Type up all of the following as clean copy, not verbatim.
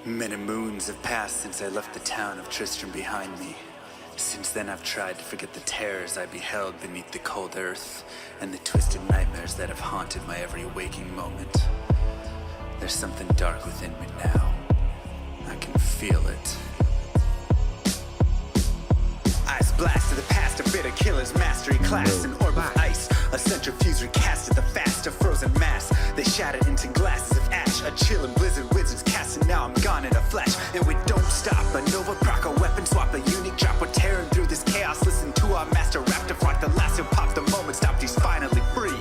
Many moons have passed since I left the town of Tristram behind me. Since then I've tried to forget the terrors I beheld beneath the cold earth and the twisted nightmares that have haunted my every waking moment. There's something dark within me now. I can feel it. Ice blast to the past, a bitter killer's mastery class, an orb of ice, a centrifuge recasted the fast, a frozen mass. They shattered into glasses of ash, a chill and blizzard wizards cast, and now I'm gone in a flash. And we don't stop, a Nova proc, a weapon swap, a unique drop. We're tearing through this chaos, listen to our master rap to rock the last who popped the moment, stopped, he's finally free.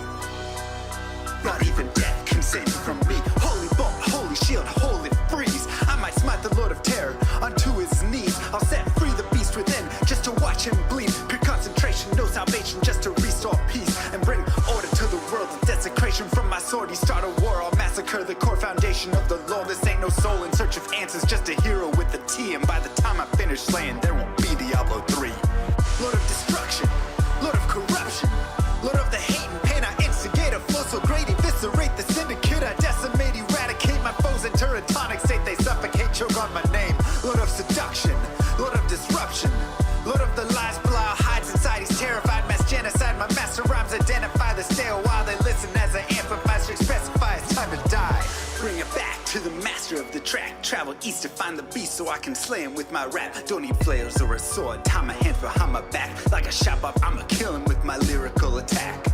Not even death can save me from me. Holy bolt, holy shield, holy freeze. I might smite the Lord of Terror unto his knees. I'll set free the beast within just to watch him bleed. Pure concentration, no salvation, just to restore peace and bring order to the world. The desecration from my sword, he start a war. I'll massacre the core foundation of the law. This ain't no soul in search of answers, just a hero with a T. And by the time I finish slaying, there won't be Diablo 3. Lord of destruction, Lord of corruption, Lord of the hate and pain. I instigate a flow so great, eviscerate the syndicate. I decimate, eradicate my foes in turretonic state. They suffocate, choke on my name. Lord of seduction, Lord of disruption, Lord of the lies, Belial hides inside. He's terrified, mass genocide. My master rhymes identify the stale while they listen as I amplify, specify it's time to die. Bring it back to the master of the track. Travel east to find the beast so I can slay him with my rap. Don't need flails or a sword, tie my hands behind my back. Like a shop up, I'ma kill him with my lyrical attack.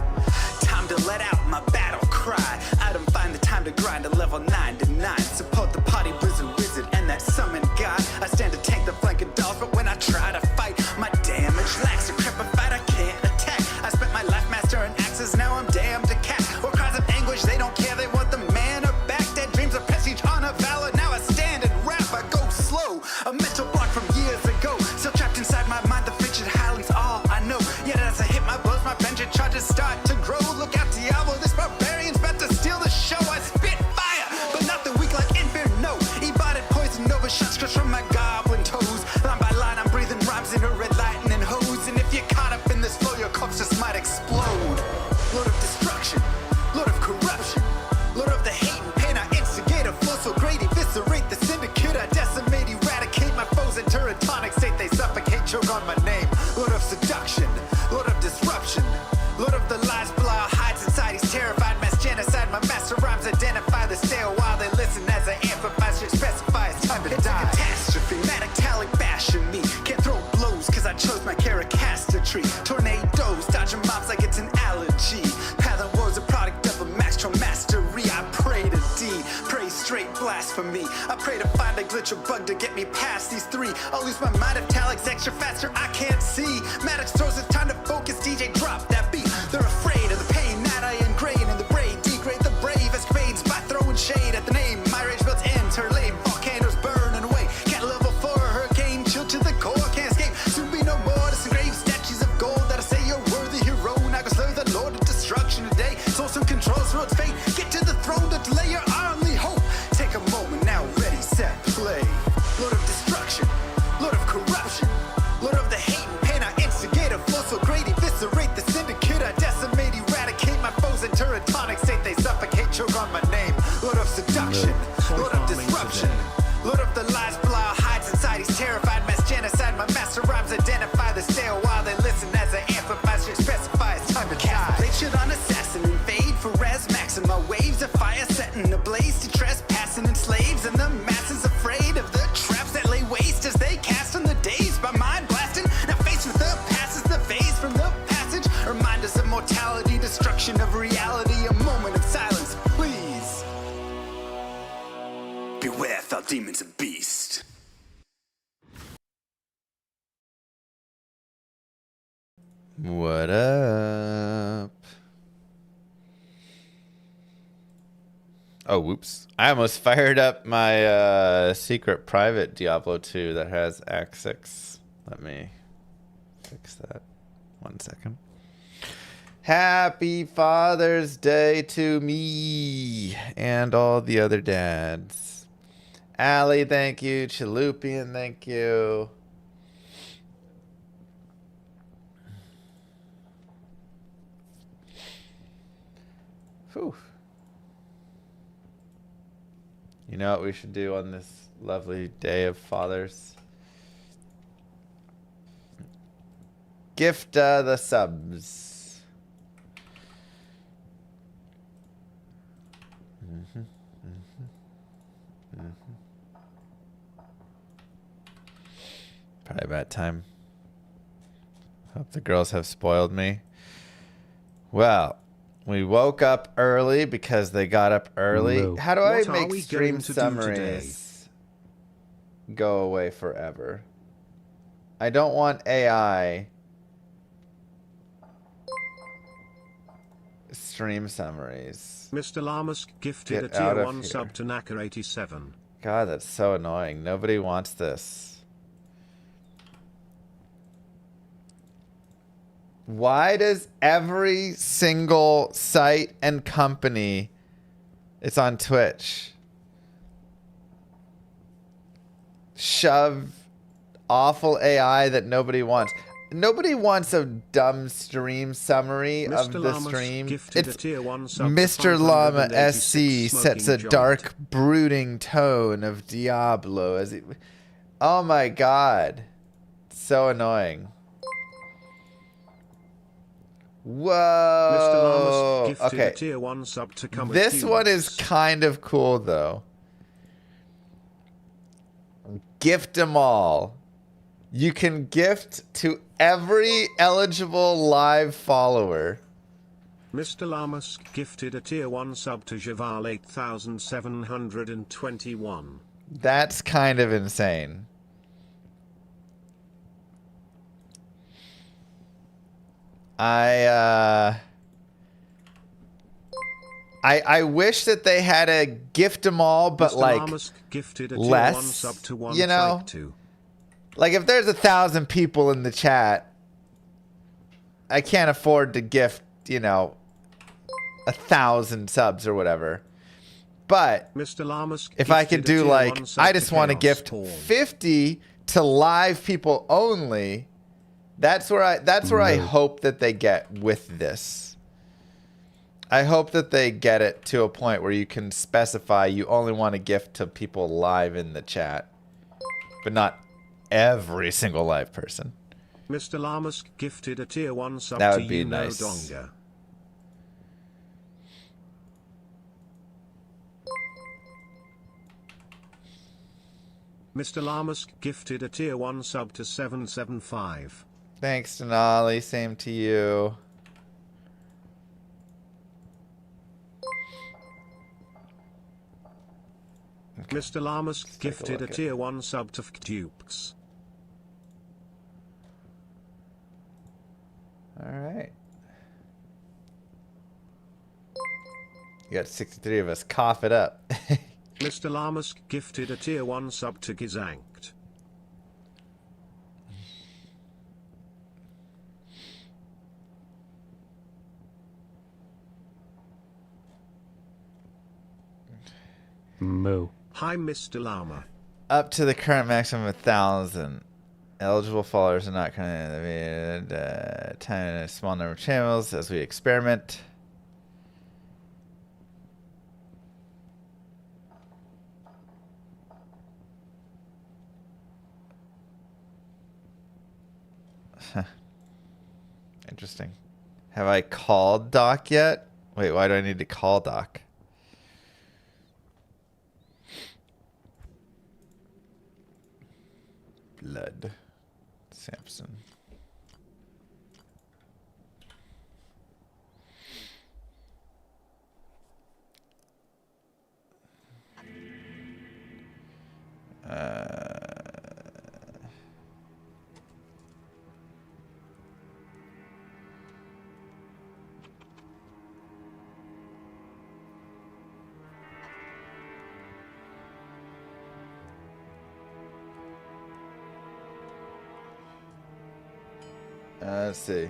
Time to let out my battle cry. I don't find the time to grind a level 9 to 9. Support the party blizzard wizard and that summon god. I stand to tank the flanking dolls, but when I try to fight, my damage lacks. Decrepified, I can't attack. I spent my life mastering axes, now I'm damned to cat. Or cries of anguish, they don't care, they want the mana back. Dead dreams of prestige, honor, valor. Now I stand and rap, I go slow. A mental block from years ago, still trapped inside my mind. The fiction highly's all I know. Yet as I hit my blows, my vengeance charges start to grow. Look out, Diablo, this barbarian's about to steal the show. I spit fire, but not the weak like Inferno. Ebotted poison over shots crush from my goblin toes. Line by line, I'm breathing rhymes in a red lightning hose. And if you're caught up in this flow, your corpse just might explode. Lord of destruction, Lord of corruption, Lord of the hate and pain. I instigate a flow so great, eviscerate the syndicate. I decimate, eradicate my foes in turretonic state. They suffocate, choke on my name. Lord of seduction, Lord of disruption, Lord of the lies, Belial hides inside. He's terrified, mass genocide. My master rhymes identify the stale while they listen as I amplify, specify it's time to die. It's a catastrophe, metactalic bashing me. Can't throw blows cause I chose my tree. Tornadoes, dodging mobs like it's an allergy. Pattern was a product of a master mastery. I pray to D, pray straight blasphemy. I pray to find a glitch or bug to get me past these three. I'll lose my mind if Talik's extra faster, I can't see. Maddox throws it's time to focus, DJ drop that beat. They're afraid of the pain that I ingrain in the brain. Degrade the brave escapades by throwing shade at the name. My rage builds ends, her lame volcanoes burning away. Can't level for a hurricane, chill to the core, can't escape. Soon be no more disengrave statues of gold that'll say you're worthy hero. Now go slay the lord of destruction today. Source and controls road's fate. Get to the throne to delay your only hope. Take a moment now, ready, set, play. Lord of destruction, Lord of corruption, Lord of the hate and pain. I instigate a flow so great, eviscerate the syndicate. I decimate, eradicate my foes in turretonic state. They suffocate, choke on my name. Lord of seduction, Lord of disruption, Lord of the lies, Belial hides inside. He's terrified, mass genocide. My master rhymes identify the stale while they listen as I amplify, specify it's time to die. They should on assassin and fade for res max. And my waves of fire setting ablaze to trespassing and slaves. And the masses afraid of the traps that lay waste as they cast on the days by mind blasting. Now faced with the past is the phase from the passage. Reminders of mortality, destruction of reality. A moment of silence, please. Beware, foul demons and beast. What up? Oh, whoops. I almost fired up my secret private Diablo 2 that has Act 6. Let me fix that. 1 second. Happy Father's Day to me and all the other dads. Allie, thank you. Chalupian, thank you. Whew. You know what we should do on this lovely day of fathers? Gift the subs. Probably about time. Hope the girls have spoiled me. Well, we woke up early because they got up early. No. How do I What are make we stream going to do summaries go away forever? I don't want AI stream summaries. Mr. Llamas gifted Get a out tier of 1 here. sub to Knacker87. God, that's so annoying. Nobody wants this. Why does every single site and company, it's on Twitch, shove awful AI that nobody wants? Nobody wants a dumb stream summary of Mr. the Llamas stream. gifted a It's tier 1 sub to Mr. Llama 586 SC sets a smoking joint. dark, brooding tone of Diablo as he... Oh my god. So annoying. Mr. Llamas Whoa. gifted Okay. a tier 1 sub to come This one is kind of cool though. Gift them all. You can gift to every eligible live follower. Mr. Llamas gifted a tier 1 sub to Javal 8721. That's kind of insane. I wish that they had a gift them all, but Mr. like Llamas gifted a tier less, 1 sub to one you know? Trike 2. Like if there's 1,000 people in the chat, I can't afford to gift, you know, 1,000 subs or whatever. But Mr. Llamas if I could gifted a do tier like, 1 sub I just want to Chaos gift Spawn. 50 to live people only. That's where I hope that they get with this. I hope that they get it to a point where you can specify you only want to gift to people live in the chat, but not every single live person. Mr. Llamas gifted a tier 1 sub That to would be Yuno nice. Donga. Mr. Llamas gifted a tier 1 sub to 775. Thanks, Denali. Same to you. Mr. Llamas take a gifted a look at- tier 1 sub to Dukes. All right. You got 63 of us. Cough it up. Mr. Llamas gifted a tier 1 sub to Gizankt. Moo. Hi Mr. Llama. Up to the current maximum of 1,000. Eligible followers are not going to time a small number of channels as we experiment. Interesting. Have I called Doc yet? Wait, why do I need to call Doc? Blood. Samson. Let's see.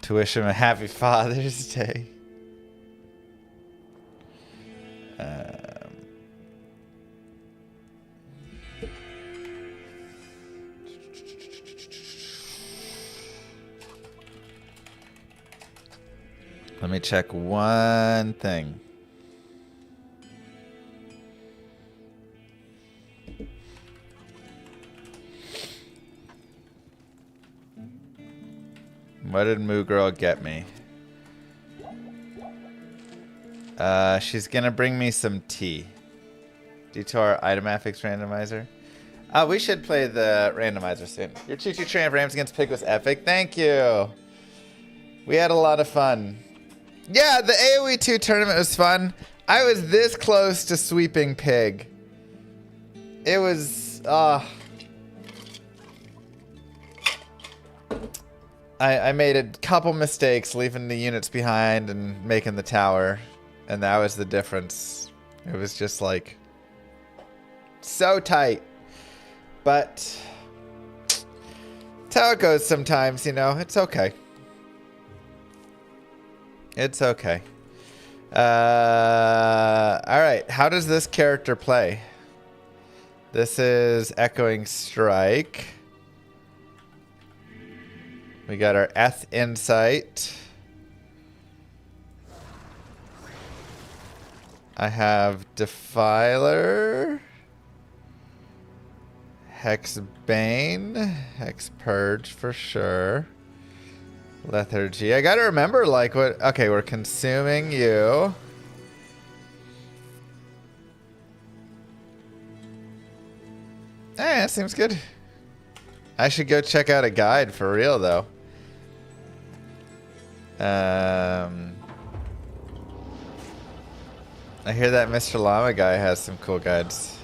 to wish him a happy Father's Day. Let me check one thing. What did Moo Girl get me? She's gonna bring me some tea. Detour item affix randomizer. We should play the randomizer soon. Your 2-2 train of Rams against Pig was epic. Thank you. We had a lot of fun. Yeah, the AoE 2 tournament was fun. I was this close to sweeping Pig. It was, I made a couple mistakes leaving the units behind and making the tower. And that was the difference. It was just like so tight. But it's how it goes sometimes, you know. It's okay. It's okay. Alright, how does this character play? This is Echoing Strike. We got our Eth Insight. I have Defiler. Hex Bane. Hex Purge for sure. Lethargy. I gotta remember, like, what... Okay, we're consuming you. That seems good. I should go check out a guide for real, though. I hear that Mr. Llama guy has some cool guides.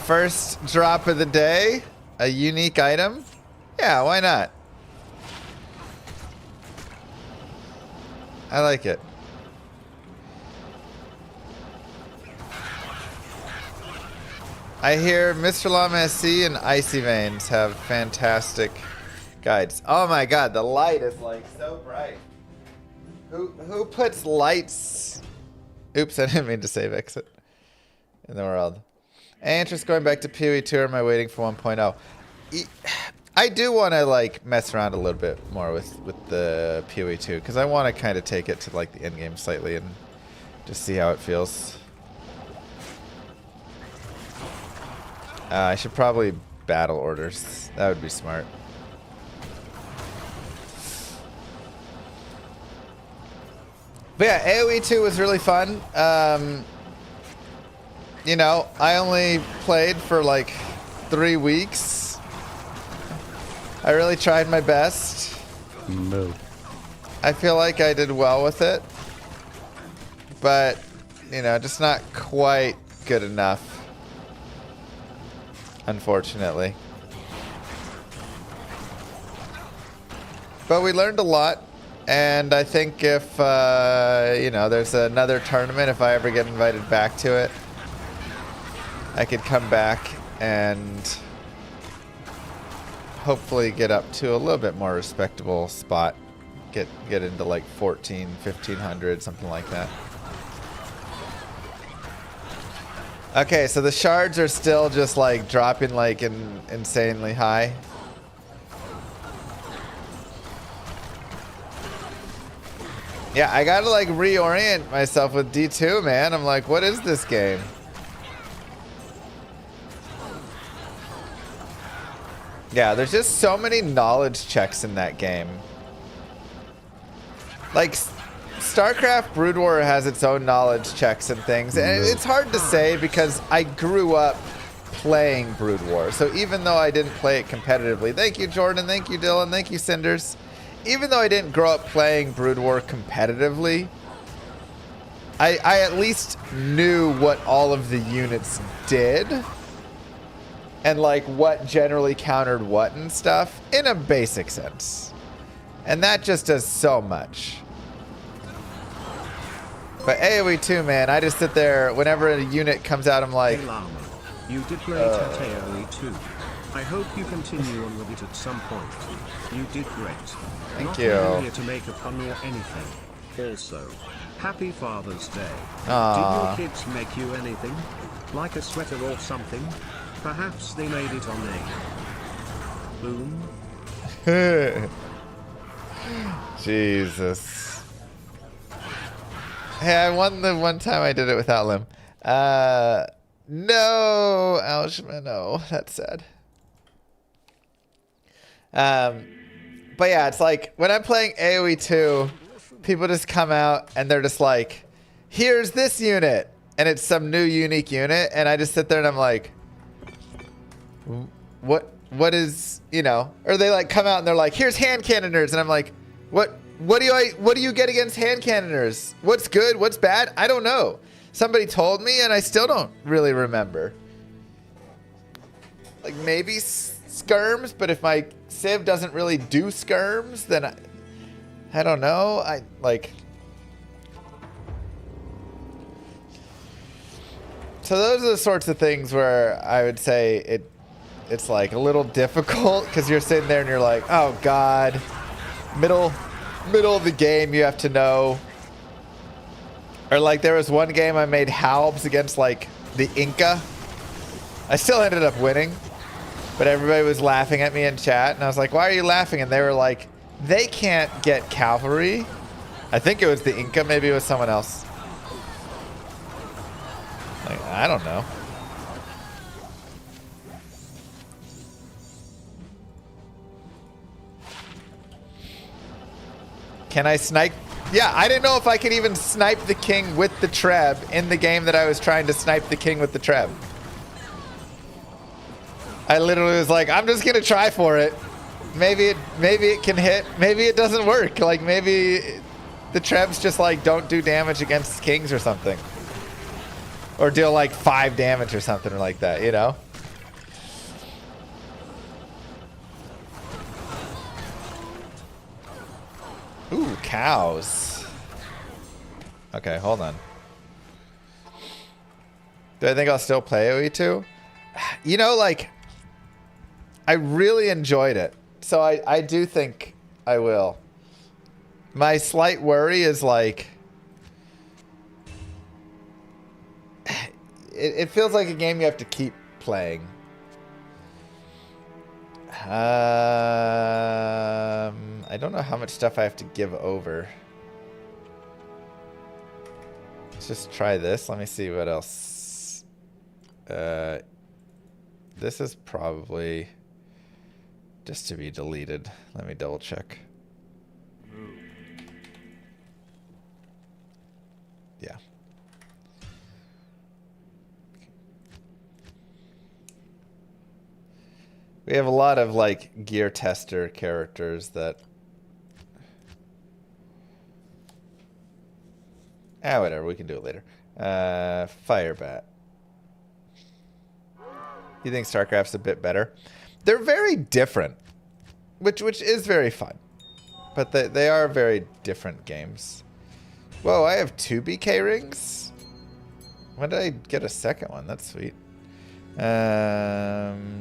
First drop of the day, a unique item. Yeah, why not? I like it. I hear Mr. Llama SC and Icy Veins have fantastic guides. Oh my god, the light is like so bright. Who puts lights? Oops, I didn't mean to save exit in the world. Interest going back to PoE 2, or am I waiting for 1.0? I do want to like mess around a little bit more with the PoE 2 because I want to kind of take it to like the end game slightly and just see how it feels. I should probably battle orders. That would be smart. But yeah, AoE 2 was really fun. You know, I only played for like 3 weeks. I really tried my best. No. I feel like I did well with it. But, you know, just not quite good enough. Unfortunately. But we learned a lot. And I think if, you know, there's another tournament, if I ever get invited back to it, I could come back and hopefully get up to a little bit more respectable spot. Get into like 14, 1500, something like that. Okay, so the shards are still just like dropping like insanely high. Yeah, I gotta like reorient myself with D2, man. I'm like, what is this game? Yeah, there's just so many knowledge checks in that game. Like, StarCraft Brood War has its own knowledge checks and things. And it's hard to say because I grew up playing Brood War. So even though I didn't play it competitively, thank you, Jordan, thank you, Dylan, thank you, Cinders. Even though I didn't grow up playing Brood War competitively, I at least knew what all of the units did. And like what generally countered what and stuff in a basic sense. And that just does so much. But AoE 2, man, I just sit there whenever a unit comes out, I'm like, Hey, Llama. You did great at AoE too. I hope you continue on with it at some point. You did great. Thank Not you. even here to make a pun or anything. Also, Happy Father's Day. Aww. Did your kids make you anything? Like a sweater or something? Perhaps they made it on a boom? Jesus. Hey, I won the one time I did it without Lim. No, Alshma, no. That's sad. But yeah, it's like when I'm playing AoE 2, people just come out and they're just like, here's this unit. And it's some new unique unit. And I just sit there and I'm like, what is, you know, or they like come out and they're like, here's hand cannoners. And I'm like, what do you get against hand cannoners? What's good? What's bad? I don't know. Somebody told me and I still don't really remember. Like maybe skirms, but if my Civ doesn't really do skirms, then I don't know. I like. So those are the sorts of things where I would say it's like a little difficult because you're sitting there and you're like, oh God, middle of the game you have to know. Or like there was one game I made halbs against like the Inca. I still ended up winning, but everybody was laughing at me in chat and I was like, why are you laughing? And they were like, they can't get cavalry. I think it was the Inca, maybe it was someone else. Like, I don't know. Can I snipe? Yeah, I didn't know if I could even snipe the king with the treb in the game that I was trying to snipe the king with the treb. I literally was like, I'm just gonna try for it. Maybe it can hit. Maybe it doesn't work. Like maybe the trebs just like don't do damage against kings or something, or deal like 5 damage or something like that. You know. Ooh, cows. Okay, hold on. Do I think I'll still play OE2? You know, like, I really enjoyed it. So I do think I will. My slight worry is like, it feels like a game you have to keep playing. I don't know how much stuff I have to give over. Let's just try this. Let me see what else. This is probably just to be deleted. Let me double check. Yeah. We have a lot of like gear tester characters that whatever, we can do it later. Firebat. You think StarCraft's a bit better? They're very different, which is very fun. But they are very different games. Whoa, I have 2 BK rings? When did I get a second one? That's sweet. Arachnid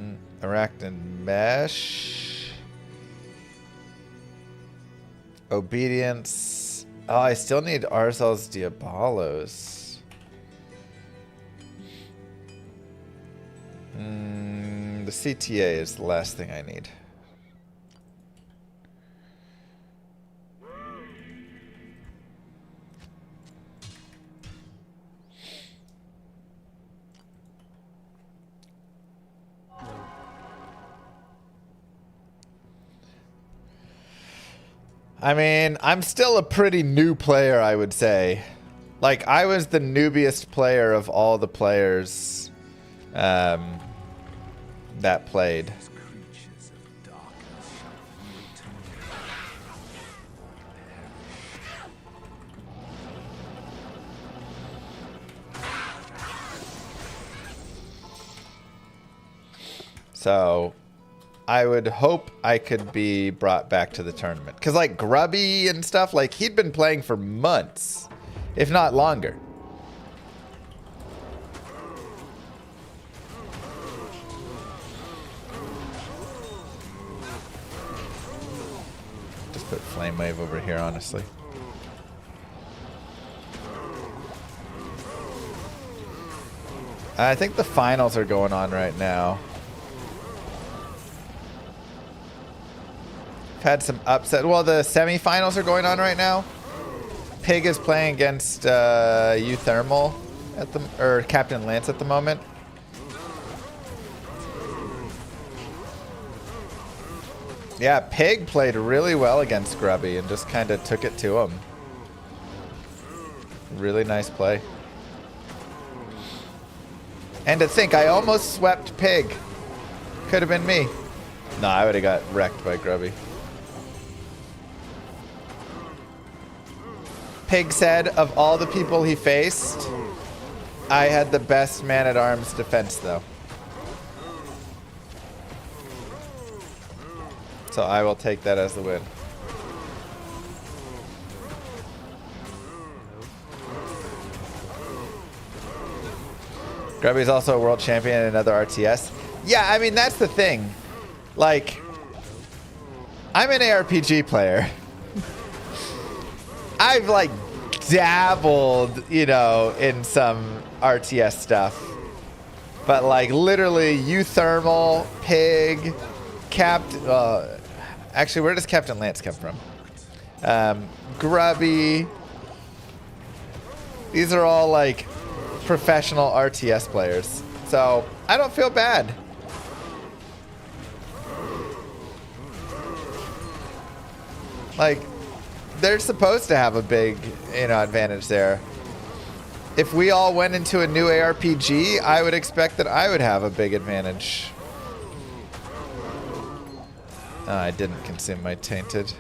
Mesh. Obedience. Oh, I still need Arzal's Diabolos. The CTA is the last thing I need. I mean, I'm still a pretty new player, I would say. Like, I was the newbiest player of all the players that played. So I would hope I could be brought back to the tournament. Because, like, Grubby and stuff, like, he'd been playing for months, if not longer. flame wave over here, honestly. I think the finals are going on right now. I've had some upset. Well, the semifinals are going on right now. Pig is playing against Thermal at the or Captain Lance at the moment. Yeah, Pig played really well against Grubby and just kind of took it to him. Really nice play. And to think, I almost swept Pig. Could have been me. No, I would have got wrecked by Grubby. Pig said, of all the people he faced, I had the best man-at-arms defense, though. So I will take that as the win. Grubby's also a world champion in another RTS. Yeah, I mean, that's the thing. Like, I'm an ARPG player. I've, like, dabbled, you know, in some RTS stuff. But, like, literally, Thermal, Pig, actually, where does Captain Lance come from? Grubby. These are all, like, professional RTS players. So, I don't feel bad. Like, they're supposed to have a big, you know, advantage there. If we all went into a new ARPG, I would expect that I would have a big advantage. Oh, I didn't consume my tainted.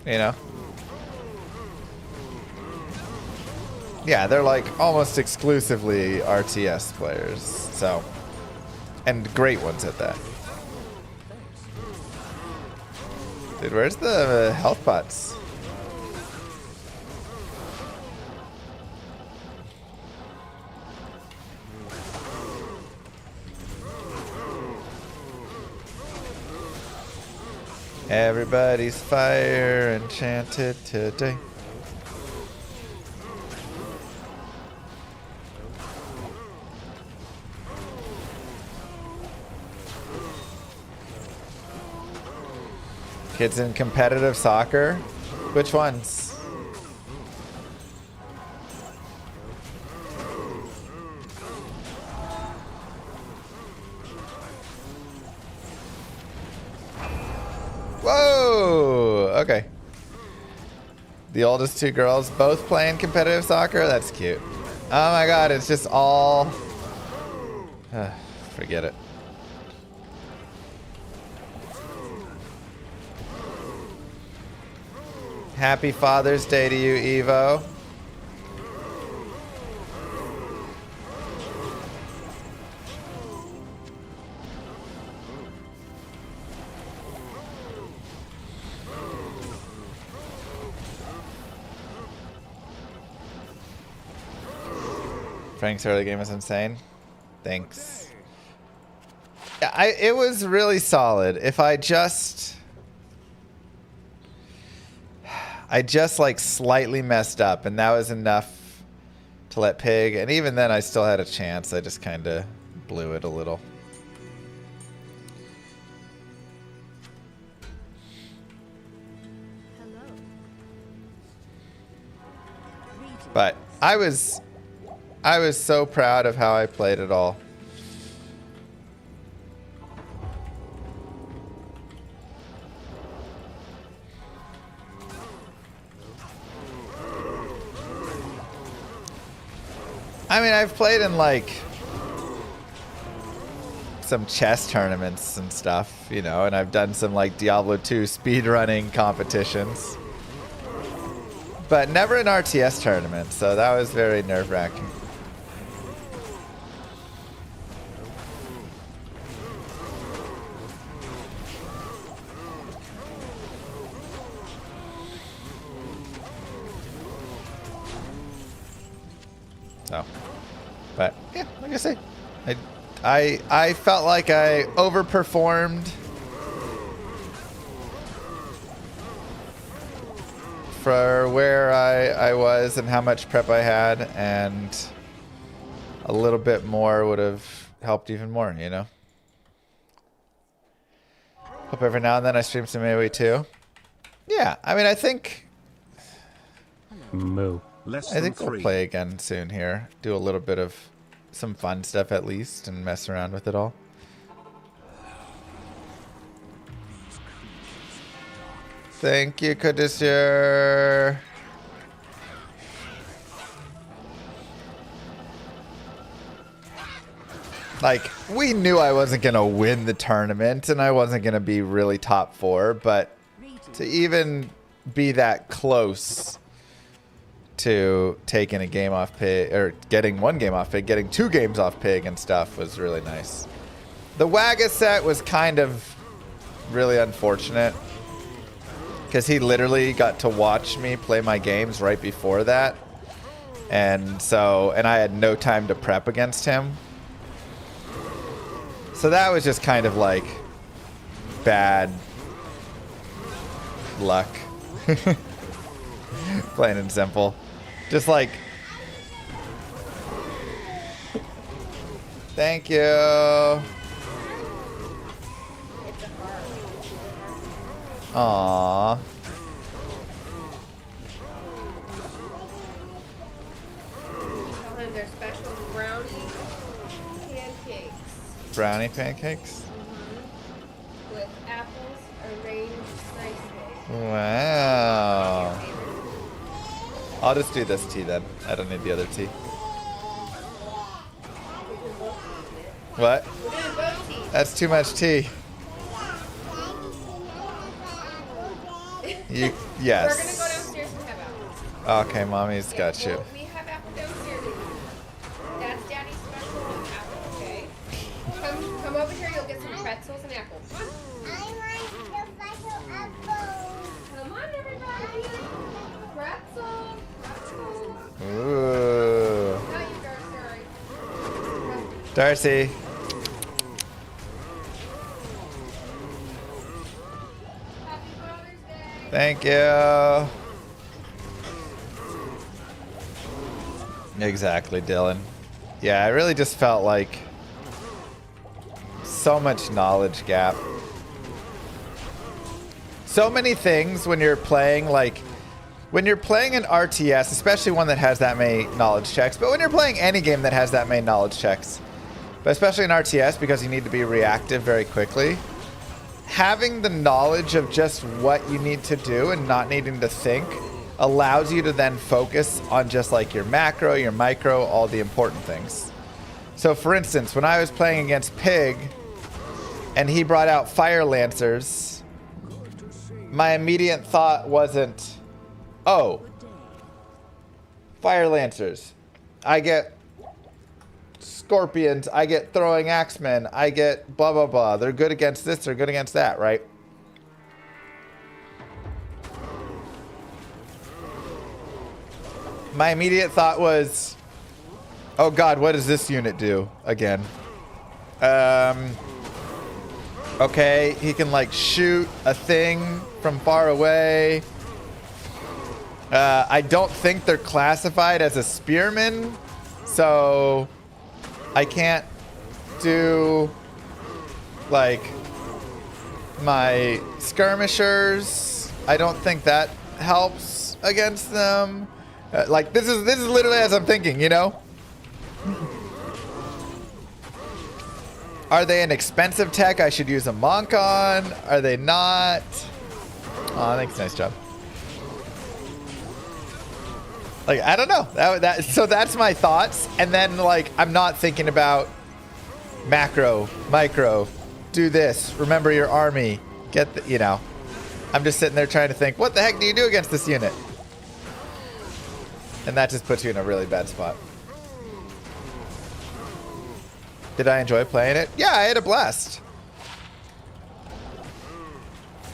You know? Yeah, they're like almost exclusively RTS players, so. And great ones at that. Dude, where's the health pots? Everybody's fire enchanted today. Kids in competitive soccer? Which ones? Whoa! Okay. The oldest two girls both playing competitive soccer? That's cute. Oh my god, it's just all... forget it. Happy Father's Day to you, Evo. Frank's early game was insane. Thanks. Yeah, it was really solid. If I just like slightly messed up, and that was enough to let Pig, and even then I still had a chance. I just kind of blew it a little. But I was so proud of how I played it all. I mean, I've played in like some chess tournaments and stuff, you know, and I've done some like Diablo 2 speedrunning competitions. But never an RTS tournament, so that was very nerve-wracking. So, but yeah, like I say, I felt like I overperformed for where I was and how much prep I had, and a little bit more would have helped even more, you know? Hope every now and then I stream some AoE too. Yeah, I mean, I think Moo. we'll play again soon here. Do a little bit of some fun stuff at least and mess around with it all. Thank you, Kadisir. Like, we knew I wasn't going to win the tournament and I wasn't going to be really top 4, but to even be that close to taking a game off pig, or getting 1 game off pig, getting 2 games off pig and stuff was really nice. The Wagga set was kind of really unfortunate because he literally got to watch me play my games right before that. And I had no time to prep against him. So that was just kind of like bad luck. Plain and simple. Just like, thank you. Aww. Their special brownie pancakes. Brownie pancakes? With apples arranged nicely. Wow. I'll just do this tea then. I don't need the other tea. What? We're doing both teas. That's too much tea. Yes. We're gonna go downstairs and have apples. Okay, mommy's got you. We have apple downstairs. That's Daddy's special apple, okay? Come over here, you'll get some pretzels and apples. Come on, everybody. Pretzels. Ooh. Not you, Darcy. Darcy. Happy Father's Day. Thank you. Exactly, Dylan. Yeah, I really just felt like so much knowledge gap. So many things when you're playing, like, when you're playing an RTS, especially one that has that many knowledge checks, but when you're playing any game that has that many knowledge checks, but especially an RTS because you need to be reactive very quickly, having the knowledge of just what you need to do and not needing to think allows you to then focus on just like your macro, your micro, all the important things. So for instance, when I was playing against Pig and he brought out Fire Lancers, my immediate thought wasn't, oh, Fire Lancers. I get Scorpions, I get Throwing Axemen, I get blah, blah, blah. They're good against this, they're good against that, right? My immediate thought was, oh God, what does this unit do again? Okay, he can like shoot a thing from far away. I don't think they're classified as a spearman, so I can't do like my skirmishers. I don't think that helps against them. Like this is literally as I'm thinking, you know? Are they an expensive tech I should use a monk on? Are they not? Oh, thanks, nice job. Like, I don't know. So that's my thoughts. And then, like, I'm not thinking about macro, micro, do this, remember your army, get the, you know. I'm just sitting there trying to think, what the heck do you do against this unit? And that just puts you in a really bad spot. Did I enjoy playing it? Yeah, I had a blast.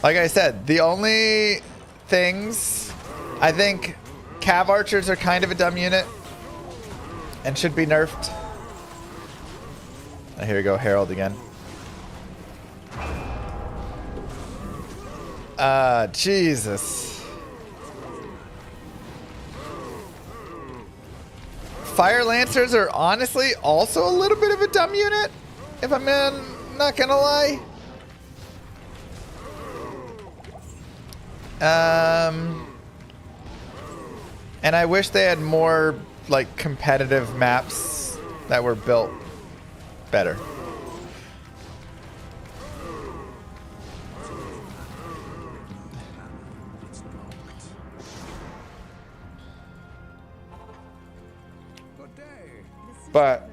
Like I said, the only things, I think Cav Archers are kind of a dumb unit and should be nerfed. Here we go, Herald again. Jesus. Fire Lancers are honestly also a little bit of a dumb unit, if I'm not gonna lie. And I wish they had more like competitive maps that were built better. But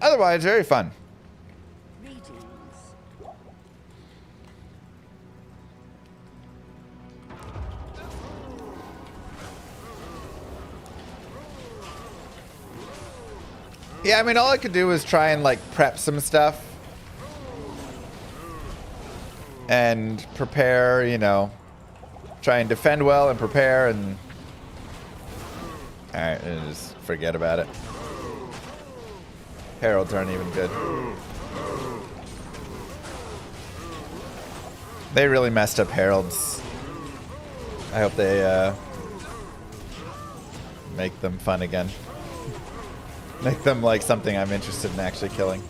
otherwise, very fun. Yeah, I mean, all I could do was try and like prep some stuff and prepare, you know, try and defend well and prepare and all right, and just forget about it. Heralds aren't even good. They really messed up Heralds. I hope they make them fun again. Make them like something I'm interested in actually killing.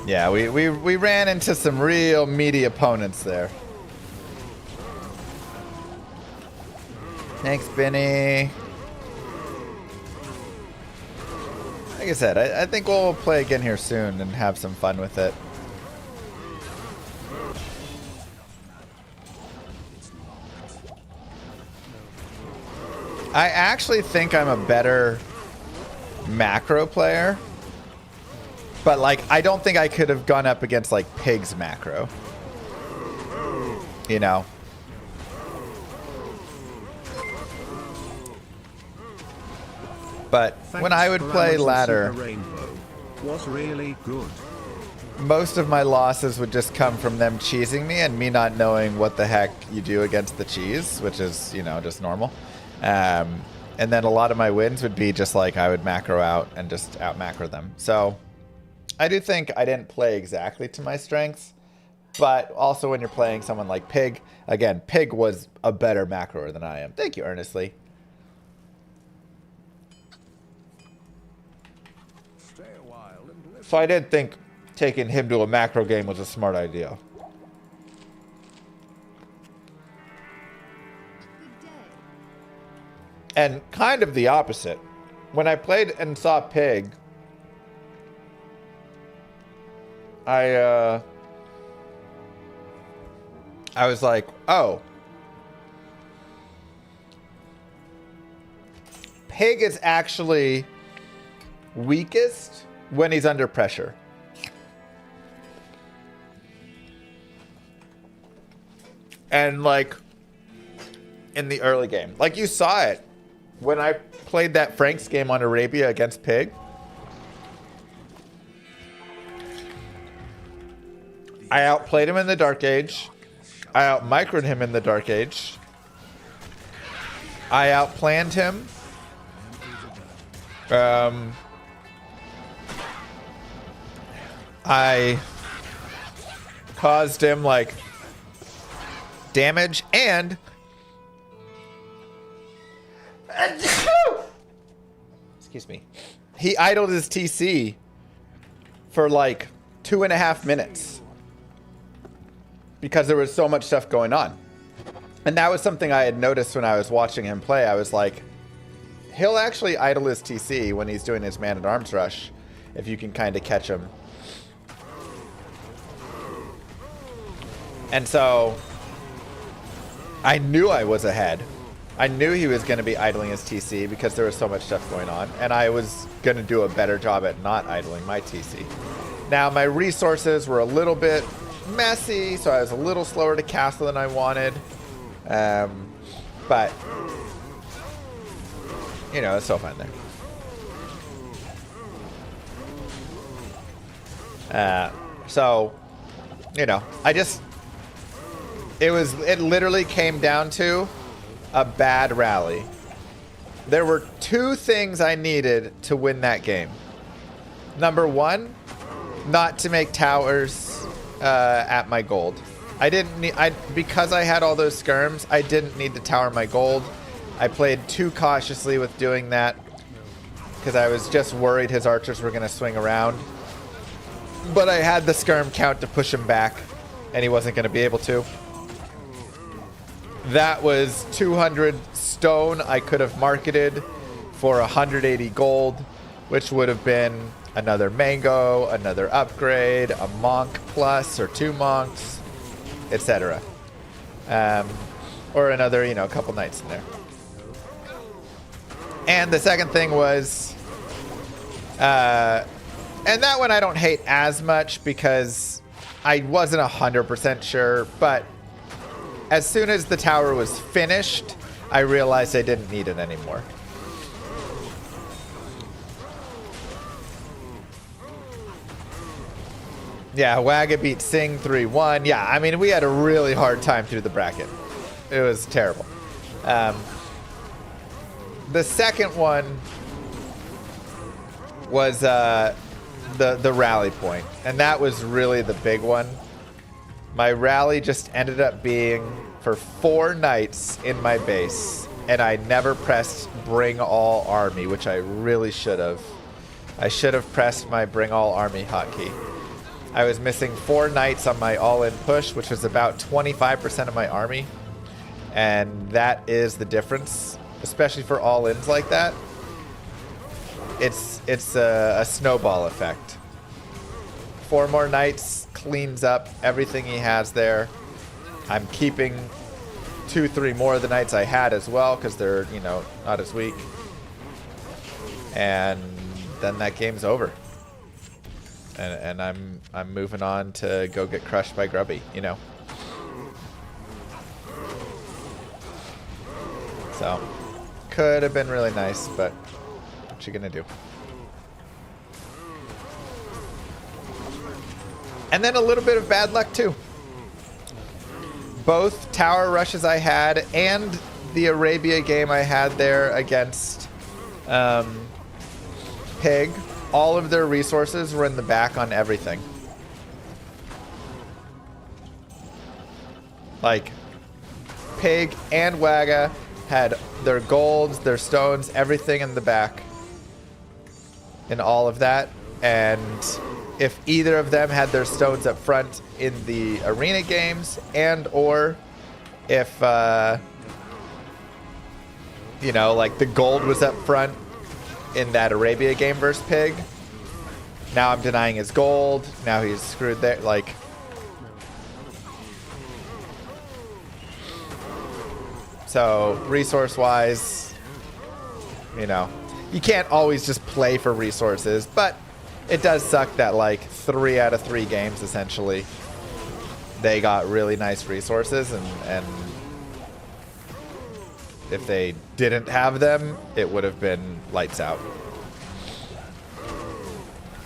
Yeah, we ran into some real meaty opponents there. Thanks, Benny. Like I said, I think we'll play again here soon and have some fun with it. I actually think I'm a better macro player. But, like, I don't think I could have gone up against, like, Pig's macro. You know? But when I would play ladder, was really good. Most of my losses would just come from them cheesing me and me not knowing what the heck you do against the cheese, which is, you know, just normal. And then a lot of my wins would be just like I would macro out and just out macro them. So I do think I didn't play exactly to my strengths, but also when you're playing someone like Pig, again, Pig was a better macroer than I am. Thank you, Earnestly. So I did think taking him to a macro game was a smart idea. And kind of the opposite. When I played and saw Pig, I was like, oh. Pig is actually weakest when he's under pressure. And like in the early game. Like you saw it when I played that Frank's game on Arabia against Pig. I outplayed him in the Dark Age. I outmicroed him in the Dark Age. I outplanned him. I caused him like damage and excuse me, he idled his TC for like 2.5 minutes because there was so much stuff going on. And that was something I had noticed when I was watching him play. I was like, he'll actually idle his TC when he's doing his man-at-arms rush if you can kind of catch him. And so I knew I was ahead. I knew he was going to be idling his TC because there was so much stuff going on. And I was going to do a better job at not idling my TC. Now, my resources were a little bit messy, so I was a little slower to castle than I wanted. But, you know, it's still fine there. So, you know, it literally came down to a bad rally. There were two things I needed to win that game. Number one, not to make towers at my gold. I didn't need, because I had all those skirms, I didn't need to tower my gold. I played too cautiously with doing that because I was just worried his archers were going to swing around. But I had the skirm count to push him back, and he wasn't going to be able to. That was 200 stone I could have marketed for 180 gold, which would have been another mango, another upgrade, a monk plus or 2 monks, etc. Or another, you know, couple nights in there. And the second thing was, and that one I don't hate as much because I wasn't 100% sure, but as soon as the tower was finished, I realized I didn't need it anymore. Yeah, Wagga beat Sing 3-1. Yeah, I mean, we had a really hard time through the bracket. It was terrible. The second one was the rally point, and that was really the big one. My rally just ended up being for 4 nights in my base, and I never pressed Bring All Army, which I really should have. I should have pressed my Bring All Army hotkey. I was missing 4 nights on my all-in push, which was about 25% of my army, and that is the difference, especially for all-ins like that. It's a snowball effect. 4 more nights cleans up everything he has there. I'm keeping 2-3 more of the nights I had as well because they're, you know, not as weak. And then that game's over. And I'm moving on to go get crushed by Grubby, you know. So could have been really nice, but what you gonna do? And then a little bit of bad luck too. Both tower rushes I had and the Arabia game I had there against Pig, all of their resources were in the back on everything. Like, Pig and Wagga had their golds, their stones, everything in the back in all of that. And if either of them had their stones up front in the arena games, and or if you know, like the gold was up front in that Arabia game versus Pig, now I'm denying his gold, now he's screwed there. Like, so resource wise, you know, you can't always just play for resources, but it does suck that like 3 out of 3 games essentially they got really nice resources, and if they didn't have them, it would have been lights out.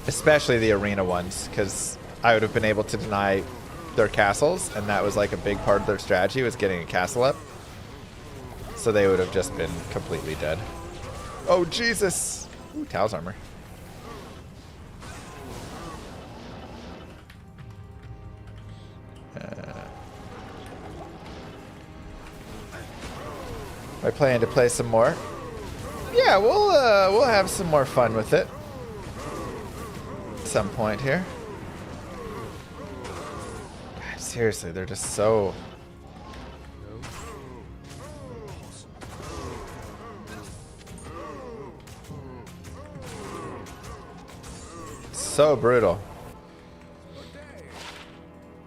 Especially the arena ones, because I would have been able to deny their castles, and that was like a big part of their strategy, was getting a castle up. So they would have just been completely dead. Oh, Jesus! Ooh, Tao's armor. Am I planning to play some more? Yeah, we'll have some more fun with it at some point here. God, seriously, they're just so... so brutal.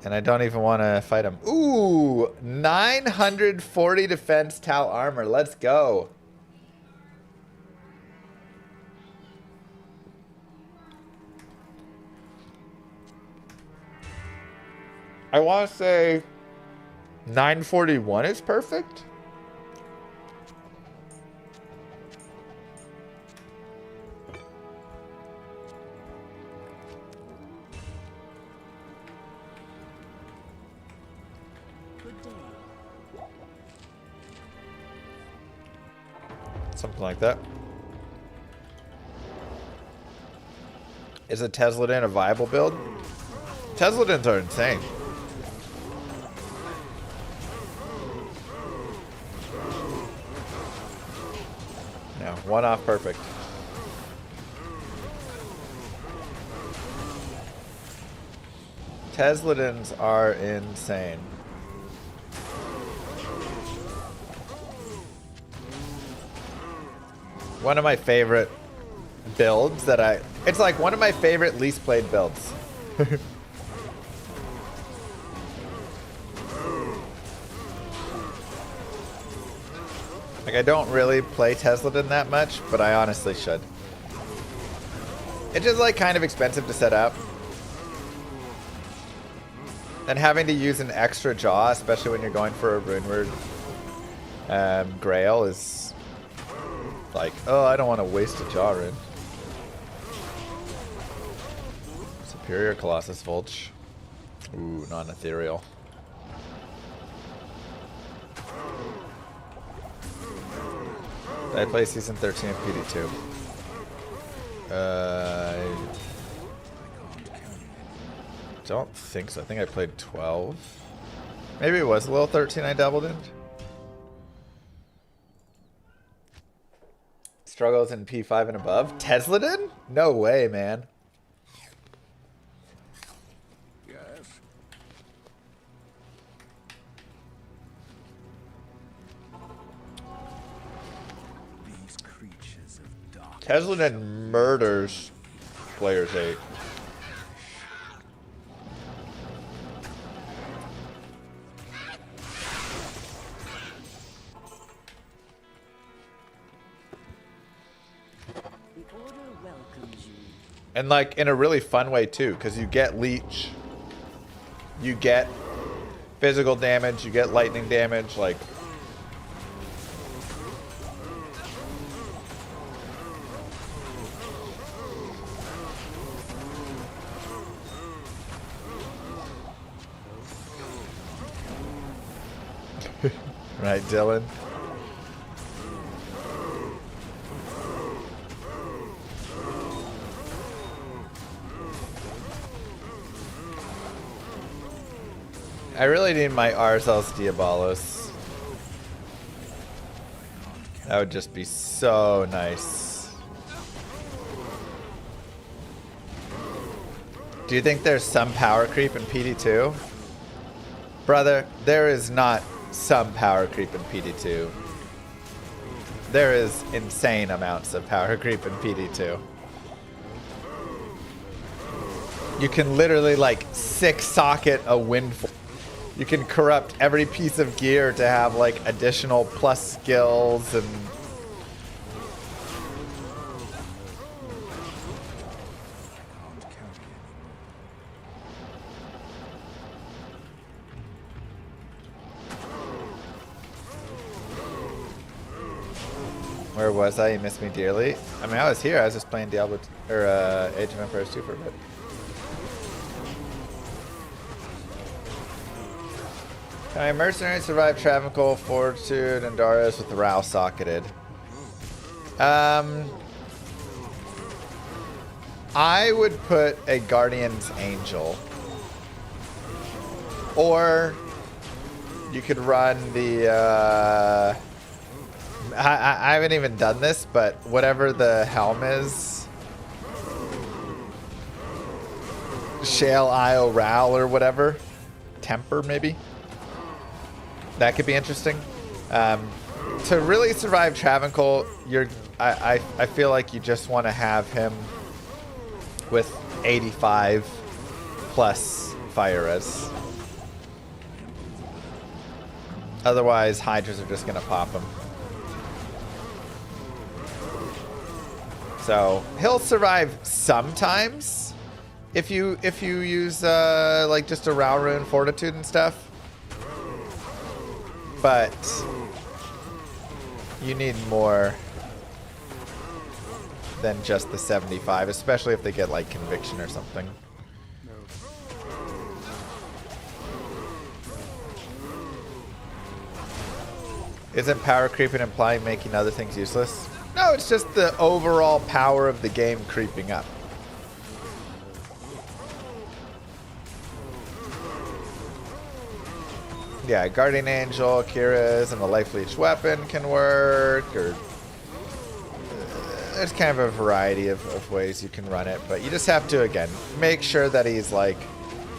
And I don't even want to fight him. Ooh, 940 defense Tau armor. Let's go. I want to say 941 is perfect. Something like that. Is a Tesladin a viable build? Tesladins are insane. No, one off perfect. Tesladins are insane. One of my favorite builds that it's like one of my favorite least played builds. Like I don't really play Tesladin that much, but I honestly should. It's just like kind of expensive to set up. And having to use an extra jaw, especially when you're going for a Runeward Grail, is like, oh, I don't want to waste a jaw rune. Superior Colossus Vulch. Ooh, non-ethereal. Did I play Season 13 of PD2? Don't think so. I think I played 12. Maybe it was a little 13 I doubled in. Struggles in P5 and above. Tesladin? No way, man. Yes. These creatures of dark. Tesladin murders players 8. And like in a really fun way too, because you get leech, you get physical damage, you get lightning damage, like right, Dylan? I really need my Arzel's Diabolos. That would just be so nice. Do you think there's some power creep in PD2? Brother, there is not some power creep in PD2. There is insane amounts of power creep in PD2. You can literally like 6-socket a windfall. You can corrupt every piece of gear to have like additional plus skills and where was I? You missed me dearly. I mean, I was here. I was just playing Diablo or Age of Empires 2 for a bit. Can a mercenary survive Travancore, Fortitude, and Darius with the Rao socketed? I would put a Guardian's Angel. Or you could run the... I haven't even done this, but whatever the helm is. Shale Isle Ral or whatever. Temper, maybe? That could be interesting. To really survive Travancore, I feel like you just want to have him with 85 plus fire res. Otherwise, Hydras are just going to pop him. So he'll survive sometimes if you use like just a Rao rune Fortitude and stuff. But you need more than just the 75, especially if they get like Conviction or something. Isn't power creeping implying making other things useless? No, it's just the overall power of the game creeping up. Yeah, Guardian Angel, Kira's, and a Life Leech weapon can work, or there's kind of a variety of ways you can run it, but you just have to, again, make sure that he's like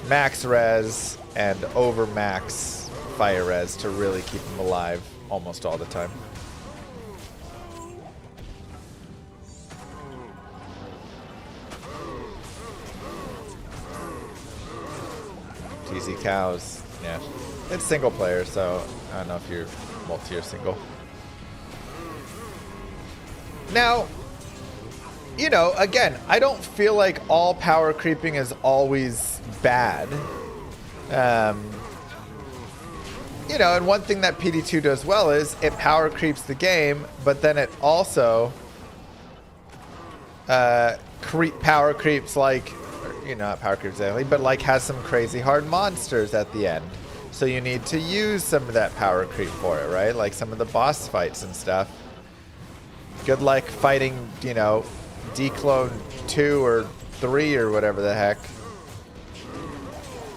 max res and over max fire res to really keep him alive almost all the time. TZ cows, yeah. It's single player, so I don't know if you're multi or single. Now, you know, again, I don't feel like all power creeping is always bad. You know, and one thing that PD2 does well is it power creeps the game, but then it also power creeps like, you know, not power creeps exactly, but like has some crazy hard monsters at the end. So you need to use some of that power creep for it, right? Like some of the boss fights and stuff. Good luck fighting, you know, Declone 2 or 3 or whatever the heck.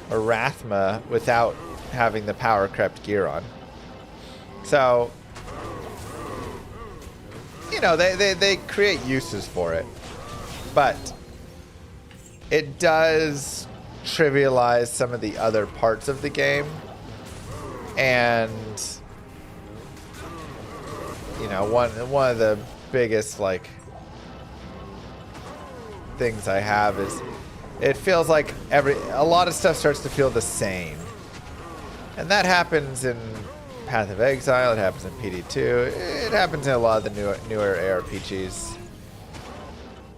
Or Rathma without having the power crept gear on. So, you know, they create uses for it. But it does trivialize some of the other parts of the game. And, you know, one of the biggest, like, things I have is it feels like a lot of stuff starts to feel the same. And that happens in Path of Exile, it happens in PD2, it happens in a lot of the newer ARPGs,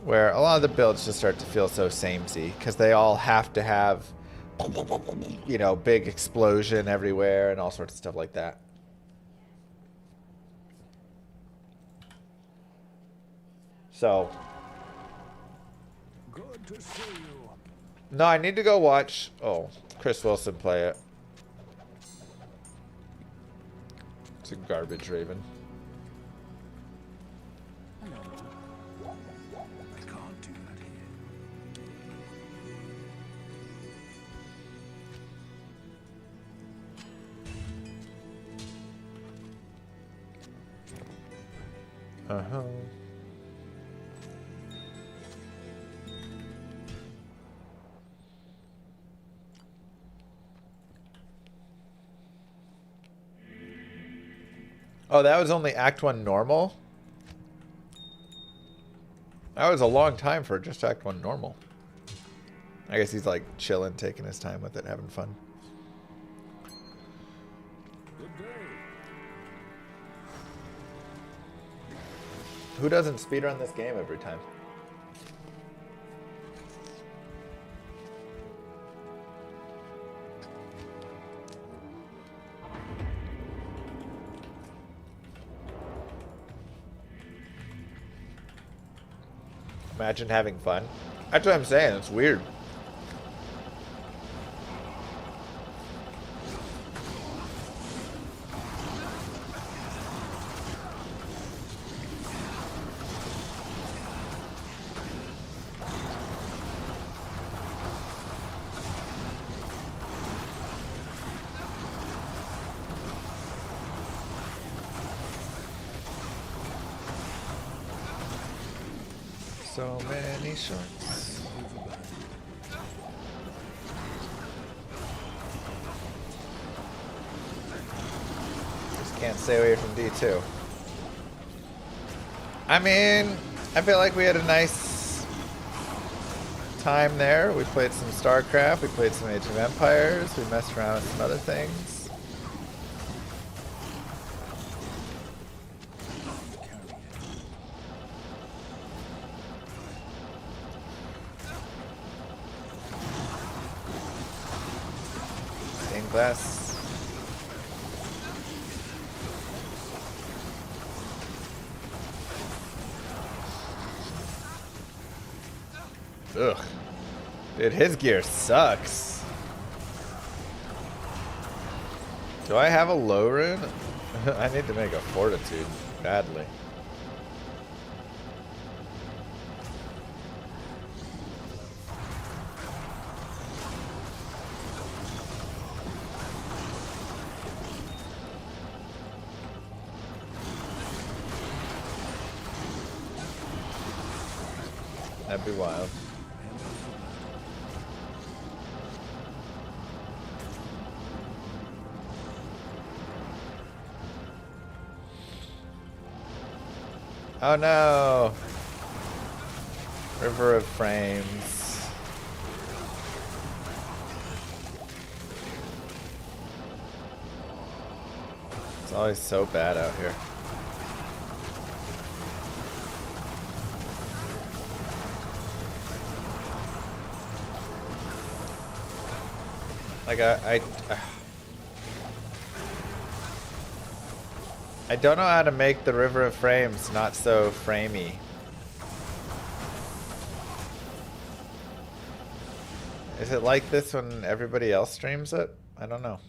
where a lot of the builds just start to feel so samey, because they all have to have, you know, big explosion everywhere and all sorts of stuff like that. So, Good to see you. no, I need to go watch, Chris Wilson play it. It's a garbage Raven. I can't do that here. Uh-huh. Oh, that was only Act 1 normal? That was a long time for just Act 1 normal. I guess he's like chilling, taking his time with it, having fun. Good day. Who doesn't speedrun this game every time? Imagine having fun. That's what I'm saying. It's weird. So many shorts. Just can't stay away from D2. I mean, I feel like we had a nice time there. We played some StarCraft, we played some Age of Empires, we messed around with some other things. Glass. Ugh. Dude, his gear sucks. Do I have a low rune? I need to make a fortitude badly. That'd be wild. Oh no! River of Frames. It's always so bad out here. Like I don't know how to make the River of Frames not so framey. Is it like this when everybody else streams it? I don't know.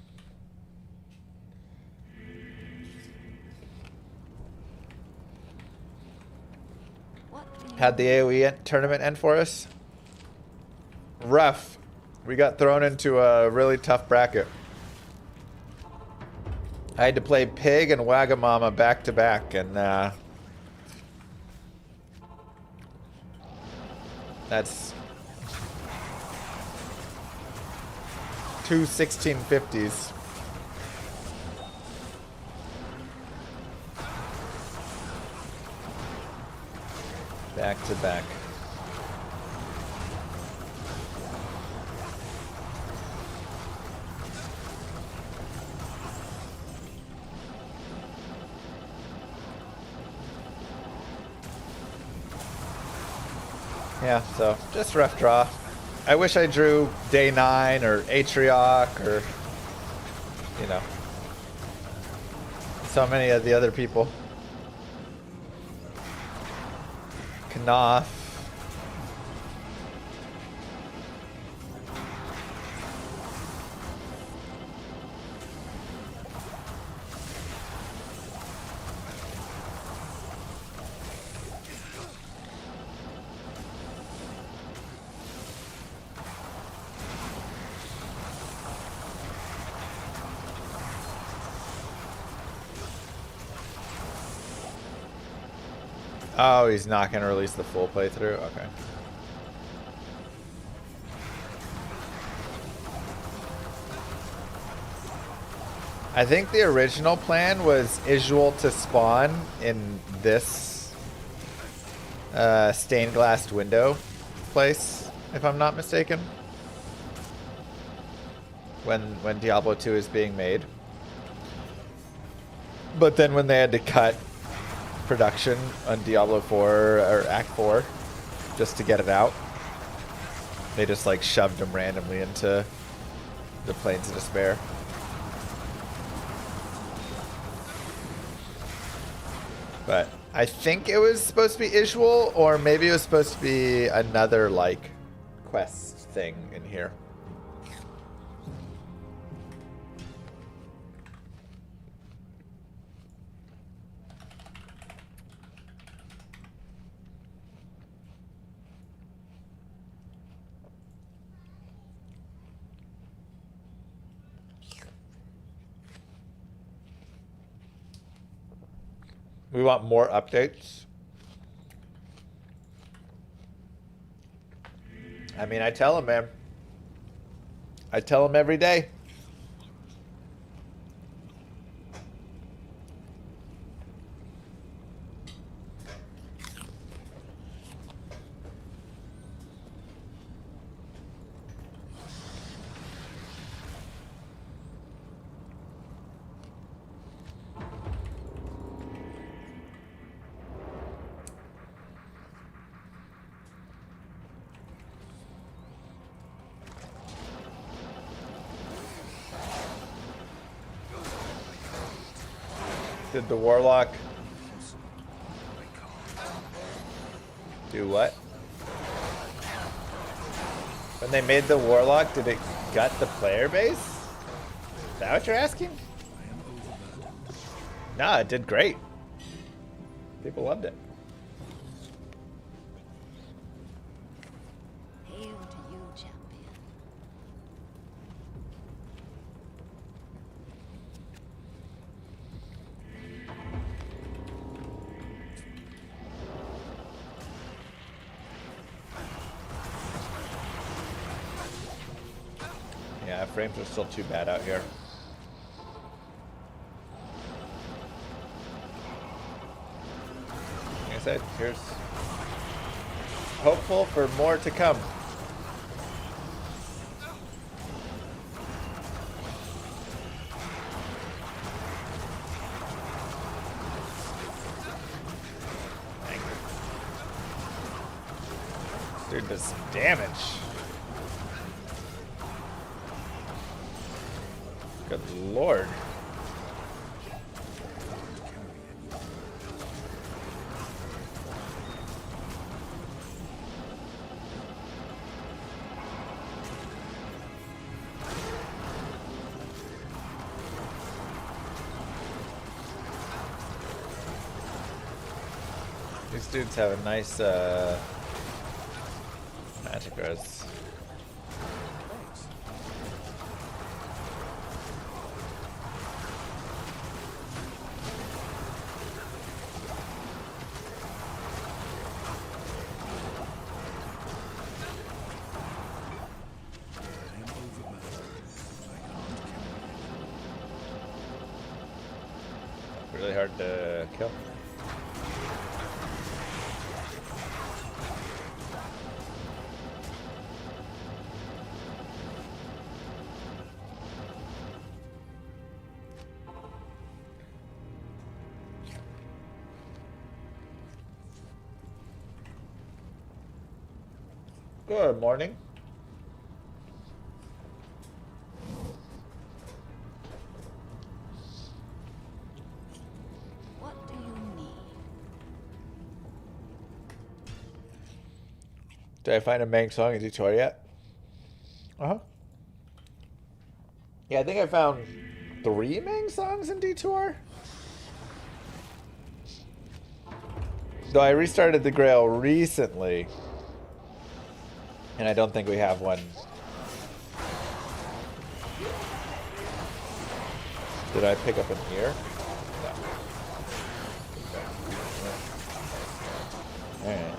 How'd the AoE tournament end for us? Rough. We got thrown into a really tough bracket. I had to play Pig and Wagamama back to back, and that's two 1650s. Back to back. Yeah, so just rough draw. I wish I drew Day 9 or Atrioc or, you know, so many of the other people. Knopf. Oh, he's not going to release the full playthrough? Okay. I think the original plan was Isual to spawn in this stained glass window place, if I'm not mistaken. When Diablo 2 is being made. But then when they had to cut production on Diablo 4 or Act 4 just to get it out, they just like shoved them randomly into the Plains of Despair. But I think it was supposed to be Isual, or maybe it was supposed to be another like quest thing in here. We want more updates. I mean, I tell them, man. I tell them every day. Did the Warlock do what? When they made the Warlock, did it gut the player base? Is that what you're asking? No, it did great. People loved it. Hail to you, champion. frames are still too bad out here. Like I said, here's hopeful for more to come. Dude does some damage. Good lord. These dudes have a nice magic res. Really hard to kill. Good morning. What do you need? Did I find a Mang song in Detour yet? Uh-huh. Yeah, I think I found 3 Mang songs in Detour. Though I restarted the Grail recently. And I don't think we have one. Did I pick up in here? No. Alright.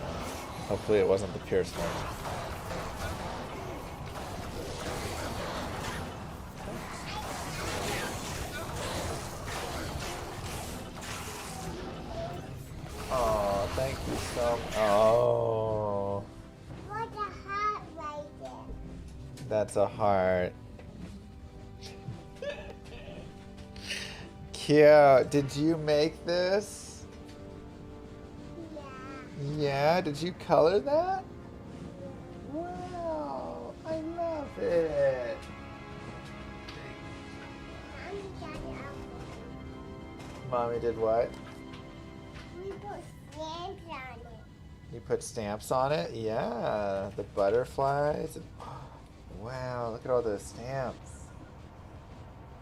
Hopefully it wasn't the Pierce one. Oh, thank you so much. Oh. What's a heart right there? That's a heart. Cute. Did you make this? Yeah. Yeah, did you color that? Wow, I love it. Mommy got it out. Mommy did what? We put stamps on it. You put stamps on it? Yeah, the butterflies. Wow, look at all those stamps.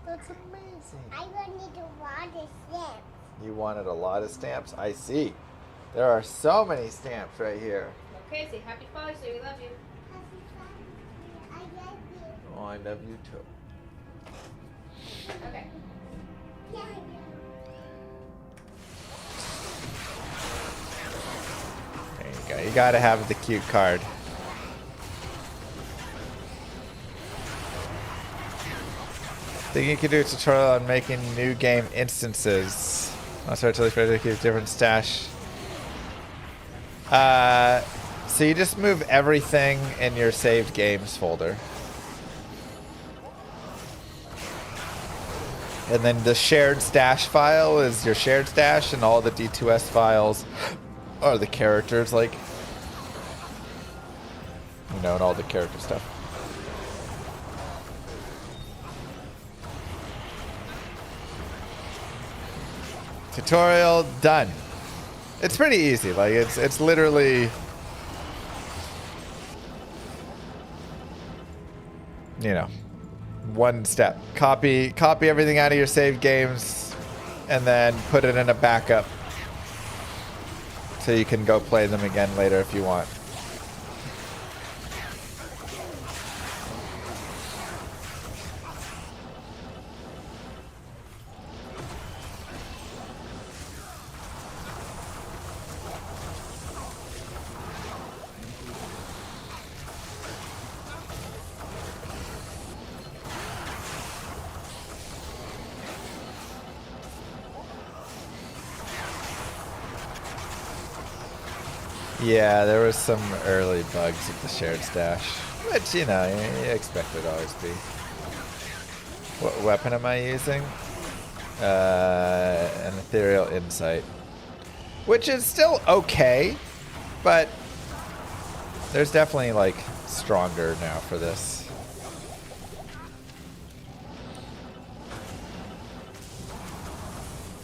That's amazing. I will need to water stamps. You wanted a lot of stamps? I see. There are so many stamps right here. Okay, say happy Father's Day. We love you. I love you. Oh, I love you too. Okay. Yeah, There you go. You gotta have the cute card. Think you could do a tutorial on making new game instances. I'll start to keep a different stash. So you just move everything in your saved games folder. And then the shared stash file is your shared stash, and all the D2S files are the characters, like, you know, and all the character stuff. Tutorial done. It's pretty easy. Like it's literally, you know, one step. Copy everything out of your saved games and then put it in a backup so you can go play them again later if you want. Yeah, there was some early bugs with the shared stash, which, you know, you expect it to always be. What weapon am I using? An Ethereal Insight, which is still okay, but there's definitely, like, stronger now for this.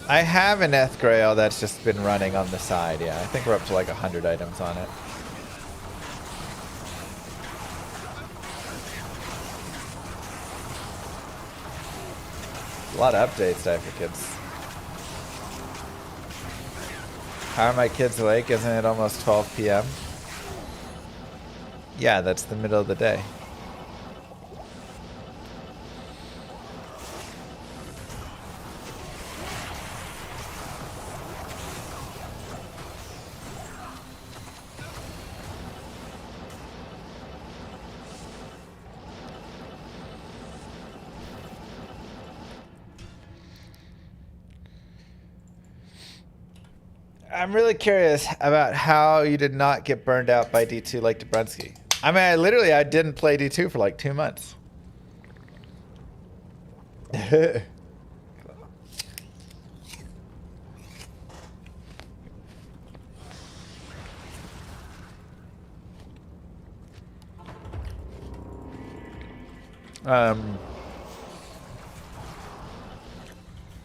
I have an Eth Grail that's just been running on the side, yeah. I think we're up to like 100 items on it. A lot of updates, Dive for Kids. How are my kids awake? Isn't it almost 12 p.m.? Yeah, that's the middle of the day. I'm really curious about how you did not get burned out by D2 like Dabrowski. I mean, I didn't play D2 for like 2 months. I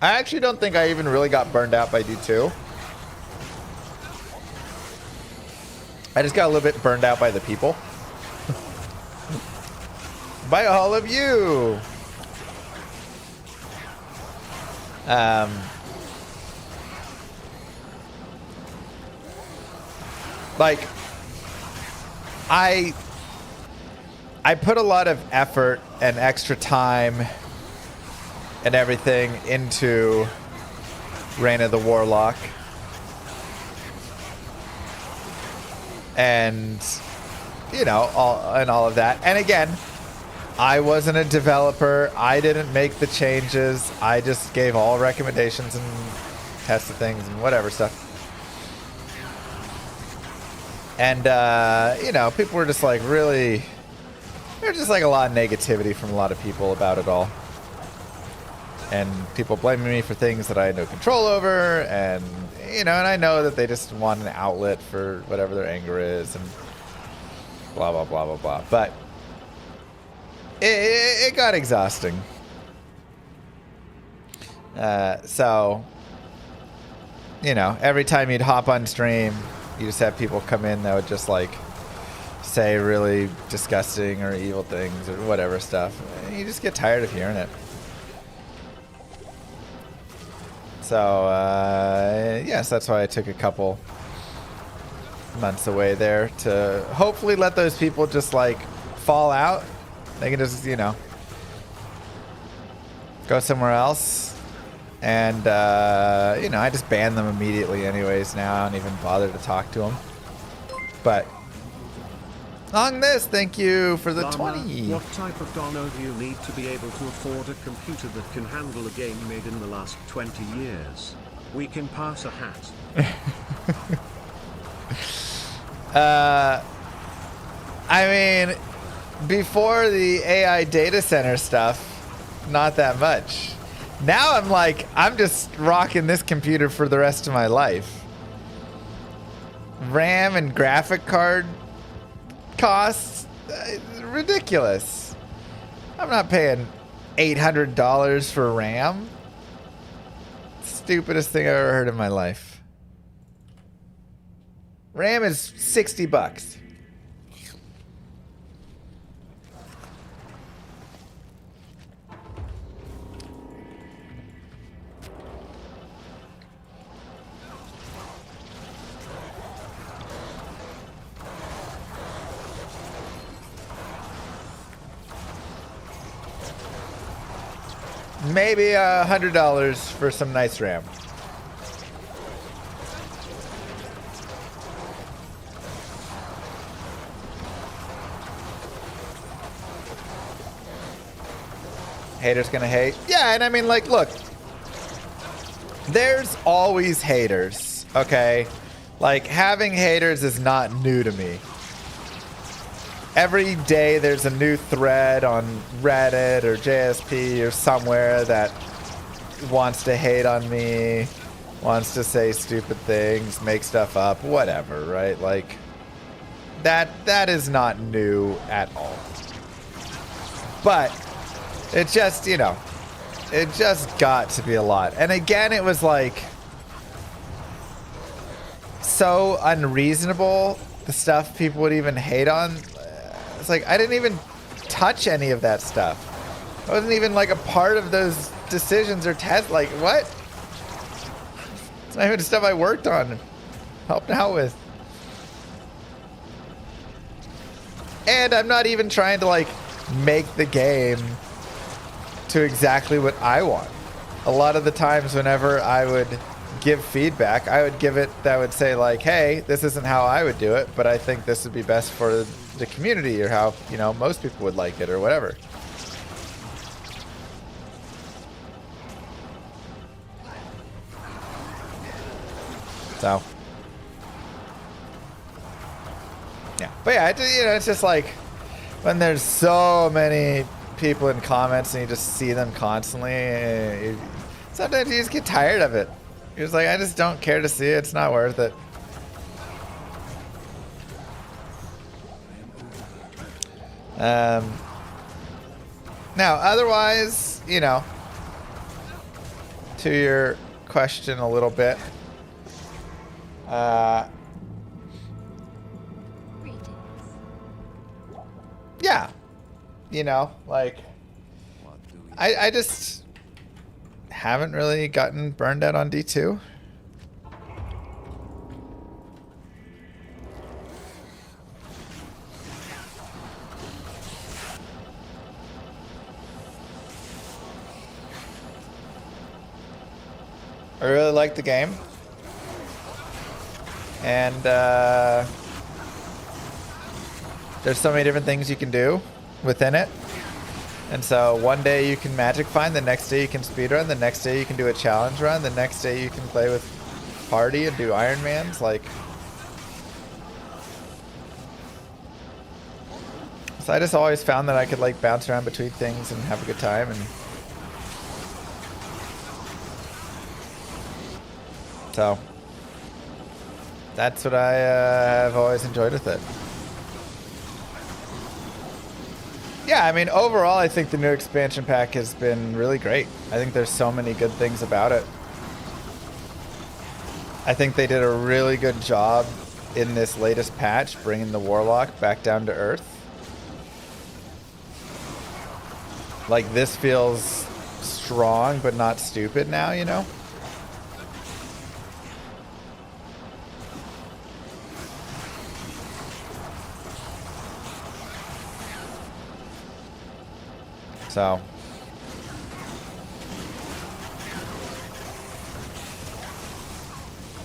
actually don't think I even really got burned out by D2. I just got a little bit burned out by the people. By all of you. Like, I put a lot of effort and extra time and everything into Reign of the Warlock. And, you know, all of that. And again, I wasn't a developer. I didn't make the changes. I just gave all recommendations and tested things and whatever stuff. And, you know, people were just like really... There's just like a lot of negativity from a lot of people about it all. And people blaming me for things that I had no control over. And, you know, and I know that they just want an outlet for whatever their anger is and blah, blah, blah, blah, blah. But it got exhausting. So, you know, every time you'd hop on stream, you just have people come in that would just like say really disgusting or evil things or whatever stuff. And you just get tired of hearing it. So, yes, that's why I took a couple months away there to hopefully let those people just like fall out. They can just, you know, go somewhere else. And, you know, I just ban them immediately anyways now. I don't even bother to talk to them. But on this, thank you for the Llama, 20. What type of dono do you need to be able to afford a computer that can handle a game made in the last 20 years? We can pass a hat. I mean, before the AI data center stuff, not that much. Now I'm like, I'm just rocking this computer for the rest of my life. RAM and graphic card costs, ridiculous. I'm not paying $800 for RAM. Stupidest thing I've ever heard in my life. RAM is $60. Maybe $100 for some nice RAM. Haters gonna hate. Yeah, and I mean, like, look. There's always haters, okay? Like, having haters is not new to me. Every day there's a new thread on Reddit or JSP or somewhere that wants to hate on me, wants to say stupid things, make stuff up, whatever, right? Like, that is not new at all. But it just, you know, it just got to be a lot. And again, it was like so unreasonable, the stuff people would even hate on. It's like, I didn't even touch any of that stuff. I wasn't even like a part of those decisions or tests. Like, what? It's not even stuff I worked on, helped out with. And I'm not even trying to like make the game to exactly what I want. A lot of the times whenever I would give feedback, I would give it that would say like, hey, this isn't how I would do it, but I think this would be best for the community, or how, you know, most people would like it, or whatever. So yeah, but yeah, you know, it's just like when there's so many people in comments and you just see them constantly, sometimes you just get tired of it. You're just like, I just don't care to see it. It's not worth it. Now, otherwise, you know, to your question a little bit, yeah, you know, like, I just haven't really gotten burned out on D2. I really like the game. And there's so many different things you can do within it. And so one day you can magic find, the next day you can speedrun, the next day you can do a challenge run, the next day you can play with party and do Ironmans. Like, so I just always found that I could like bounce around between things and have a good time. And so that's what I have always enjoyed with it. Yeah, I mean, overall, I think the new expansion pack has been really great. I think there's so many good things about it. I think they did a really good job in this latest patch, bringing the Warlock back down to earth. Like, this feels strong, but not stupid now, you know? So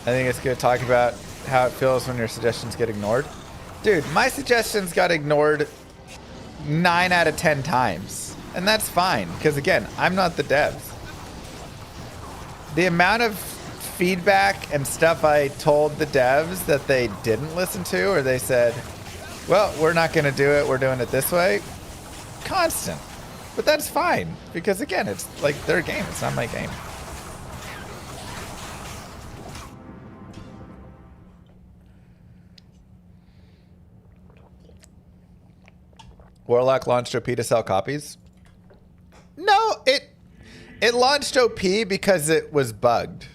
I think it's good to talk about how it feels when your suggestions get ignored. Dude, my suggestions got ignored 9 out of 10 times. And that's fine, because again, I'm not the devs. The amount of feedback and stuff I told the devs that they didn't listen to, or they said, well, we're not going to do it, we're doing it this way, constant. But that's fine, because again, it's like their game, it's not my game. Warlock launched OP to sell copies? No, it launched OP because it was bugged.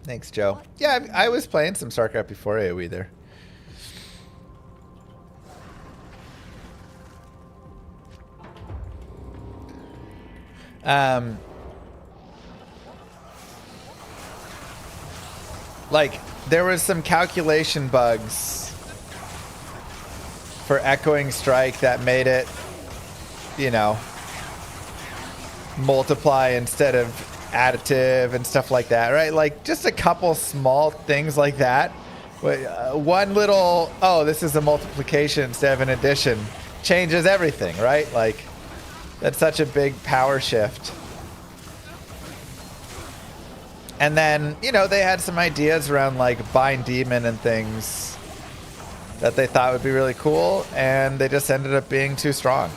Thanks, Joe. Yeah, I was playing some StarCraft before AoE there. Like, there was some calculation bugs for Echoing Strike that made it, you know, multiply instead of additive and stuff like that, right? Like, just a couple small things like that. One little, oh, this is a multiplication instead of an addition, changes everything, right? Like, that's such a big power shift. And then, you know, they had some ideas around like Bind Demon and things that they thought would be really cool, and they just ended up being too strong.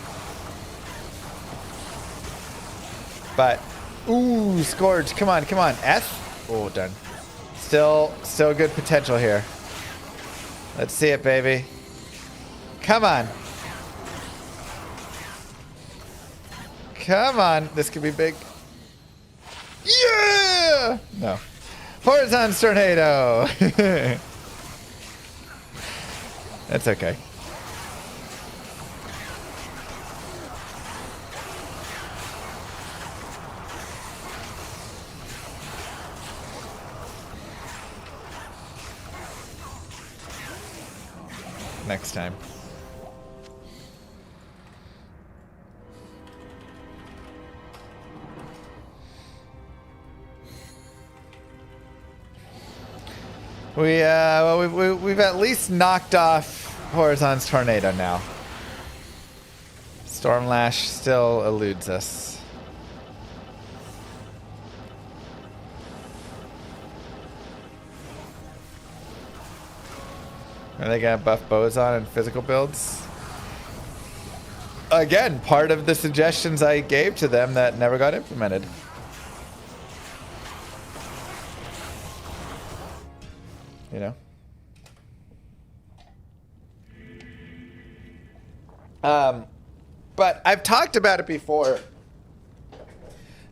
But, ooh, Scourge, come on, come on. S? Oh, done. Still good potential here. Let's see it, baby. Come on. Come on. This could be big. Yeah! No. Horizon Tornado. That's okay. Next time. We've at least knocked off Horizon's Tornado now. Stormlash still eludes us. Are they gonna buff Bozon and physical builds? Again, part of the suggestions I gave to them that never got implemented. You know? But I've talked about it before.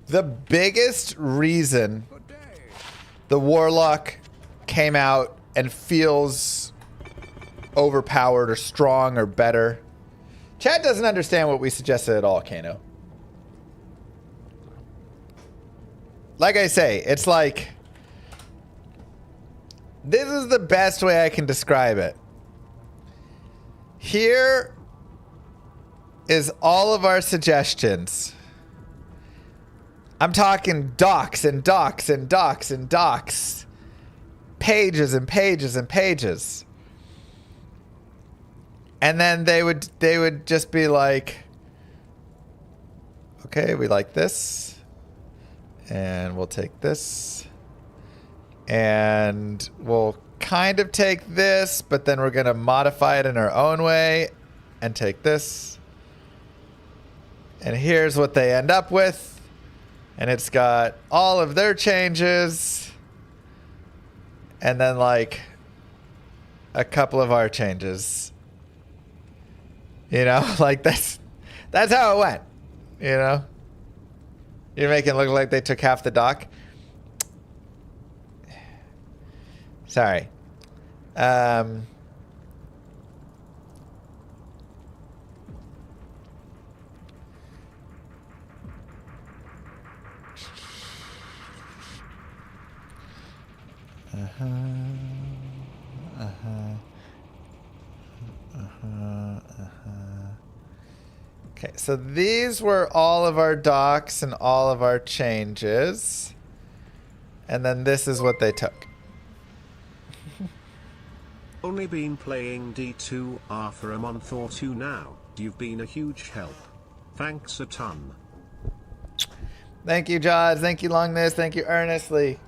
The biggest reason the Warlock came out and feels overpowered or strong or better. Chad doesn't understand what we suggested at all, Kano. Like I say, it's like, this is the best way I can describe it. Here is all of our suggestions. I'm talking docs and docs and docs and docs. Pages and pages and pages. And then they would just be like, okay, we like this. And we'll take this. And we'll kind of take this, but then we're going to modify it in our own way and take this. And here's what they end up with. And it's got all of their changes. And then like a couple of our changes. You know, like that's how it went. You know? You're making it look like they took half the doc. Sorry. Okay, so these were all of our docs and all of our changes. And then this is what they took. Only been playing D2R for a month or two now. You've been a huge help. Thanks a ton. Thank you, Jaws. Thank you, Longness. Thank you, earnestly.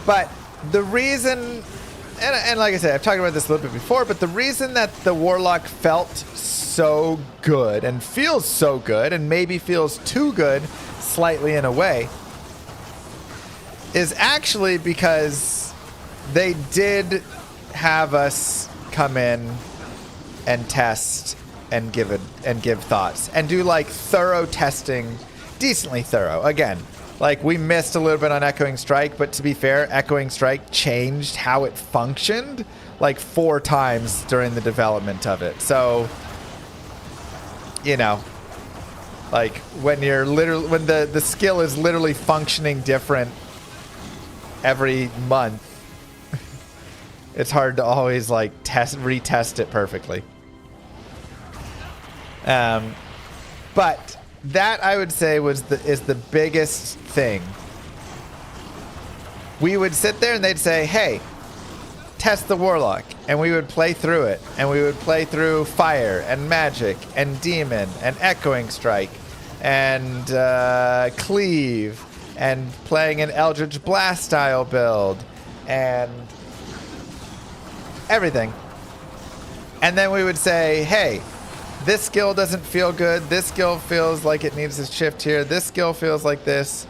But the reason, and like I said, I've talked about this a little bit before, but the reason that the Warlock felt so good and feels so good and maybe feels too good slightly in a way is actually because they did have us come in and test and give thoughts and do like thorough testing, decently thorough. Again, like we missed a little bit on Echoing Strike, but to be fair, Echoing Strike changed how it functioned like 4 times during the development of it. So, you know, like when you're literally, when the skill is literally functioning different every month, It's hard to always like retest it perfectly. But that I would say is the biggest thing. We would sit there and they'd say, hey, test the Warlock, and we would play through it, and we would play through Fire and Magic and Demon and Echoing Strike and Cleave and playing an Eldritch Blast style build and everything. And then we would say, hey, this skill doesn't feel good. This skill feels like it needs to shift here. This skill feels like this.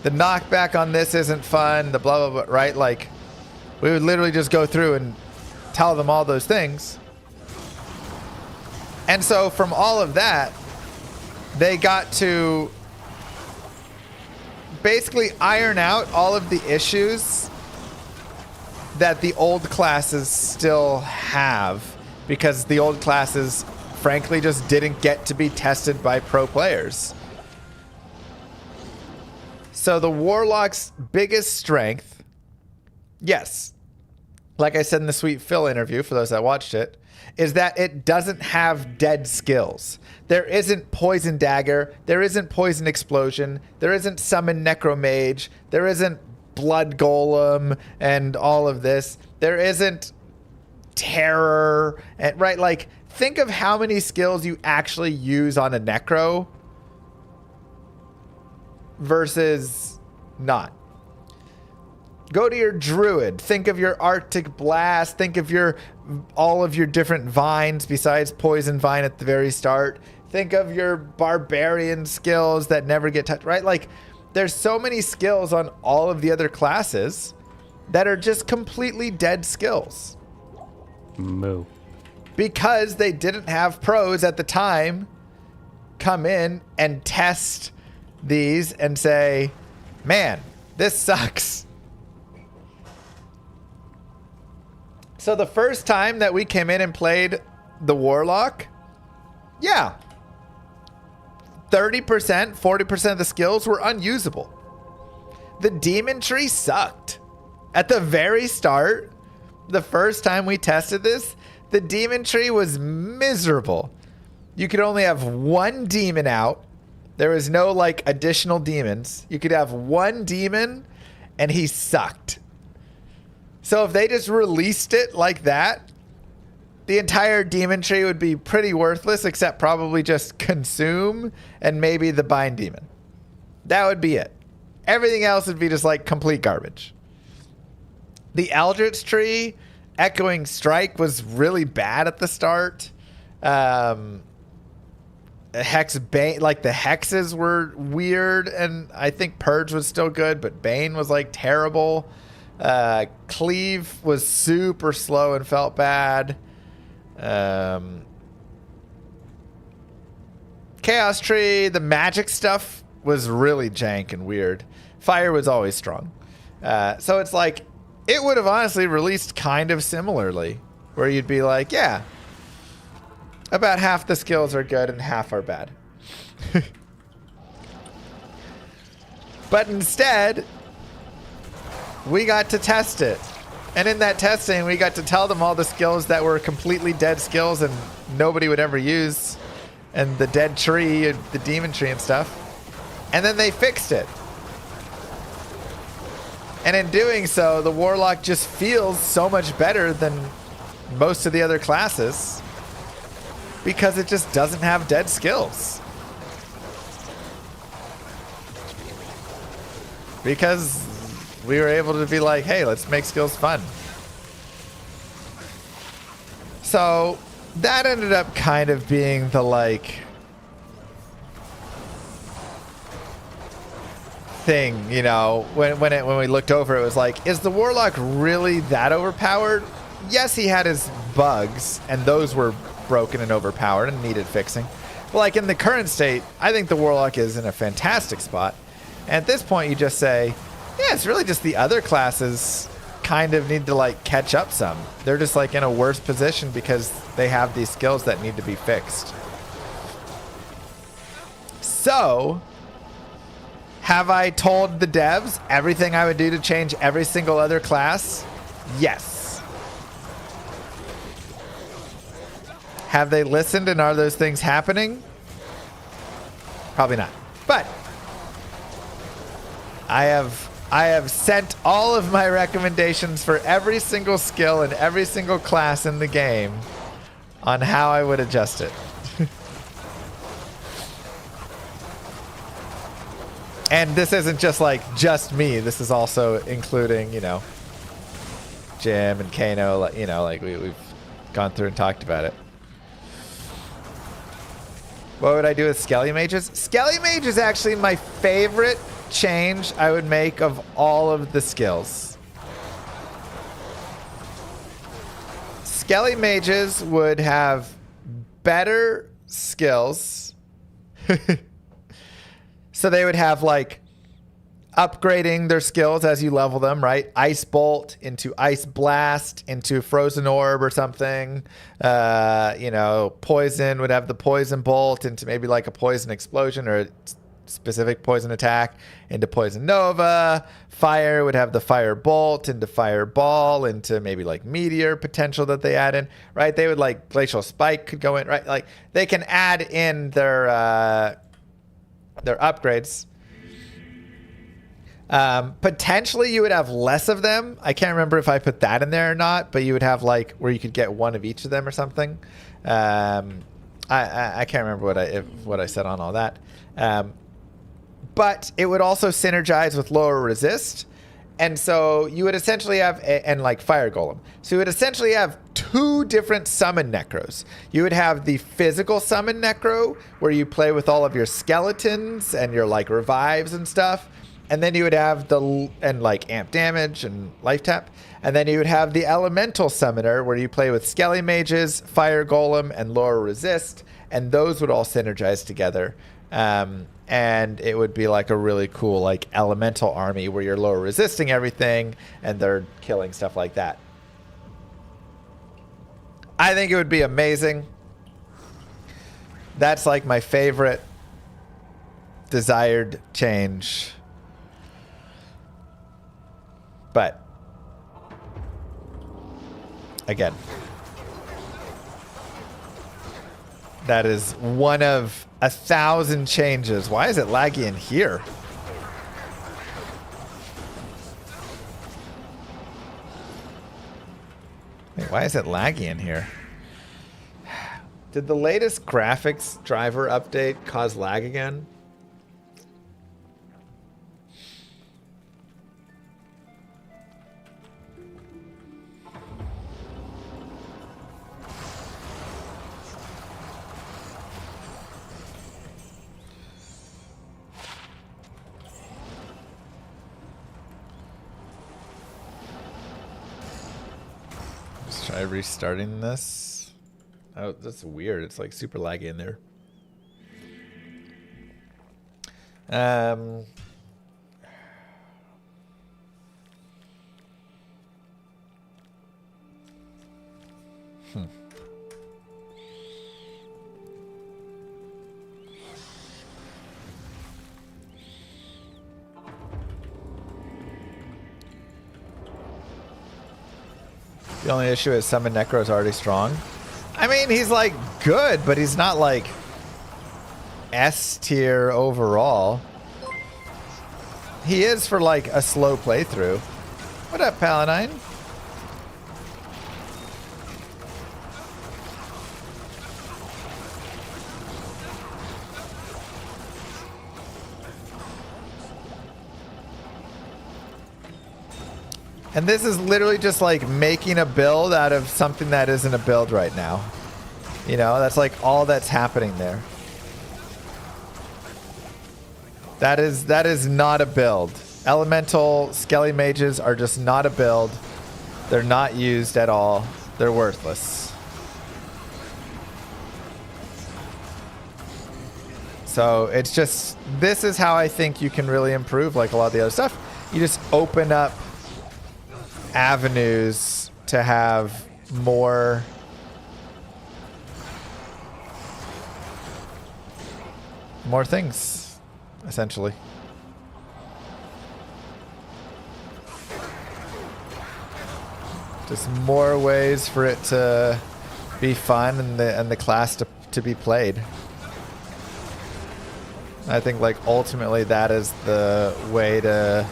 The knockback on this isn't fun. The blah, blah, blah, right? Like, we would literally just go through and tell them all those things. And so from all of that, they got to basically iron out all of the issues that the old classes still have, because the old classes, frankly, just didn't get to be tested by pro players. So the Warlock's biggest strength, yes, like I said in the Sweet Phil interview, for those that watched it, is that it doesn't have dead skills. There isn't Poison Dagger. There isn't Poison Explosion. There isn't Summon Necromage. There isn't Blood Golem and all of this. There isn't Terror. And, right? Like, think of how many skills you actually use on a Necro versus not. Go to your Druid. Think of your Arctic Blast. Think of all of your different vines besides Poison Vine at the very start. Think of your Barbarian skills that never get touched, right? Like, there's so many skills on all of the other classes that are just completely dead skills. Moo. Because they didn't have pros at the time come in and test these and say, man, this sucks. So the first time that we came in and played the Warlock, yeah, 30%, 40% of the skills were unusable. The Demon Tree sucked. At the very start, the first time we tested this, the Demon Tree was miserable. You could only have one demon out. There was no like additional demons. You could have one demon and he sucked. So if they just released it like that, the entire Demon Tree would be pretty worthless, except probably just Consume and maybe the Bind Demon. That would be it. Everything else would be just like complete garbage. The Eldritch Tree, Echoing Strike was really bad at the start. Hex Bane, like the hexes were weird, and I think Purge was still good, but Bane was like terrible. Cleave was super slow and felt bad. Chaos Tree, the magic stuff was really jank and weird. Fire was always strong. So it's like, it would have honestly released kind of similarly, where you'd be like, yeah, about half the skills are good and half are bad. But instead, we got to test it. And in that testing, we got to tell them all the skills that were completely dead skills and nobody would ever use. And the dead tree, the demon tree and stuff. And then they fixed it. And in doing so, the Warlock just feels so much better than most of the other classes because it just doesn't have dead skills. Because we were able to be like, hey, let's make skills fun. So that ended up kind of being the like thing, you know, when we looked over, it was like, is the Warlock really that overpowered? Yes, he had his bugs, and those were broken and overpowered and needed fixing. But like in the current state, I think the Warlock is in a fantastic spot. And at this point, you just say, yeah, it's really just the other classes kind of need to like catch up some. They're just like in a worse position because they have these skills that need to be fixed. So, have I told the devs everything I would do to change every single other class? Yes. Have they listened and are those things happening? Probably not. But I have sent all of my recommendations for every single skill and every single class in the game on how I would adjust it. And this isn't just like just me. This is also including, you know, Jim and Kano, you know, like we've gone through and talked about it. What would I do with Skelly Mages? Skelly Mage is actually my favorite change I would make of all of the skills. Skelly Mages would have better skills. So they would have like upgrading their skills as you level them, right? Ice Bolt into Ice Blast into Frozen Orb or something. You know, Poison would have the Poison Bolt into maybe like a Poison Explosion or a specific Poison Attack into Poison Nova. Fire would have the Fire Bolt into Fireball into maybe like Meteor potential that they add in, right? They would like Glacial Spike could go in, right? Like they can add in their upgrades. Potentially you would have less of them. I can't remember if I put that in there or not, but you would have like where you could get one of each of them or something. I can't remember what I said on all that. But it would also synergize with lower resist. And so you would essentially have, and like Fire Golem. So you would essentially have two different summon necros. You would have the physical summon necro where you play with all of your skeletons and your like revives and stuff. And then you would have like amp damage and life tap. And then you would have the elemental summoner where you play with Skelly Mages, Fire Golem, and lower resist. And those would all synergize together. And it would be like a really cool like elemental army where you're lower resisting everything and they're killing stuff like that. I think it would be amazing. That's like my favorite desired change. But again, that is one of 1,000 changes. Why is it laggy in here? Wait, why is it laggy in here? Did the latest graphics driver update cause lag again? Try restarting this. Oh, that's weird. It's like super laggy in there. The only issue is Summon Necro is already strong. I mean, he's like good, but he's not like S tier overall. He is for like a slow playthrough. What up, Paladine? And this is literally just like making a build out of something that isn't a build right now. You know, that's like all that's happening there. That is not a build. Elemental Skelly Mages are just not a build. They're not used at all. They're worthless. So it's just, this is how I think you can really improve like a lot of the other stuff. You just open up avenues to have more things, essentially. Just more ways for it to be fun and the class to be played. I think like ultimately that is the way to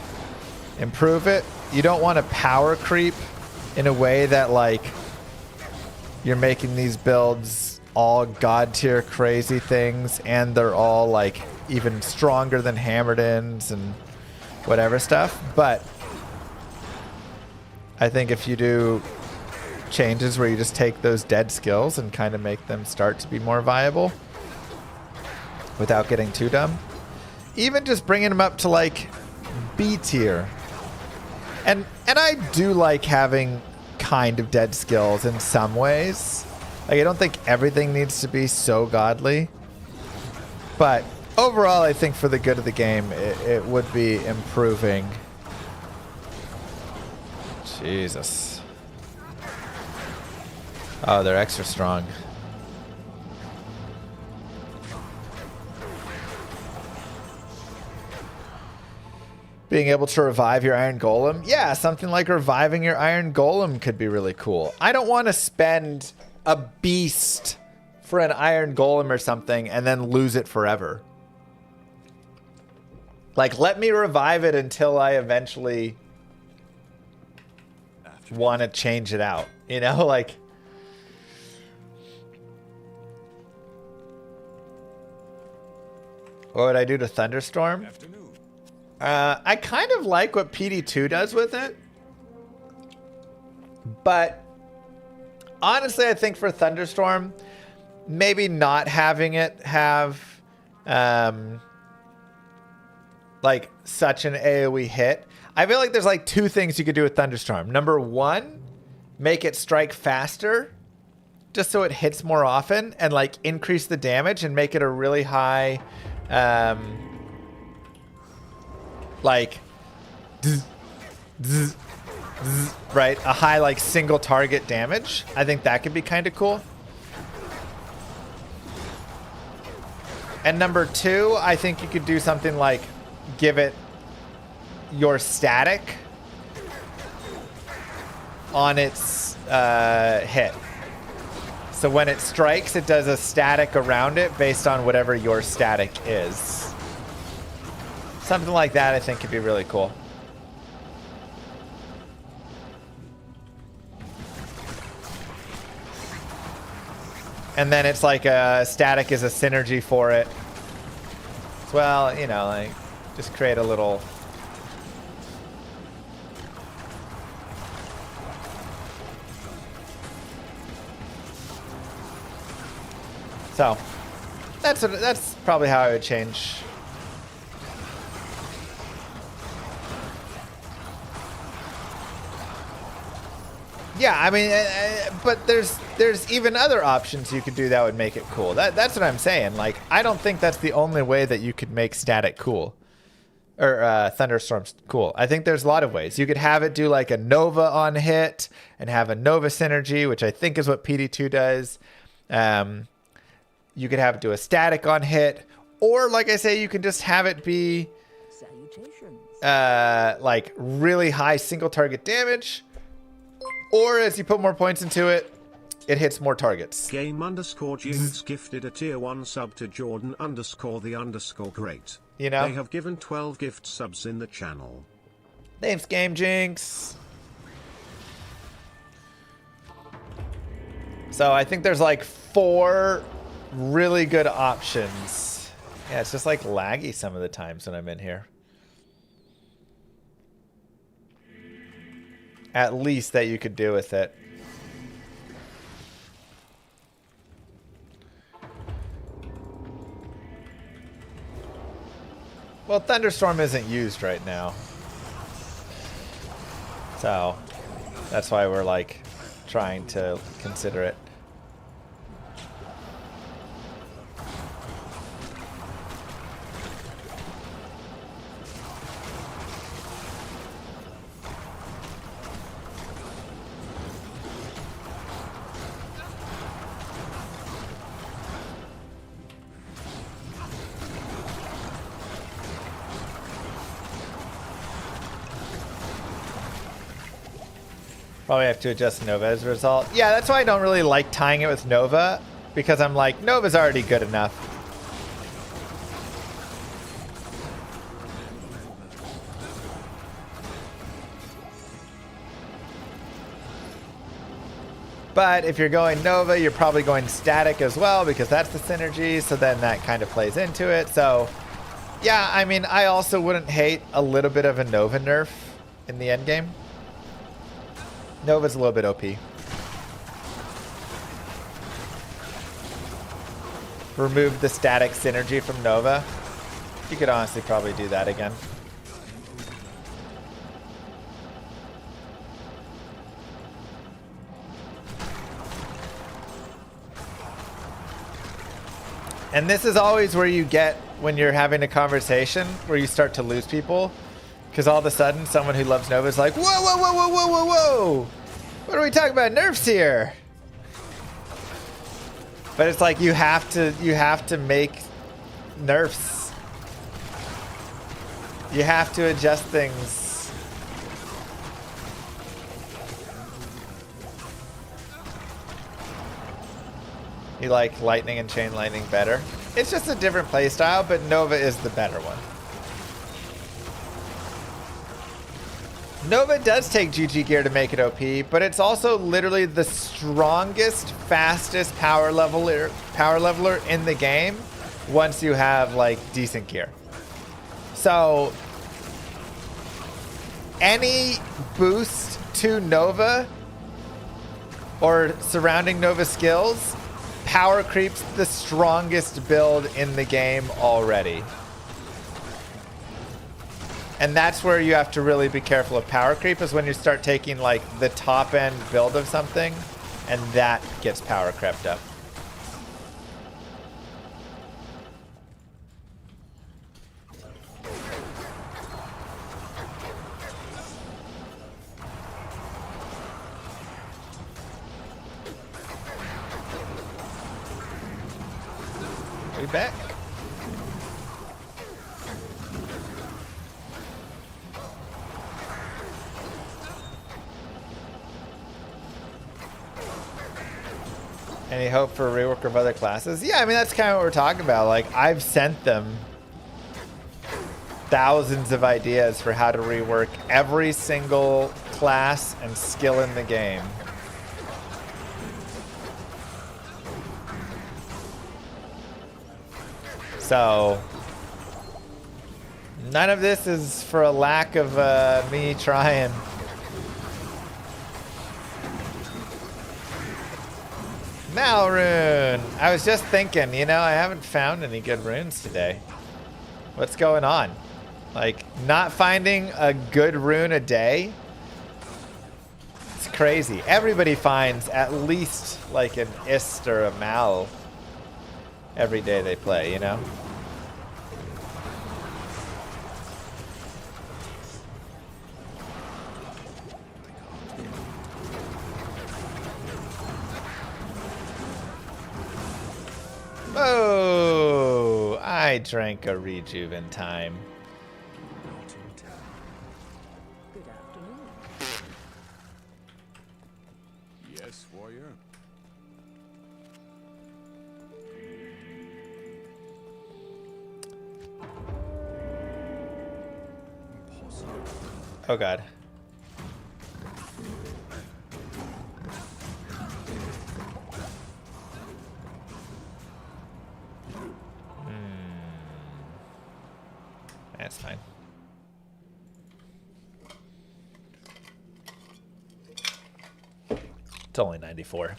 improve it. You don't want to power creep in a way that like you're making these builds all god tier crazy things and they're all like even stronger than hammered-ins and whatever stuff. But I think if you do changes where you just take those dead skills and kind of make them start to be more viable without getting too dumb, even just bringing them up to like B tier. And I do like having kind of dead skills in some ways. Like I don't think everything needs to be so godly, but overall I think for the good of the game it would be improving. Jesus. Oh, they're extra strong. Being able to revive your Iron Golem. Yeah, something like reviving your Iron Golem could be really cool. I don't want to spend a beast for an Iron Golem or something and then lose it forever. Like, let me revive it until I eventually want to change it out. You know, like... What would I do to Thunderstorm? I kind of like what PD2 does with it. But honestly, I think for Thunderstorm, maybe not having it have like such an AoE hit. I feel like there's like two things you could do with Thunderstorm. Number one, make it strike faster just so it hits more often and like increase the damage and make it a really high like right, a high like single target damage. I think that could be kind of cool. And number two, I think you could do something like give it your static on its hit. So when it strikes, it does a static around it based on whatever your static is. Something like that I think could be really cool. And then it's like a static is a synergy for it. Well, you know, like just create a little... So, that's probably how I would change. Yeah, I mean, but there's even other options you could do that would make it cool. That's what I'm saying. Like, I don't think that's the only way that you could make static cool. Or thunderstorms cool. I think there's a lot of ways. You could have it do like a Nova on hit and have a Nova synergy, which I think is what PD2 does. You could have it do a static on hit. Or, like I say, you can just have it be like really high single target damage. Or as you put more points into it, it hits more targets. Game_Jinx gifted a tier 1 sub to Jordan_the_great. You know? They have given 12 gift subs in the channel. Thanks, Game Jinx. So I think there's like 4 really good options. Yeah, it's just like laggy some of the times when I'm in here. At least that you could do with it. Well, Thunderstorm isn't used right now. So, that's why we're like trying to consider it. Probably have to adjust Nova as a result. Yeah, that's why I don't really like tying it with Nova, because I'm like, Nova's already good enough. But if you're going Nova, you're probably going static as well, because that's the synergy, so then that kind of plays into it. So, yeah, I mean, I also wouldn't hate a little bit of a Nova nerf in the end game. Nova's a little bit OP. Remove the static synergy from Nova. You could honestly probably do that again. And this is always where you get when you're having a conversation where you start to lose people. Because all of a sudden, someone who loves Nova is like, whoa, whoa, whoa, whoa, whoa, whoa, whoa. What are we talking about? Nerfs here. But it's like you have to make nerfs. You have to adjust things. You like lightning and chain lightning better. It's just a different playstyle, but Nova is the better one. Nova does take GG gear to make it OP, but it's also literally the strongest, fastest power leveler in the game once you have like decent gear. So any boost to Nova or surrounding Nova skills power creeps the strongest build in the game already. And that's where you have to really be careful of power creep, is when you start taking like the top end build of something and that gets power crept up. We back? Any hope for a rework of other classes? Yeah, I mean, that's kind of what we're talking about. Like, I've sent them thousands of ideas for how to rework every single class and skill in the game. So, none of this is for a lack of me trying. Malrune! I was just thinking, you know, I haven't found any good runes today. What's going on? Like, not finding a good rune a day? It's crazy. Everybody finds at least like an Ist or a Mal every day they play, you know? Oh, I drank a rejuve in time. Good afternoon. Yes, warrior. Oh god. That's fine. It's only 94.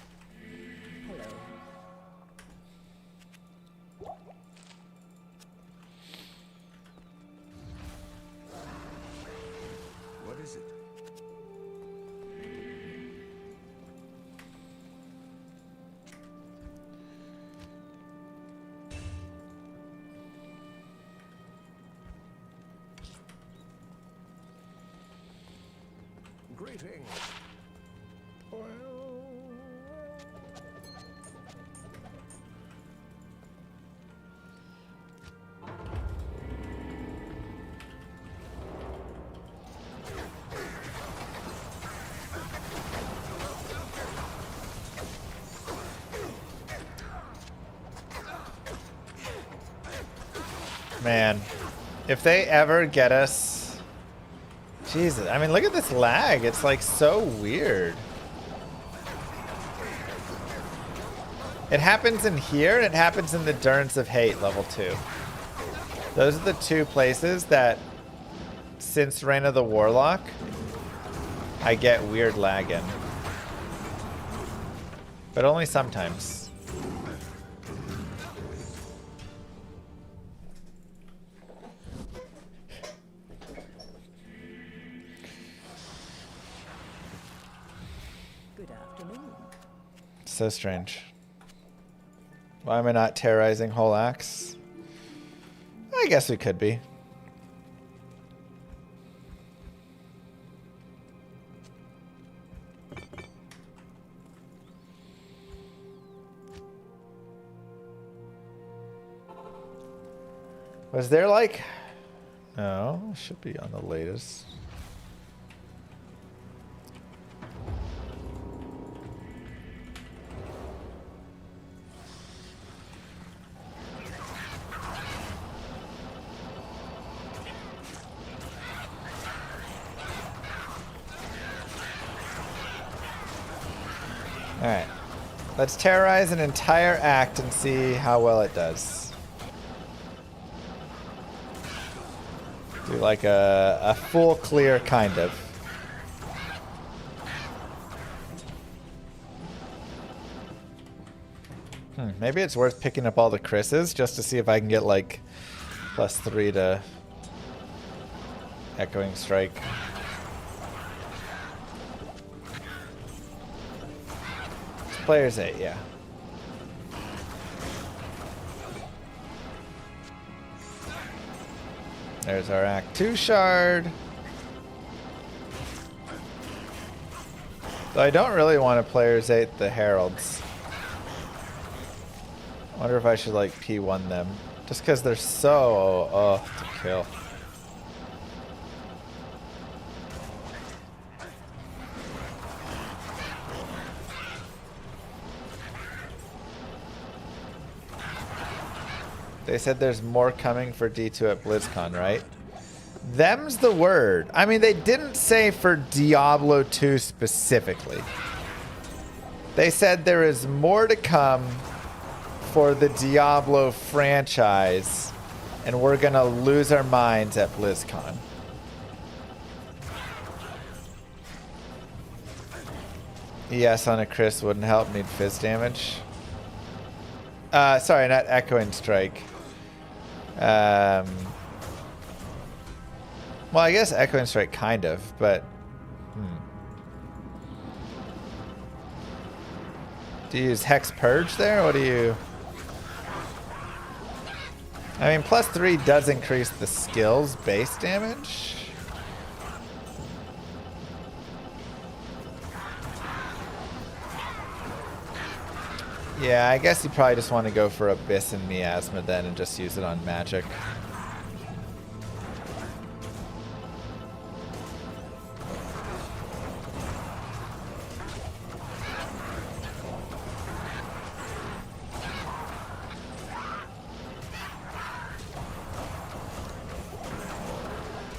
What is it? Greetings. Man, if they ever get us... Jesus, I mean, look at this lag. It's like so weird. It happens in here, and it happens in the Durance of Hate level 2. Those are the two places that, since Reign of the Warlock, I get weird lag in. But only sometimes. Good afternoon. So strange. Why am I not terrorizing whole acts? I guess we could be. Was there like... No, should be on the latest. Alright. Let's terrorize an entire act and see how well it does. Do like a full clear, kind of. Maybe it's worth picking up all the Chris's just to see if I can get like +3 to Echoing Strike. Players 8, yeah. There's our Act 2 shard. Though I don't really want to Players 8 the Heralds. I wonder if I should like P1 them. Just because they're so to kill. They said there's more coming for D2 at BlizzCon, right? Them's the word. I mean, they didn't say for Diablo 2 specifically. They said there is more to come for the Diablo franchise, and we're gonna lose our minds at BlizzCon. ES on a Chris wouldn't help, need fizz damage. Sorry, not Echoing Strike. Well, I guess Echoing Strike kind of, but... Do you use Hex Purge there? What do you... I mean, +3 does increase the skill's base damage. Yeah, I guess you probably just want to go for Abyss and Miasma then and just use it on magic.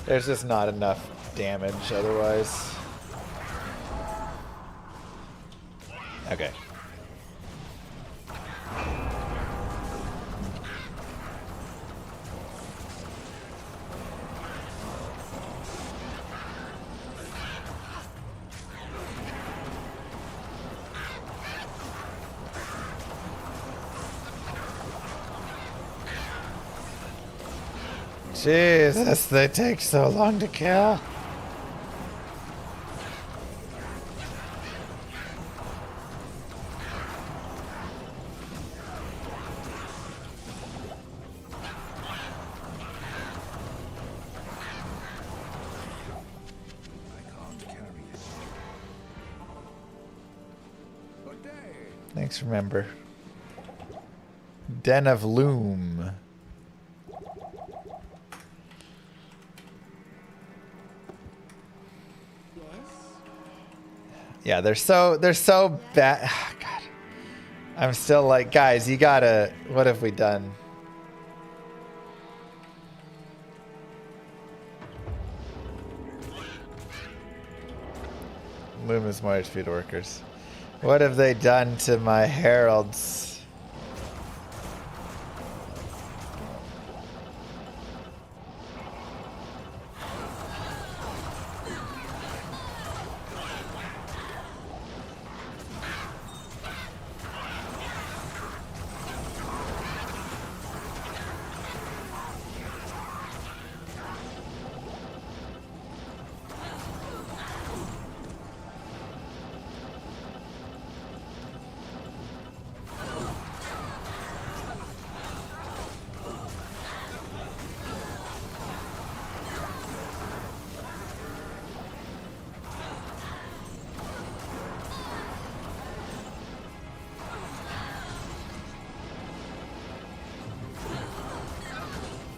There's just not enough damage otherwise. Okay. Jesus, they take so long to kill. Thanks, remember. Den of Loom. Yeah, they're so bad. Oh, God. I'm still like, guys, you gotta, what have we done? Loom is more HP to workers. What have they done to my heralds?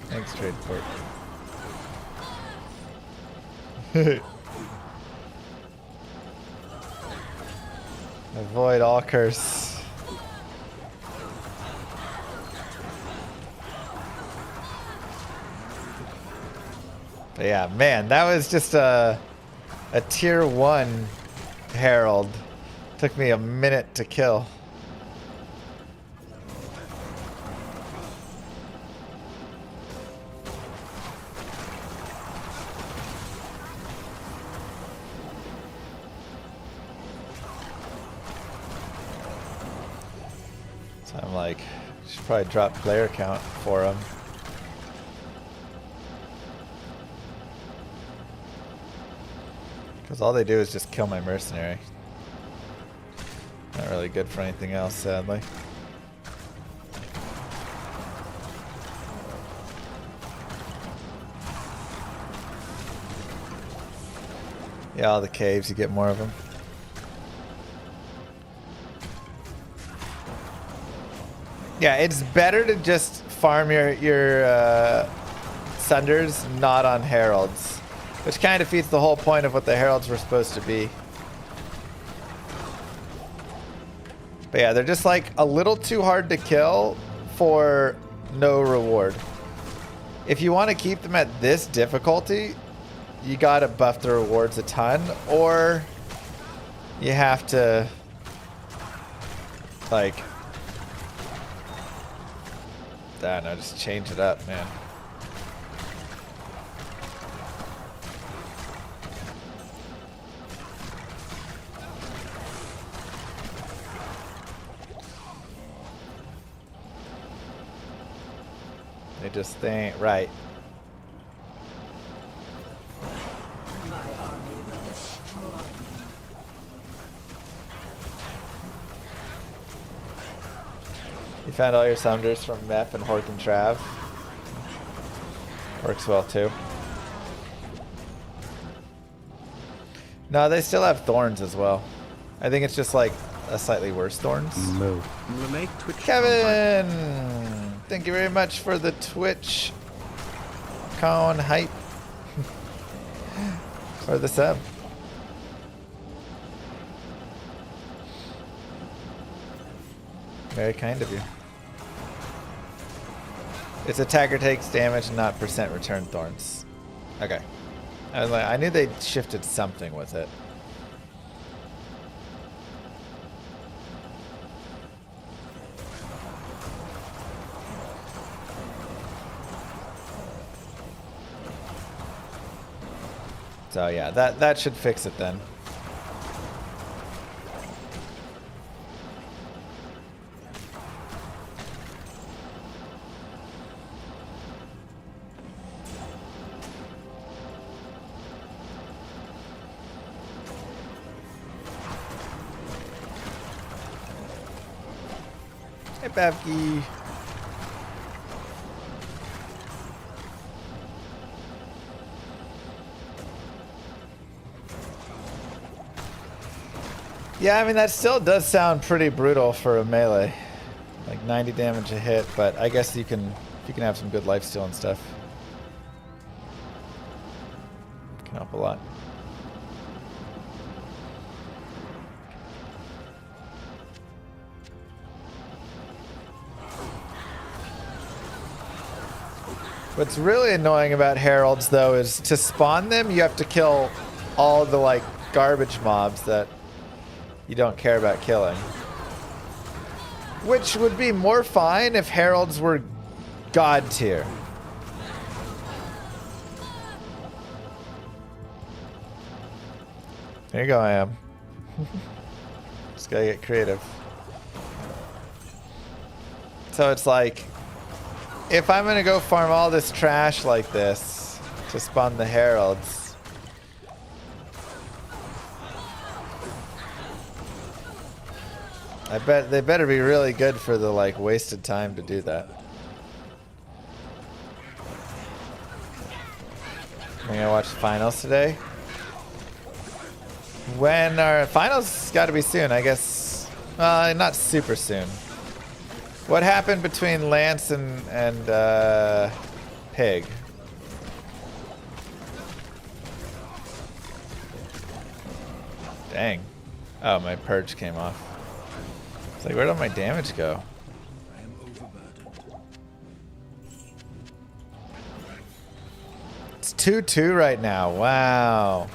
Thanks, trade port. Avoid all curse. But yeah, man, that was just a tier 1 herald. Took me a minute to kill. So I'm like, should probably drop player count for him. Because all they do is just kill my mercenary. Not really good for anything else, sadly. Yeah, all the caves, you get more of them. Yeah, it's better to just farm your Sunders not on Heralds. Which kind of defeats the whole point of what the Heralds were supposed to be. But yeah, they're just like a little too hard to kill for no reward. If you want to keep them at this difficulty, you gotta buff the rewards a ton, or you have to like, I don't know, just change it up, man. They just ain't right. You found all your summoners from Mep and Hork and Trav. Works well too. No, they still have thorns as well. I think it's just like a slightly worse thorns. Move. Kevin! Thank you very much for the Twitch con hype. For the sub. Very kind of you. Its attacker takes damage, not percent return thorns. Okay. I was like, I knew they shifted something with it. So yeah, that should fix it then. Hey, Backkkkkk. Yeah, I mean, that still does sound pretty brutal for a melee. Like 90 damage a hit, but I guess you can have some good lifesteal and stuff. It can help a lot. What's really annoying about Heralds, though, is to spawn them, you have to kill all the, like, garbage mobs that you don't care about killing. Which would be more fine if heralds were god tier. There you go, I am. Just gotta get creative. So it's like, if I'm gonna go farm all this trash like this to spawn the heralds, I bet they better be really good for the like wasted time to do that. I'm gonna watch the finals today. When our finals got to be soon, I guess. Not super soon. What happened between Lance and Pig? Dang. Oh, my purge came off. It's like, where did my damage go? It's 2-2 right now. Wow.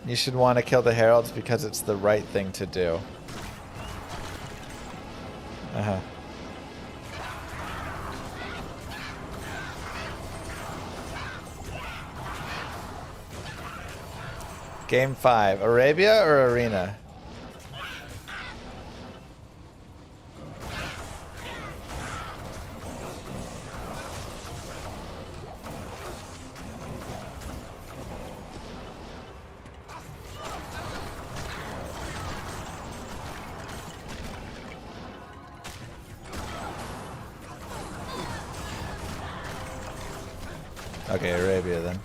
You should want to kill the heralds because it's the right thing to do. Uh-huh. Game 5. Arabia or Arena? Okay, Arabia then.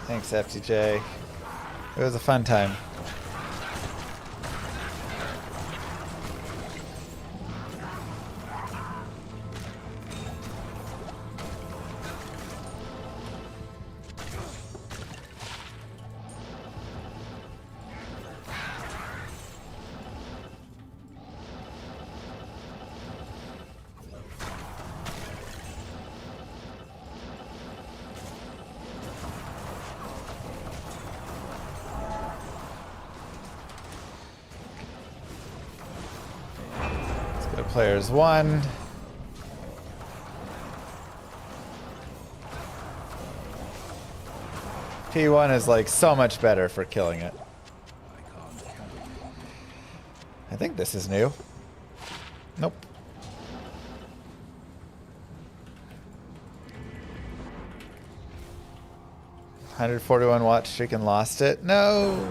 Thanks, FTJ. It was a fun time. Players 1. P1 is like so much better for killing it. I think this is new. Nope. $141 watch streak and lost it. No.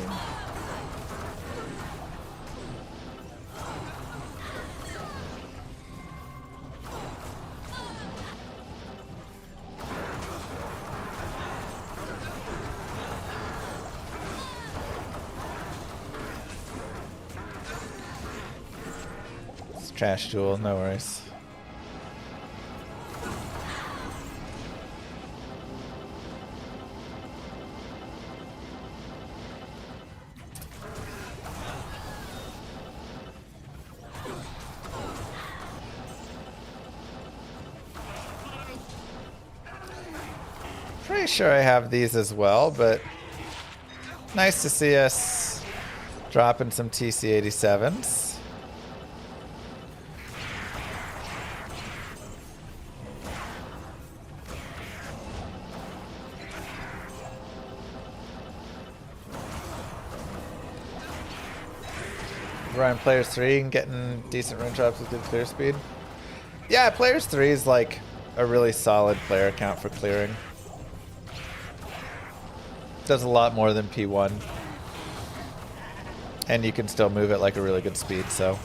Trash duel, no worries. Pretty sure I have these as well, but nice to see us dropping some TC-87s. Running players 3 and getting decent run drops with good clear speed. Yeah, players 3 is like a really solid player count for clearing. Does a lot more than P1. And you can still move at like a really good speed, so.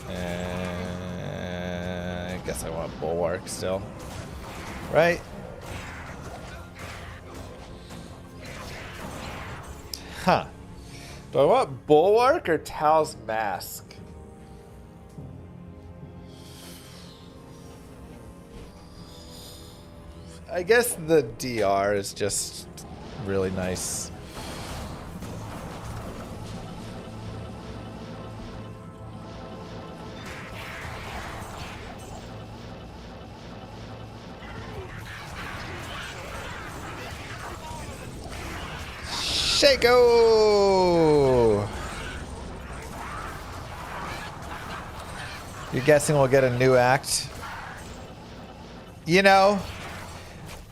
I guess I want Bulwark still. Right? Huh. Do I want Bulwark or Tal's Mask? I guess the DR is just really nice. Shaco! You're guessing we'll get a new act? You know,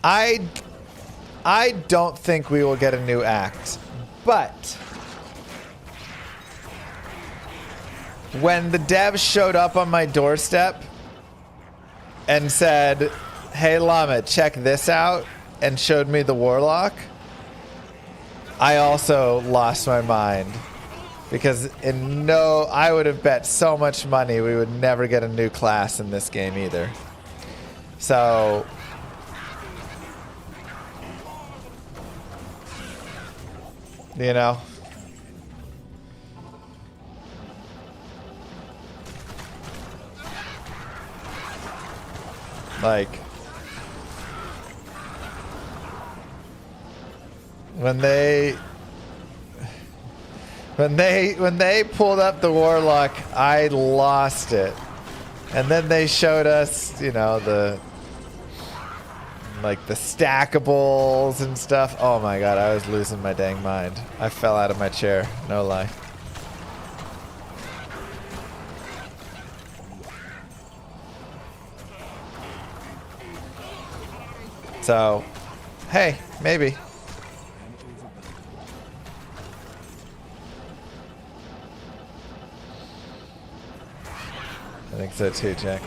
I don't think we will get a new act, but when the devs showed up on my doorstep and said, "Hey Llama, check this out," and showed me the Warlock, I also lost my mind. Because I would have bet so much money we would never get a new class in this game either. So, you know. Like, when they pulled up the Warlock, I lost it. And then they showed us, you know, the stackables and stuff. Oh my god, I was losing my dang mind. I fell out of my chair, no lie. So, hey, maybe. I think so too, Jack.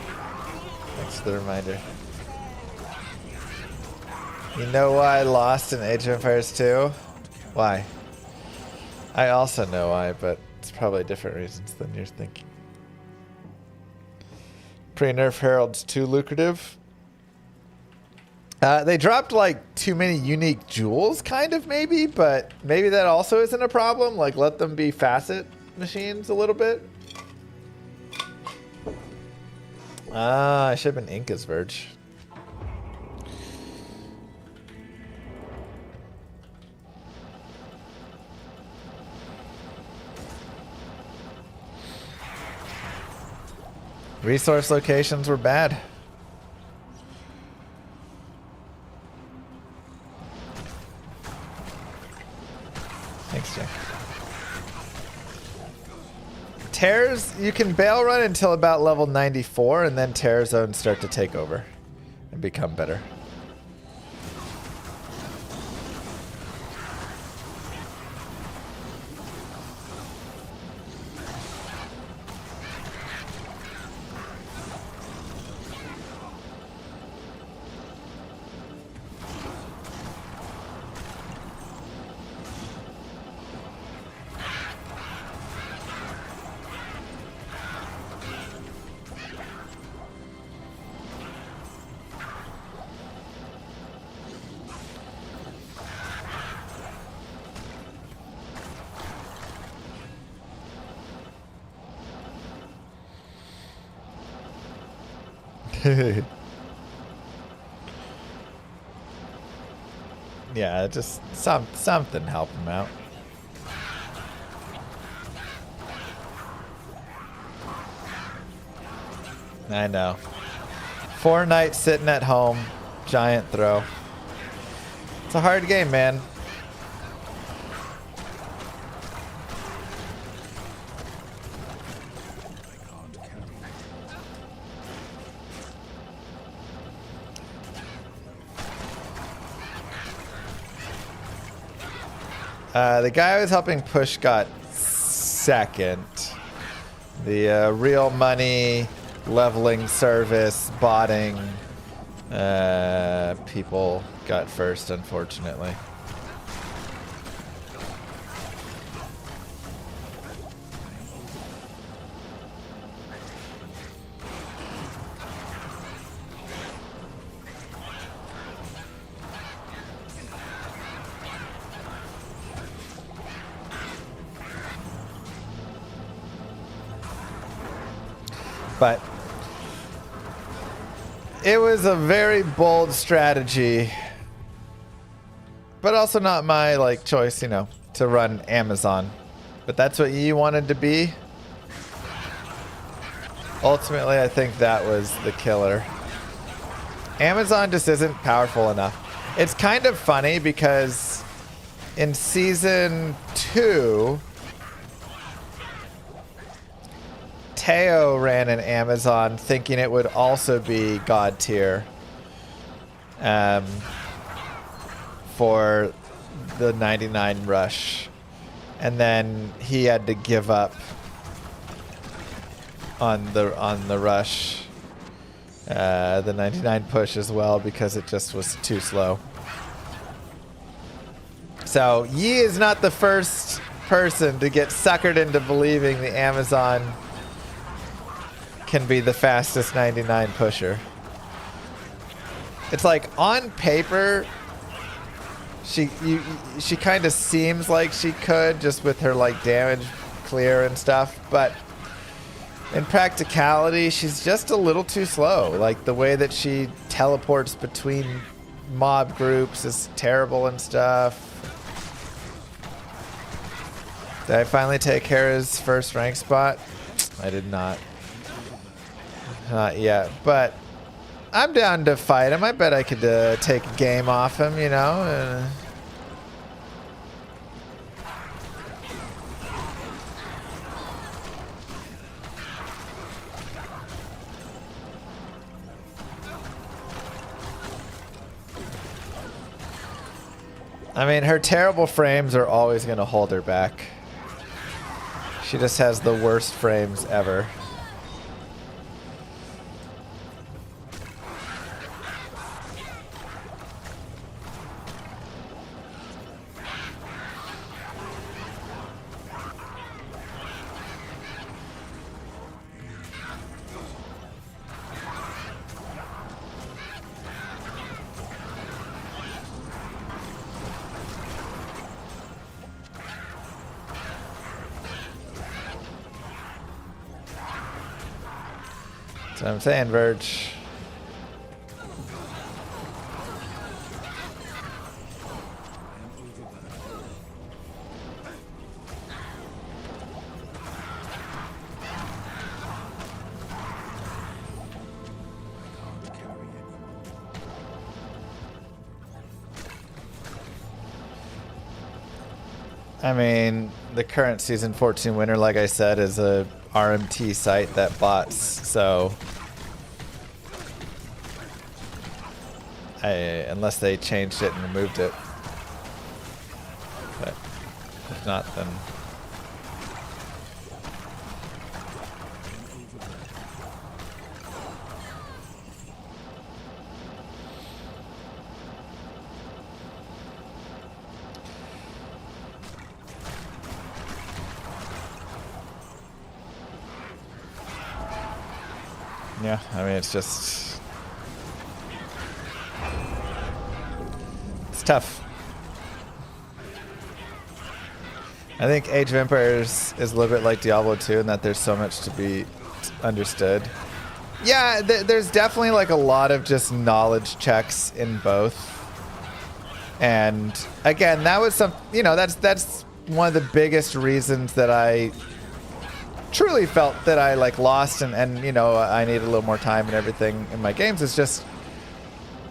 Thanks for the reminder. You know why I lost in Age of Empires 2? Why? I also know why, but it's probably different reasons than you're thinking. Pre-nerf Herald's too lucrative. They dropped like too many unique jewels, kind of, maybe, but maybe that also isn't a problem. Like, let them be facet machines a little bit. Ah, I should have been Inca's Verge. Resource locations were bad. Thanks, Jack. Tears, you can bail run until about level 94, and then Terror Zones start to take over and become better. Yeah, just something help him out. I know. 4 nights sitting at home, giant throw. It's a hard game, man. The guy I was helping push got second. The real money leveling service, botting. People got first, unfortunately. But it was a very bold strategy, but also not my like choice, you know, to run Amazon. But that's what you wanted to be. Ultimately, I think that was the killer. Amazon just isn't powerful enough. It's kind of funny because in season 2, Teo ran an Amazon thinking it would also be God tier for the 99 rush. And then he had to give up on the rush, the 99 push as well, because it just was too slow. So Yi is not the first person to get suckered into believing the Amazon can be the fastest 99 pusher. It's like on paper, she kind of seems like she could just with her like damage clear and stuff, but in practicality, she's just a little too slow. Like the way that she teleports between mob groups is terrible and stuff. Did I finally take Hera's first rank spot? I did not. Not yet, but I'm down to fight him. I bet I could take a game off him, you know. I mean, her terrible frames are always going to hold her back. She just has the worst frames ever. That's what I'm saying, Verge. I mean, the current season 14 winner, like I said, is a RMT site that bots, so unless they changed it and removed it, but if not, then yeah, I mean, it's just, it's tough. I think Age of Empires is a little bit like Diablo 2 in that there's so much to be understood. Yeah, there's definitely like a lot of just knowledge checks in both. And again, that was some, you know, that's one of the biggest reasons that I truly felt that I like lost and you know, I need a little more time and everything in my games is just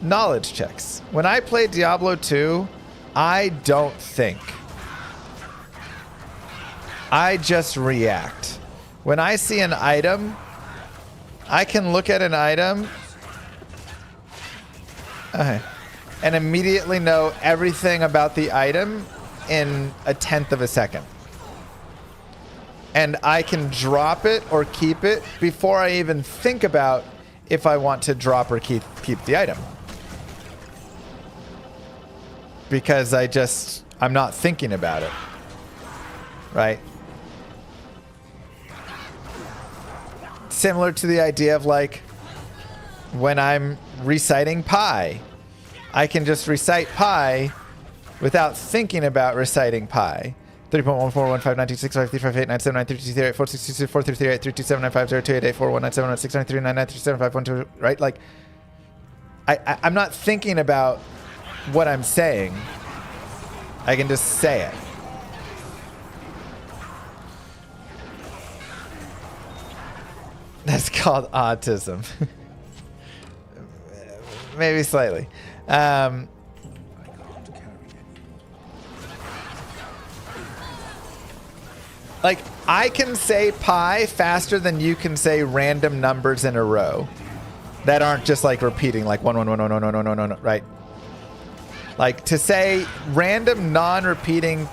knowledge checks. When I play Diablo 2, I don't think. I just react. When I see an item, I can look at an item and immediately know everything about the item in a tenth of a second. and I can drop it or keep it before I even think about if I want to drop or keep the item. Because I'm not thinking about it. Right? Similar to the idea of like when I'm reciting pi. I can just recite pi without thinking about reciting pi. 3.141592653589793333832795028841971693937169399375122. Right? Like I'm not thinking about what I'm saying. I can just say it. That's called autism. Maybe slightly. Like, I can say pi faster than you can say random numbers in a row that aren't just like repeating, like 1 1 1 1 1 1 1 1 1, right? Like, to say random non-repeating,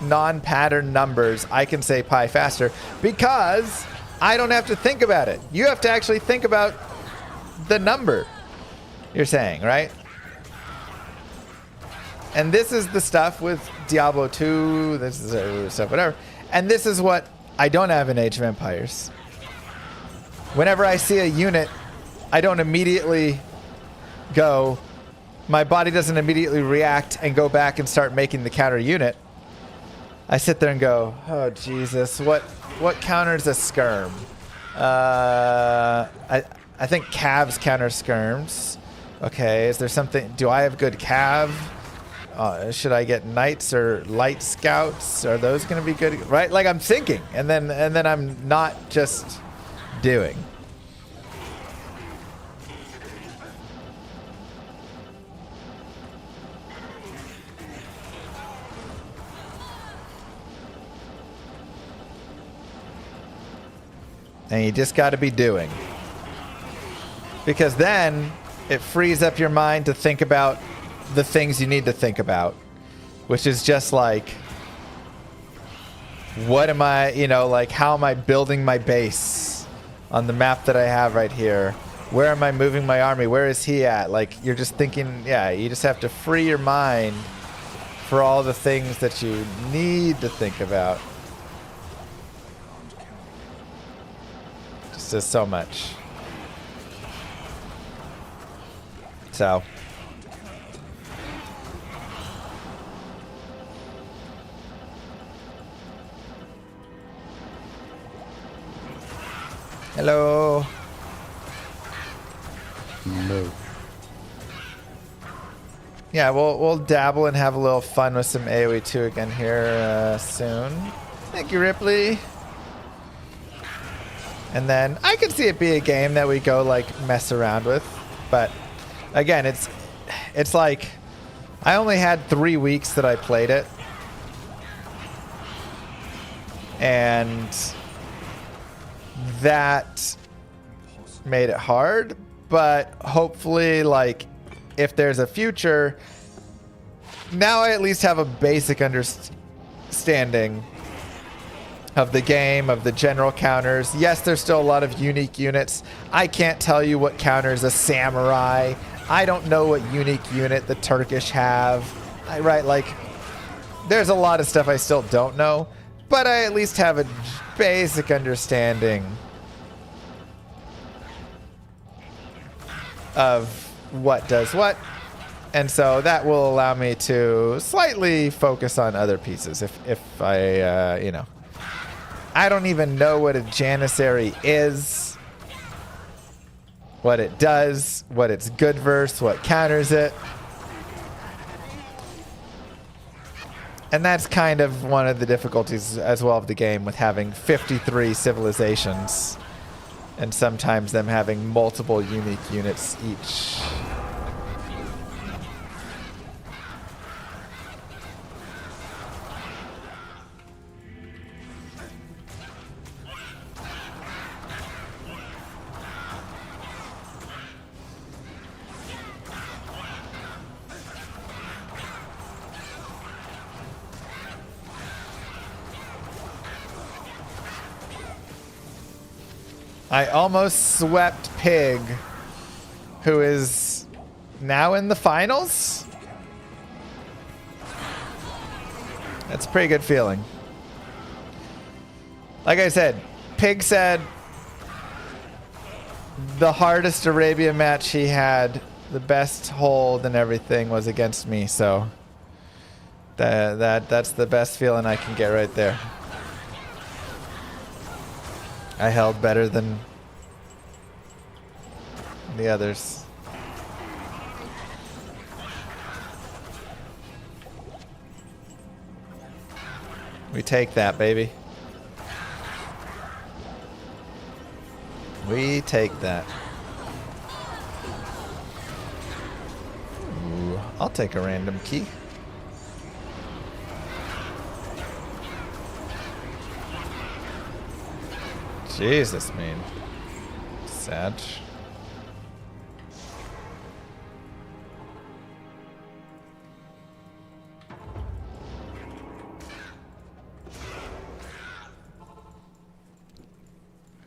non-pattern numbers, I can say pi faster because I don't have to think about it. You have to actually think about the number you're saying, right? And this is the stuff with Diablo 2, this is stuff, whatever. And this is what I don't have in Age of Empires. Whenever I see a unit, I don't immediately go, my body doesn't immediately react and go back and start making the counter unit. I sit there and go, oh Jesus, what counters a skirm? I think calves counter skirms. Okay, is there something, do I have good cav? Should I get knights or light scouts? Are those going to be good? Right? Like I'm thinking, and then I'm not just doing. And you just got to be doing. Because then it frees up your mind to think about the things you need to think about, which is just like, what am I, like how am I building my base on the map that I have right here? Where am I moving my army? Where is he at? Like, you're just thinking, yeah, you just have to free your mind for all the things that you need to think about. Just does so much. So hello. No. Yeah, we'll dabble and have a little fun with some AoE 2 again here soon. Thank you, Ripley. And then I could see it be a game that we go like mess around with, but again, it's like I only had 3 weeks that I played it, and that made it hard. But hopefully, like, if there's a future, now I at least have a basic understanding of the game, of the general counters. Yes, there's still a lot of unique units. I can't tell you what counters a samurai. I don't know what unique unit the Turkish have. Right, like, there's a lot of stuff I still don't know, but I at least have a basic understanding of what does what. And so that will allow me to slightly focus on other pieces if I, I don't even know what a Janissary is, what it does, what its good verse, what counters it. And that's kind of one of the difficulties as well of the game, with having 53 civilizations and sometimes them having multiple unique units each. I almost swept Pig, who is now in the finals. That's a pretty good feeling. Like I said, Pig said the hardest Arabia match he had, the best hold and everything was against me, so that's the best feeling I can get right there. I held better than the others. We take that, baby. We take that. Ooh, I'll take a random key. Jesus, man. Sad.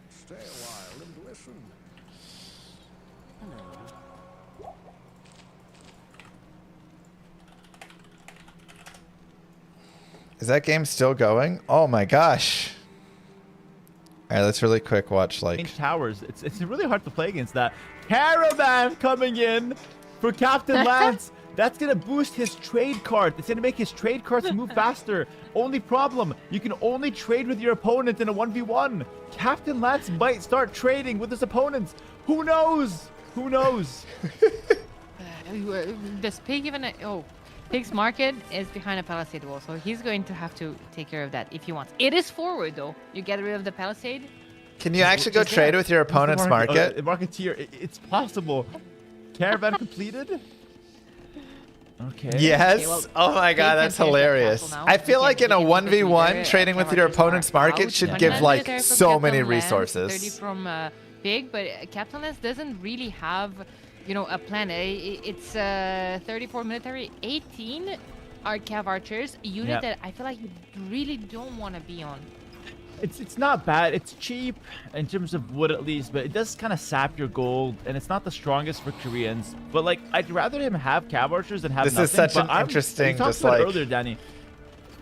Stay a while and listen. Is that game still going? Oh my gosh. All right, let's really quick watch like towers. It's really hard to play against that. Caravan coming in for Captain Lance. That's gonna boost his trade card. It's gonna make his trade cards move faster. Only problem, you can only trade with your opponent in a 1v1. Captain Lance might start trading with his opponents. Who knows? Who knows? Does Pig even? Oh, Pig's market is behind a palisade wall, so he's going to have to take care of that if he wants. It is forward though. You get rid of the palisade. Can you actually go trade with your opponent's market? Marketeer, it's possible. Caravan completed? Okay. Yes. Okay, well, oh my god, that's hilarious. I feel like in a 1v1, trading with your opponent's market should give like so many resources. 30 from Pig, but Captain Lance doesn't really have, you know, a plan. It's 34 military, 18 are Cav archers, a unit that I feel like you really don't want to be on. It's not bad. It's cheap in terms of wood at least, but it does kind of sap your gold, and it's not the strongest for Koreans. But like, I'd rather him have Cav archers than have this nothing. Is such but an interesting, you talked just about like it earlier, Danny.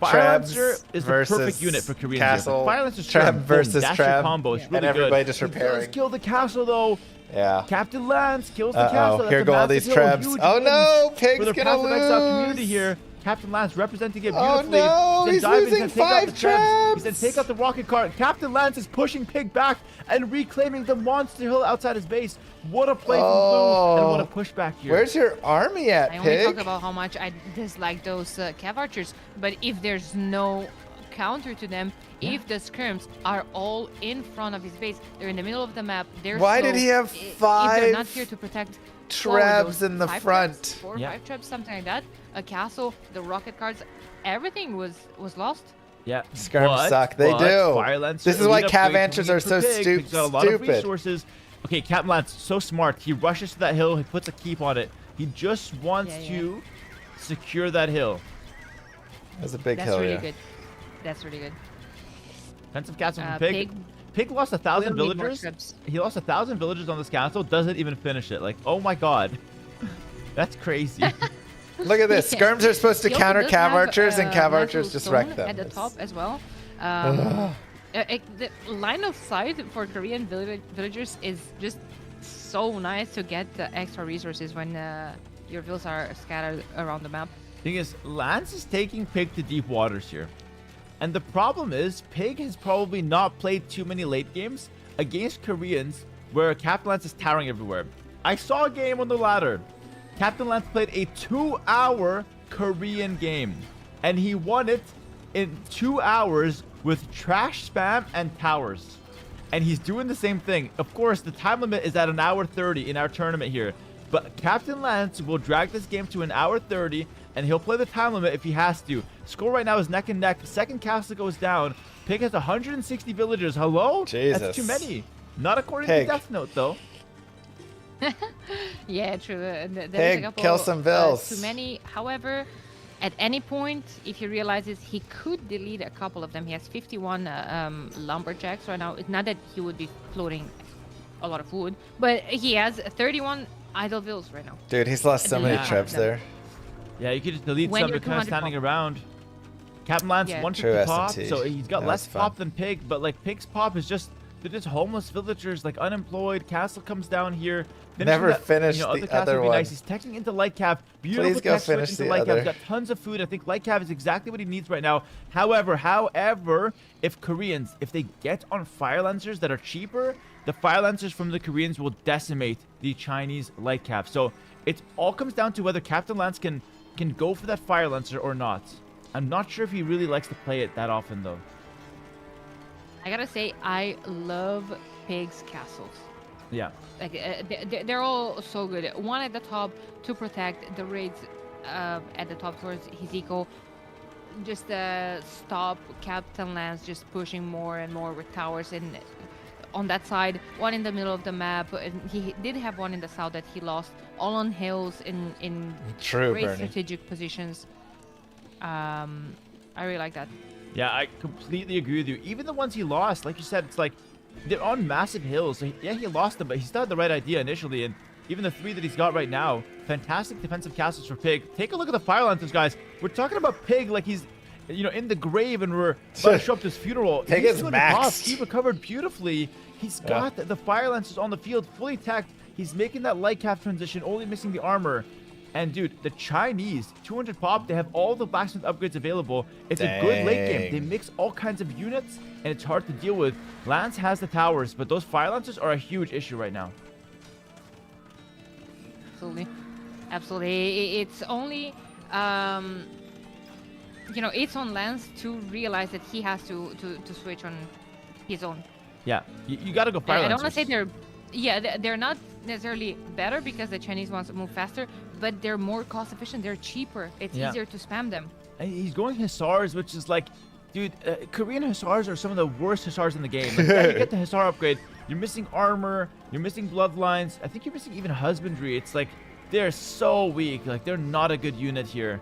Firelancer is the perfect unit for Koreans. Castle, Firelancer's Treb versus that's your Treb, combo. It's really and everybody good. just He repairing. does kill the castle though. Yeah. Captain Lance kills the castle. That's Here a go all massive these hill, Trebs. huge Oh wins no, Pig's for the gonna Path of Exile lose. community here. Captain Lance representing it Oh beautifully. no, he's gonna dive in, losing he's gonna take out 5 the Trebs. He's Trebs. gonna take out the rocket cart. Captain Lance is pushing Pig back and reclaiming the monster hill outside his base. What a play from Blue and what a pushback here. Where's your army at, I only Pig? talked about how much I dislike those Cav archers, but if there's no counter to them, if the skirms are all in front of his base, they're in the middle of the map, they're Why slow. did he have If they're not 5 here to protect Trebs in the 5 front? Trebs, 4 or 5 Trebs, something like that, a castle, the rocket cards, everything was lost. Yeah, Skirms suck. They do. This is why Cav archers are so He's got a lot of stupid. resources. Okay, Captain Lance, so smart. He rushes to that hill. He puts a keep on it. He just wants to secure that hill. That's a big That's hill, really yeah. good. That's really good. Defensive castle from Pig. Pig lost 1,000 villagers. He lost 1,000 villagers on this castle. Doesn't even finish it. Like, oh my god, that's crazy. Look at this. Skirms are supposed to He counter also does Cav have, archers, and Cav nice archers little just stone wreck them. at the top as well. The line of sight for Korean villagers is just so nice to get the extra resources when your villas are scattered around the map. Thing is, Lance is taking Pig to deep waters here. And the problem is, Pig has probably not played too many late games against Koreans where Captain Lance is towering everywhere. I saw a game on the ladder. Captain Lance played a 2-hour Korean game. And he won it in 2 hours with trash spam and towers. And he's doing the same thing. Of course, the time limit is at 1:30 in our tournament here. But Captain Lance will drag this game to 1:30, and he'll play the time limit if he has to. Score right now is neck and neck. Second castle goes down. Pig has 160 villagers. Hello? Jesus. That's too many. Not according Pig. to Death Note, though. Yeah, true. There's Pig, a couple, kill some vills. too many. However, at any point, if he realizes he could delete a couple of them, he has 51 lumberjacks right now. It's not that he would be floating a lot of food. But he has 31 idle vills right now. Dude, he's lost so many Yeah. trebs there. Yeah, you could just delete When some. you're They're kind of 200 standing pop. around. Captain Lance Yeah. 150 True pop, S&T. so he's got That less was fun. pop than Pig, but like Pig's pop is just they're just homeless villagers, like unemployed. Castle comes down here. Never finished other the castle other would be one. nice. He's teching into Lightcap. Beautiful Please go tech switch finish into the Lightcap. other. He's got tons of food. I think Lightcap is exactly what he needs right now. However, if Koreans, if they get on Fire Lancers that are cheaper, the Fire Lancers from the Koreans will decimate the Chinese Lightcap. So it all comes down to whether Captain Lance can go for that Fire Lancer or not. I'm not sure if he really likes to play it that often, though. I gotta say, I love Pig's castles. Yeah. Like they're all so good. One at the top to protect the raids at the top towards his eco. Just stop Captain Lance just pushing more and more with towers and on that side. One in the middle of the map. And he did have one in the south that he lost. All on hills in True, great Bernie. strategic positions. I really like that. Yeah, I completely agree with you. Even the ones he lost, like you said, it's like they're on massive hills. So yeah, he lost them, but he still had the right idea initially. And even the 3 that he's got right now, fantastic defensive castles for Pig. Take a look at the Fire Lancers, guys. We're talking about Pig like he's, in the grave, and we're about to show up to his funeral. Pig He's is doing it tough. maxed. He recovered beautifully. He's got the Fire Lancers on the field, fully tacked. He's making that light cap transition, only missing the armor. And dude, the Chinese, 200 pop, they have all the blacksmith upgrades available. It's a good late game. They mix all kinds of units, and it's hard to deal with. Lance has the towers, but those Fire Lancers are a huge issue right now. Absolutely. It's only it's on Lance to realize that he has to switch on his own. Yeah, you got to go Fire I Lancers. don't want to say they're not necessarily better because the Chinese ones move faster, but they're more cost efficient. They're cheaper. It's easier to spam them. And he's going Hussars, which is like, dude, Korean Hussars are some of the worst Hussars in the game. Like, yeah, you get the Hussar upgrade, you're missing armor, you're missing bloodlines. I think you're missing even husbandry. It's like they're so weak. Like they're not a good unit here.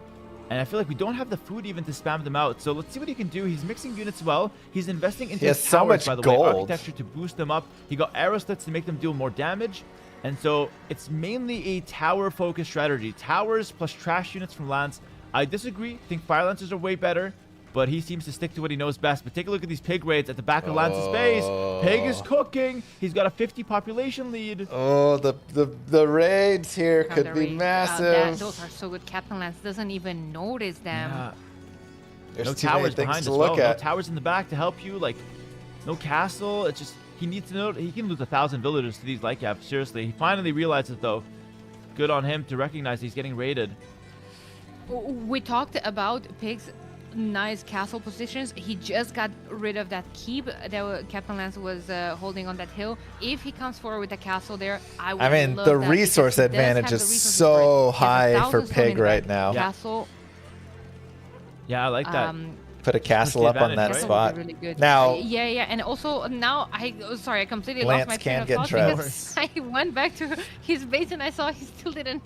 And I feel like we don't have the food even to spam them out. So let's see what he can do. He's mixing units well. He's investing into his so towers, much by the gold. way, architecture to boost them up. He got arrow slits to make them deal more damage. And so it's mainly a tower-focused strategy. Towers plus trash units from Lance. I disagree. I think Fire Lancers are way better. But he seems to stick to what he knows best. But take a look at these Pig raids at the back of Lance's base. Pig is cooking. He's got a 50 population lead. Oh, the raids here could The be raids, massive. those are so good. Captain Lance doesn't even notice them. Yeah. There's No too many towers things behind to as look well. No at. towers in the back to help you. Like, no castle. It's just, he needs to know. He can lose 1,000 villagers to these light caps. Seriously. He finally realizes, though. Good on him to recognize he's getting raided. We talked about Pig's nice castle positions. He just got rid of that keep that Captain Lance was holding on that hill. If he comes forward with a castle there, I would mean, love the that resource because he does advantage have is the resources so for it. He has high 1,000 for stone Pig in that right now. Castle. Yeah, I like that. Put a castle up on that advantage, right? spot. Really good. Now, yeah, and also now I completely Lance lost my train can of get thought traps. because I went back to his base and I saw he still didn't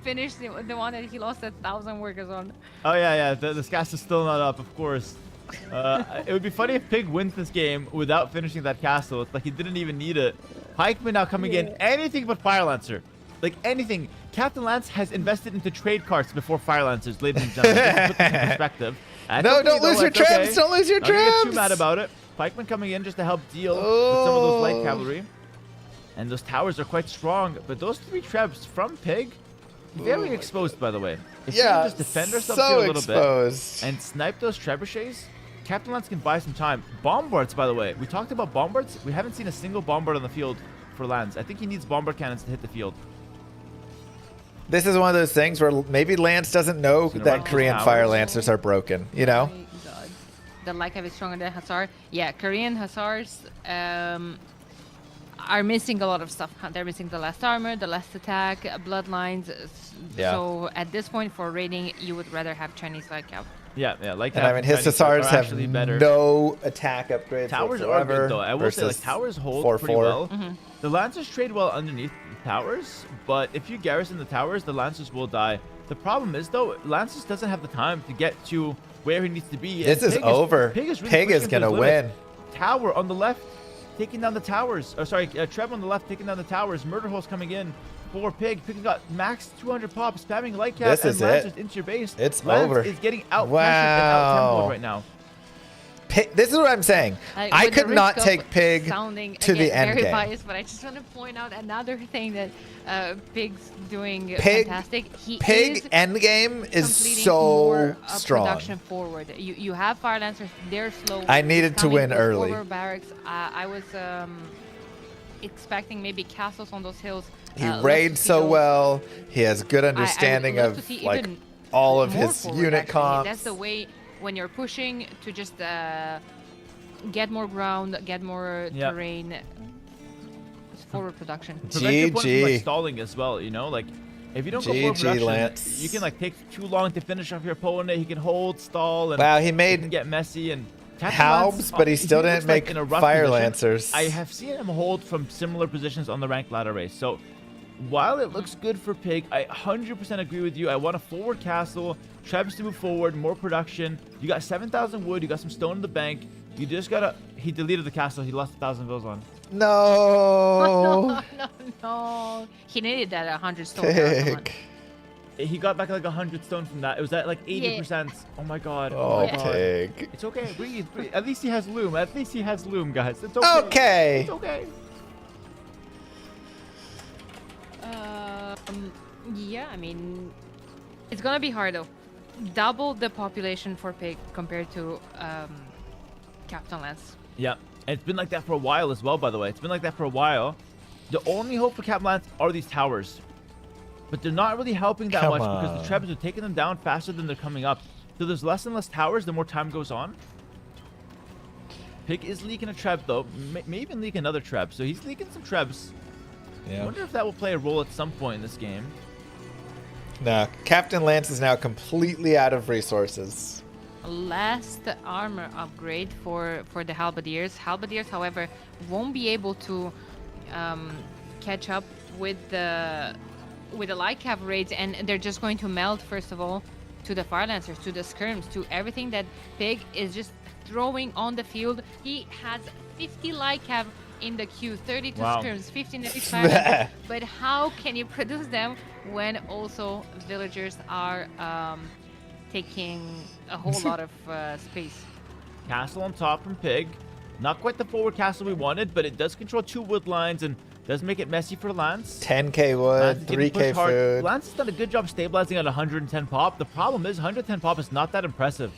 finish the one that he lost 1,000 workers on. Oh, yeah. This castle is still not up, of course. It would be funny if Pig wins this game without finishing that castle. It's like he didn't even need it. Pikeman now coming in. Anything but Fire Lancer. Like anything. Captain Lance has invested into trade carts before Fire Lancers, ladies and gentlemen. Just to put this in perspective. No, don't lose your traps. Don't lose your Not gonna get too traps. mad about it. Pikeman coming in just to help deal with some of those light cavalry. And those towers are quite strong. But those 3 trebs from Pig, very exposed, by the way. If we can just defend ourselves so here a little exposed. bit and snipe those trebuchets, Captain Lance can buy some time. Bombards, by the way. We talked about bombards. We haven't seen a single bombard on the field for Lance. I think he needs bombard cannons to hit the field. This is one of those things where maybe Lance doesn't know gonna run that those Korean towers. Fire Lancers are broken, you know? My God. The Lyca is stronger than Hussar. Yeah, Korean Hussars are missing a lot of stuff. They're missing the last armor, the last attack, bloodlines. Yeah. So at this point for raiding, you would rather have Chinese Lyca. Yeah, like And that. I mean, his Chinese Hussars are have actually better. no attack upgrades Towers are whatsoever good though. I will say, like, versus towers hold 4-4. pretty well. The Lancers trade well underneath the towers, but if you garrison the towers, the Lancers will die. The problem is though, Lancers doesn't have the time to get to where he needs to be. This and is over. Pig is, really Pig is pushing him to gonna his limits. win. Tower on the left, taking down the towers. Oh, sorry, Trev on the left taking down the towers. Murder Hole's coming in for Pig. Pig's got max 200 pop, spamming light cap, This and is Lance it. is into your base. It's Lance over. is getting out pressured and out tempoed right now. This is what I'm saying. I With the could not risk of take Pig sounding, to the again, end very game. biased, but I just want to point out another thing that Pig's doing Pig fantastic. He Pig is end game is completing so more, strong. Production forward. You have Fire Lancers. They're slow. I needed to Coming win with early. Over barracks. I was expecting maybe castles on those hills. He love raids to see so those. well. He has good I would understanding love to of see like even all of more his forward, unit actually. comps. That's the way when you're pushing to just get more ground, get more Yep. terrain. It's forward production. Prevent your opponent from, like, GG. stalling as well, you know? Like, if you don't go for GG, production, Lance. you can like take too long to finish off your opponent. He can hold, stall, and Wow, he it can made get messy and Captain Lance, Halbs, but he still looks didn't like make in a rough Fire position. Lancers. I have seen him hold from similar positions on the ranked ladder race. So while it looks good for Pig, I 100% agree with you. I want a forward castle, Trebs to move forward, more production. You got 7,000 wood, you got some stone in the bank. You just gotta. He deleted the castle. He lost 1,000 bills on. No. No. He needed that 100 stone. barrel, come on. Pig. He got back like 100 stone from that. It was at like 80%. Oh my god. Oh, my god. Pig. It's okay. Breathe, breathe. At least he has loom. At least he has loom, guys. It's okay. Okay. It's okay. Yeah, I mean, it's gonna be hard though. Double the population for Pig compared to Captain Lance. Yeah. And it's been like that for a while as well, by the way. It's been like that for a while. The only hope for Captain Lance are these towers. But they're not really helping that Come much because on. the Trebs are taking them down faster than they're coming up. So there's less and less towers the more time goes on. Pig is leaking a Treb though. May even leak another Treb. So he's leaking some Trebs. I Yeah. wonder if that will play a role at some point in this game. No, Captain Lance is now completely out of resources. Last armor upgrade for the Halberdiers. Halberdiers, however, won't be able to catch up with the light cav raids, and they're just going to melt first of all to the Fire Lancers, to the skirms, to everything that Pig is just throwing on the field. He has 50 light cav in the queue, 32 Wow. skirms, 15 at each Fire Lancer. But how can you produce them when also villagers are taking a whole lot of space? Castle on top from Pig. Not quite the forward castle we wanted, but it does control 2 wood lines and does make it messy for Lance. 10k Lance wood, is getting 3k pushed hard. food. Lance has done a good job stabilizing at 110 pop. The problem is 110 pop is not that impressive.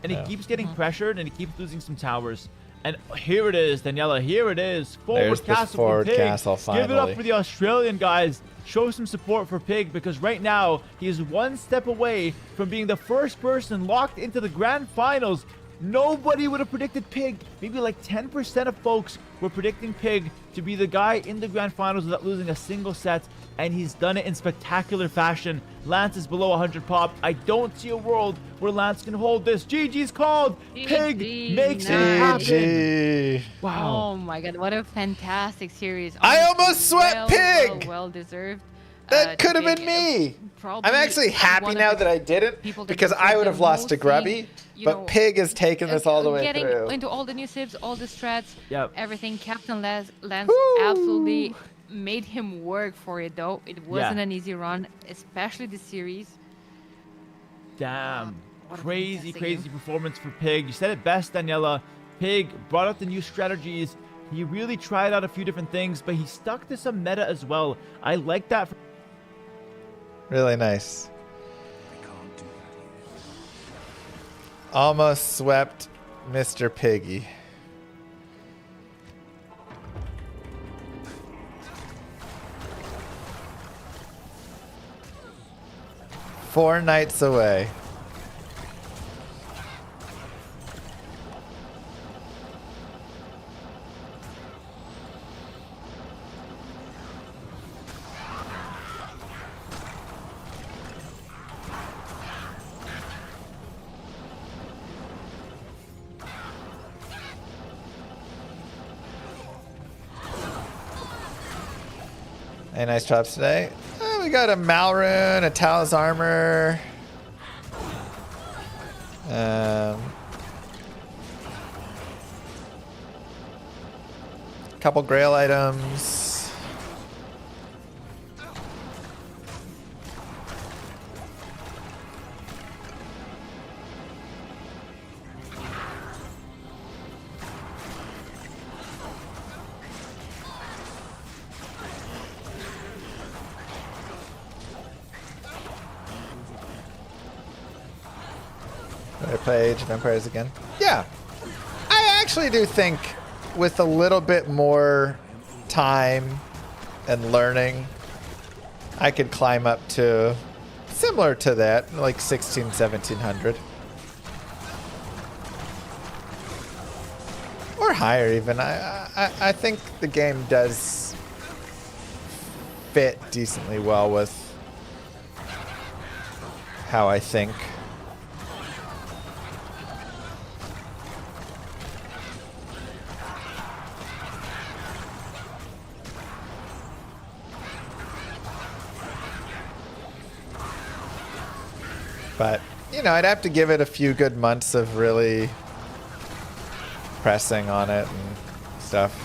And he No. keeps getting pressured and he keeps losing some towers. And here it is, Daniela. Here it is. Forward There's the castle forward for Pig. castle, Give it up finally. for the Australian guys. Show some support for Pig because right now he is one step away from being the first person locked into the grand finals. Nobody would have predicted Pig. Maybe like 10% of folks were predicting Pig to be the guy in the grand finals without losing a single set, and he's done it in spectacular fashion. Lance is below 100 pop. I don't see a world where Lance can hold this. GG's called. Pig GG, makes it nice. happen. GG. Wow. Oh my god, what a fantastic series. I Honestly, almost swept Pig! Well deserved. That could have been me. I'm actually happy now that I didn't people that because deserve I would the have lost to most Grubby, thing, you but know, Pig has taken this all the way getting through. into all the new sibs, all the strats, Yep. everything. Captain Lance Woo! absolutely made him work for it, though. It wasn't Yeah. an easy run, especially this series. Damn. What a Crazy, fantastic crazy game. performance for Pig. You said it best, Daniela. Pig brought out the new strategies. He really tried out a few different things, but he stuck to some meta as well. I like that. Really nice. Almost swept Mr. Piggy. Four nights away. Any nice drops today? We got a Malrune, a Tal's Armor. Couple grail items. I play Age of Empires again? Yeah. I actually do think with a little bit more time and learning, I could climb up to similar to that, like 16, 1700. Or higher even. I think the game does fit decently well with how I think. But, you know, I'd have to give it a few good months of really pressing on it and stuff.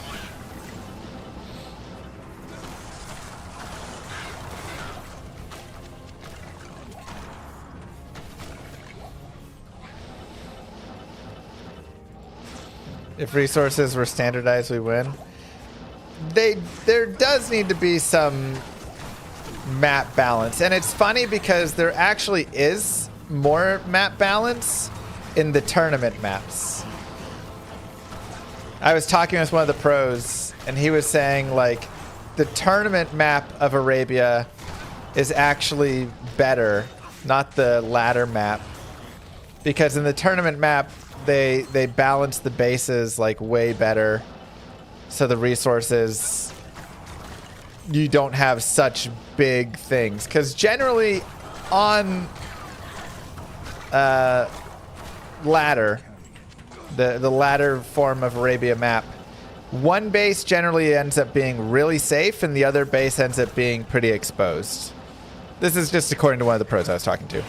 If resources were standardized, we win. There does need to be some map balance, and it's funny because there actually is more map balance in the tournament maps. I was talking with one of the pros, and he was saying like the tournament map of Arabia is actually better, not the ladder map, because in the tournament map they balance the bases like way better, so the resources, you don't have such big things. Because generally on ladder, the ladder form of Arabia map, one base generally ends up being really safe and the other base ends up being pretty exposed. This is just according to one of the pros I was talking to.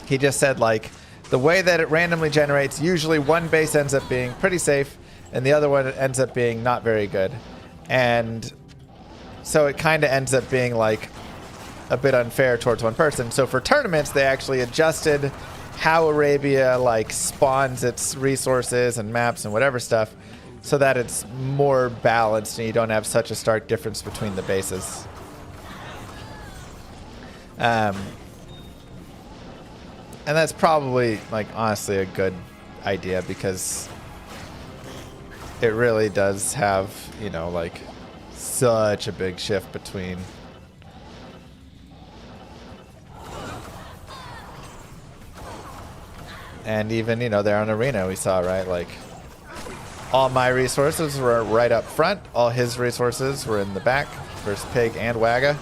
He just said like the way that it randomly generates, usually one base ends up being pretty safe and the other one ends up being not very good. And so it kind of ends up being like a bit unfair towards one person. So for tournaments, they actually adjusted how Arabia like spawns its resources and maps and whatever stuff so that it's more balanced and you don't have such a stark difference between the bases. And that's probably like honestly a good idea because it really does have, you know, like such a big shift between and even, you know, there on Arena we saw, right, like all my resources were right up front, all his resources were in the back versus Pig and Wagga,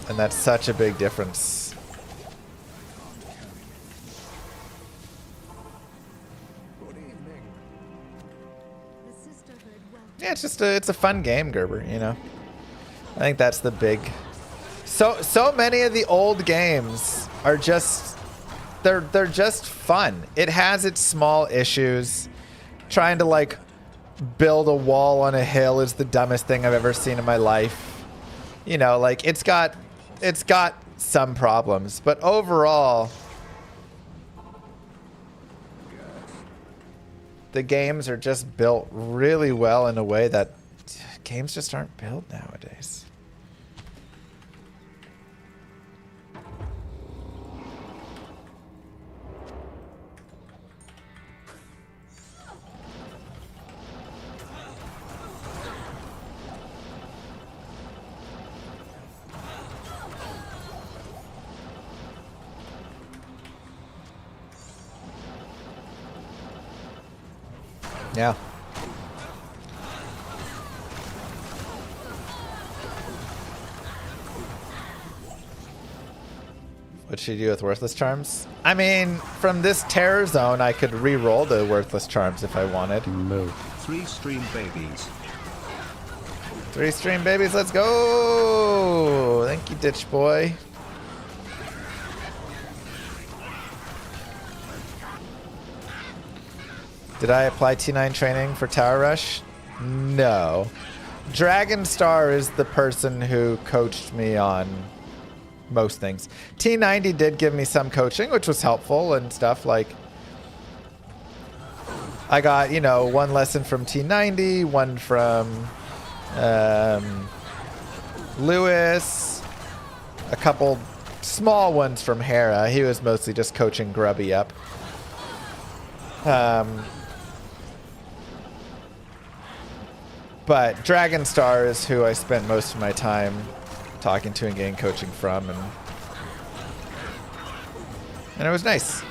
and that's such a big difference. Yeah, it's just it's a fun game, Gerber, you know. I think that's the big. So many of the old games are just they're just fun. It has its small issues. Trying to like build a wall on a hill is the dumbest thing I've ever seen in my life. You know, like it's got some problems, but overall the games are just built really well in a way that games just aren't built nowadays. Yeah. What'd she do with Worthless Charms? I mean, from this terror zone, I could re-roll the Worthless Charms if I wanted. Move. 3 stream babies. 3 stream babies, let's go! Thank you, Ditch Boy. Did I apply T9 training for Tower Rush? No. Dragonstar is the person who coached me on most things. T90 did give me some coaching, which was helpful and stuff. Like, I got, you know, one lesson from T90, one from Lewis, a couple small ones from Hera. He was mostly just coaching Grubby up. But Dragonstar is who I spent most of my time talking to and getting coaching from, and it was nice.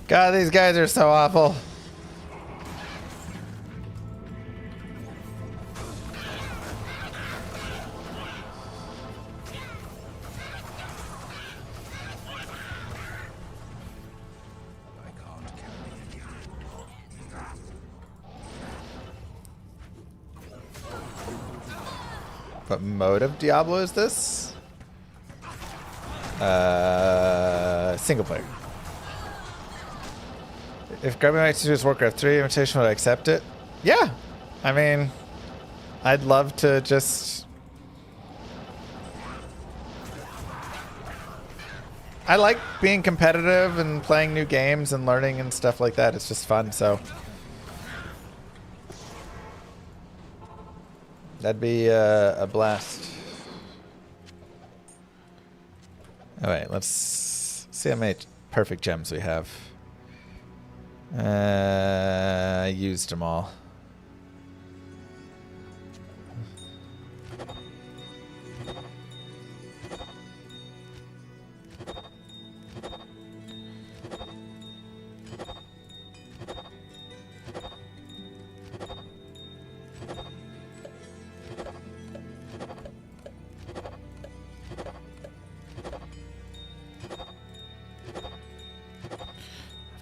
God, these guys are so awful. What mode of Diablo is this? Single player. If Grubby likes to choose Warcraft 3 invitation, would I accept it? Yeah. I mean, I'd love to just... I like being competitive and playing new games and learning and stuff like that. It's just fun, so... That'd be a blast. Alright, let's see how many perfect gems we have. I used them all.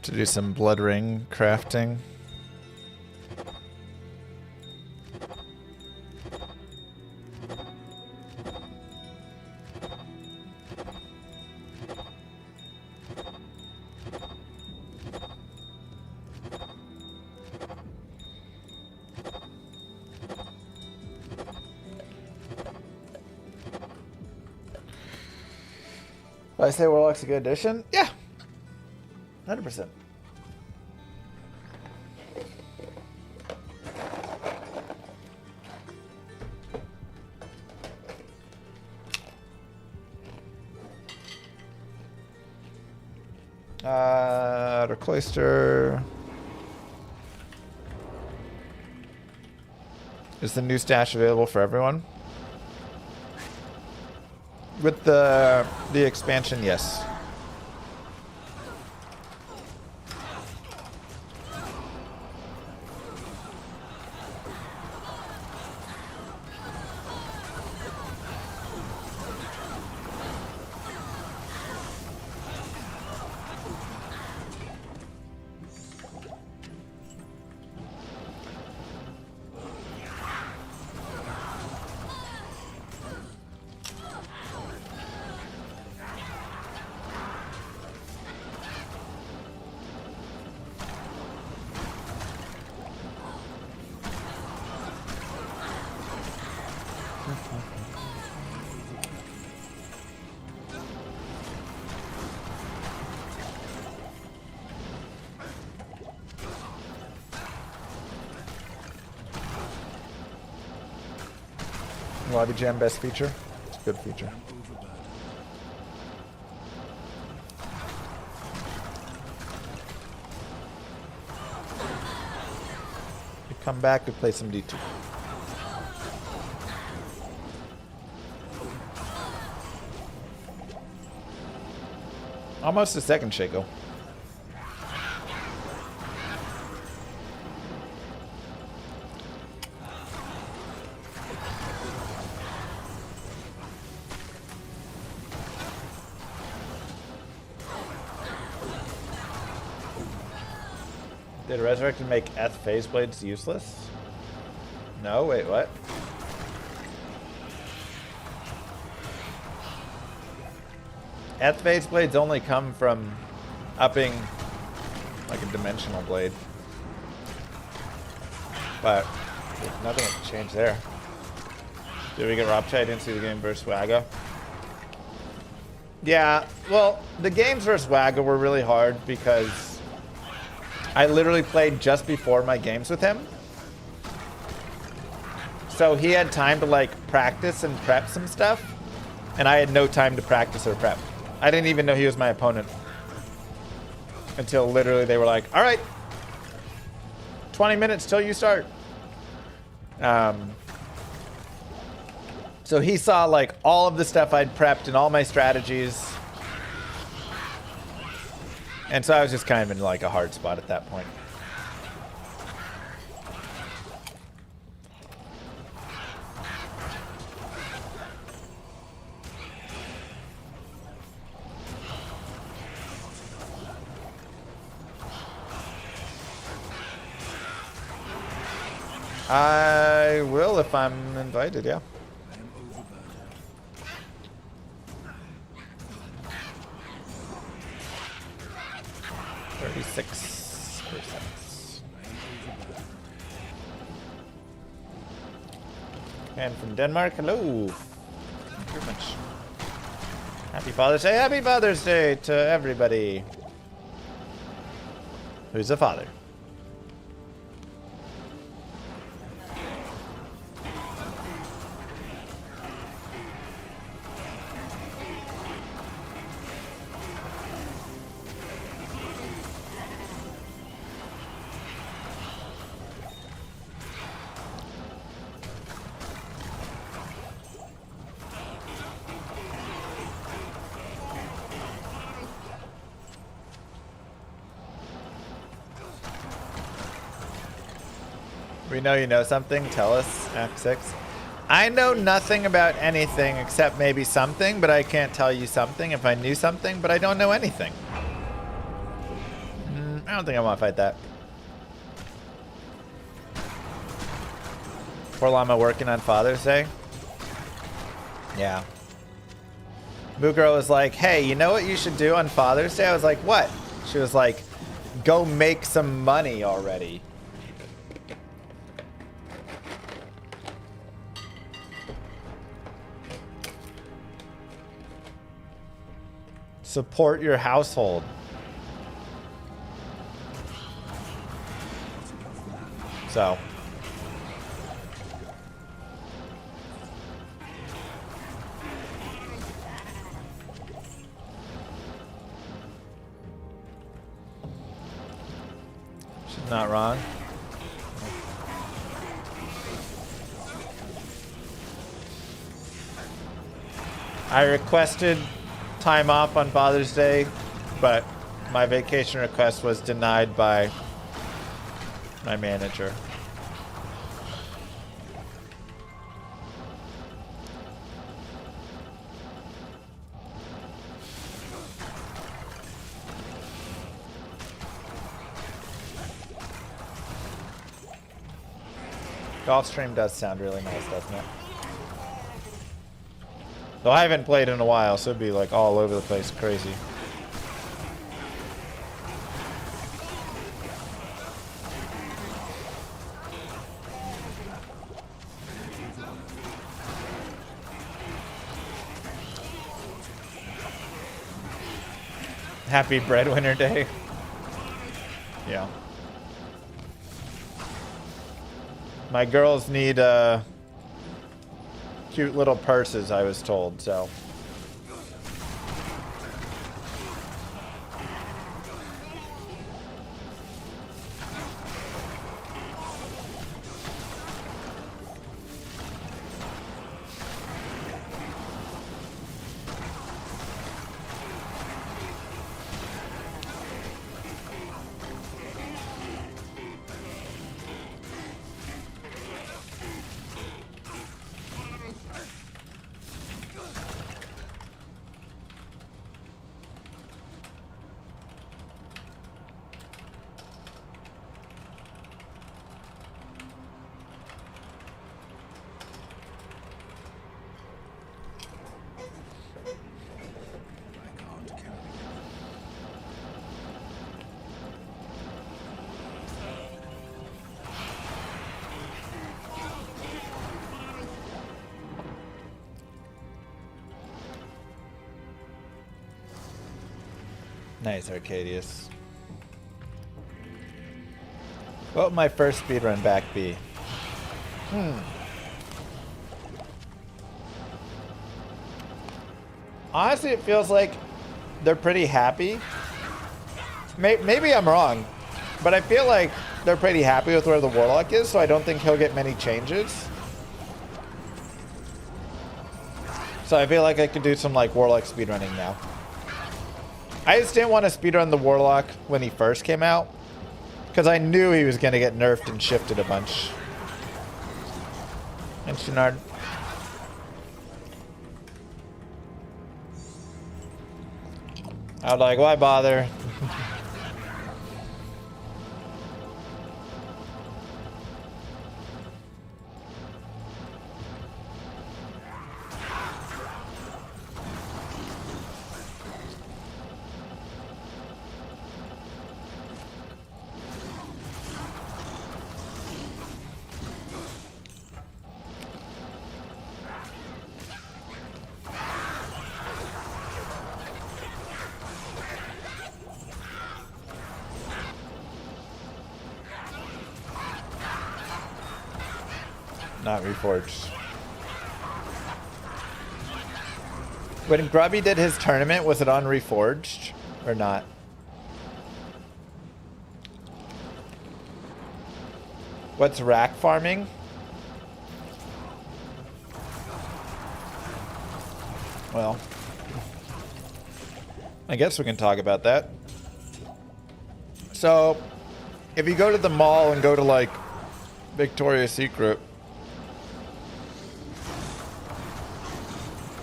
To do some blood ring crafting. Did I say Warlock's a good addition? Yeah. 100%. Outer Cloister. Is the new stash available for everyone? With the expansion, yes. Lobby Jam best feature? It's a good feature. Come back, we play some D2. Almost a second, Shaco. Did Resurrected make Eth phase blades useless? No, wait, what? Eth phase blades only come from upping like a dimensional blade. But nothing has changed there. Did we get Robchai? I didn't see the game versus Wagga. Yeah, well, the games versus Wagga were really hard because I literally played just before my games with him. So he had time to like practice and prep some stuff. And I had no time to practice or prep. I didn't even know he was my opponent. Until literally they were like, all right, 20 minutes till you start. So he saw like all of the stuff I'd prepped and all my strategies. And so I was just kind of in like a hard spot at that point. I will if I'm invited, yeah. 36%. And from Denmark, hello. Thank you very much. Happy Father's Day. Happy Father's Day to everybody who's a father. We know you know something. Tell us, Act 6. I know nothing about anything except maybe something, but I can't tell you something if I knew something, but I don't know anything. I don't think I want to fight that. Poor Llama working on Father's Day. Yeah. Boo Girl was like, hey, you know what you should do on Father's Day? I was like, what? She was like, go make some money already. Support your household. So. She's not wrong. I requested time off on Father's Day, but my vacation request was denied by my manager. Gulfstream does sound really nice, doesn't it? Though I haven't played in a while, so it'd be like all over the place, crazy. Happy Breadwinner Day. Yeah. My girls need cute little purses, I was told, so. Nice, Arcadius. What would my first speedrun back be? Honestly, it feels like they're pretty happy. Maybe I'm wrong, but I feel like they're pretty happy with where the Warlock is, so I don't think he'll get many changes. So I feel like I could do some like Warlock speedrunning now. I just didn't want to speedrun the Warlock when he first came out, because I knew he was going to get nerfed and shifted a bunch. And Shinard. I was like, why bother? Not reforged. When Grubby did his tournament, was it on reforged or not? What's rack farming? Well, I guess we can talk about that. So, if you go to the mall and go to like Victoria's Secret,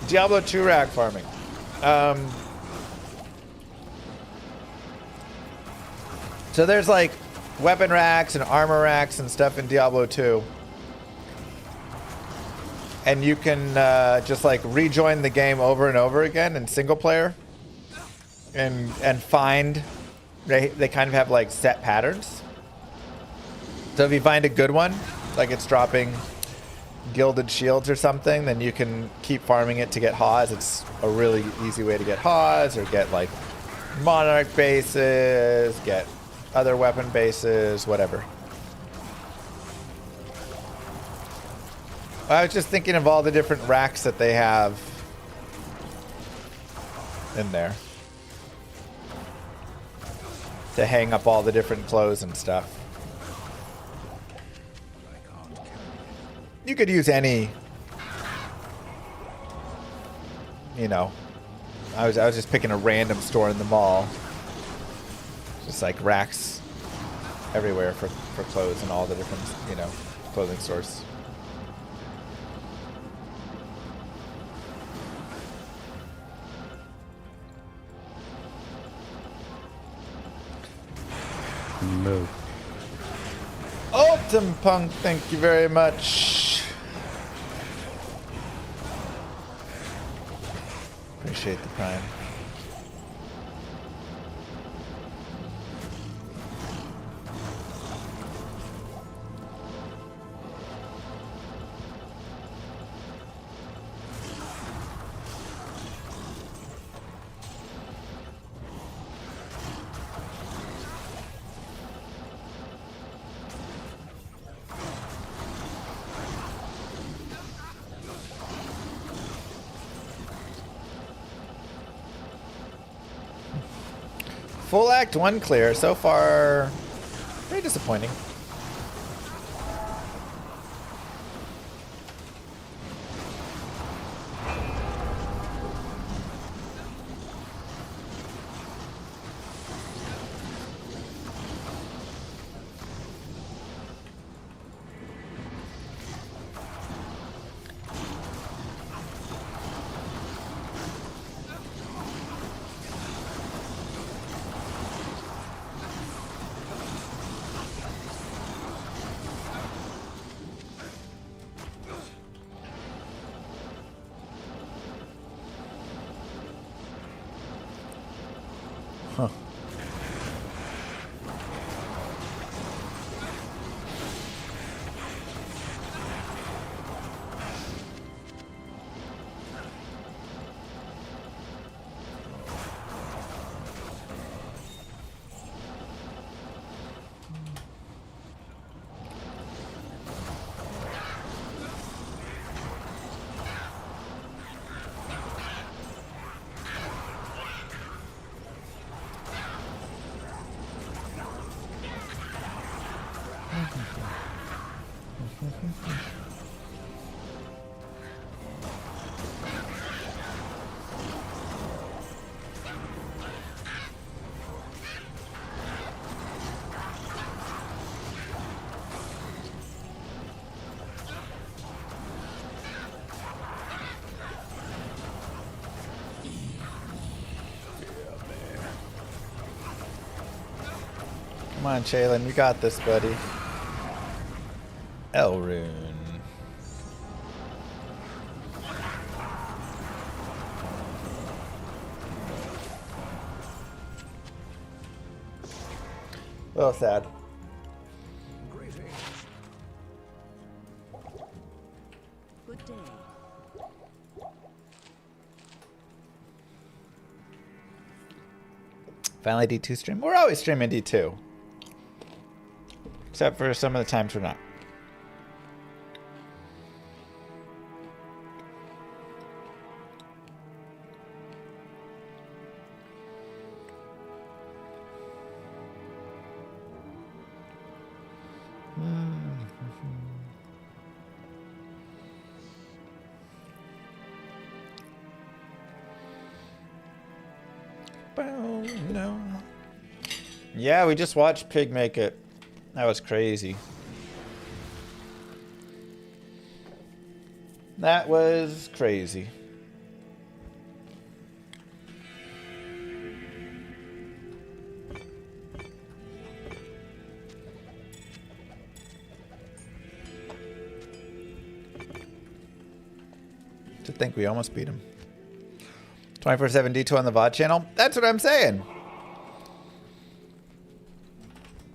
Diablo 2 rack farming. So there's like weapon racks and armor racks and stuff in Diablo 2. And you can just like rejoin the game over and over again in single player. And find, they kind of have like set patterns. So if you find a good one, like it's dropping gilded shields or something, then you can keep farming it to get Haws. It's a really easy way to get Haws, or get like Monarch bases, get other weapon bases, whatever. I was just thinking of all the different racks that they have in there to hang up all the different clothes and stuff. You could use any, you know, I was just picking a random store in the mall. Just like racks everywhere for clothes and all the different, you know, clothing stores. Move. Ultim Punk, thank you very much. Appreciate the prime. Full Act 1 clear. So far, very disappointing. Huh. Come on, Shaylin, you got this, buddy. Elrune. A little sad. Good day. Finally D2 stream. We're always streaming D2. Except for some of the times we're not. No. Yeah, we just watched Pig make it. That was crazy. That was crazy. To think we almost beat him. 24/7 D2 on the VOD channel? That's what I'm saying.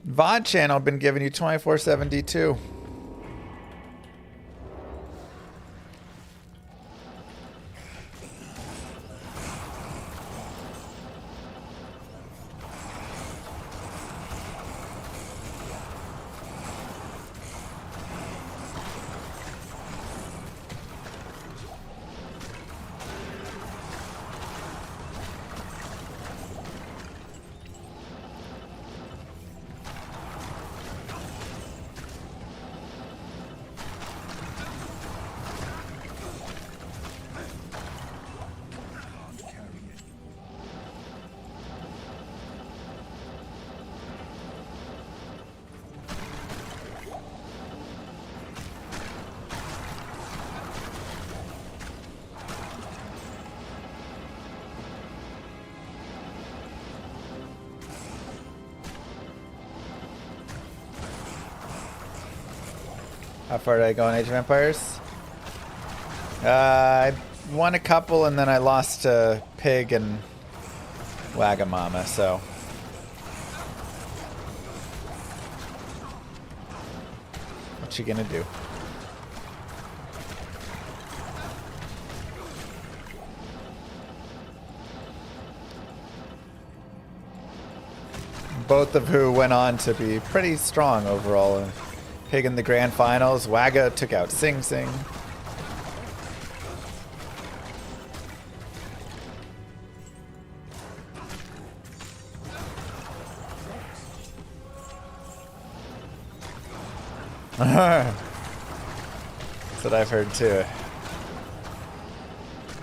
VOD channel been giving you 24/7 D2. How far did I go in Age of Empires? I won a couple and then I lost to Pig and Wagamama, so. What you gonna do? Both of who went on to be pretty strong overall. Pig in the grand finals. Wagga took out Sing Sing. That's what I've heard too.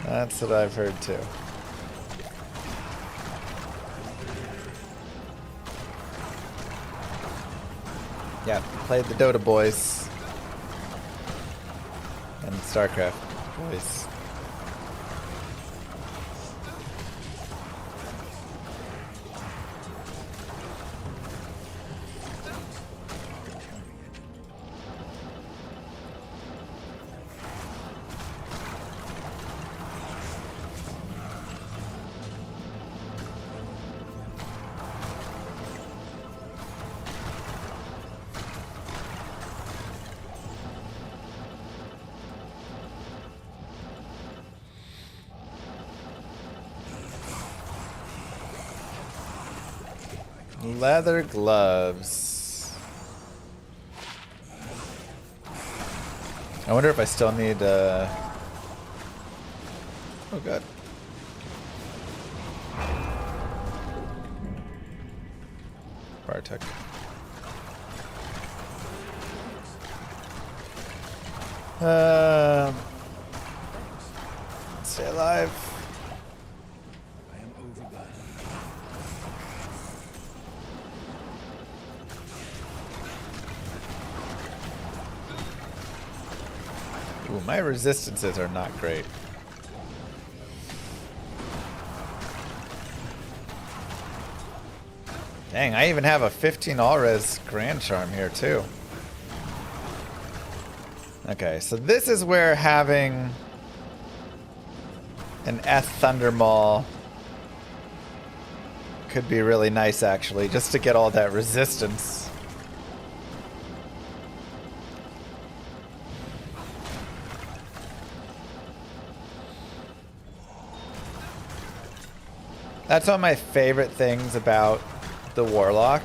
That's what I've heard too. Yeah, played the Dota boys and StarCraft boys. Leather gloves. I wonder if I still need oh god. Bartek. Stay alive. Ooh, my resistances are not great. Dang, I even have a 15 all-res Grand Charm here too. Okay, so this is where having an Eth Thunder Maul could be really nice, actually, just to get all that resistance. That's one of my favorite things about the Warlock,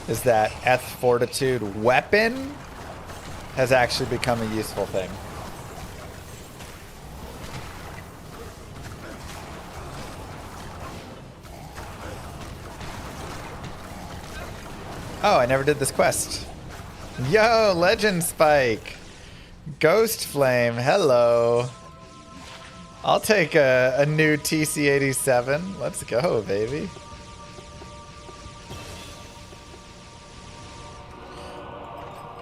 is that Eth Fortitude weapon has actually become a useful thing. Oh, I never did this quest. Yo, Legend Spike. Ghost Flame, hello. I'll take a new TC-87. Let's go, baby.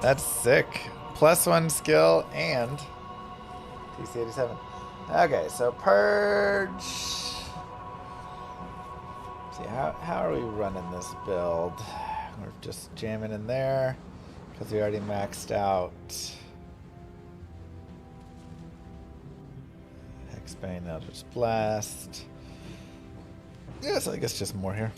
That's sick. +1 skill and TC-87. Okay, so Purge. See, how are we running this build? We're just jamming in there because we already maxed out Hexbane, Eldritch Blast. Yeah, so I guess just more here.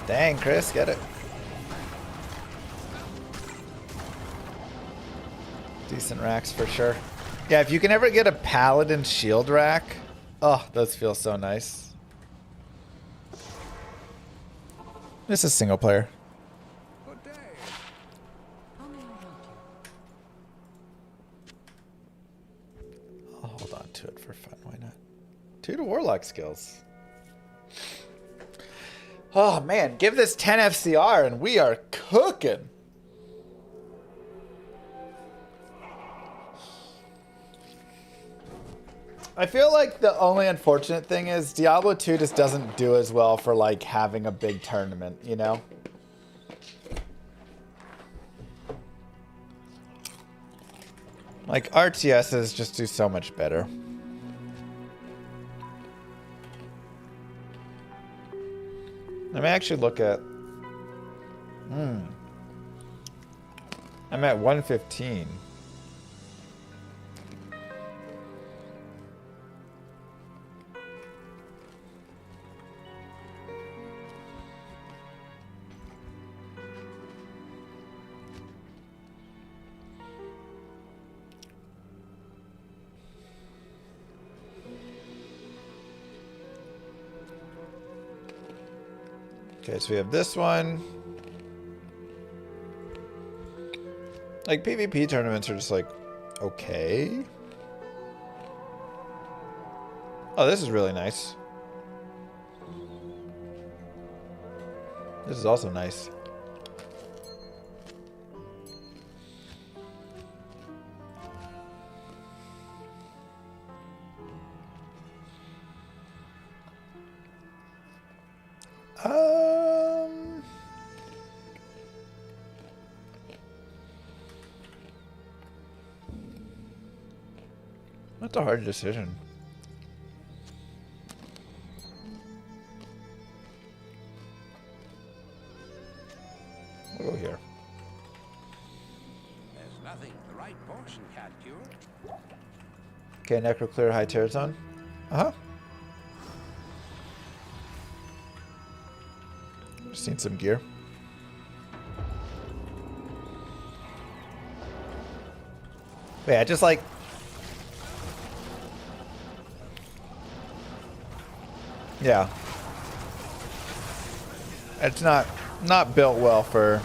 Dang, Chris, get it. Decent racks for sure. Yeah, if you can ever get a Paladin shield rack, oh, those feel so nice. This is single player. I'll hold on to it for fun, why not? 2 to Warlock skills. Oh man, give this 10 FCR and we are cooking. I feel like the only unfortunate thing is Diablo 2 just doesn't do as well for like having a big tournament, you know? Like RTSs just do so much better. Let me actually look at... I'm at 115. Okay, so we have this one. Like, PvP tournaments are just like, okay. Oh, this is really nice. This is also nice. That's a hard decision. We'll go here. There's nothing the right portion can't cure. Okay, Necro clear high tear zone. Uh-huh. Just need some gear. Wait, I just like... Yeah. It's not built well for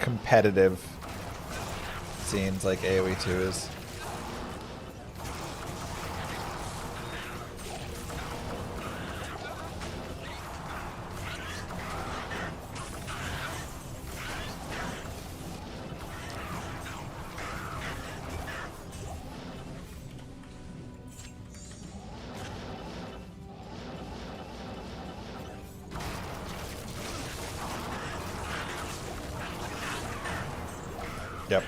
competitive scenes like AoE 2 is. Yep.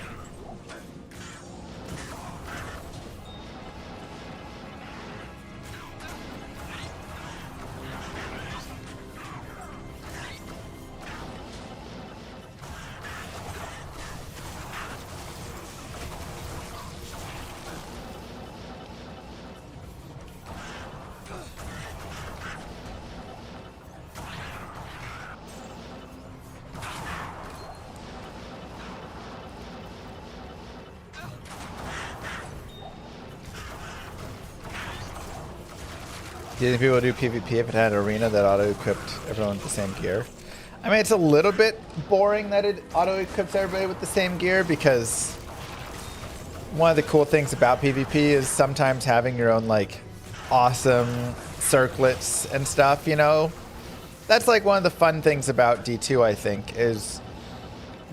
Do you think people would do PvP if it had an arena that auto-equipped everyone with the same gear? I mean, it's a little bit boring that it auto-equips everybody with the same gear, because one of the cool things about PvP is sometimes having your own, like, awesome circlets and stuff, you know? That's, like, one of the fun things about D2, I think, is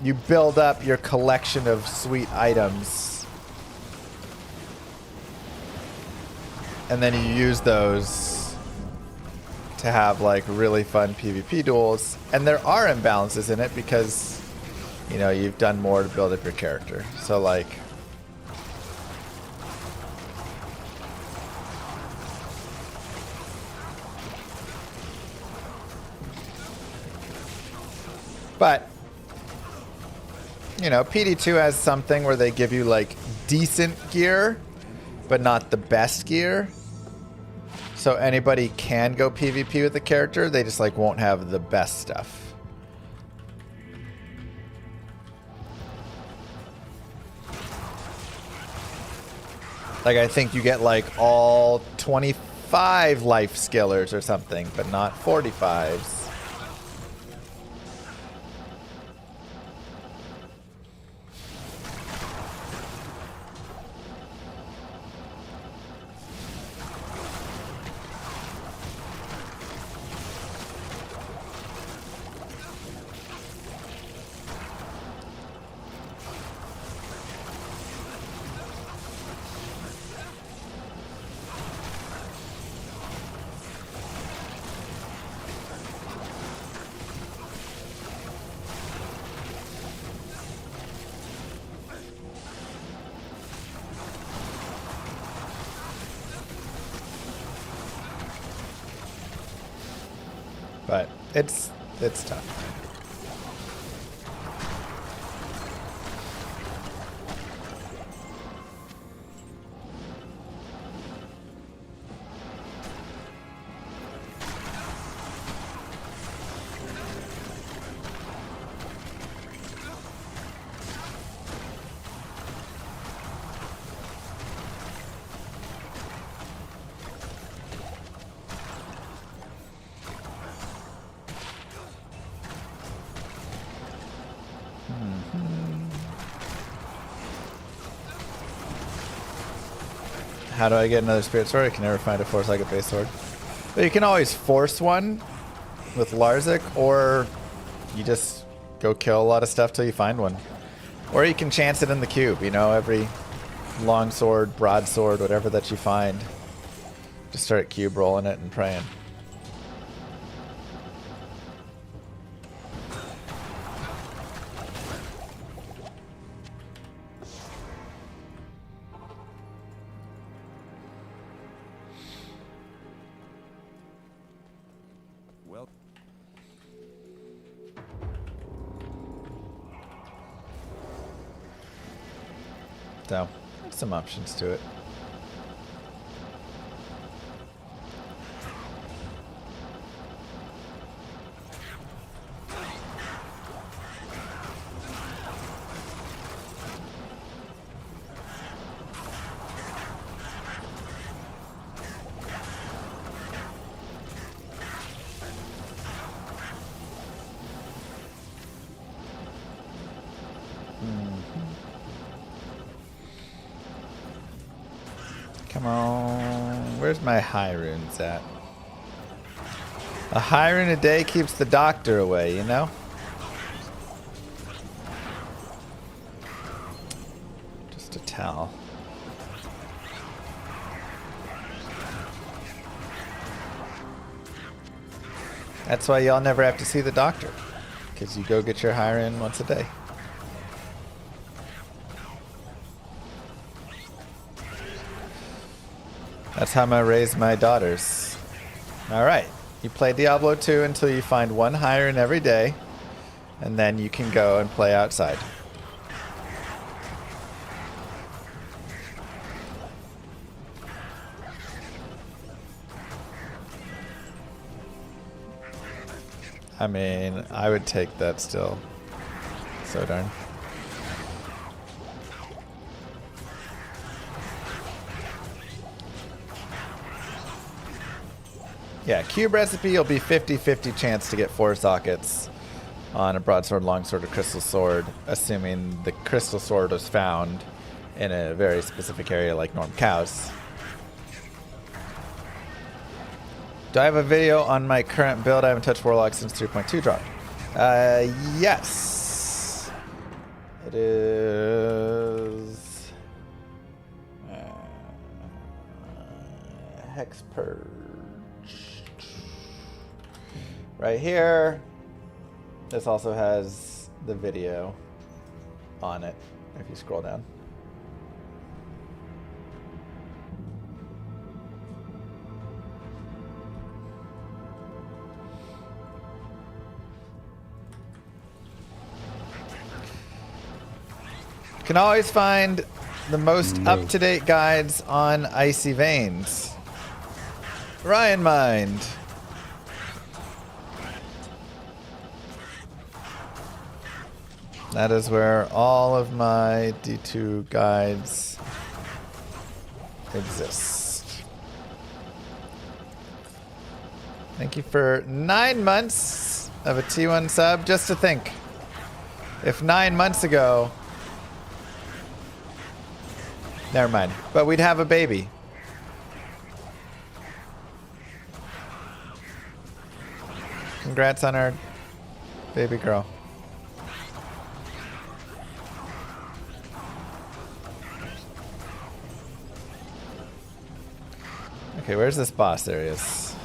you build up your collection of sweet items, and then you use those to have like really fun PvP duels. And there are imbalances in it because, you know, you've done more to build up your character. So like, but, you know, PD2 has something where they give you like decent gear, but not the best gear. So anybody can go PvP with the character, they just like won't have the best stuff. Like I think you get like all 25 life skillers or something, but not 45s. But it's tough. How do I get another spirit sword? I can never find a force-like base sword. But you can always force one with Larzik, or you just go kill a lot of stuff till you find one. Or you can chance it in the cube, you know, every long sword, broadsword, whatever that you find. Just start cube rolling it and praying. So, there's some options to it. Come on. Where's my high runes at? A high rune a day keeps the doctor away, you know? Just a towel. That's why y'all never have to see the doctor. Because you go get your high rune once a day. That's how I'm gonna raise my daughters. All right. You play Diablo 2 until you find one higher in every day, and then you can go and play outside. I mean, I would take that still. So darn. Yeah, cube recipe will be 50-50 chance to get 4 sockets on a broadsword, longsword, or crystal sword, assuming the crystal sword was found in a very specific area like Norm Cows. Do I have a video on my current build? I haven't touched Warlock since 3.2 dropped. Yes. It is... Hex Purge. Right here. This also has the video on it, if you scroll down. You can always find the most up-to-date guides on Icy Veins. Ryan Mind. That is where all of my D2 guides exist. Thank you for 9 months of a T1 sub. Just to think, if 9 months ago... Never mind. But we'd have a baby. Congrats on our baby girl. Okay, where's this boss? There he is.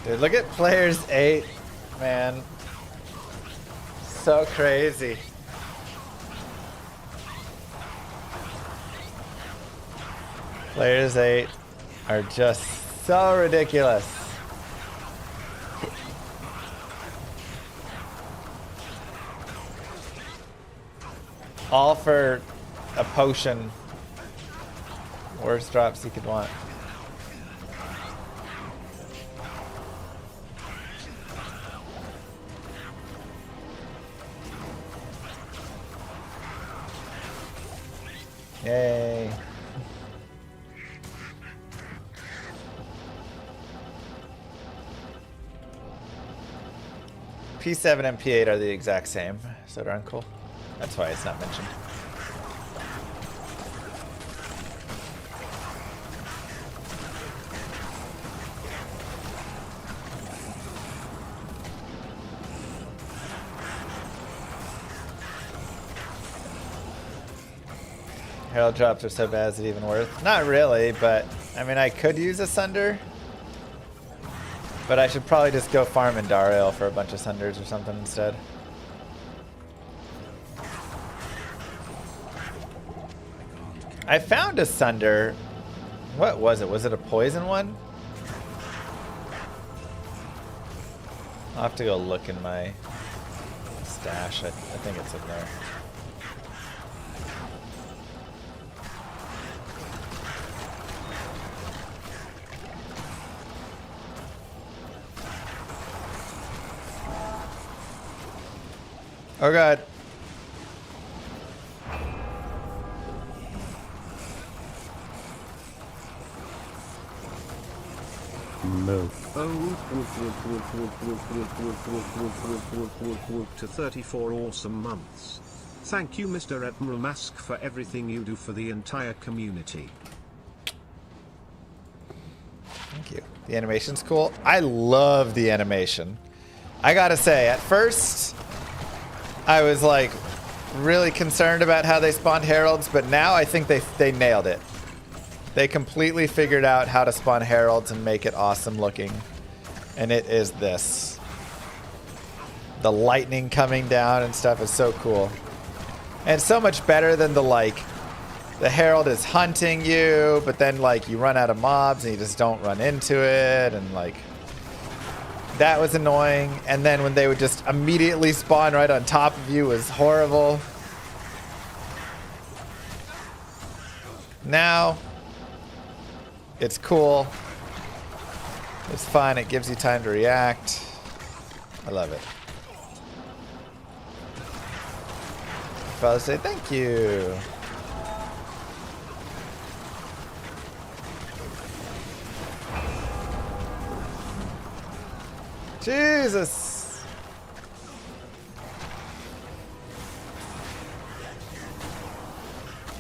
Dude, look at players 8, man. So crazy. Players 8 are just so ridiculous. All for a potion. Worst drops you could want. Yay. P7 and P8 are the exact same, so darn cool. That's why it's not mentioned. Herald drops are so bad, is it even worth? Not really, but I mean, I could use a Sunder. But I should probably just go farm in Dariel for a bunch of Sunders or something instead. I found a Sunder. What was it? Was it a poison one? I'll have to go look in my stash. I think it's in there. Oh god. Move. To 34 awesome months. Thank you, Mr. Admiral Mask, for everything you do for the entire community. Thank you. The animation's cool. I love the animation. I gotta say, at first, I was like, really concerned about how they spawned heralds, but now I think they nailed it. They completely figured out how to spawn heralds and make it awesome looking. And it is this. The lightning coming down and stuff is so cool. And so much better than the herald is hunting you, but then like you run out of mobs and you just don't run into it, and like that was annoying. And then when they would just immediately spawn right on top of you was horrible. Now it's cool. It's fun. It gives you time to react. I love it. Father say thank you. Jesus.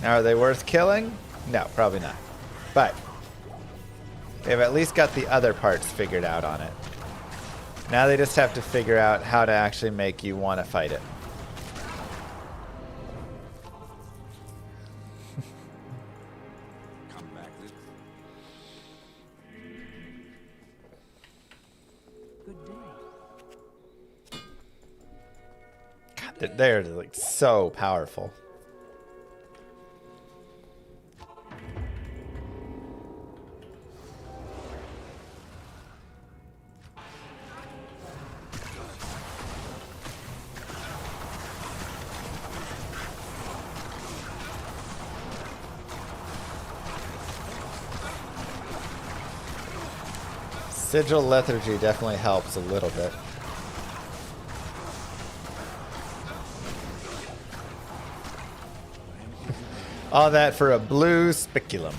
Now, are they worth killing? No, probably not. But they've at least got the other parts figured out on it. Now they just have to figure out how to actually make you want to fight it. Come back, Luke. Good day. God, they're like so powerful. Sigil lethargy definitely helps a little bit. All that for a blue speculum.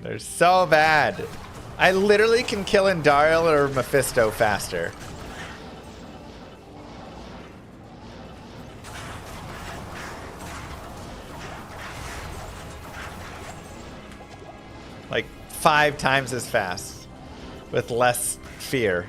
They're so bad. I literally can kill Indariel or Mephisto faster. Like 5 times as fast with less fear.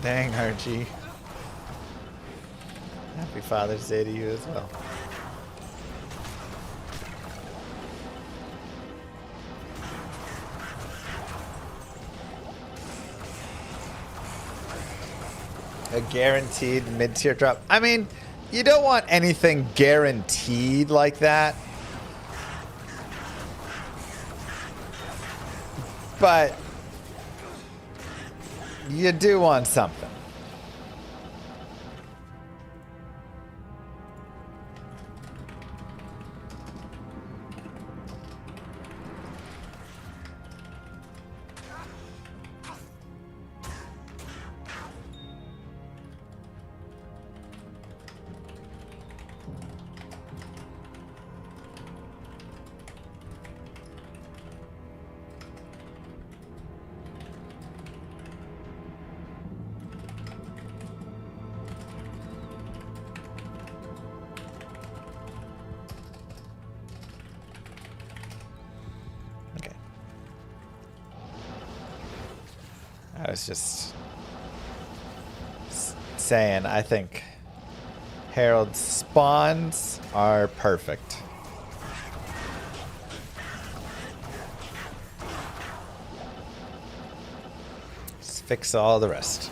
Dang, RG. Happy Father's Day to you as well. A guaranteed mid-tier drop. I mean, you don't want anything guaranteed like that. But you do want something. I was just saying, I think Herald spawns are perfect. Just fix all the rest.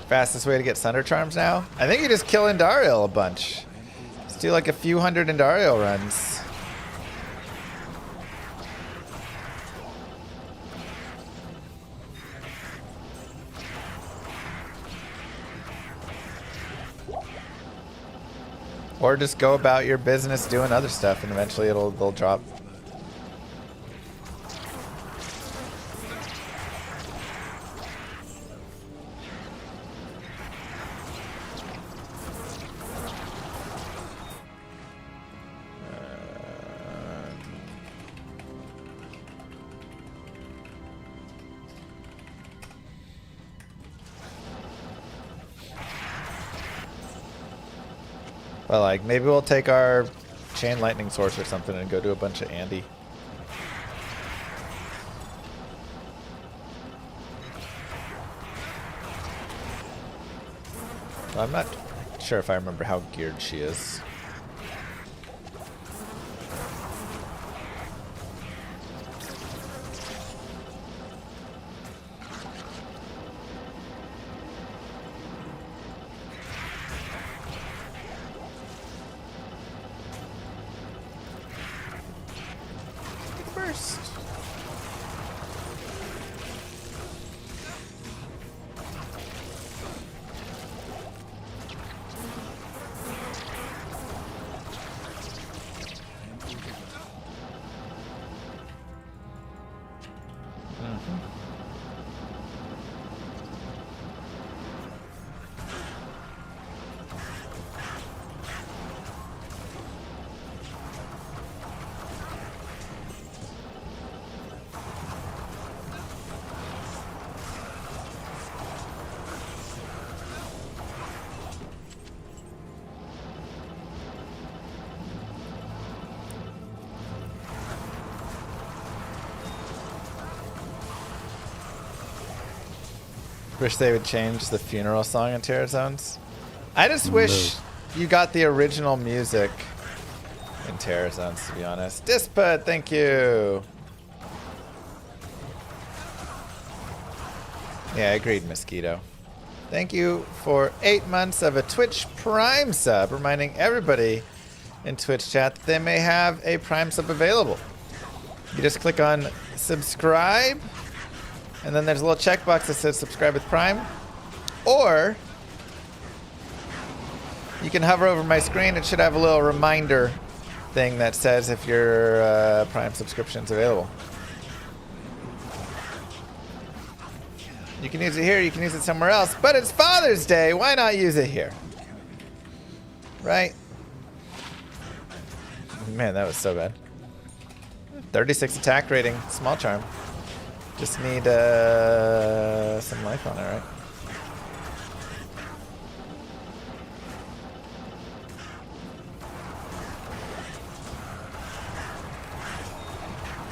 Fastest way to get Sunder Charms now? I think you just kill Indariel a bunch. Let's do like a few hundred Indariel runs. Or just go about your business doing other stuff, and eventually they'll drop. But like, maybe we'll take our chain lightning source or something and go do a bunch of Andy. Well, I'm not sure if I remember how geared she is. Wish they would change the funeral song in Terror Zones. I just wish you got the original music in Terror Zones, to be honest. Disput, thank you. Yeah, agreed, Mosquito. Thank you for 8 months of a Twitch Prime sub, reminding everybody in Twitch chat that they may have a Prime sub available. You just click on subscribe, and then there's a little checkbox that says subscribe with Prime. Or you can hover over my screen. It should have a little reminder thing that says if your Prime subscription is available. You can use it here, you can use it somewhere else, but it's Father's Day. Why not use it here? Right? Man, that was so bad. 36 attack rating, small charm. Just need some life on it, right?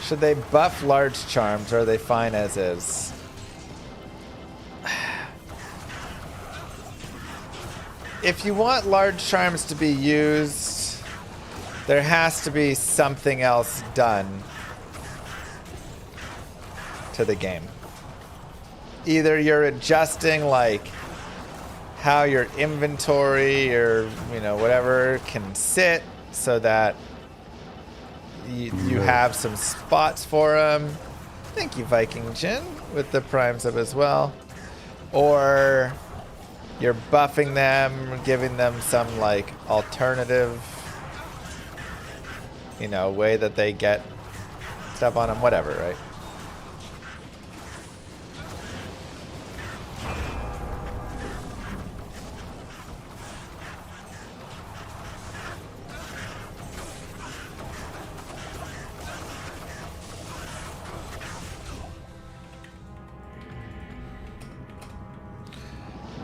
Should they buff large charms, or are they fine as is? If you want large charms to be used, there has to be something else done to the game. Either you're adjusting like how your inventory or whatever can sit so that you have some spots for them. Thank you, Viking Jin, with the Prime sub as well. Or you're buffing them, giving them some like alternative way that they get stuff on them, whatever, right?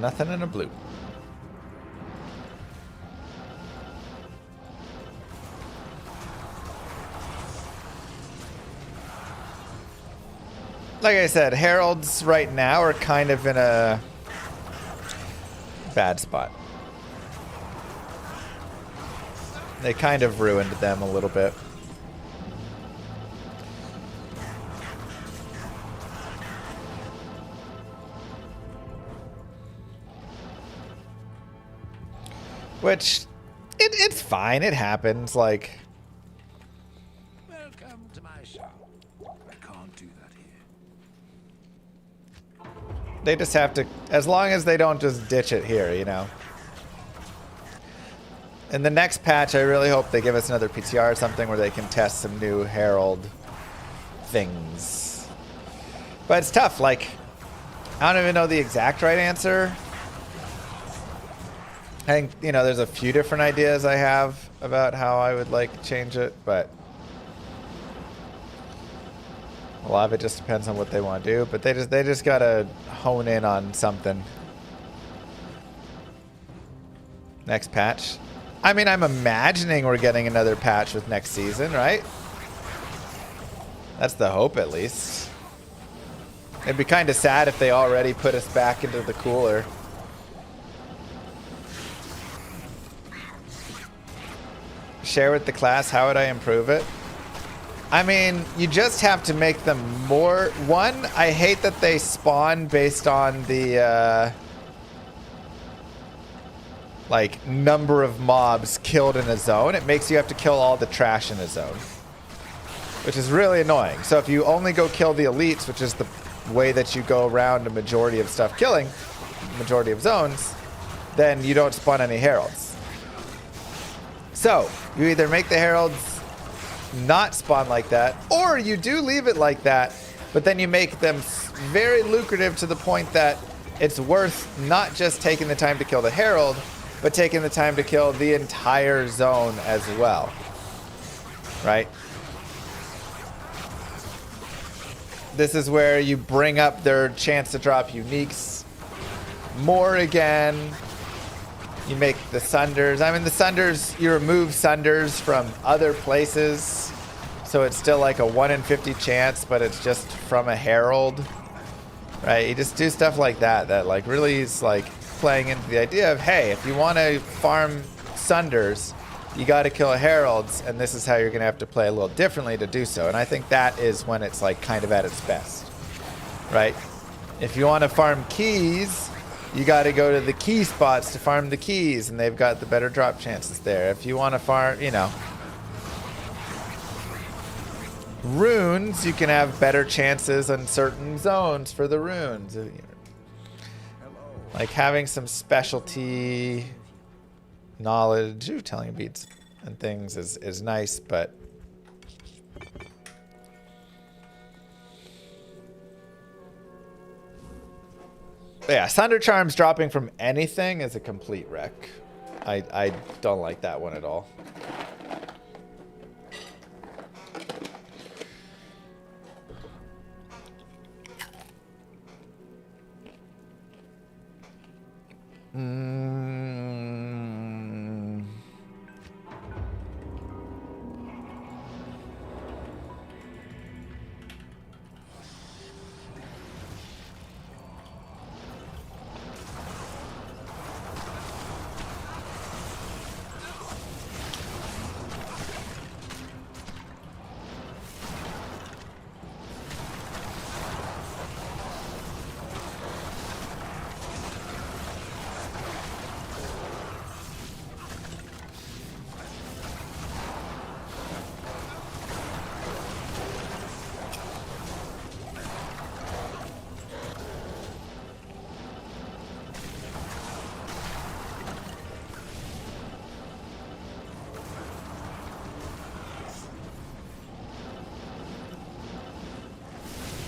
Nothing in a blue. Like I said, Heralds right now are kind of in a bad spot. They kind of ruined them a little bit. Which, it's fine. It happens. Like, Welcome to my shop. I can't do that here. they just have to, as long as they don't just ditch it here, In the next patch, I really hope they give us another PTR or something where they can test some new Herald things. But it's tough. Like, I don't even know the exact right answer. I think, you know, there's a few different ideas I have about how I would like to change it, but a lot of it just depends on what they want to do. But they just gotta hone in on something. Next patch. I mean, I'm imagining we're getting another patch with next season, right? That's the hope, at least. It'd be kind of sad if they already put us back into the cooler. Share with the class, how would I improve it? I mean, you just have to make them more... One, I hate that they spawn based on the... like, number of mobs killed in a zone. It makes you have to kill all the trash in a zone, which is really annoying. So if you only go kill the elites, which is the way that you go around a majority of stuff killing, majority of zones, then you don't spawn any heralds. So you either make the heralds not spawn like that, or you do leave it like that, but then you make them very lucrative to the point that it's worth not just taking the time to kill the herald, but taking the time to kill the entire zone as well, right? This is where you bring up their chance to drop uniques more again. You make the sunders. I mean, the sunders, you remove sunders from other places, so it's still like a 1 in 50 chance, but it's just from a herald, right? You just do stuff like that, that like really is like playing into the idea of, hey, if you want to farm sunders, you got to kill heralds, and this is how you're going to have to play a little differently to do so. And I think that is when it's like kind of at its best, right? If you want to farm keys, you got to go to the key spots to farm the keys, and they've got the better drop chances there. If you want to farm, you know, runes, you can have better chances on certain zones for the runes. Like having some specialty knowledge, telling beats and things is nice, but yeah, Sunder Charms dropping from anything is a complete wreck. I don't like that one at all.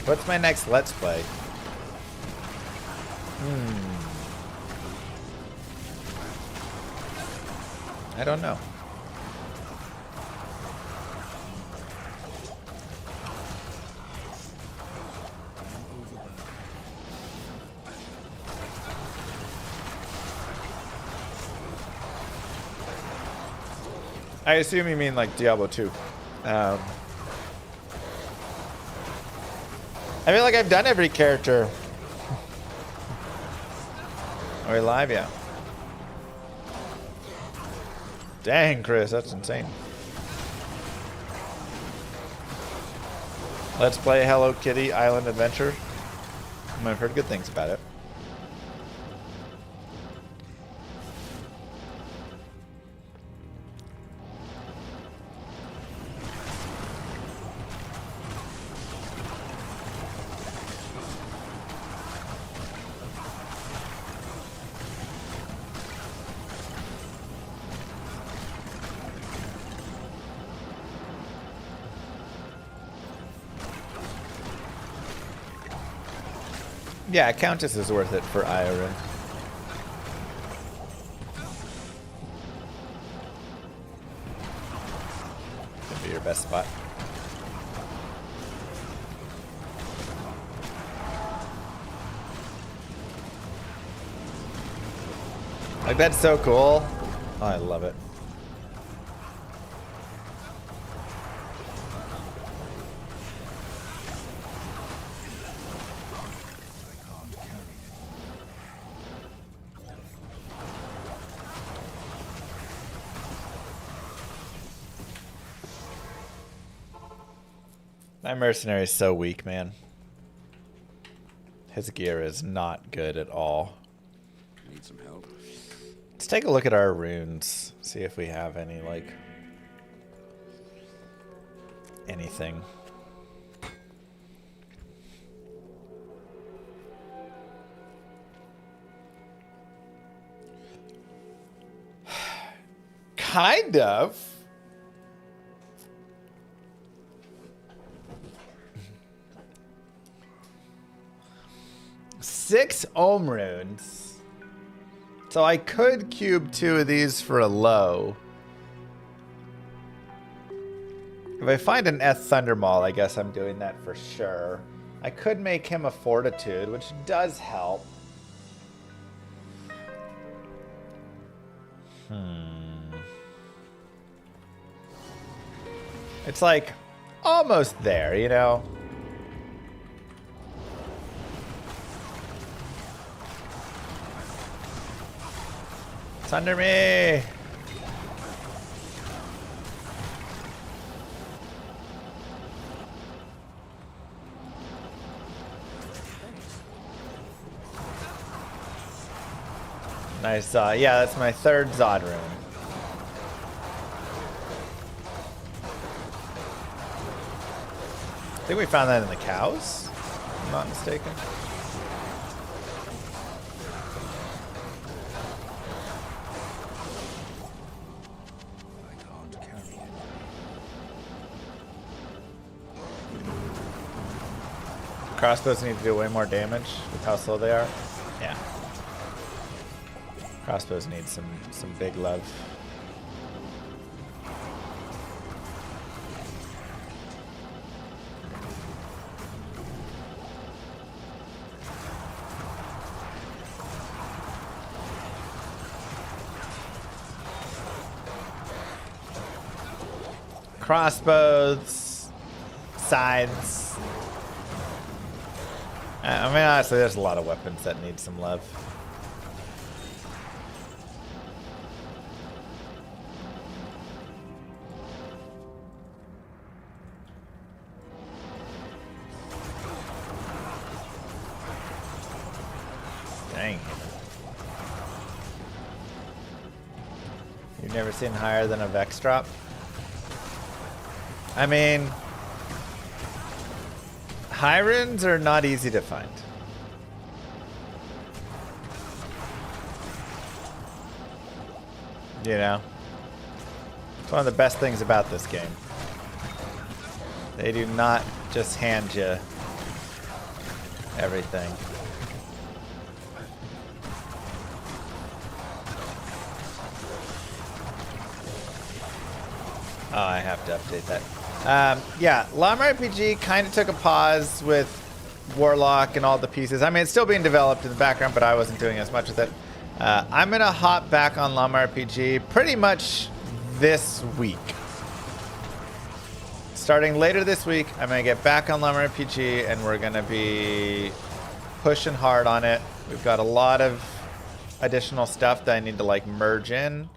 What's my next Let's Play? I don't know. I assume you mean like Diablo 2. I feel like I've done every character. Are we live? Yeah. Dang, Chris, that's insane. Let's play Hello Kitty Island Adventure. I've heard good things about it. Yeah, Countess is worth it for Iron. Could be your best spot. Like, that's so cool. Oh, I love it. My mercenary is so weak, man. His gear is not good at all. Need some help? Let's take a look at our runes. See if we have any, like, anything. Kind of. Six ohm runes. So I could cube 2 of these for a low. If I find an Eth Thundermaul, I guess I'm doing that for sure. I could make him a Fortitude, which does help. It's like almost there, you know? It's under me. Nice. Yeah, that's my third Zod rune. I think we found that in the cows, if I'm not mistaken. Crossbows need to do way more damage with how slow they are. Yeah. Crossbows need some big love. Crossbows, sides. I mean, honestly, there's a lot of weapons that need some love. Dang. You've never seen higher than a Vex drop? I mean, high runes are not easy to find. You know? It's one of the best things about this game. They do not just hand you everything. Oh, I have to update that. Yeah, Llama RPG kind of took a pause with Warlock and all the pieces. I mean, it's still being developed in the background, but I wasn't doing as much with it. I'm going to hop back on Llama RPG pretty much this week. Starting later this week, I'm going to get back on Llama RPG, and we're going to be pushing hard on it. We've got a lot of additional stuff that I need to, like, merge in.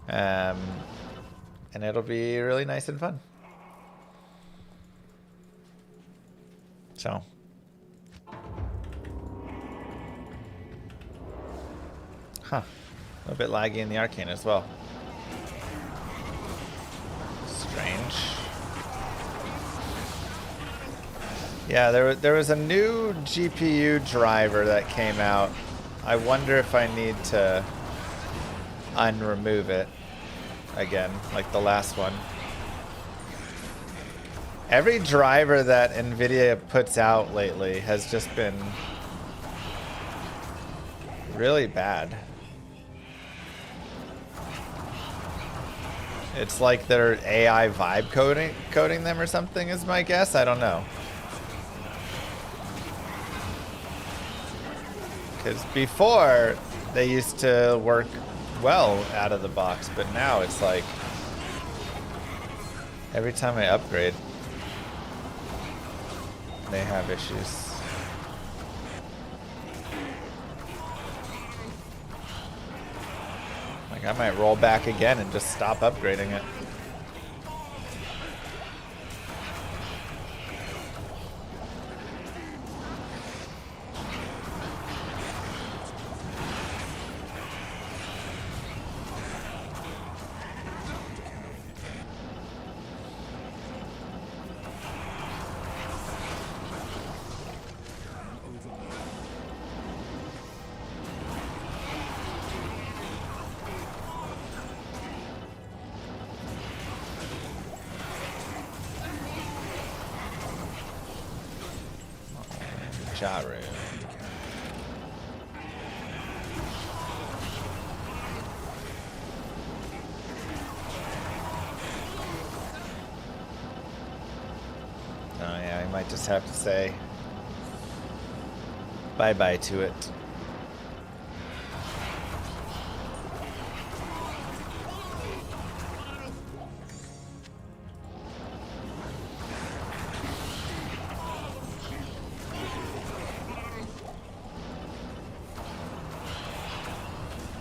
And it'll be really nice and fun. So. Huh. A little bit laggy in the arcane as well. Strange. Yeah, there was a new GPU driver that came out. I wonder if I need to unremove it again, like the last one. Every driver that NVIDIA puts out lately has just been really bad. It's like they're AI vibe coding them or something is my guess. I don't know. Because before, they used to work well out of the box, but now it's like every time I upgrade, they have issues. Like I might roll back again and just stop upgrading it. Gyro. Oh yeah, I might just have to say bye-bye to it.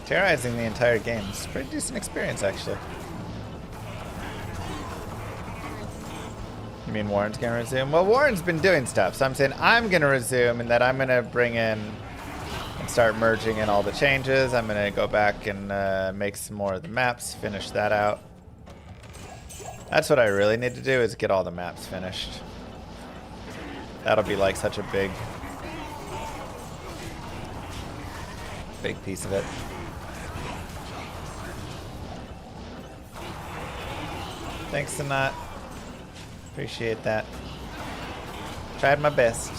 Terrorizing the entire game. It's a pretty decent experience, actually. You mean Warren's gonna resume? Well, Warren's been doing stuff, so I'm saying I'm gonna resume and that I'm gonna bring in and start merging in all the changes. I'm gonna go back and make some more of the maps, finish that out. That's what I really need to do, is get all the maps finished. That'll be like such a big piece of it. Thanks, Sanat. Appreciate that. Tried my best.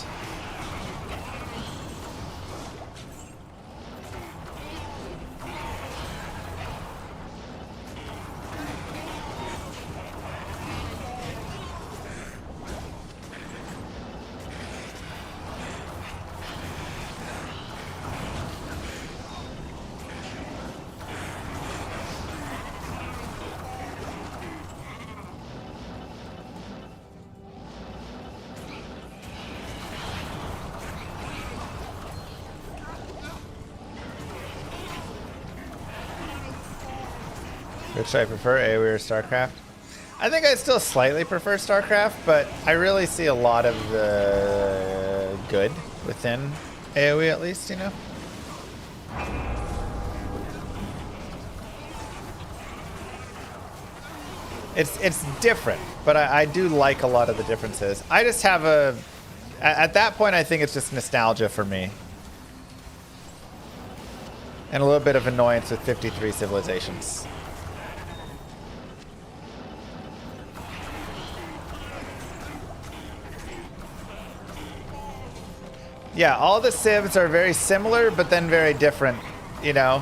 Which I prefer, AoE or StarCraft? I think I still slightly prefer StarCraft, but I really see a lot of the good within AoE, at least, you know? It's different, but I do like a lot of the differences. I just have at that point, I think it's just nostalgia for me. And a little bit of annoyance with 53 civilizations. Yeah, all the civs are very similar, but then very different, you know?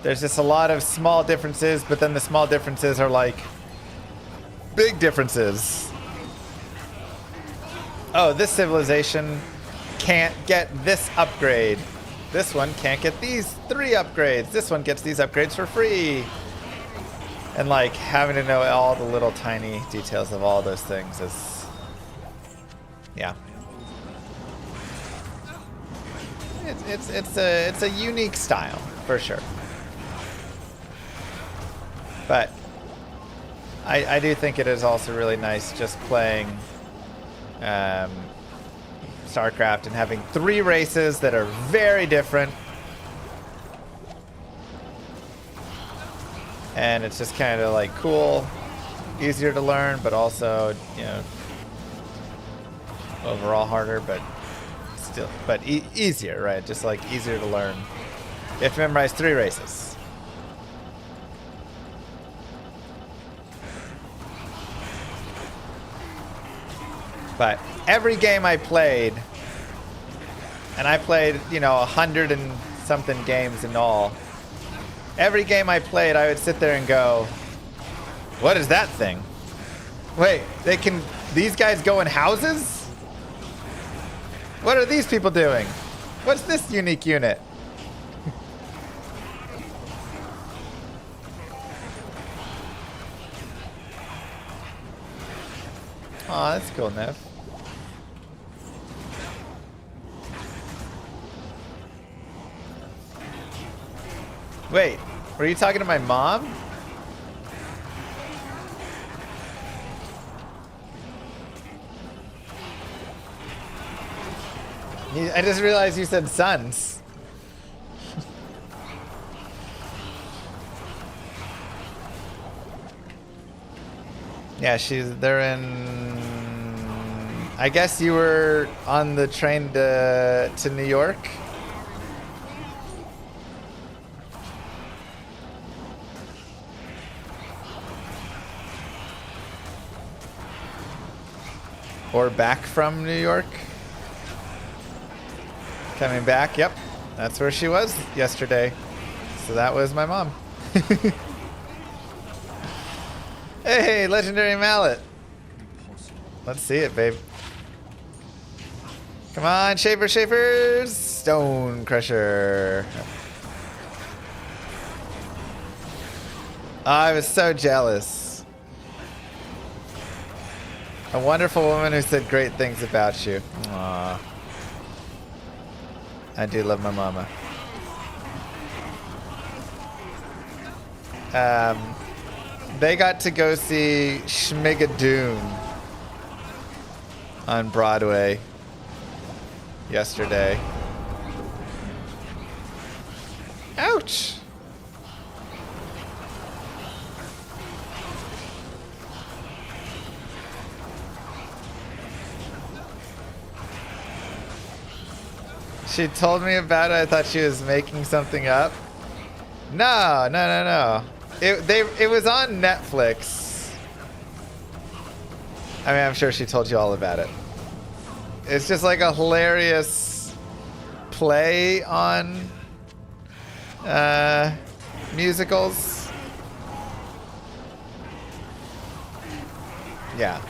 There's just a lot of small differences, but then the small differences are like big differences. Oh, this civilization can't get this upgrade. This one can't get these 3 upgrades. This one gets these upgrades for free. And like having to know all the little tiny details of all those things is, yeah. It's a unique style for sure, but I do think it is also really nice just playing StarCraft and having 3 races that are very different, and it's just kind of like cool, easier to learn, but also, you know, overall harder, but still, but easier, right? Just like easier to learn. You have to memorize 3 races. But every game I played, And I played, you know, 100 and something games in all. Every game I played, I would sit there and go, what is that thing? Wait, these guys go in houses? What are these people doing? What's this unique unit? Aw, that's cool, Nev. Wait, were you talking to my mom? I just realized you said sons. Yeah, they're in, I guess you were on the train to New York? Or back from New York? Coming back, yep. That's where she was yesterday. So that was my mom. Hey, legendary mallet. Let's see it, babe. Come on, Shapers. Stone Crusher. I was so jealous. A wonderful woman who said great things about you. Aww. I do love my mama. They got to go see Schmigadoon on Broadway yesterday. Ouch! She told me about it. I thought she was making something up. No. It was on Netflix. I mean, I'm sure she told you all about it. It's just like a hilarious play on musicals. Yeah.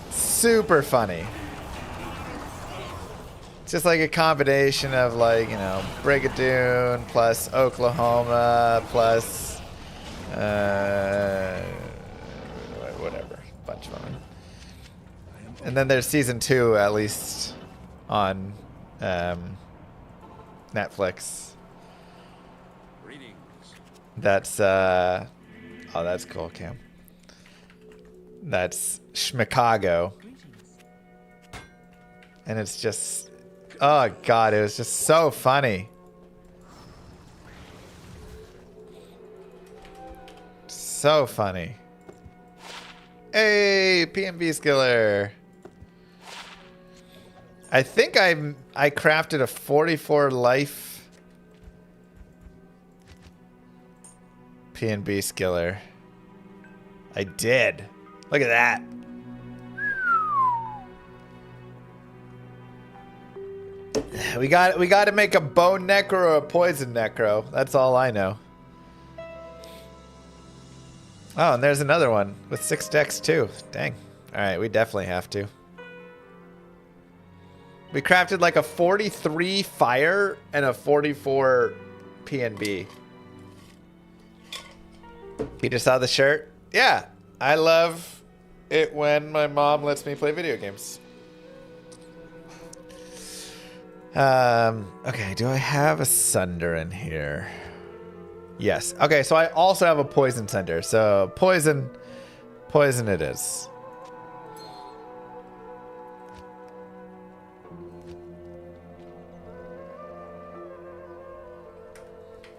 Super funny. It's just like a combination of, like, you know, Brigadoon plus Oklahoma plus whatever, bunch of them. And then there's season 2 at least on Netflix. That's oh, that's cool, Cam. That's Schmicago. And it's just, oh god, it was just so funny. So funny. Hey, PNB skiller. I think I crafted a 44 life PNB skiller. I did. Look at that. We got to make a bone necro or a poison necro. That's all I know. Oh, and there's another one with 6 decks too. Dang. All right, we definitely have to. We crafted like a 43 fire and a 44 PNB. Peter saw the shirt. Yeah, I love it when my mom lets me play video games. Okay, do I have a Sunder in here? Yes. Okay, so I also have a Poison Sunder. So poison it is.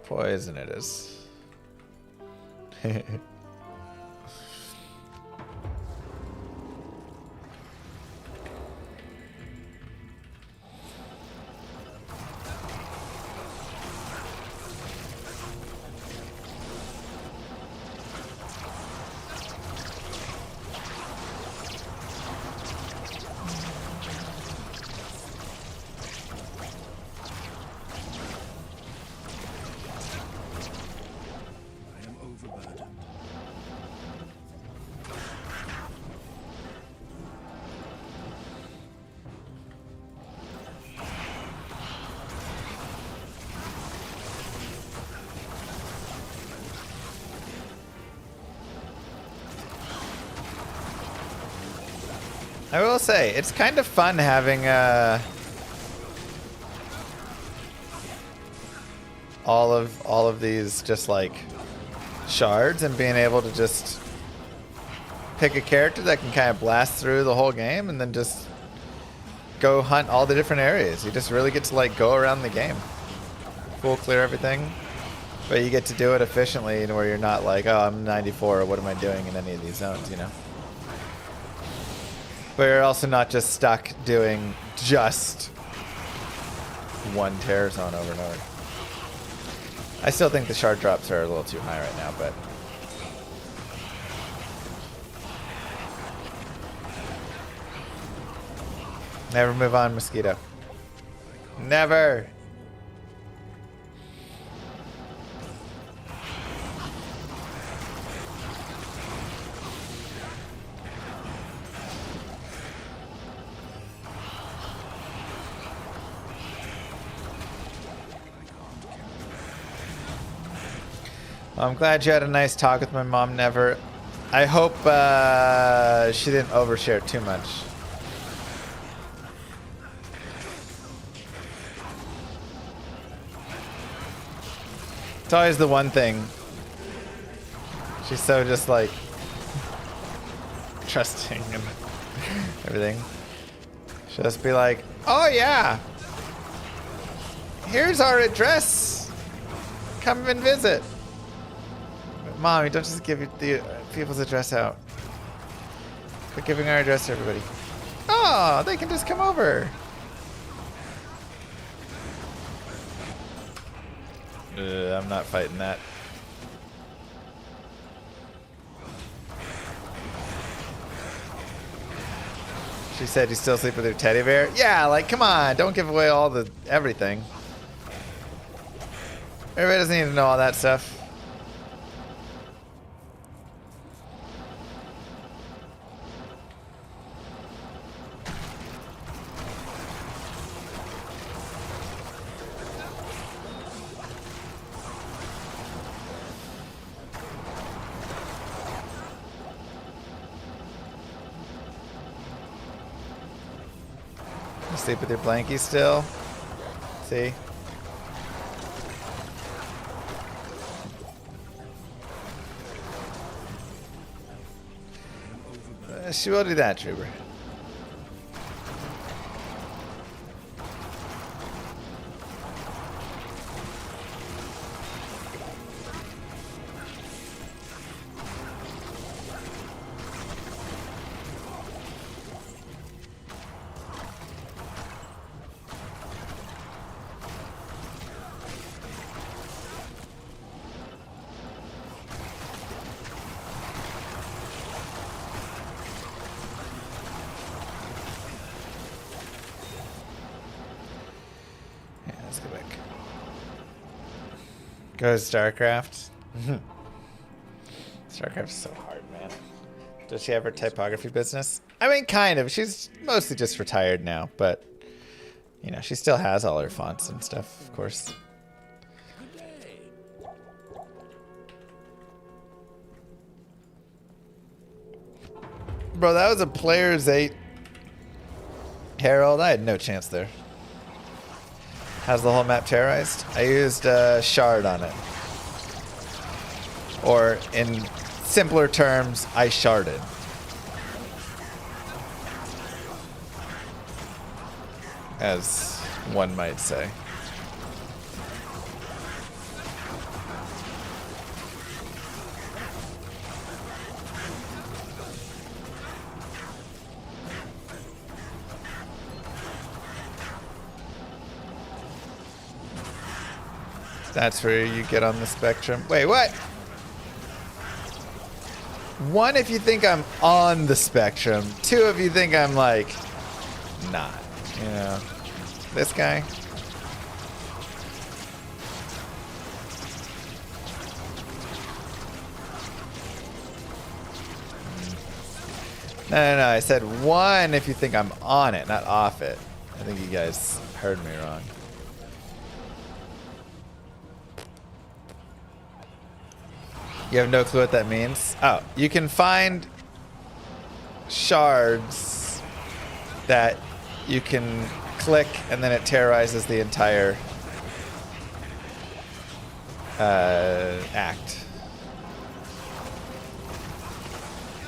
Poison it is. overburdened. I will say, it's kind of fun having all of these just like shards and being able to just pick a character that can kind of blast through the whole game and then just go hunt all the different areas. You just really get to like go around the game, full clear everything, but you get to do it efficiently and where you're not like, oh, I'm 94, what am I doing in any of these zones, you know? But you're also not just stuck doing just one terror zone over and over. I still think the shard drops are a little too high right now, but never move on, mosquito. Never. I'm glad you had a nice talk with my mom, Never. I hope she didn't overshare too much. It's always the one thing. She's so just like trusting and everything. She'll just be like, oh yeah, here's our address. Come and visit. Mom, you don't just give the people's address out. Quit giving our address to everybody. Oh, they can just come over. I'm not fighting that. She said you still sleep with your teddy bear? Yeah, like, come on, don't give away all the everything. Everybody doesn't need to know all that stuff. Sleep with your blankie still. See? She will do that, Trooper. Goes StarCraft. StarCraft's so hard, man. Does she have her typography business? I mean, kind of. She's mostly just retired now, but you know, she still has all her fonts and stuff, of course. Bro, that was a player's 8 Herald. I had no chance there. How's the whole map terrorized? I used shard on it. Or in simpler terms, I sharded. As one might say. That's where you get on the spectrum. Wait, what? 1, if you think I'm on the spectrum. 2, if you think I'm like not. You know, this guy. No. I said 1 if you think I'm on it, not off it. I think you guys heard me wrong. You have no clue what that means? Oh, you can find shards that you can click and then it terrorizes the entire act.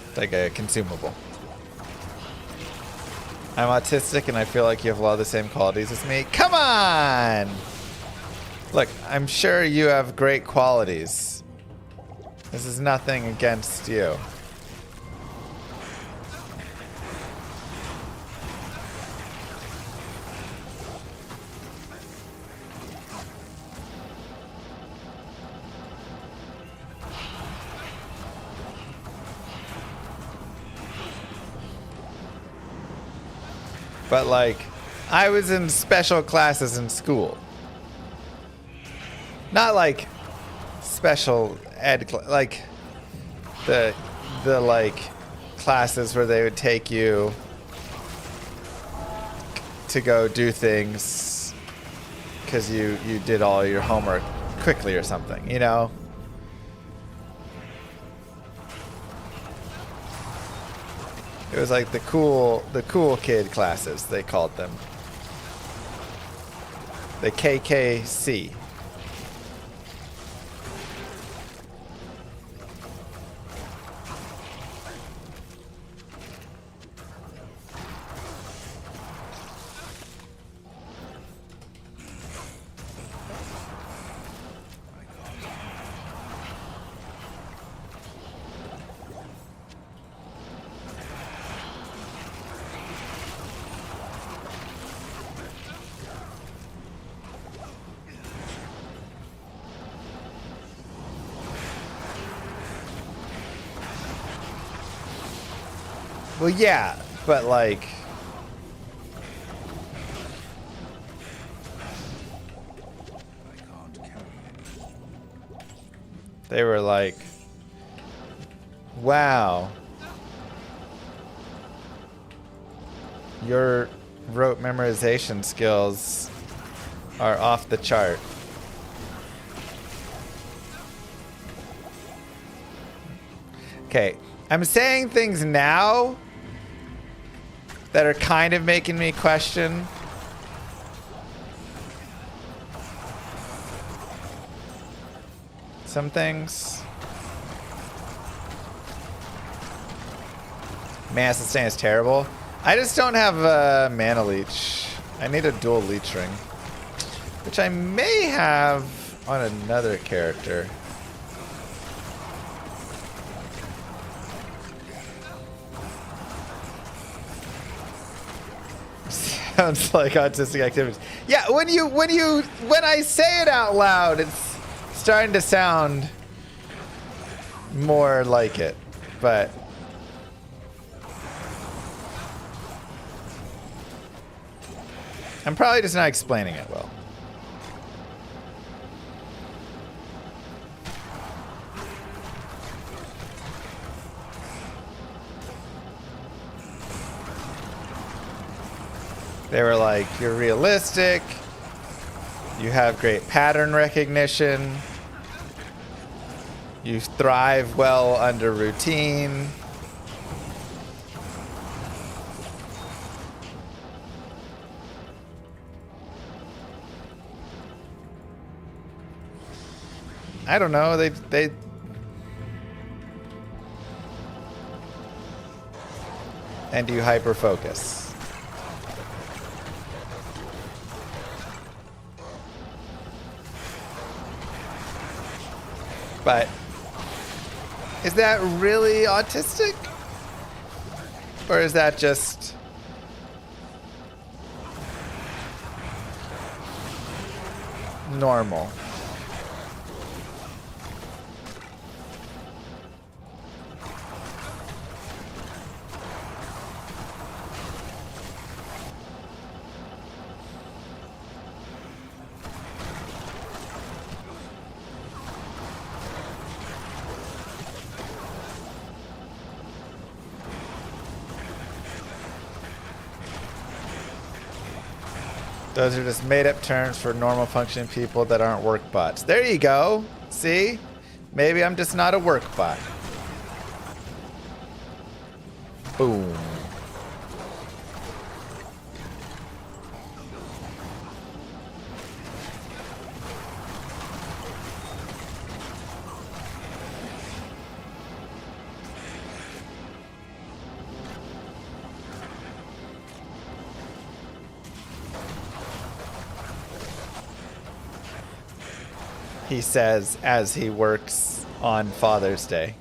It's like a consumable. I'm autistic and I feel like you have a lot of the same qualities as me. Come on! Look, I'm sure you have great qualities. This is nothing against you. But like, I was in special classes in school. Not like special ed, like the like classes where they would take you to go do things because you did all your homework quickly or something, you know? It was like the cool kid classes, they called them. The KKC. Well, yeah, but like, they were like, wow, your rote memorization skills are off the chart. Okay, I'm saying things now that are kind of making me question some things. Mana sustain is terrible. I just don't have a mana leech. I need a dual leech ring, which I may have on another character. Sounds like autistic activities. Yeah, when I say it out loud, it's starting to sound more like it, but I'm probably just not explaining it well. They were like, you're realistic, you have great pattern recognition, you thrive well under routine. I don't know, they and you hyper focus. But is that really autistic? Or is that just normal? Those are just made-up terms for normal functioning people that aren't work bots. There you go. See? Maybe I'm just not a work bot. Boom. He says as he works on Father's Day.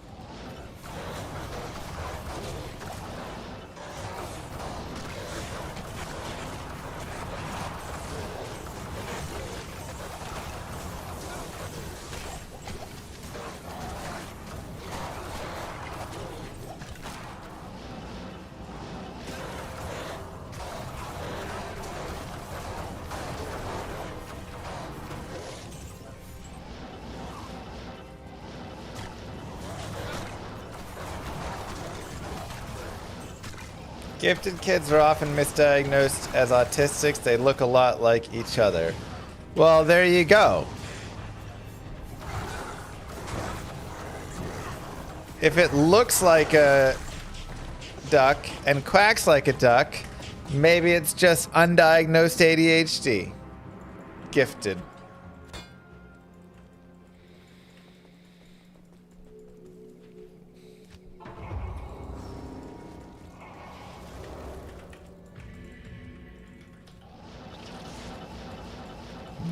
Gifted kids are often misdiagnosed as autistics. They look a lot like each other. Well, there you go. If it looks like a duck and quacks like a duck, maybe it's just undiagnosed ADHD. Gifted.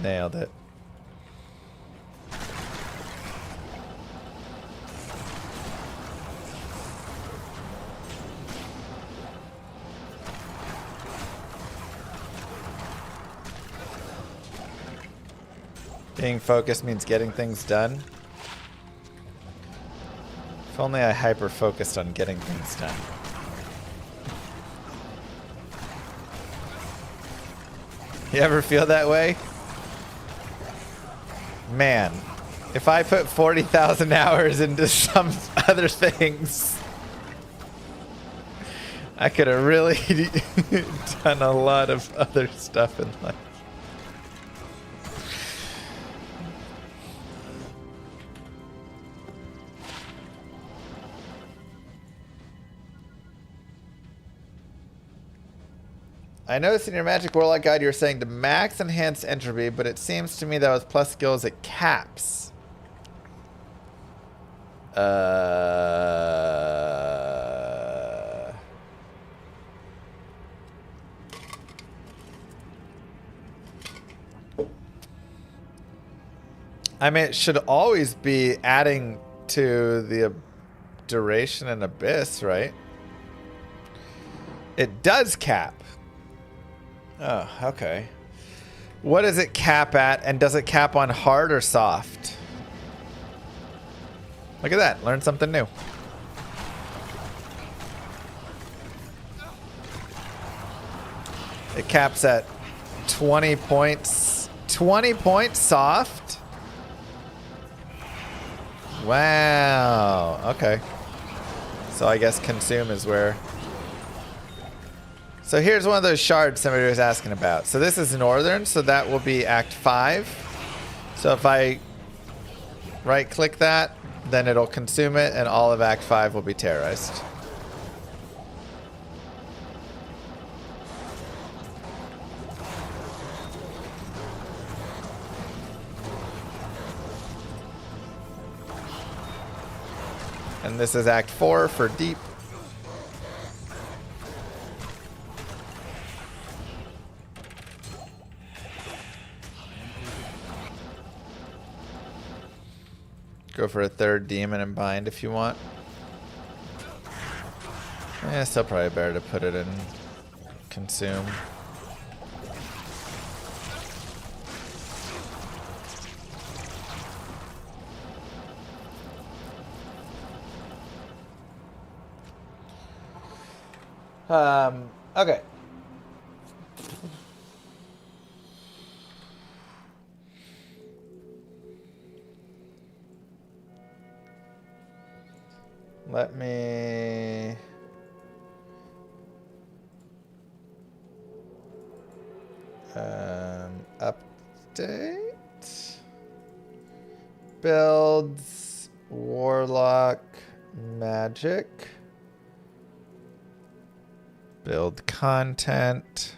Nailed it. Being focused means getting things done. If only I hyper-focused on getting things done. You ever feel that way? Man, if I put 40,000 hours into some other things, I could have really done a lot of other stuff in life. I noticed in your Magic Warlock guide you were saying to max enhanced entropy, but it seems to me that with plus skills it caps. I mean, it should always be adding to the duration and abyss, right? It does cap. Oh, okay. What does it cap at, and does it cap on hard or soft? Look at that. Learn something new. It caps at 20 points. 20 points soft? Wow. Okay. So I guess consume is where... So here's one of those shards somebody was asking about. So this is northern, so that will be Act 5. So if I right-click that, then it'll consume it, and all of Act 5 will be terrorized. And this is Act 4 for deep. Go for a third demon and bind if you want. Yeah, still probably better to put it in consume. Okay. Let me... Update. Builds. Warlock. Magic. Build content.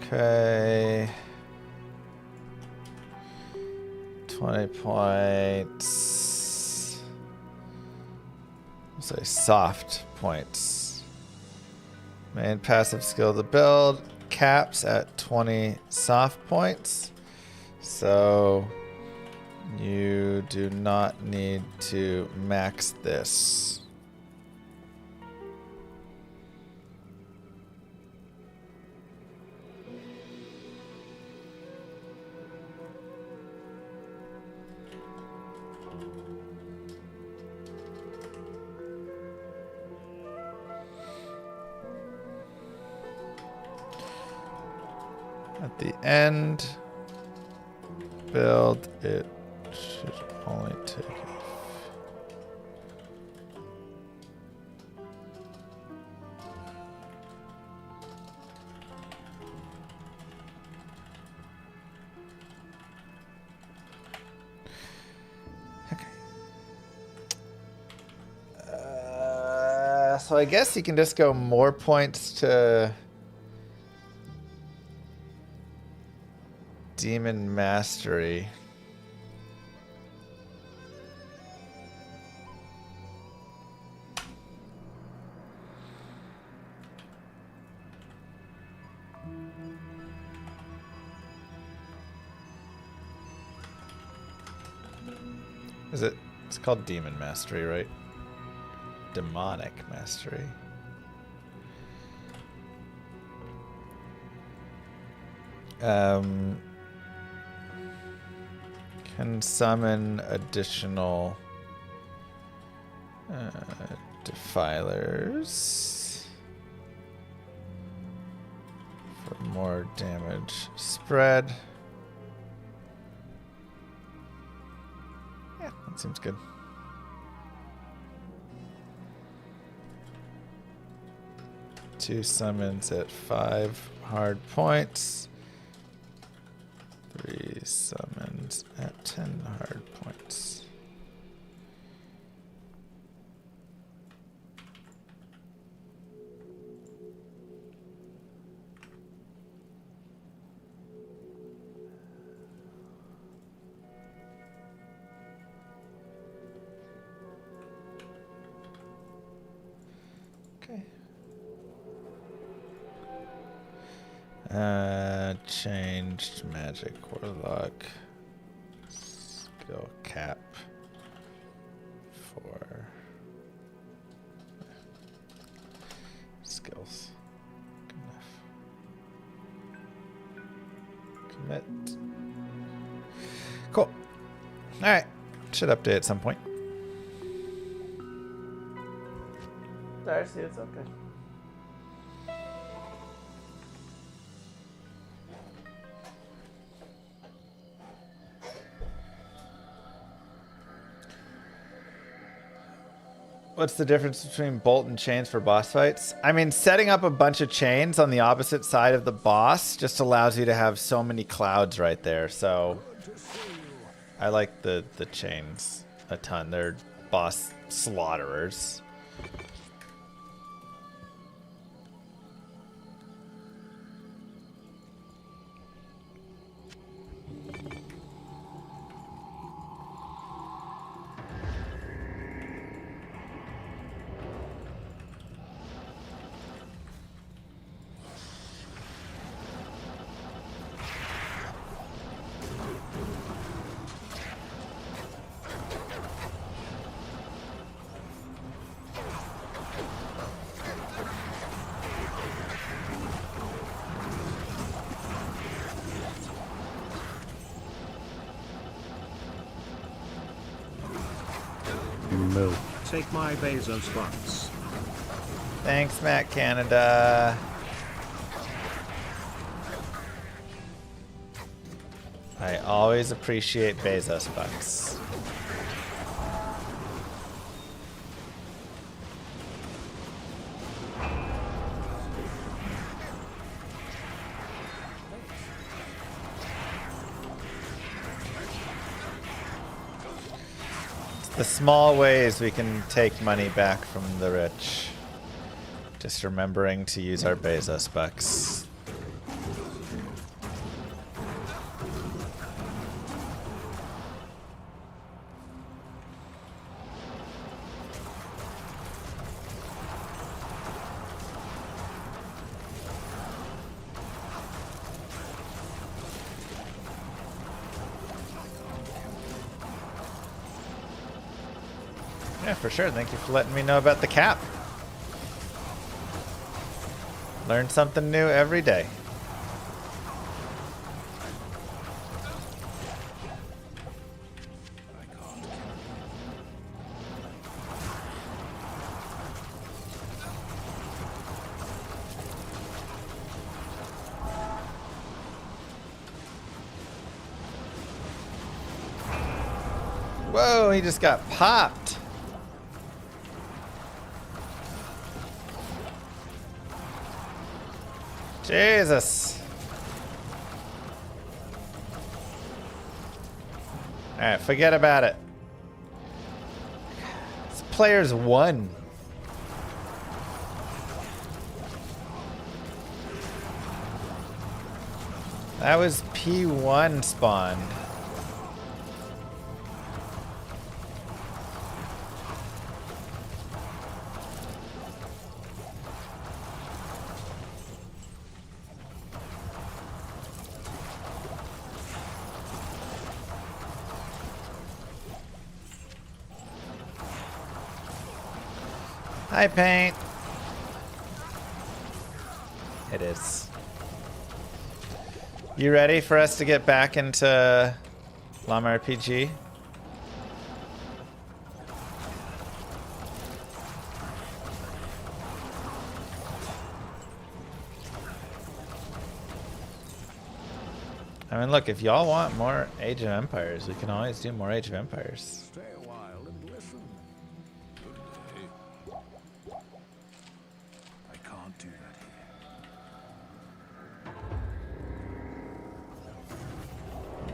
Okay. 20 points. I'll say soft points. Main passive skill to build caps at 20 soft points. So you do not need to max this. At the end, build, it should only take okay. So I guess you can just go more points to Demon Mastery. Is it? It's called Demon Mastery, right? Demonic Mastery. Can summon additional defilers for more damage spread. Yeah, that seems good. Two summons at 5 hard points. 3 summons at 10 hard points. Okay. Changed magic warlock skill cap for skills. Good enough. Commit. Cool. All right. Should update at some point. Darcy, it's okay. What's the difference between bolt and chains for boss fights? I mean, setting up a bunch of chains on the opposite side of the boss just allows you to have so many clouds right there. So I like the chains a ton. They're boss slaughterers. Move. Take my Bezos bucks. Thanks, Matt Canada. I always appreciate Bezos bucks. The small ways we can take money back from the rich. Just remembering to use our Bezos bucks. Yeah, for sure. Thank you for letting me know about the cap. Learn something new every day. Whoa, he just got popped. Jesus. Alright, forget about it. This player's won. That was P1 spawned. Hi, Paint. It is. You ready for us to get back into Llama RPG? I mean, look, if y'all want more Age of Empires, we can always do more Age of Empires. Stay a while and listen. Good day. I can't do that here.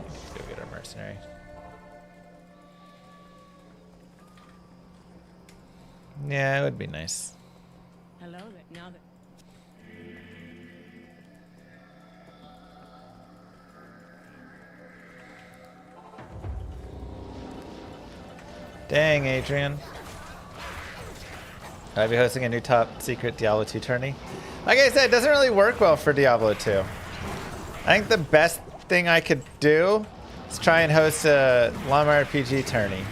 Let's go get our mercenary. Yeah, it would be nice. Hello there. Now that Dang, Adrian. I'll be hosting a new top secret Diablo 2 tourney. Like I said, it doesn't really work well for Diablo 2. I think the best thing I could do is try and host a Llama RPG tourney.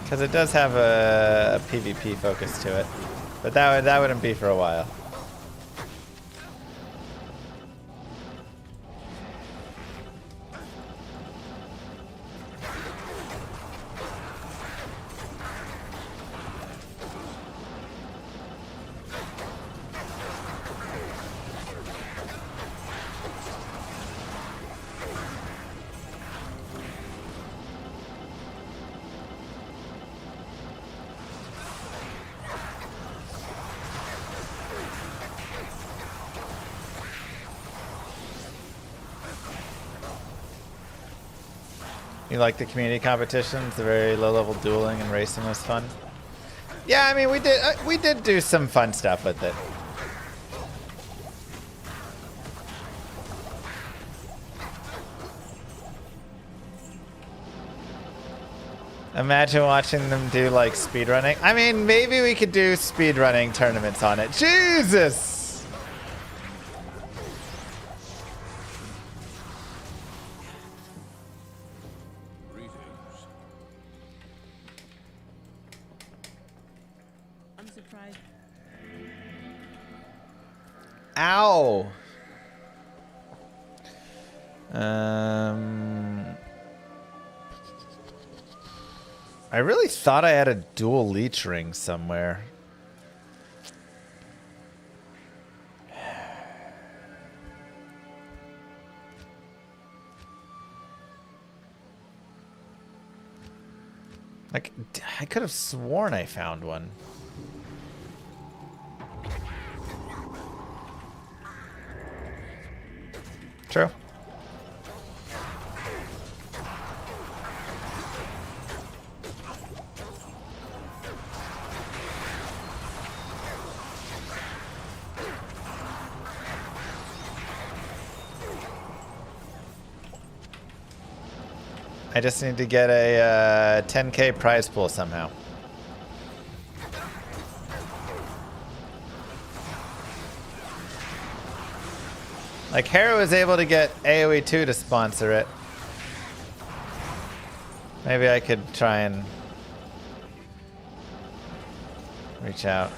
Because it does have a PvP focus to it. But that wouldn't be for a while. You like the community competitions? The very low-level dueling and racing was fun. Yeah, I mean we did do some fun stuff with it. Imagine watching them do like speedrunning. I mean, maybe we could do speedrunning tournaments on it. Jesus! I'm surprised. Ow! I really thought I had a dual leech ring somewhere. Like, I could have sworn I found one. True. I just need to get a 10K prize pool somehow. Like, Hera was able to get AoE 2 to sponsor it. Maybe I could try and reach out.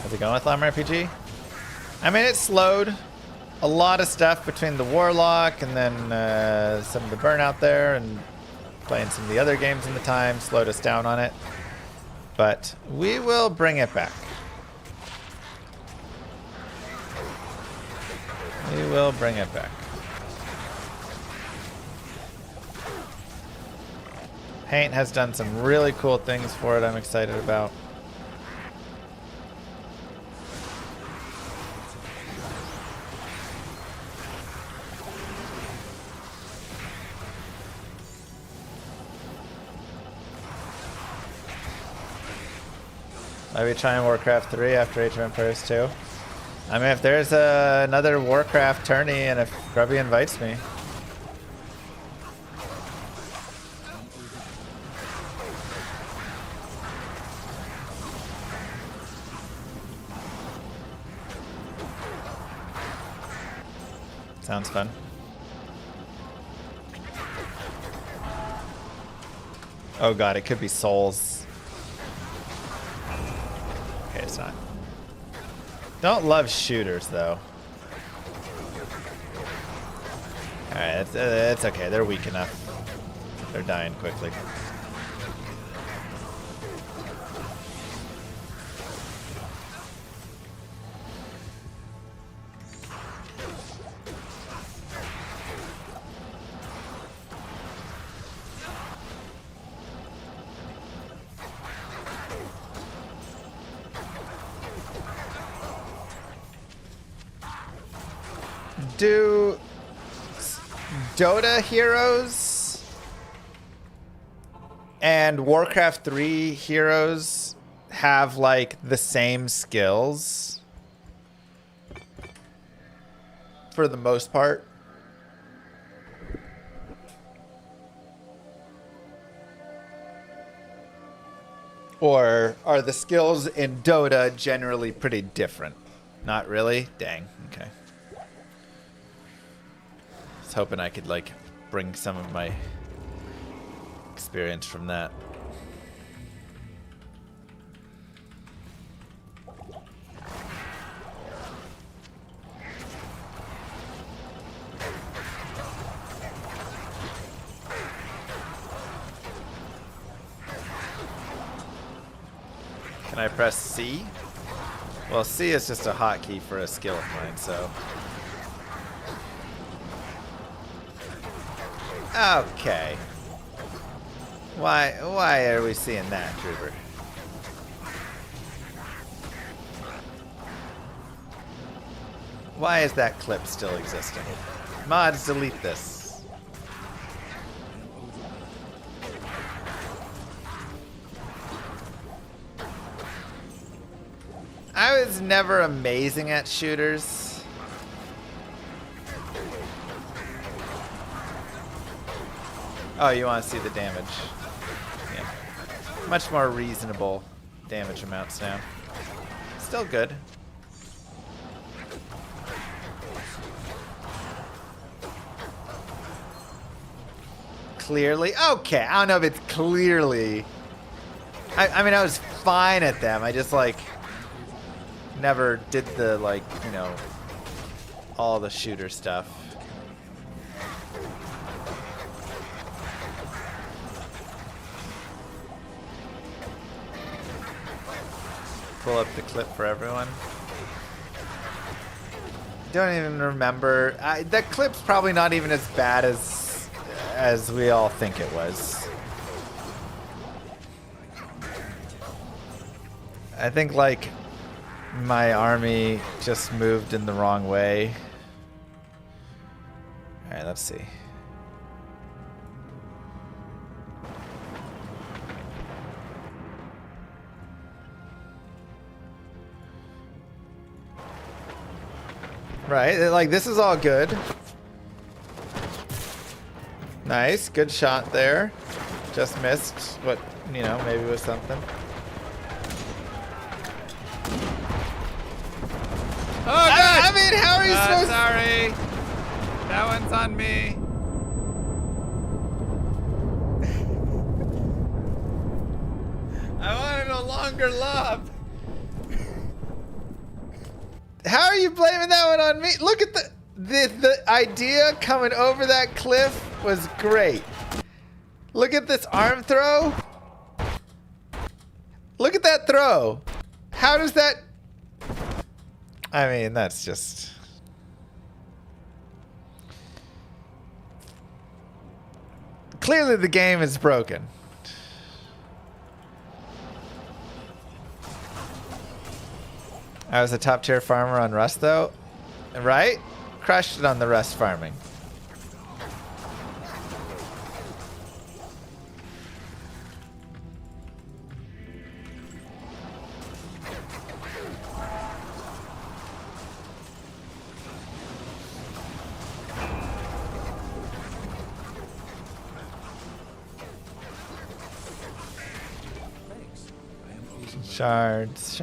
How's it going with Llama RPG? I mean, it slowed a lot of stuff between the Warlock and then some of the burnout there, and playing some of the other games in the time slowed us down on it. But we will bring it back. We will bring it back. Paint has done some really cool things for it I'm excited about. Maybe trying Warcraft 3 after Age of Empires 2. I mean, if there's another Warcraft tourney and if Grubby invites me. Sounds fun. Oh god, it could be Souls. Okay, it's not. Don't love shooters, though. Alright, it's okay. They're weak enough. They're dying quickly. Do Dota heroes and Warcraft 3 heroes have like the same skills for the most part? Or are the skills in Dota generally pretty different? Not really? Dang, okay. Hoping I could like bring some of my experience from that. Can I press C? Well, C is just a hotkey for a skill of mine, so. Okay. Why are we seeing that, Trooper? Why is that clip still existing? Mods, delete this. I was never amazing at shooters. Oh, you want to see the damage? Yeah. Much more reasonable damage amounts now. Still good. Clearly? Okay, I don't know if it's clearly. I mean, I was fine at them. I just, like, never did the, like, you know, all the shooter stuff. Pull up the clip for everyone. don't even remember. That clip's probably not even as bad as we all think it was. I think like my army just moved in the wrong way. All right, let's see. Right, like this is all good. Nice, good shot there. Just missed what, you know, maybe was something. Oh, God! I mean, how are you supposed Sorry. That one's on me. I wanted a longer lob. How are you blaming that one on me? Look at the idea coming over that cliff was great. Look at this arm throw. Look at that throw. How does that... I mean, that's just... Clearly the game is broken. I was a top tier farmer on Rust though, right? Crushed it on the Rust farming. Shards.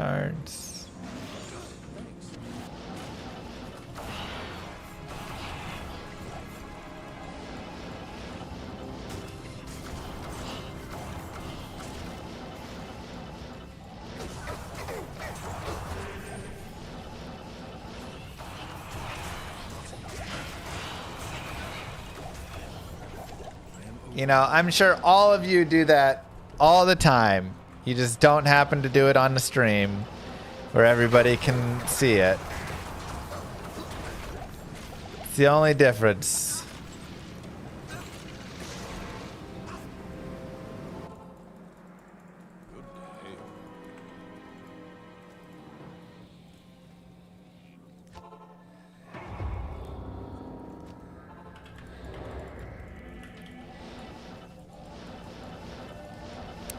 You know, I'm sure all of you do that all the time. You just don't happen to do it on the stream where everybody can see it. It's the only difference.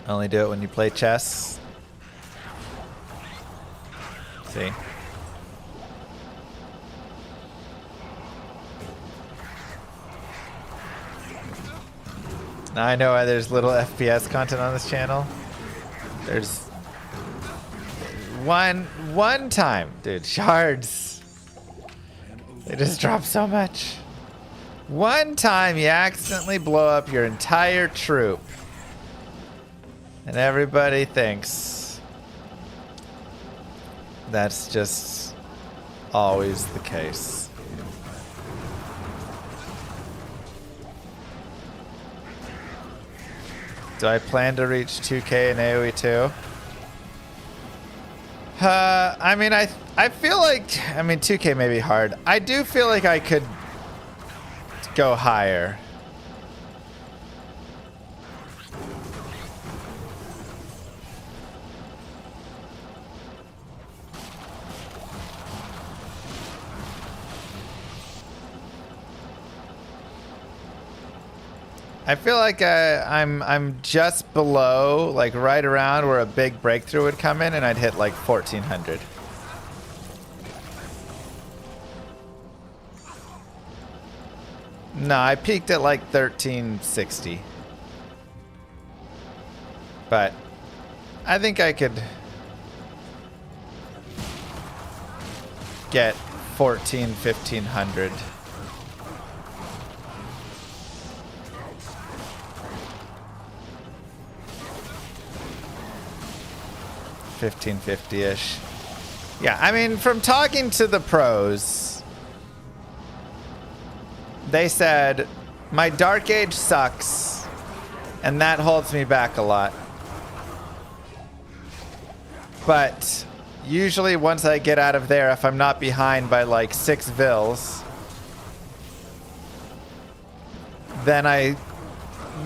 Only do it when you play chess. See? Now I know why there's little FPS content on this channel. There's one time, dude, shards. They just drop so much. One time you accidentally blow up your entire troop. And everybody thinks that's just always the case. Do I plan to reach 2K in AoE 2? I mean, I feel like, I mean, 2K may be hard. I do feel like I could go higher. I feel like I'm just below, like right around where a big breakthrough would come in, and I'd hit like 1400. No, I peaked at like 1360. But I think I could get 1500. 1550-ish. Yeah, I mean, from talking to the pros, they said, my Dark Age sucks, and that holds me back a lot. But Usually once I get out of there, if I'm not behind by like 6 vills, then I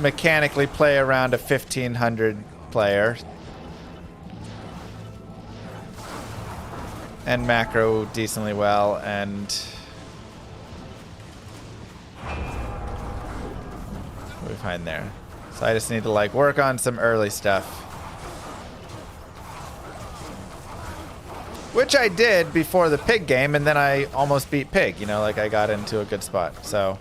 mechanically play around a 1500 player and macro decently well, and what do we find there? So I just need to like work on some early stuff, which I did before the pig game, and then I almost beat pig, you know, like I got into a good spot. So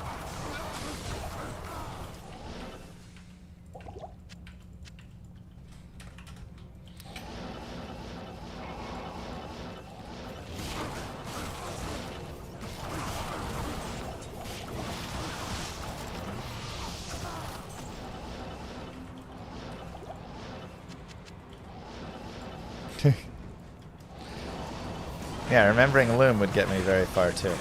yeah, remembering Loom would get me very far too.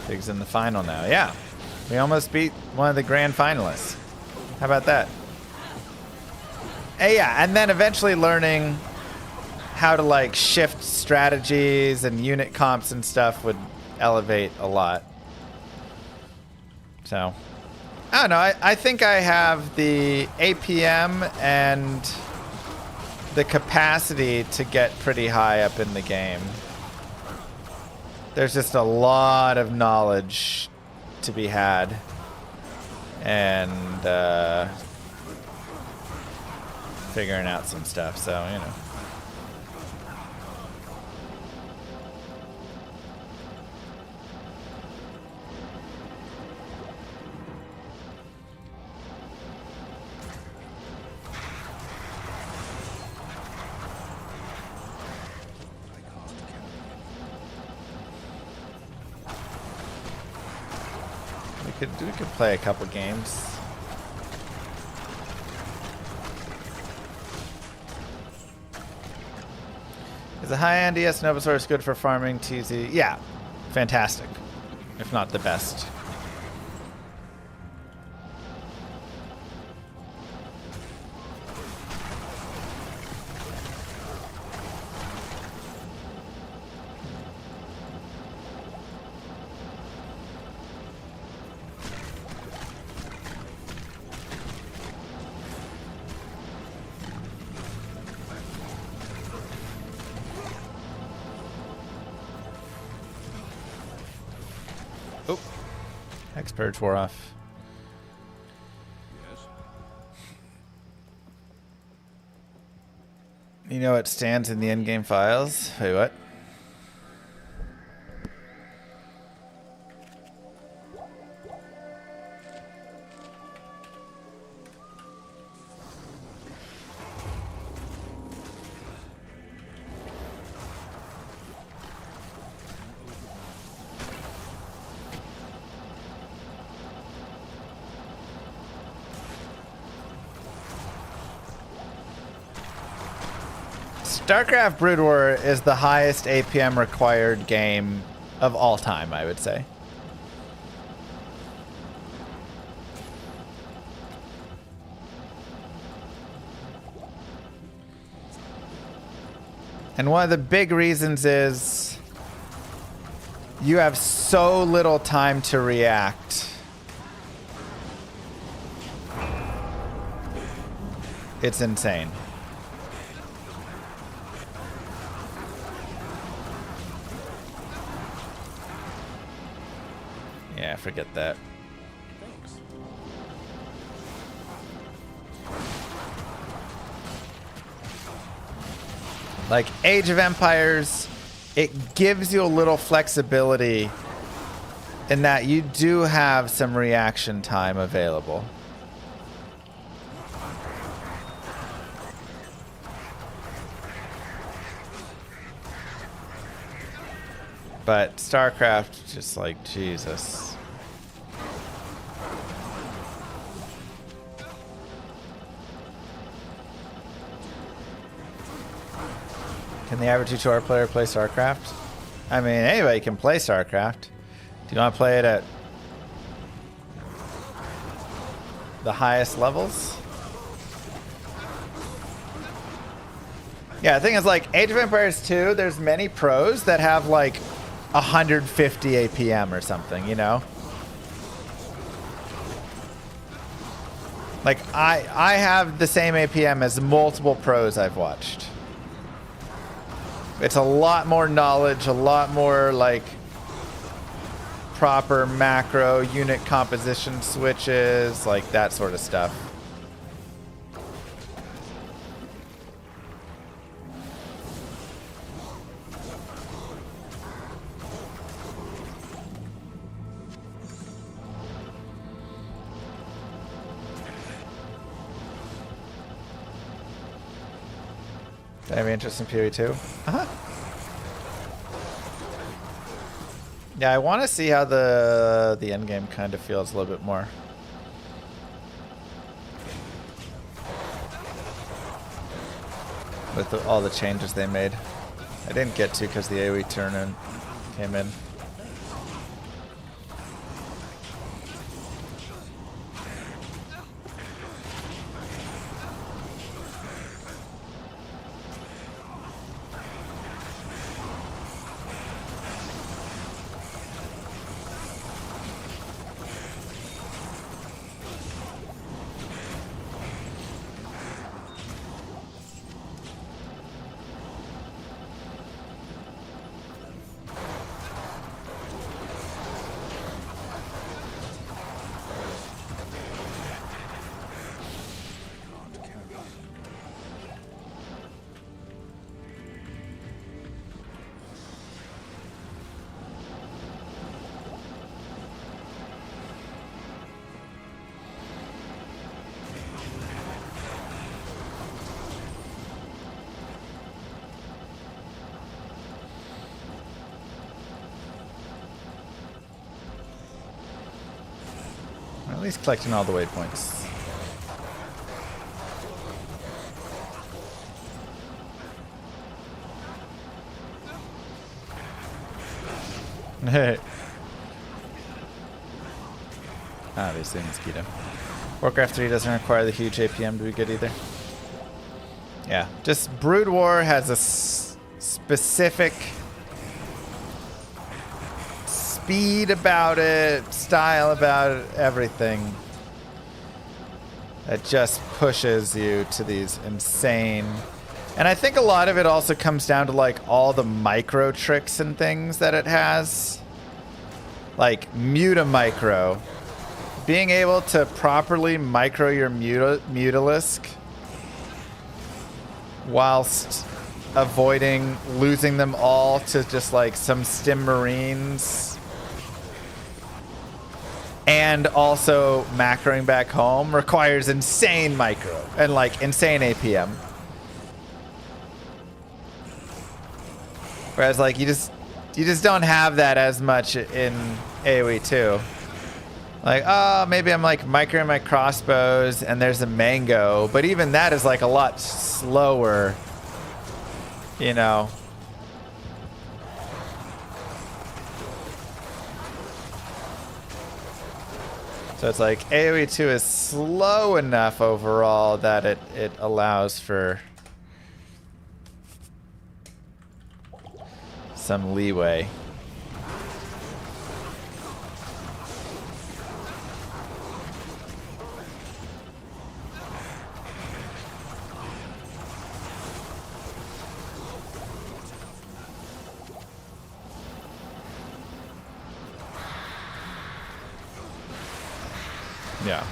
Pig's in the final now. Yeah, we almost beat one of the grand finalists. How about that? Yeah, and then eventually learning how to like shift strategies and unit comps and stuff would elevate a lot. So, I don't know. I think I have the APM and the capacity to get pretty high up in the game. There's just a lot of knowledge to be had. And figuring out some stuff, so, you know. We could play a couple games. Is a high-end ES Nova source good for farming TZ? Yeah, fantastic, if not the best. Purge wore off. Yes. You know what stands in the in-game files? Wait, what? StarCraft Brood War is the highest APM required game of all time, I would say. And one of the big reasons is you have so little time to react. It's insane. Yeah, forget that. Thanks. Like Age of Empires, it gives you a little flexibility in that you do have some reaction time available. But StarCraft, just like, Jesus. Can the average tutorial player play StarCraft? I mean, anybody can play StarCraft. Do you want to play it at the highest levels? Yeah, the thing is, like, Age of Empires 2, there's many pros that have, like, 150 APM or something, you know? Like, I have the same APM as multiple pros I've watched. It's a lot more knowledge, a lot more, like, proper macro unit composition switches, like that sort of stuff. Any interest in PoE 2? Uh-huh. Yeah, I want to see how the end game kind of feels a little bit more. With all the changes they made. I didn't get to because the AoE turn-in came in. At least collecting all the waypoints. Obviously, mosquito. Warcraft 3 doesn't require the huge APM to be good either. Yeah, just Brood War has a specific speed about it, style about it, everything that just pushes you to these insane. And I think a lot of it also comes down to like all the micro tricks and things that it has. Like Muta Micro. Being able to properly micro your Mutalisk whilst avoiding losing them all to just like some Stim Marines. And also macroing back home requires insane micro and like insane APM. Whereas like you just don't have that as much in AoE 2. Like, oh, maybe I'm like microing my crossbows and there's a mango, but even that is like a lot slower, you know. So it's like AoE 2 is slow enough overall that it allows for some leeway. Yeah.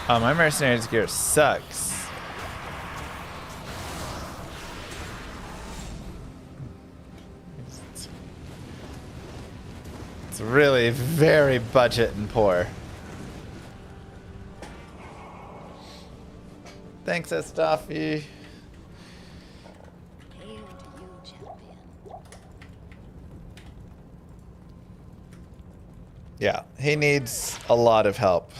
Oh, my mercenaries gear sucks. It's really very budget and poor. Thanks, Estafi. Yeah, he needs a lot of help.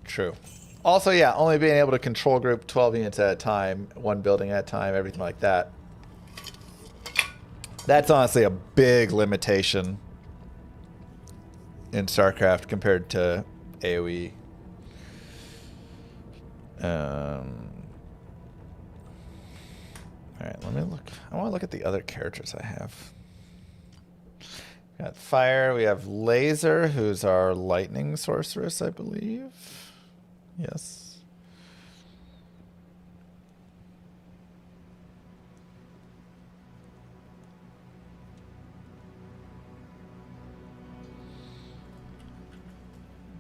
True. Also, yeah, only being able to control group 12 units at a time, one building at a time, everything like that. That's honestly a big limitation in StarCraft compared to AoE. All right, let me look. I want to look at the other characters I have. We got fire. We have laser, who's our lightning sorceress, I believe. Yes.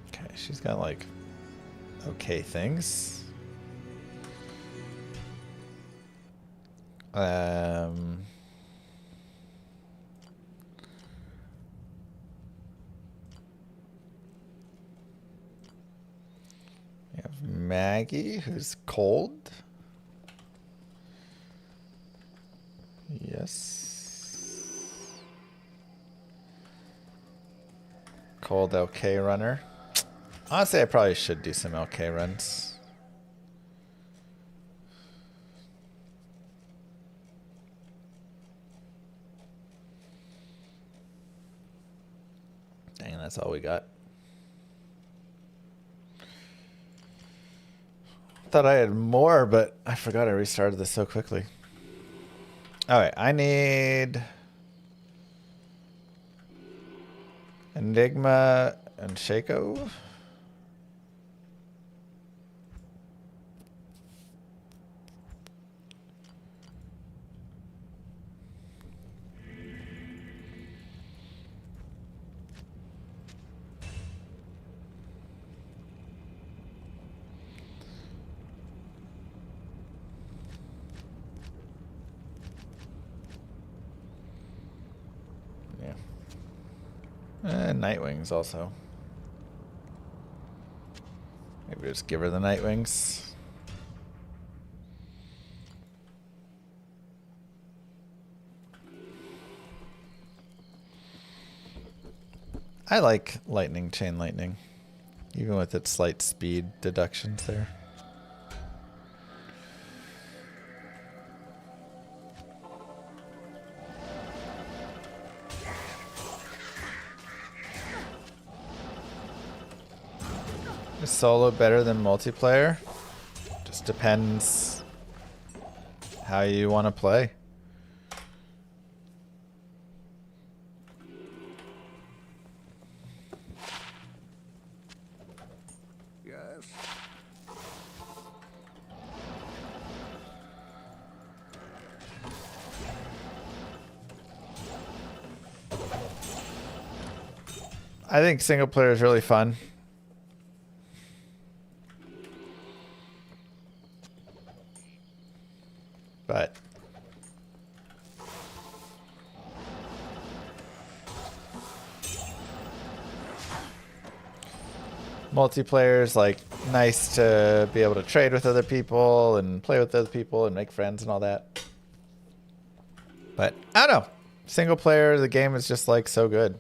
Okay, she's got like okay things. We have Maggie, who's cold. Yes. Cold LK runner. Honestly, I probably should do some LK runs. Dang, that's all we got. Thought I had more, but I forgot I restarted this so quickly. Alright, I need Enigma and Shaco. Nightwings also. Maybe just give her the Nightwings. I like lightning, chain lightning, even with its slight speed deductions there. Is solo better than multiplayer? Just depends how you want to play. Yes. I think single player is really fun. But multiplayer is like nice to be able to trade with other people and play with other people and make friends and all that. But I don't know. Single player, the game is just like so good.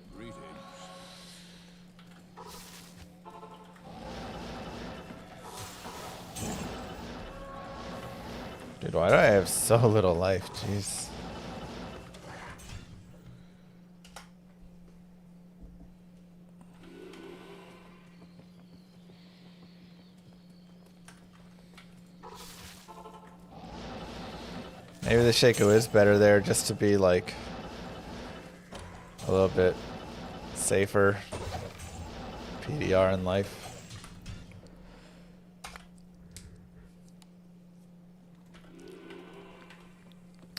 Dude, why do I have so little life? Jeez. Maybe the Shaco is better there just to be like a little bit safer PDR in life.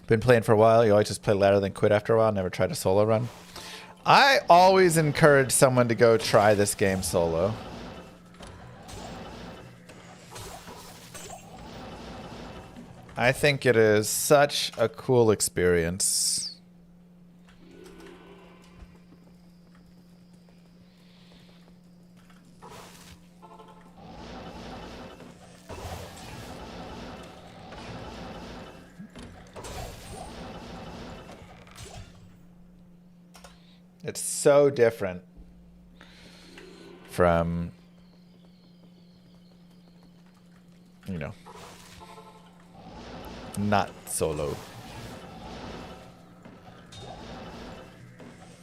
Been playing for a while. You always just play ladder, then quit after a while. Never tried a solo run. I always encourage someone to go try this game solo. I think it is such a cool experience. It's so different from, you know, not solo.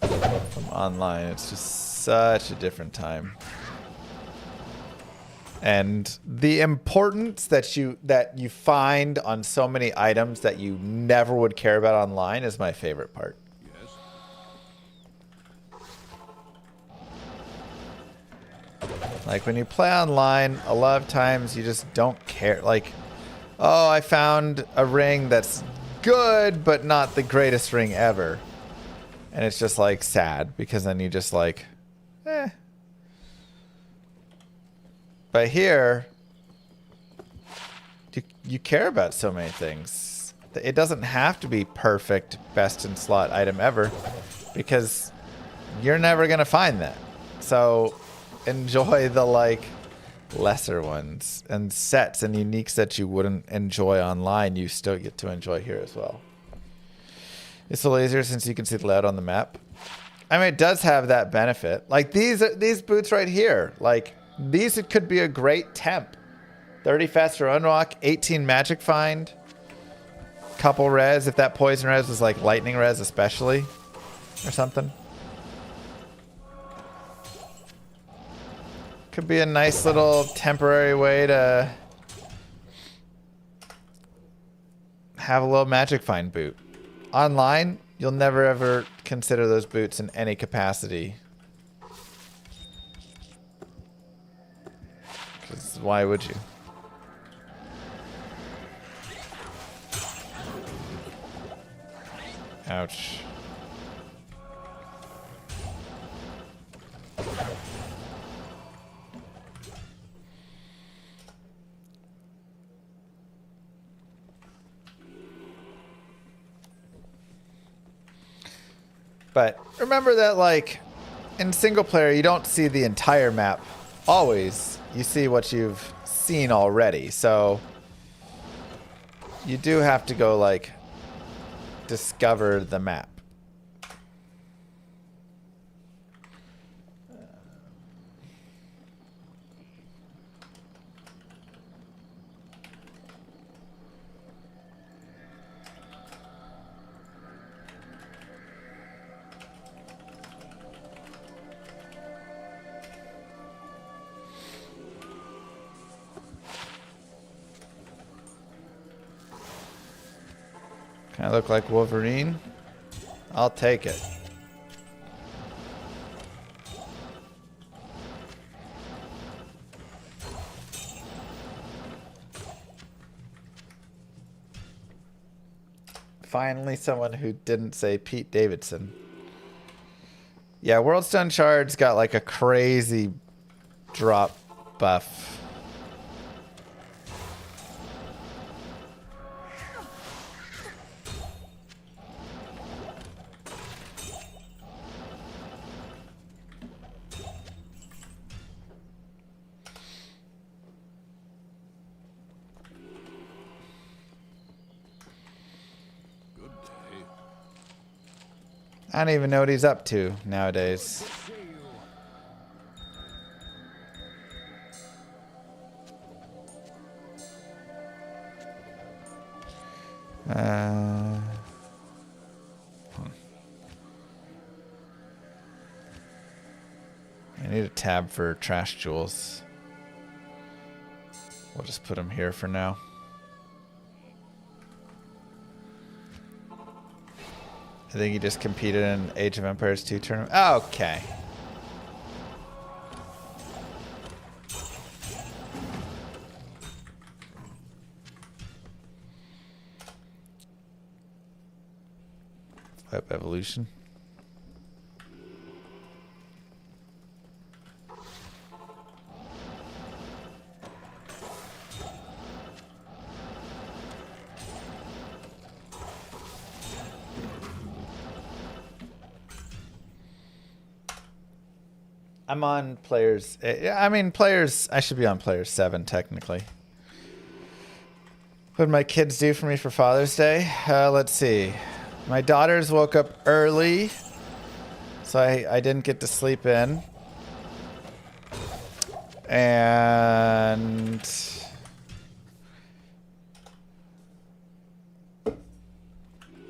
From online, it's just such a different time. And the importance that you find on so many items that you never would care about online is my favorite part. Like when you play online, a lot of times you just don't care. Like, oh, I found a ring that's good, but not the greatest ring ever. And it's just like sad because then you just like, eh. But here, you care about so many things. It doesn't have to be perfect best in slot item ever because you're never going to find that. So enjoy the like lesser ones and sets and uniques that you wouldn't enjoy online. You still get to enjoy here as well. It's a little easier since you can see the layout on the map. I mean, it does have that benefit. Like these boots right here, like these could be a great temp. 30 faster unlock, 18 magic find, couple res if that poison res was like lightning res especially or something. Could be a nice little temporary way to have a little magic find boot. Online, you'll never ever consider those boots in any capacity. Because why would you? Ouch. But remember that, like, in single player, you don't see the entire map. Always, you see what you've seen already. So you do have to go, like, discover the map. Kind of look like Wolverine. I'll take it. Finally, someone who didn't say Pete Davidson. Yeah, World Stone Shard's got like a crazy drop buff. I don't even know what he's up to nowadays. I need a tab for trash jewels. We'll just put them here for now. I think he just competed in Age of Empires 2 tournament. Okay. Web evolution. I'm on players. I mean, players. I should be on players 7 technically. What did my kids do for me for Father's Day? Let's see. My daughters woke up early So I didn't get to sleep in. And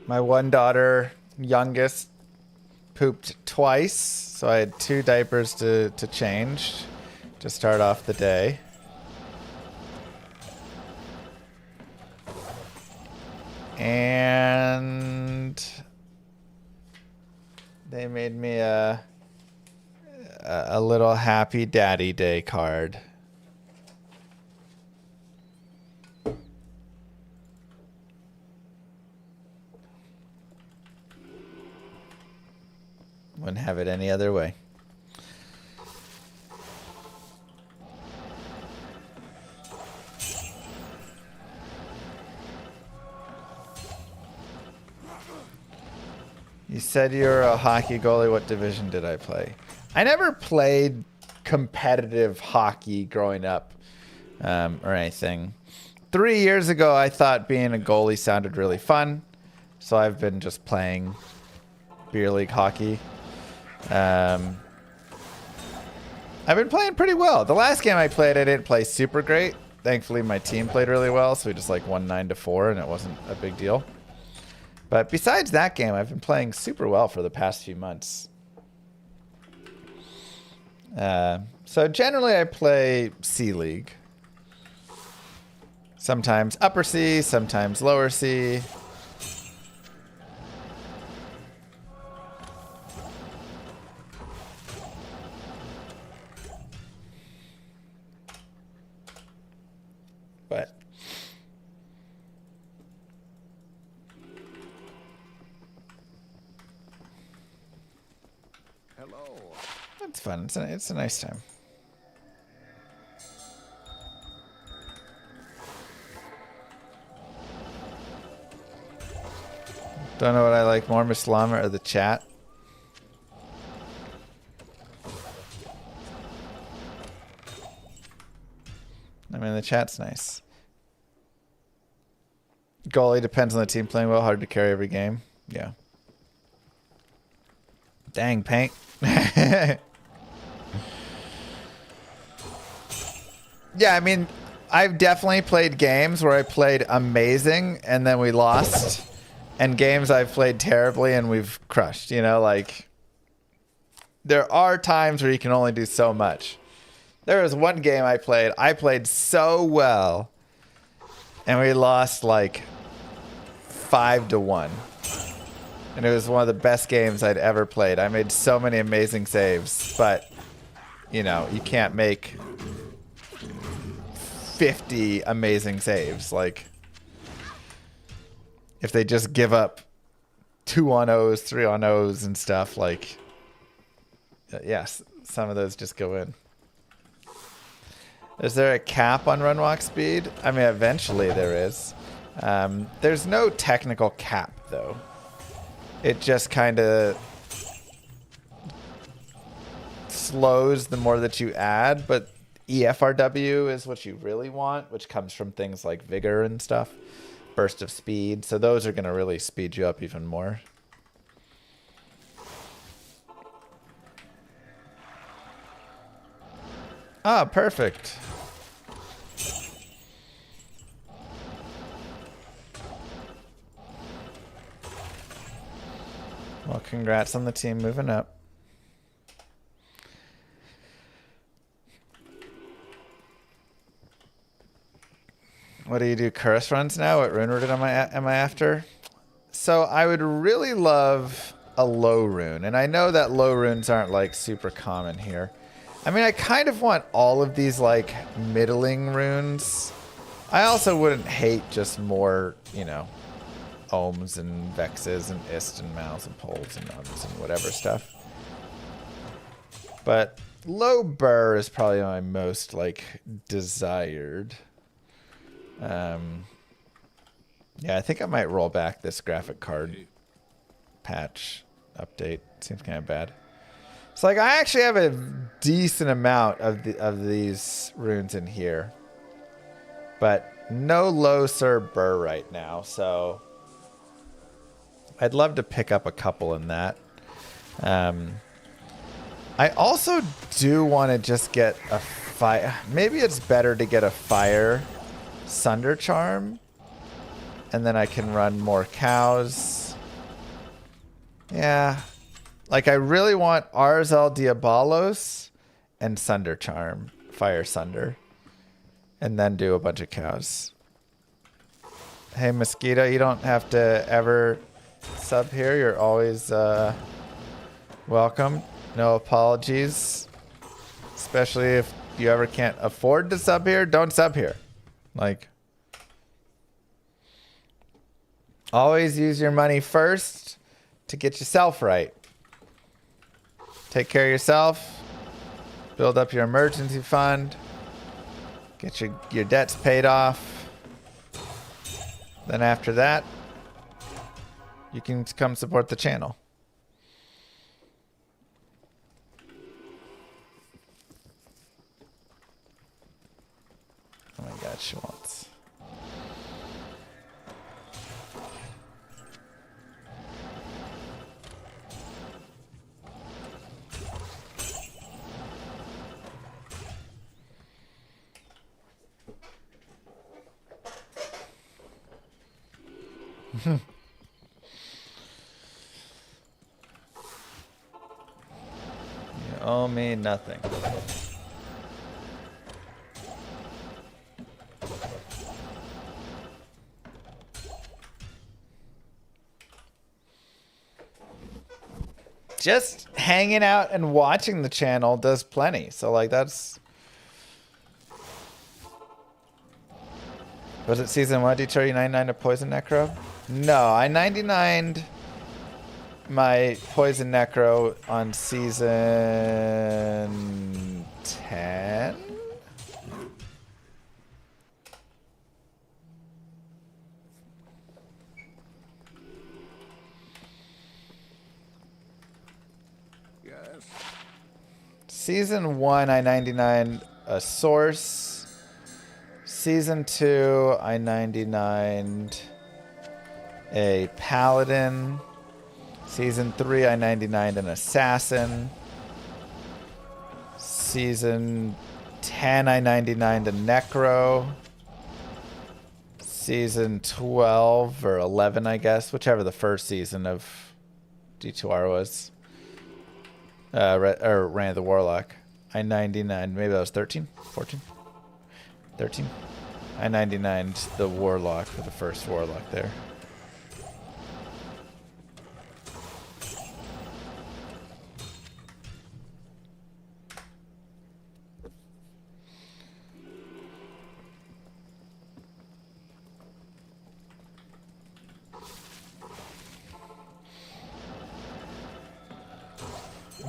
my one daughter, youngest, pooped twice. So I had 2 diapers to change to start off the day. And they made me a little happy daddy day card. Wouldn't have it any other way. You said you were a hockey goalie. What division did I play? I never played competitive hockey growing up or anything. 3 years ago, I thought being a goalie sounded really fun. So I've been just playing beer league hockey. I've been playing pretty well. The last game I played, I didn't play super great. Thankfully, my team played really well. So we just like won 9-4 and it wasn't a big deal. But besides that game, I've been playing super well for the past few months. So generally I play C League. Sometimes upper C, sometimes lower C. But it's fun. It's a nice time. Don't know what I like more, Miss Llama or the chat. I mean, the chat's nice. Goalie depends on the team playing well. Hard to carry every game. Yeah. Dang, Paint. Yeah, I mean, I've definitely played games where I played amazing and then we lost. And games I've played terribly and we've crushed. You know, like, there are times where you can only do so much. There was one game I played so well, and we lost like 5-1. And it was one of the best games I'd ever played. I made so many amazing saves, but, you know, you can't make 50 amazing saves. Like, if they just give up 2-on-0s, 3-on-0s and stuff, like, yes, some of those just go in. Is there a cap on run walk speed? I mean, eventually there is. There's no technical cap, though. It just kind of slows the more that you add, but EFRW is what you really want, which comes from things like vigor and stuff. Burst of speed. So those are going to really speed you up even more. Ah, perfect. Well, congrats on the team moving up. What do you do? Curse runs now? What rune order am I after? So I would really love a low rune. And I know that low runes aren't like super common here. I mean, I kind of want all of these like middling runes. I also wouldn't hate just more, you know, ohms and vexes and ist and mouths and poles and ums and whatever stuff. But low burr is probably my most like desired. Yeah, I think I might roll back this graphic card patch update. Seems kind of bad. So like I actually have a decent amount of these runes in here, but no low sir burr right now. So I'd love to pick up a couple in that. I also do want to just get a fire. Maybe it's better to get a fire Sunder Charm. And then I can run more cows. Yeah. Like, I really want Arzel Diabolos and Sunder Charm. Fire Sunder. And then do a bunch of cows. Hey, Mosquito, you don't have to ever sub here. You're always welcome. No apologies. Especially if you ever can't afford to sub here, don't sub here. Like, always use your money first to get yourself right. Take care of yourself. Build up your emergency fund. Get your debts paid off. Then after that, you can come support the channel. Oh my god, she wants. You owe me nothing. Just hanging out and watching the channel does plenty. So, like, that's... Was it season 1? Did you turn 99 to Poison Necro? No, I 99'd my Poison Necro on season 10? Yes. Season 1, I 99'd a Source. Season 2, I 99'd a Paladin. Season 3, I 99'd an Assassin. Season 10, I 99'd a Necro. Season 12 or 11, I guess, whichever the first season of D2R was. Or ran the Warlock. I 99, maybe that was 13, 14, 13. I 99'd the Warlock for the first Warlock there.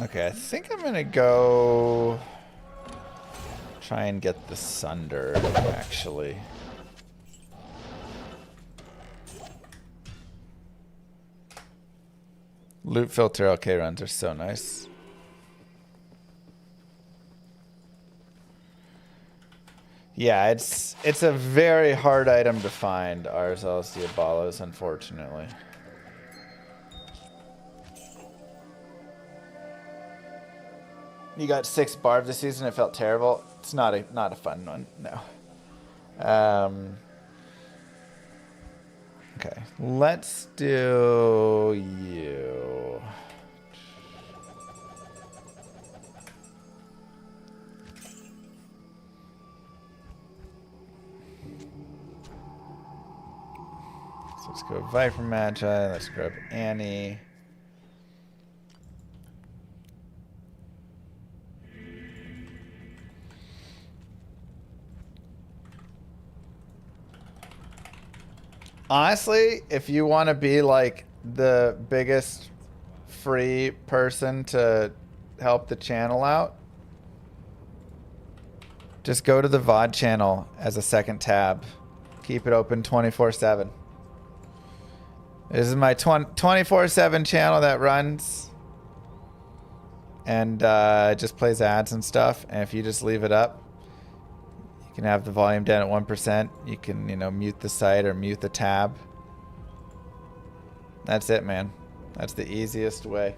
Okay, I think I'm gonna go try and get the Sunder, actually. Loot filter LK runs are so nice. Yeah, it's a very hard item to find, Arzel's Diabolos, unfortunately. You got 6 barbs this season. It felt terrible. It's not a fun one. No. Okay. Let's do you. So let's go Viper Magi. Let's grab Annie. Honestly, if you want to be like the biggest free person to help the channel out, just go to the VOD channel as a second tab. Keep it open 24/7. This is my 24/7 channel that runs and just plays ads and stuff. And if you just leave it up, you can have the volume down at 1%. You can, mute the site or mute the tab. That's it, man. That's the easiest way.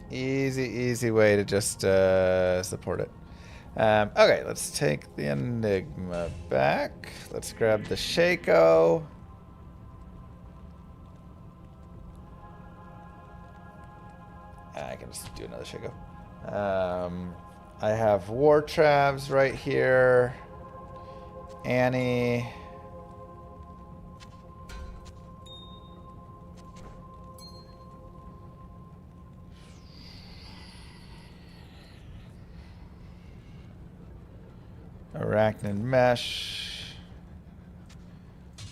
Easy way to just support it. Okay, let's take the Enigma back. Let's grab the Shaco. I can just do another Shaco. I have War Travs right here. Annie. Arachnid Mesh.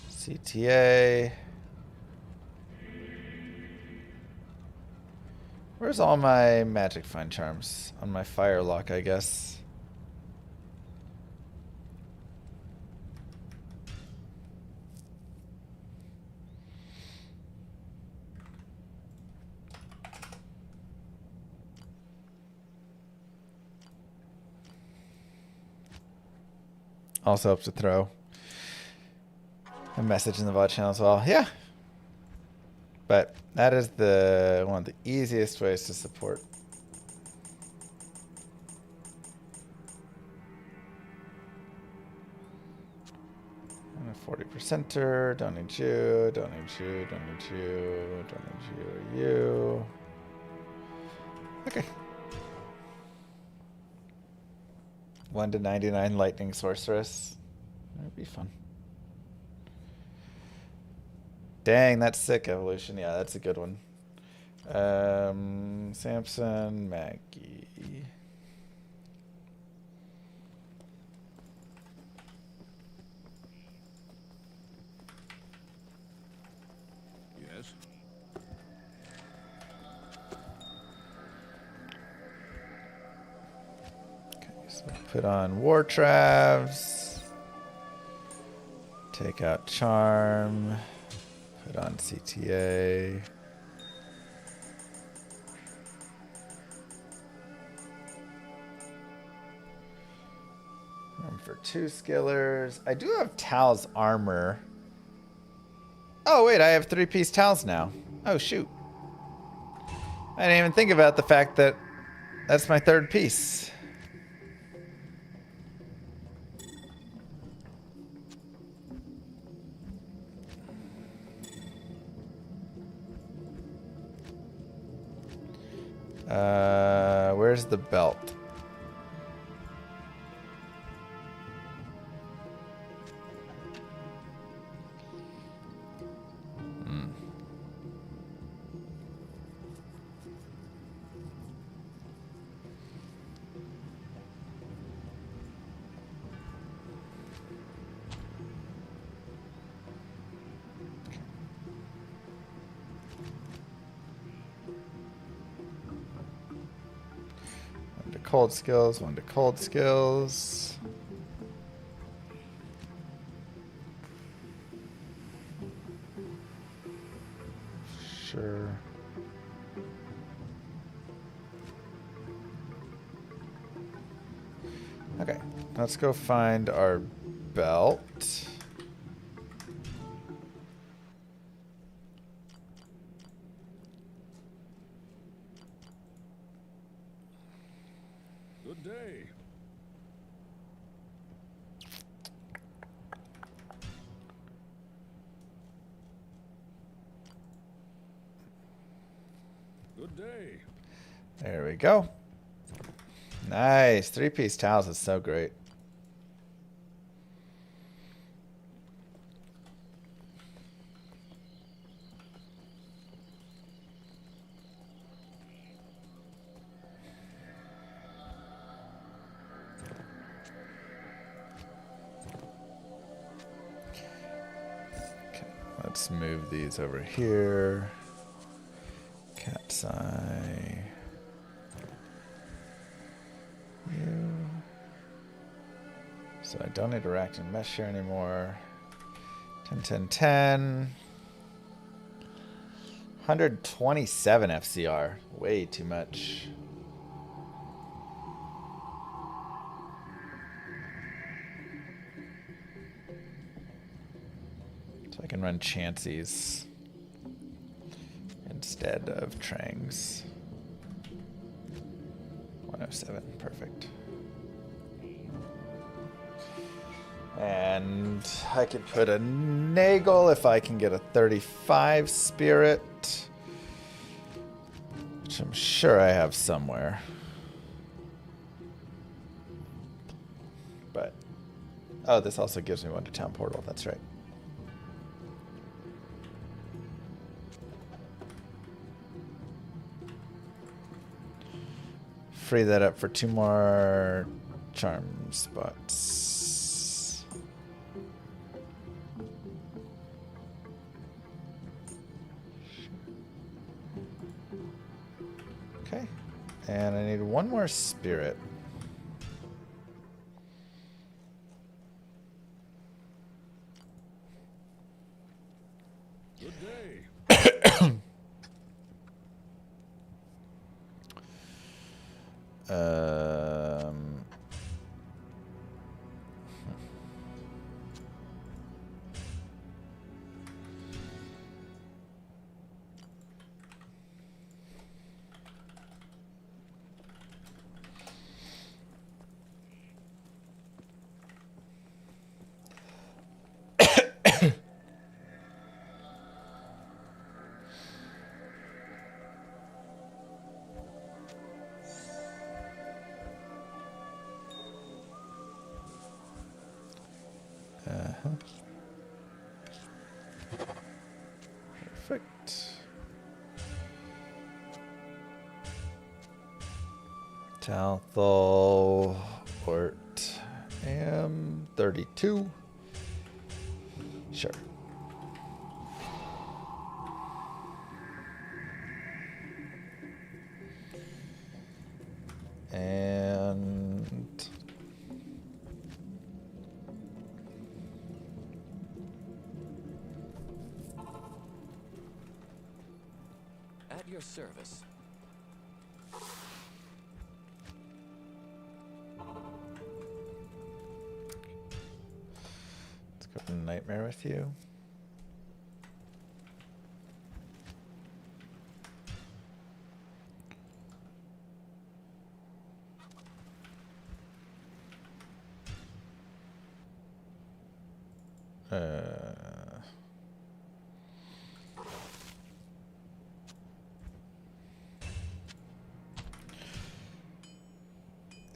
CTA. Where's all my magic find charms? On my Firelock, I guess. Also helps to throw a message in the VOD channel as well. Yeah. But that is one of the easiest ways to support. 40%er, don't need you, don't need you, don't need you, don't need you or you. Okay. 1 to 99 lightning sorceress. That'd be fun. Dang, that's sick evolution. Yeah, that's a good one. Samson, Maggie. Yes. Okay, so put on War Travs. Take out Charm. Put on CTA. Room for 2 skillers. I do have Tal's armor. Oh wait, I have 3-piece Tals now. Oh shoot. I didn't even think about the fact that that's my 3rd piece. Where's the belt? Cold skills, 1 to cold skills. Sure. Okay, let's go find our belt. Good day. Good day. There we go. Nice. 3-piece towels is so great. Let's move these over here. Cat's eye. You. So I don't need Arachnid Mesh here anymore. 10, 10, 10. 127 FCR. Way too much. I can run Chanseys instead of Trangs. 107, perfect. And I could put a Nagel if I can get a 35 spirit, which I'm sure I have somewhere. But, oh, this also gives me one to Town Portal, that's right. Free that up for 2 more charm spots. Okay. And I need 1 more spirit. Good day. Um, Perfect. Talthal, Ort, Am, 32. Sure. And At your service. let's go to Nightmare with you.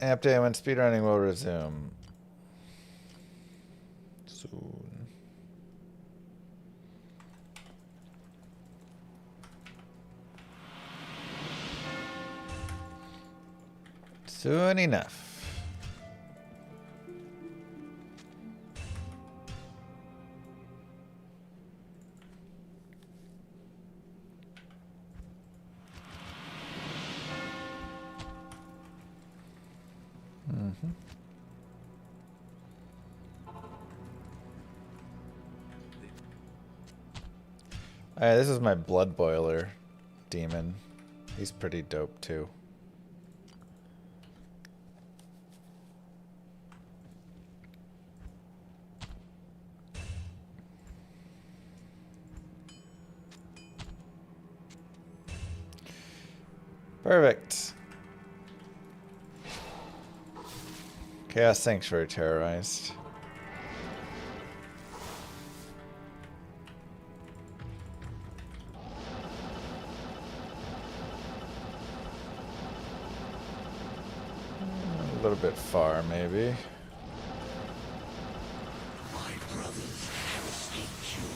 App day when speedrunning will resume soon. Soon enough. Alright, this is my blood boiler demon. He's pretty dope too. Perfect. Chaos Sanctuary terrorized. A little bit far, maybe. My brothers have escaped you.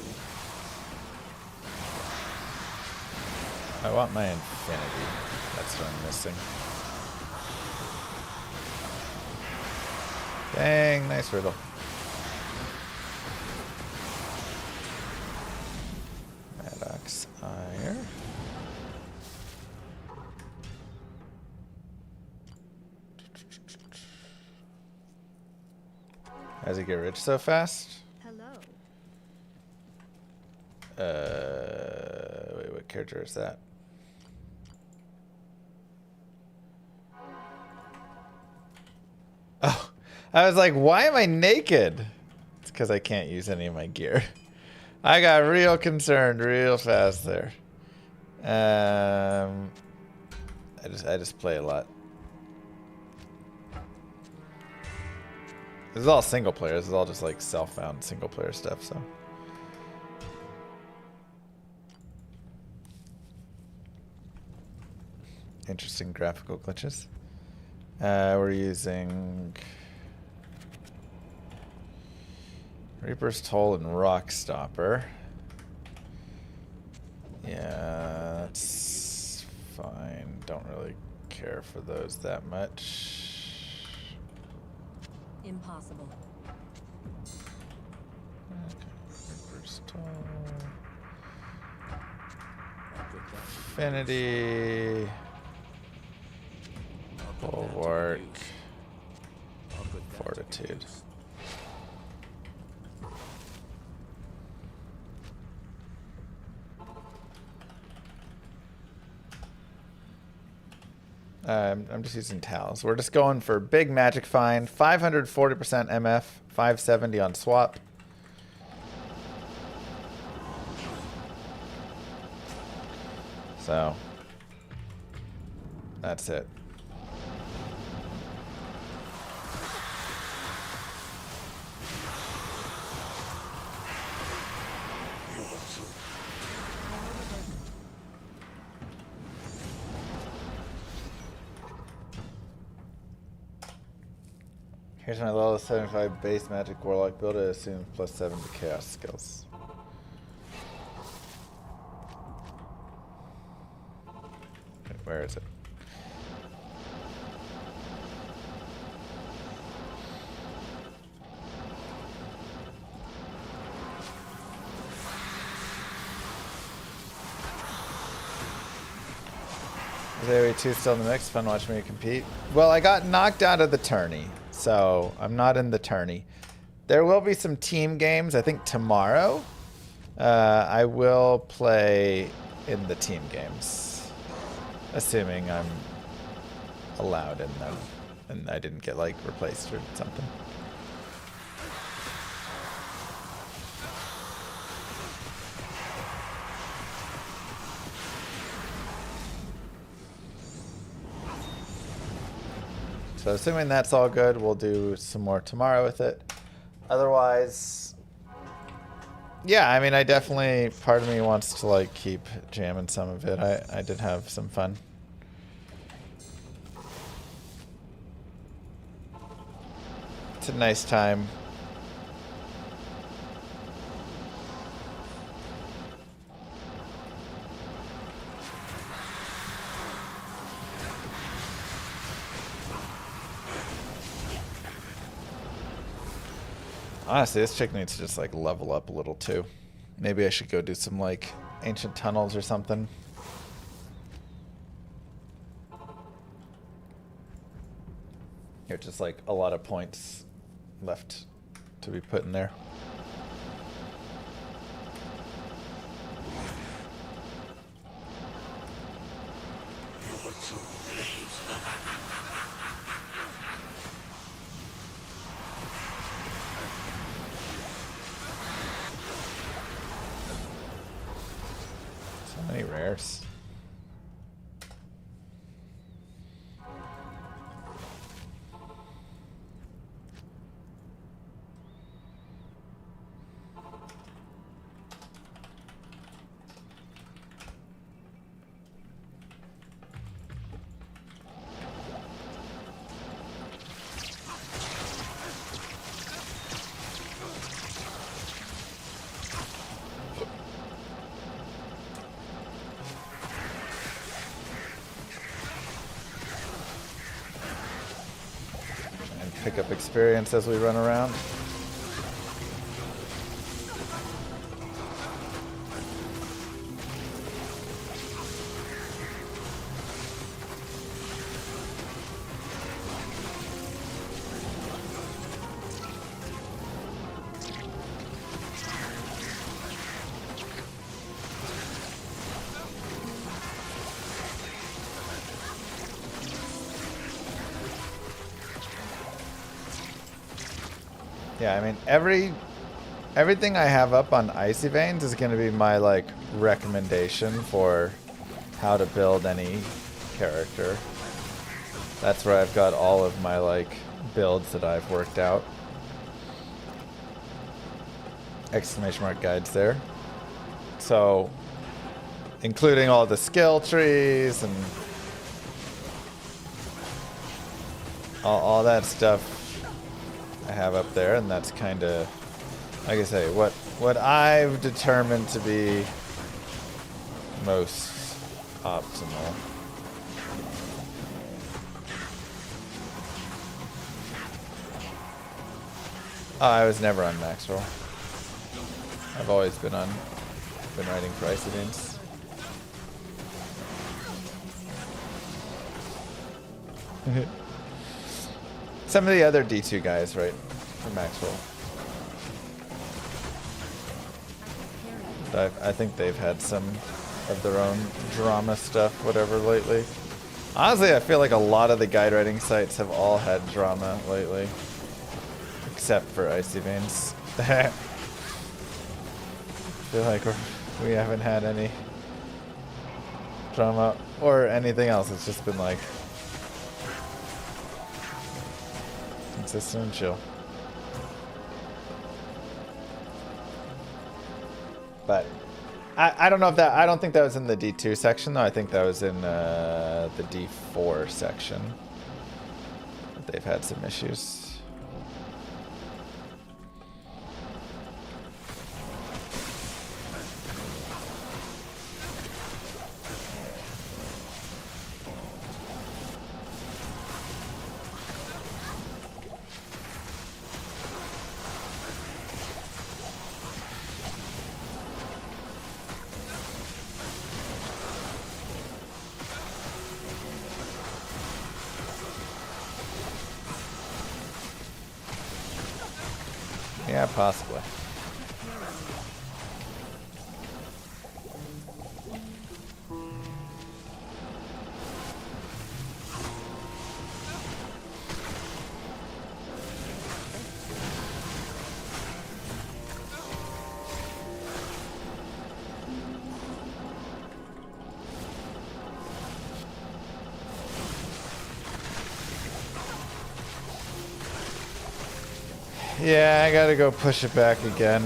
I want my infinity. That's what I'm missing. Dang, nice riddle. Maddox Ire. How's he get rich so fast? Hello. Wait, what character is that? Oh, I was like, why am I naked? It's because I can't use any of my gear. I got real concerned real fast there. I just play a lot. This is all single player. This is all just like self-found single player stuff. So. Interesting graphical glitches. We're using Reaper's Toll and Rock Stopper. Yeah, that's fine. Don't really care for those that much. Impossible. Reaper's Toll. Affinity. Bulwark. Fortitude. I'm just using towels. We're just going for big magic find. 540% MF, 570 on swap. So that's it. Here's my level 75 base magic warlock build. It assumes +7 to chaos skills. Wait, where is it? Is AoE2 still in the mix? Fun watching me compete. Well, I got knocked out of the tourney, so I'm not in the tourney. There will be some team games. I think tomorrow I will play in the team games, assuming I'm allowed in them and I didn't get like replaced or something. So assuming that's all good, we'll do some more tomorrow with it. Otherwise, yeah, I mean, I definitely, part of me wants to like keep jamming some of it. I did have some fun. It's a nice time. Honestly, this chick needs to just like level up a little too. Maybe I should go do some like ancient tunnels or something. There's just like a lot of points left to be put in there. Many rares. Pick up experience as we run around. Yeah, I mean, everything I have up on Icy Veins is going to be my like recommendation for how to build any character. That's where I've got all of my like builds that I've worked out. exclamation mark guides there. So, including all the skill trees and all that stuff I have up there, and that's kind of, like I say, what I've determined to be most optimal. Oh, I was never on Maxwell. I've always been writing for Ice Events. Some of the other D2 guys write for Maxwell. But I think they've had some of their own drama stuff, whatever, lately. Honestly, I feel like a lot of the guide writing sites have all had drama lately. Except for Icy Veins. I feel like we haven't had any drama or anything else. It's just been like consistent and chill. But I don't know if that, I don't think that was in the D2 section though. I think that was in the D4 section. They've had some issues. Yeah, possibly. Yeah, I gotta go push it back again.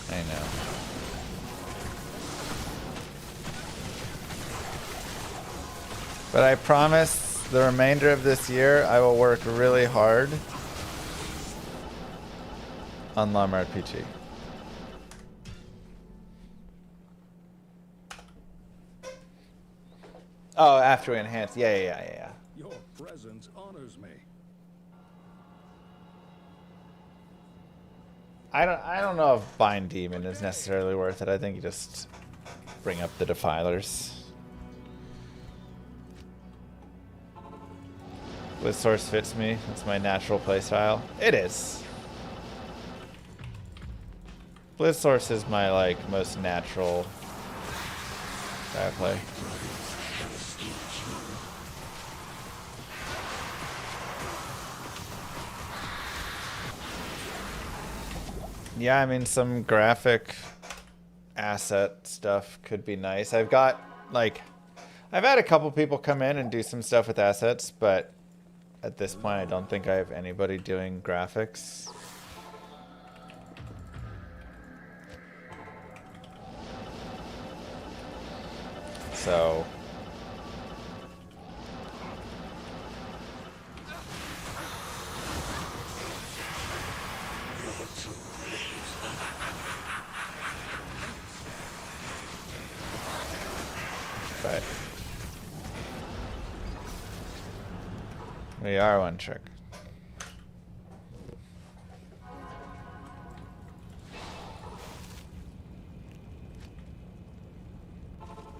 I know. But I promise the remainder of this year I will work really hard on Llama RPG. Oh, after we enhance. Yeah. Your presence honors me. I don't know if Bind Demon is necessarily worth it. I think you just bring up the Defilers. Blitz Source fits me. It's my natural playstyle. It is. Blitz Source is my most natural style play. Yeah, I mean, some graphic asset stuff could be nice. I've got, I've had a couple people come in and do some stuff with assets, but at this point, I don't think I have anybody doing graphics. So... But we are one trick.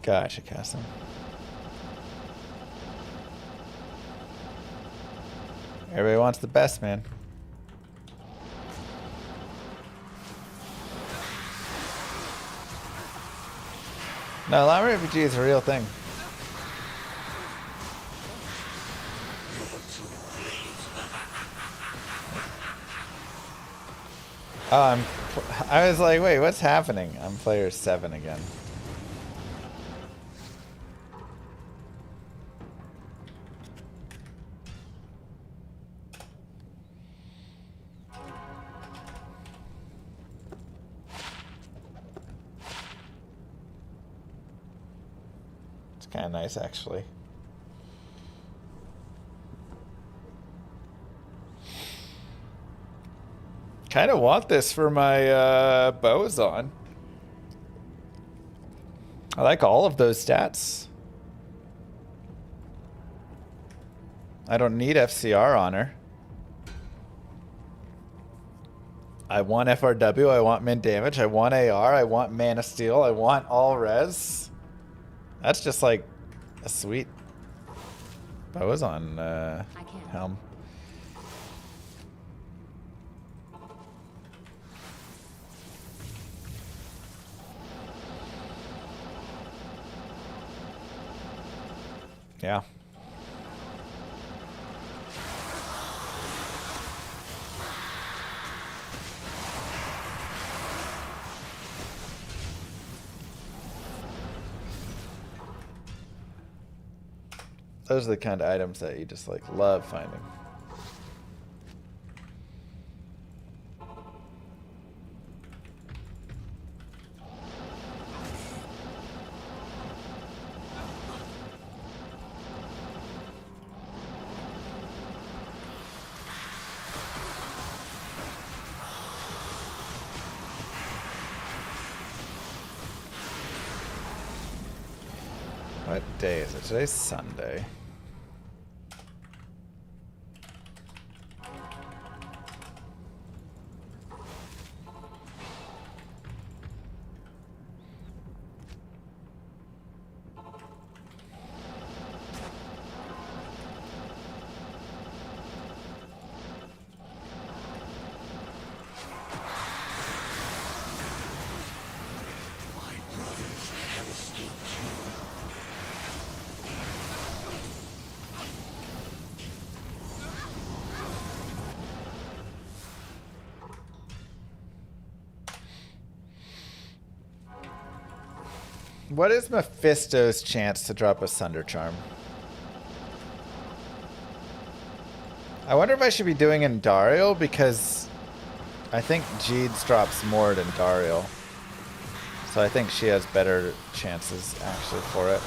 Gotcha, Castle. Everybody wants the best, man. No, Llama RPG is a real thing. Oh, I was like, wait, what's happening? I'm player 7 again. kind of nice, actually. Kind of want this for my Boson. I like all of those stats. I don't need FCR on her. I want FRW, I want min damage, I want AR, I want Mana Steel, I want all res. That's just like a sweet Boson helm. Yeah. Those are the kind of items that you just like love finding. What day is it? Today's Sunday. What is Mephisto's chance to drop a Sunder Charm? I wonder if I should be doing Andariel, because I think Jeeds drops more than Andariel. So I think she has better chances actually for it.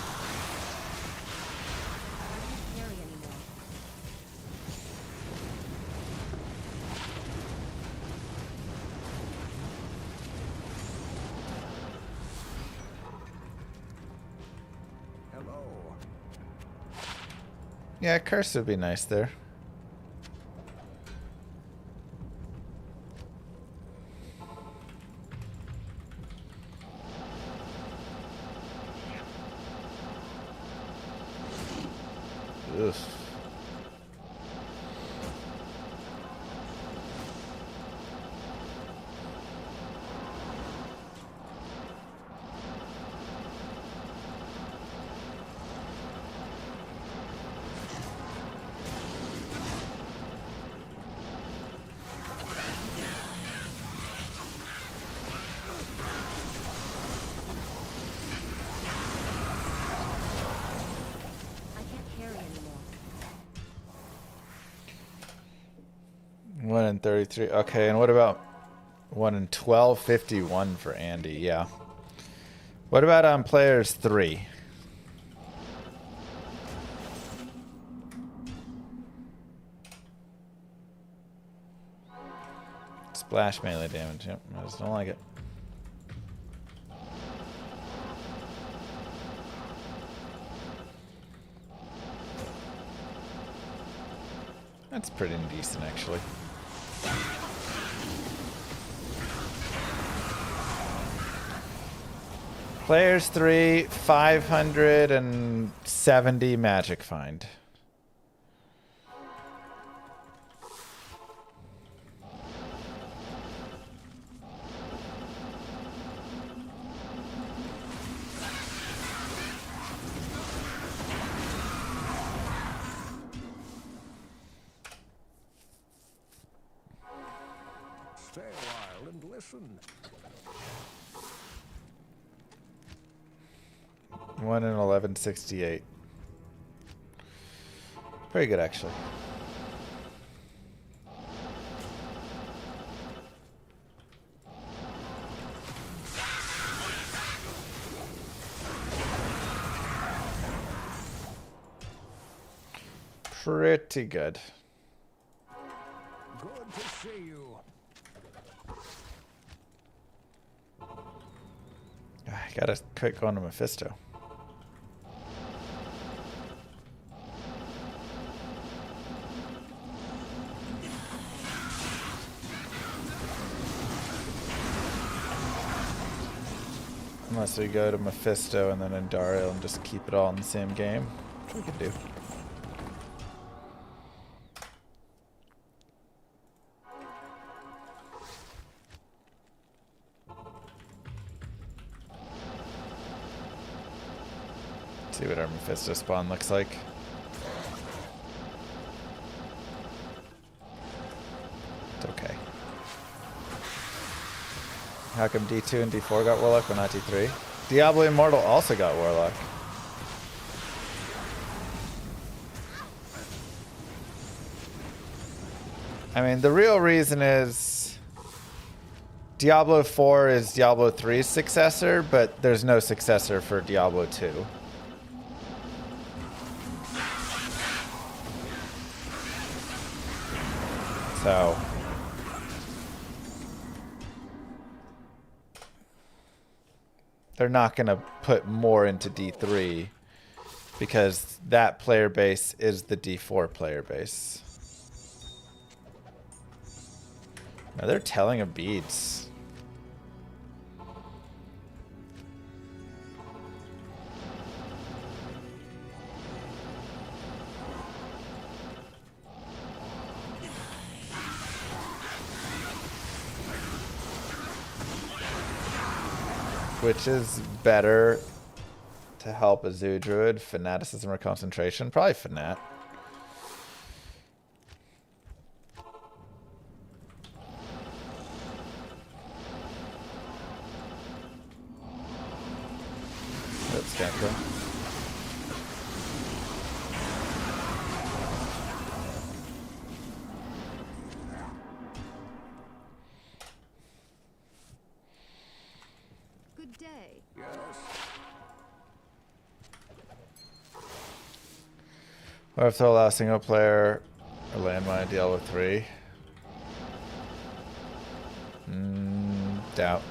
Yeah, Curse would be nice there. Ugh. One in 33. Okay, and what about 1 in 1251 for Andy? Yeah. What about on players 3? Splash melee damage. Yep, I just don't like it. That's pretty decent, actually. Players 3, 570 magic find. Stay a while and listen. 1 in 1168. Pretty good, actually. pretty good. Good to see you. I gotta quit going to Mephisto. Unless we go to Mephisto and then Andariel and just keep it all in the same game. We could do. See what our Mephisto spawn looks like. It's okay. How come D2 and D4 got Warlock but not D3? Diablo Immortal also got Warlock. I mean, the real reason is Diablo 4 is Diablo 3's successor, but there's no successor for Diablo 2. So they're not going to put more into D3 because that player base is the D4 player base. Now they're telling of beads. Which is better to help a Zoo Druid? Fanaticism or concentration? Probably Fanat. That's Gecko. Good day. Yes. What if to allow single player or landmine Diablo 3? Doubt.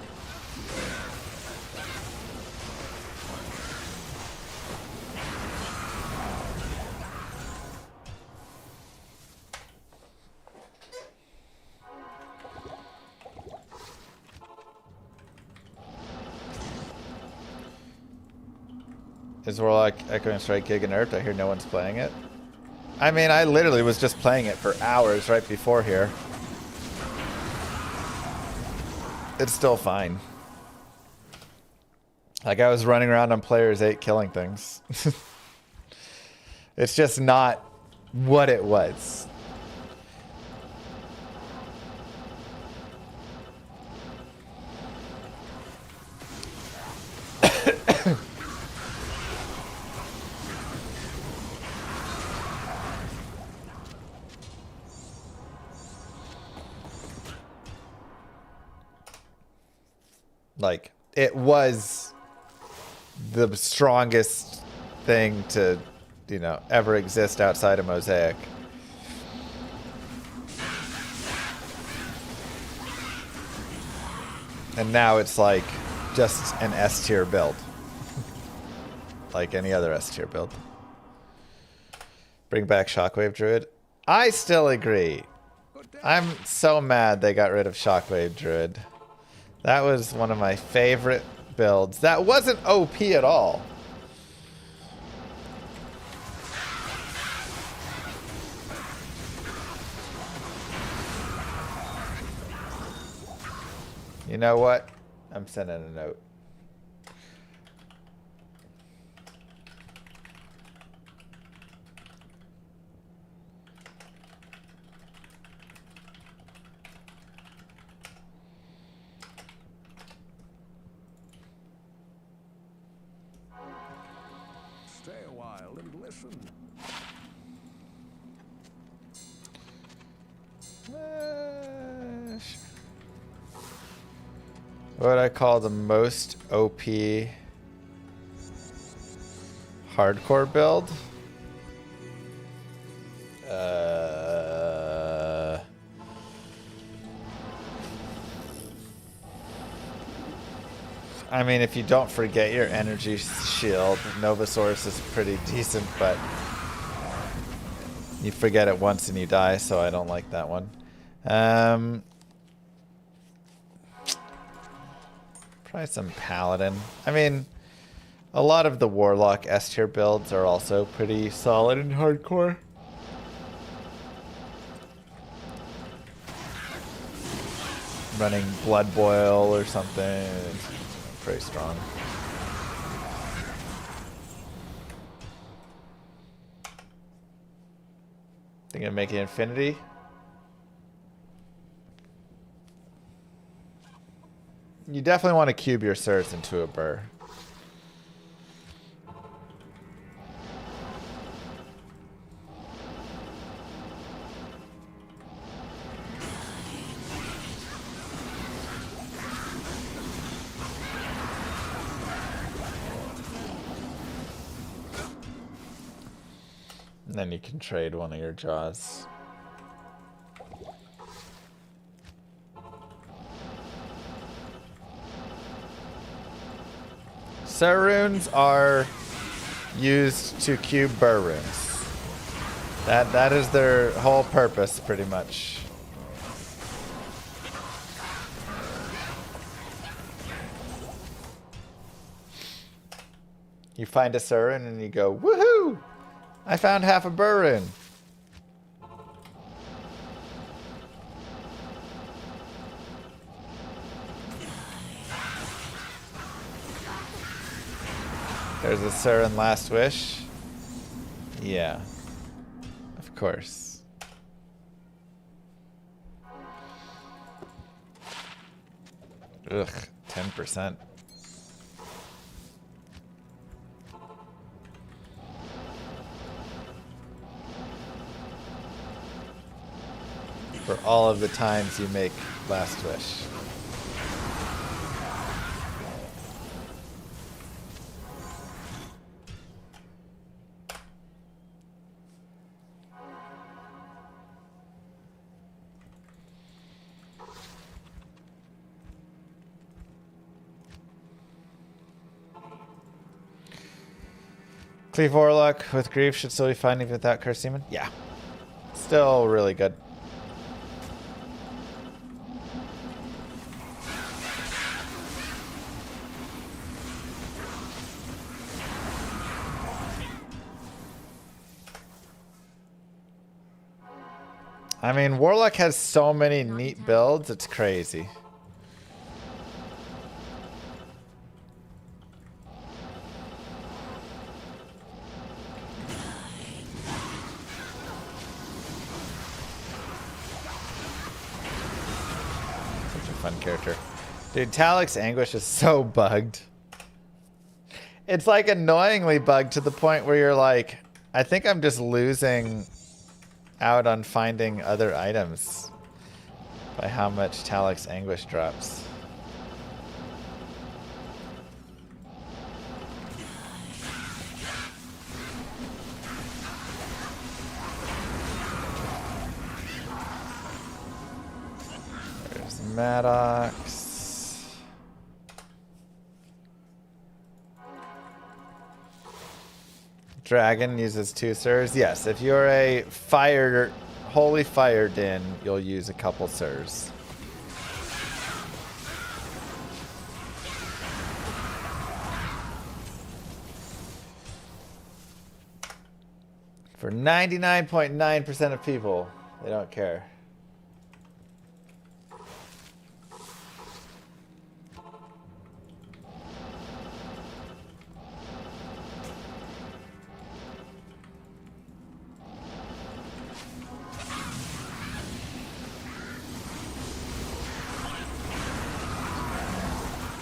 Is Warlock Echoing Strike Gig and nerfed? I hear no one's playing it. I mean, I literally was just playing it for hours right before here. It's still fine. Like, I was running around on players 8 killing things. It's just not what it was. Like, it was the strongest thing to, you know, ever exist outside of Mosaic. And now it's like just an S tier build. Like any other S tier build. Bring back Shockwave Druid. I still agree. I'm so mad they got rid of Shockwave Druid. That was one of my favorite builds. That wasn't OP at all. You know what? I'm sending a note. Stay a while and listen. What would I call the most OP hardcore build? I mean, if you don't forget your energy shield, Novasaurus is pretty decent, but you forget it once and you die, so I don't like that one. Probably some Paladin. I mean, a lot of the Warlock S tier builds are also pretty solid and hardcore. Running Blood Boil or something. It's pretty strong. Thinking of making Infinity. You definitely want to cube your Sirs into a burr. And then you can trade one of your jaws. Sir runes are used to cube burr runes. That is their whole purpose, pretty much. You find a Sir rune and you go, woohoo! I found half a burr rune. There's a Sir in Last Wish. Yeah. Of course. Ugh, 10%. For all of the times you make Last Wish. Cleave Warlock with Grief should still be fine even without Curse Demon? Yeah. Still really good. I mean, Warlock has so many neat builds, it's crazy. Such a fun character. Dude, Talik's Anguish is so bugged. It's like annoyingly bugged to the point where you're like, I think I'm just losing out on finding other items by how much Talik's Anguish drops. There's Maddox. Dragon uses 2 Sirs. Yes, if you're a holy fire din, you'll use a couple Sirs. For 99.9% of people, they don't care.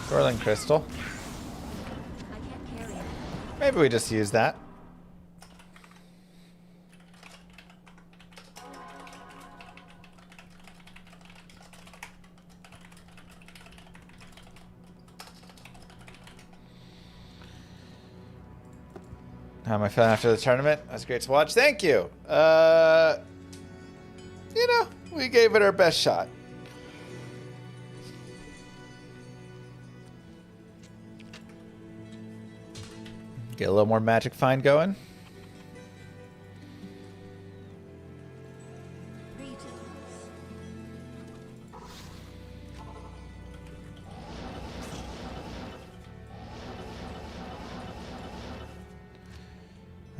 Swirling Crystal. Maybe we just use that. How am I feeling after the tournament? That was great to watch. Thank you. You know, we gave it our best shot. Get a little more magic find going.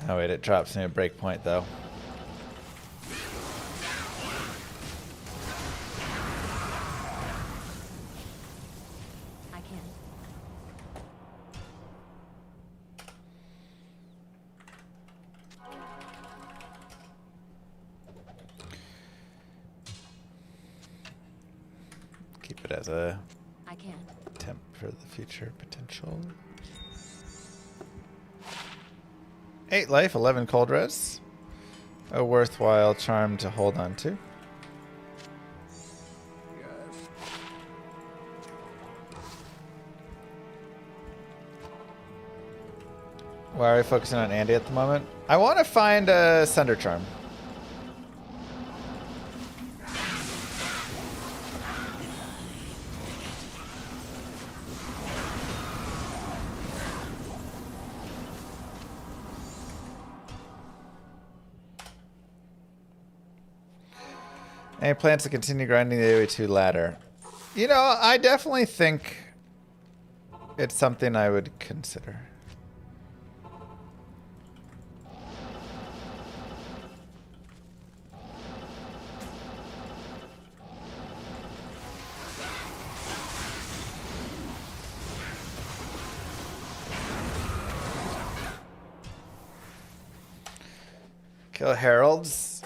Oh wait, it drops me a breakpoint though. I can't. Keep it as a I can't. temp for the future potential. 8 life, 11 cold res. A worthwhile charm to hold on to. Why are we focusing on Andy at the moment? I want to find a Sunder Charm. Any plans to continue grinding the AoE2 ladder? You know, I definitely think it's something I would consider. Kill heralds.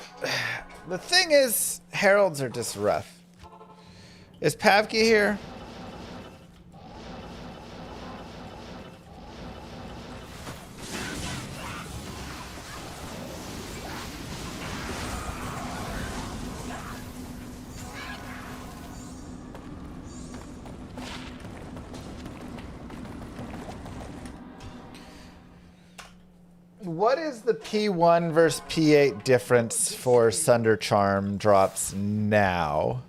The thing is, heralds are just rough. Is Pavki here? What is the P1 versus P8 difference for Sunder Charm drops now?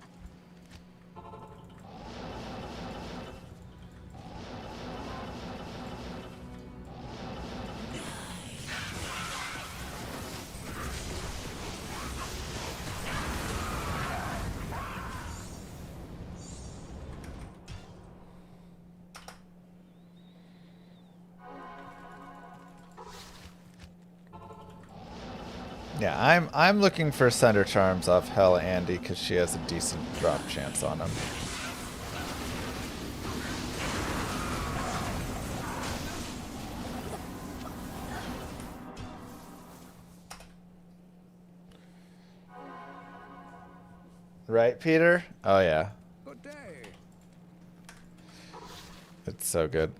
Yeah, I'm looking for Sunder Charms off Hell Andy because she has a decent drop chance on them. Right, Peter? Oh yeah. Good day. It's so good.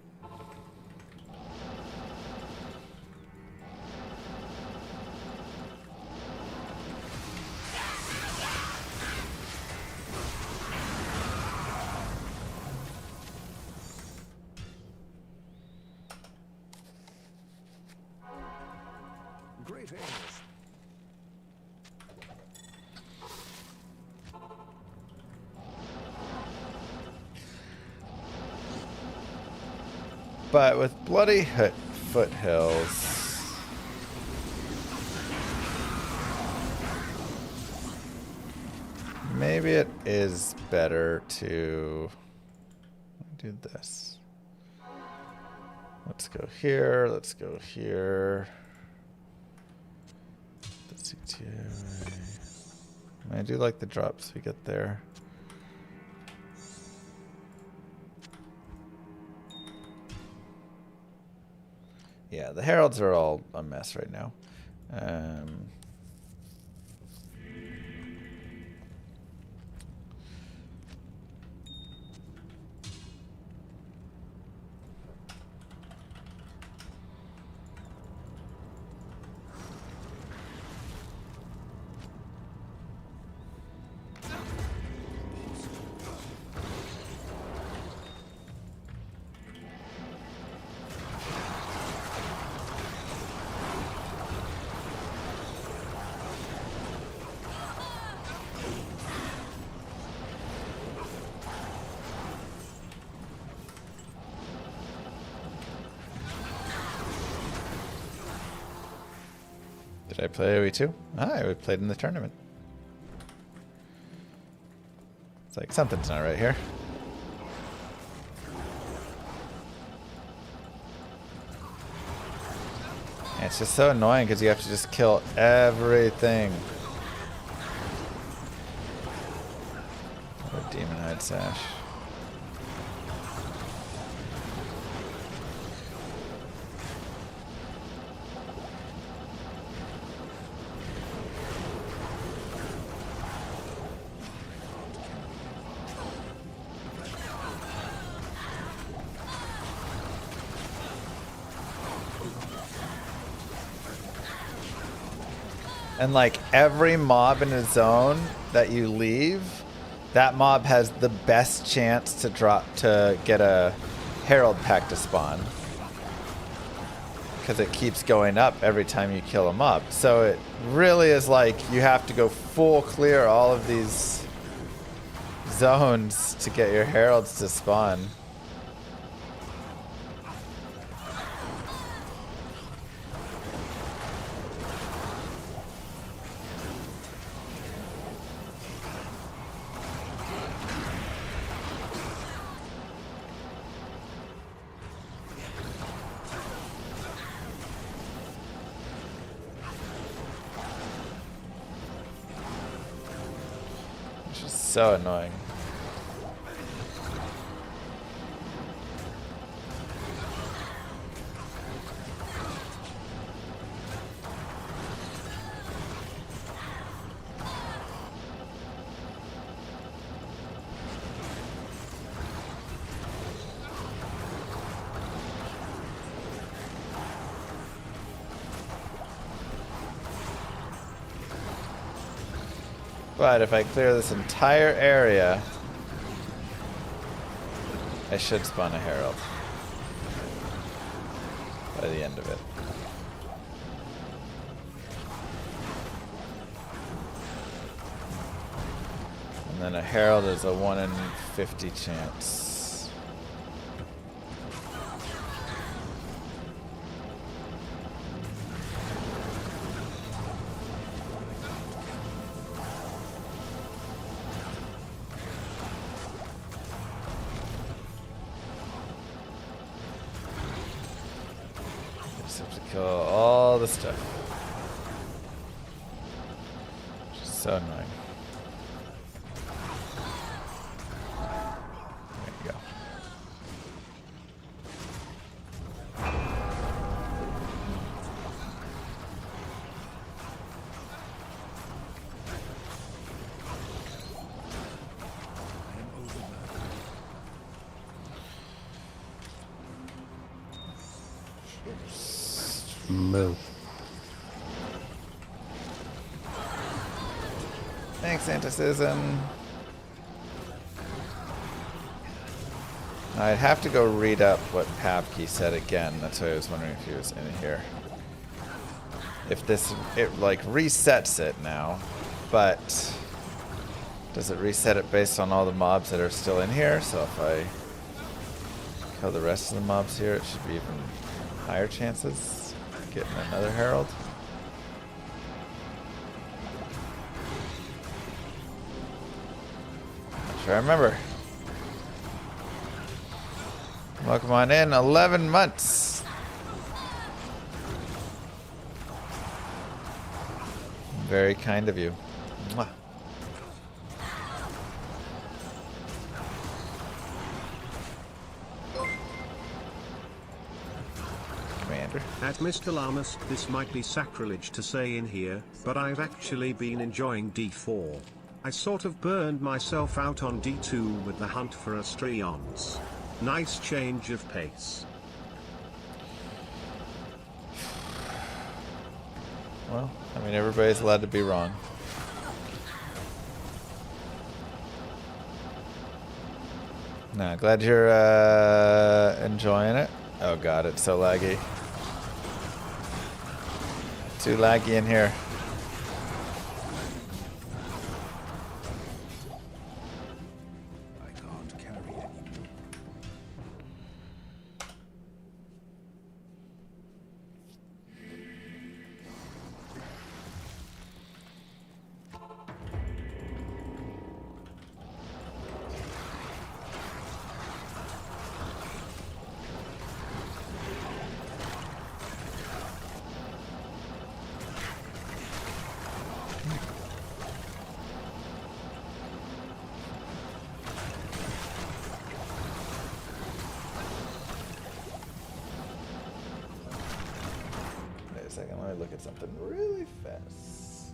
Greetings. But with Bloody Foothills... maybe it is better to do this. Let's go here, let's go here. Let's see too. I do like the drops we get there. Yeah, the heralds are all a mess right now. Did I play AoE2? I played in the tournament. It's like something's not right here. And it's just so annoying because you have to just kill everything. What a demon hide sash. And like every mob in a zone that you leave, that mob has the best chance to get a Herald pack to spawn. Because it keeps going up every time you kill a mob. So it really is like you have to go full clear all of these zones to get your Heralds to spawn. So annoying. But if I clear this entire area, I should spawn a Herald by the end of it. And then a Herald is a 1 in 50 chance. All the stuff. Which is so annoying. There you go. Move. Thanks, Anticism. I'd have to go read up what Backkkkkk said again. That's why I was wondering if he was in here. If this, it like resets it now, but does it reset it based on all the mobs that are still in here? So if I kill the rest of the mobs here, it should be even higher chances of getting another Herald. Not sure I remember. Welcome on in, 11 months. Very kind of you. Mwah. Commander. At Mr. Llamas, this might be sacrilege to say in here, but I've actually been enjoying D4. I sort of burned myself out on D2 with the hunt for Astrions. Nice change of pace. Well, I mean, everybody's allowed to be wrong. No, glad you're enjoying it. Oh god, it's so laggy. Too laggy in here. second. Let me look at something really fast.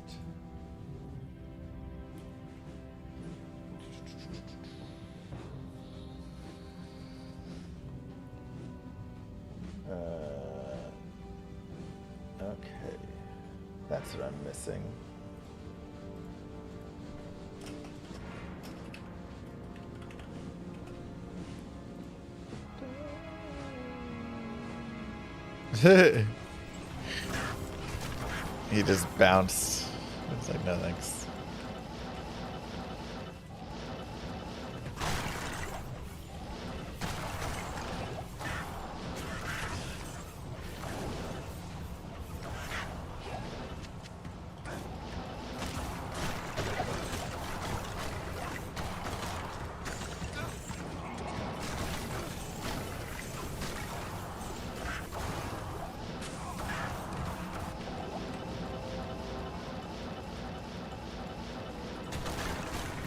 Okay. That's what I'm missing. He just bounced. It's like, no thanks.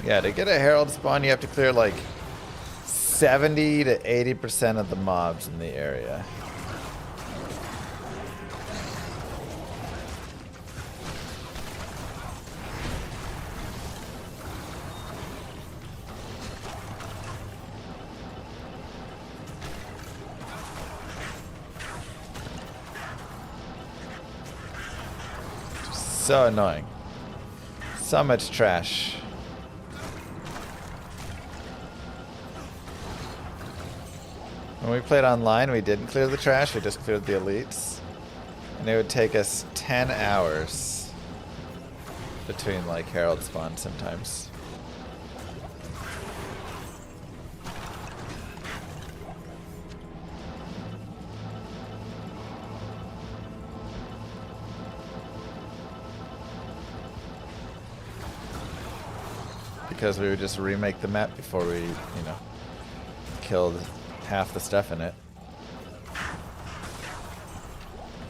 Yeah, to get a Herald spawn, you have to clear like 70 to 80% of the mobs in the area. So annoying. So much trash. When we played online, we didn't clear the trash, we just cleared the elites. And it would take us 10 hours between like Herald spawns sometimes. Because we would just remake the map before we, you know, killed half the stuff in it.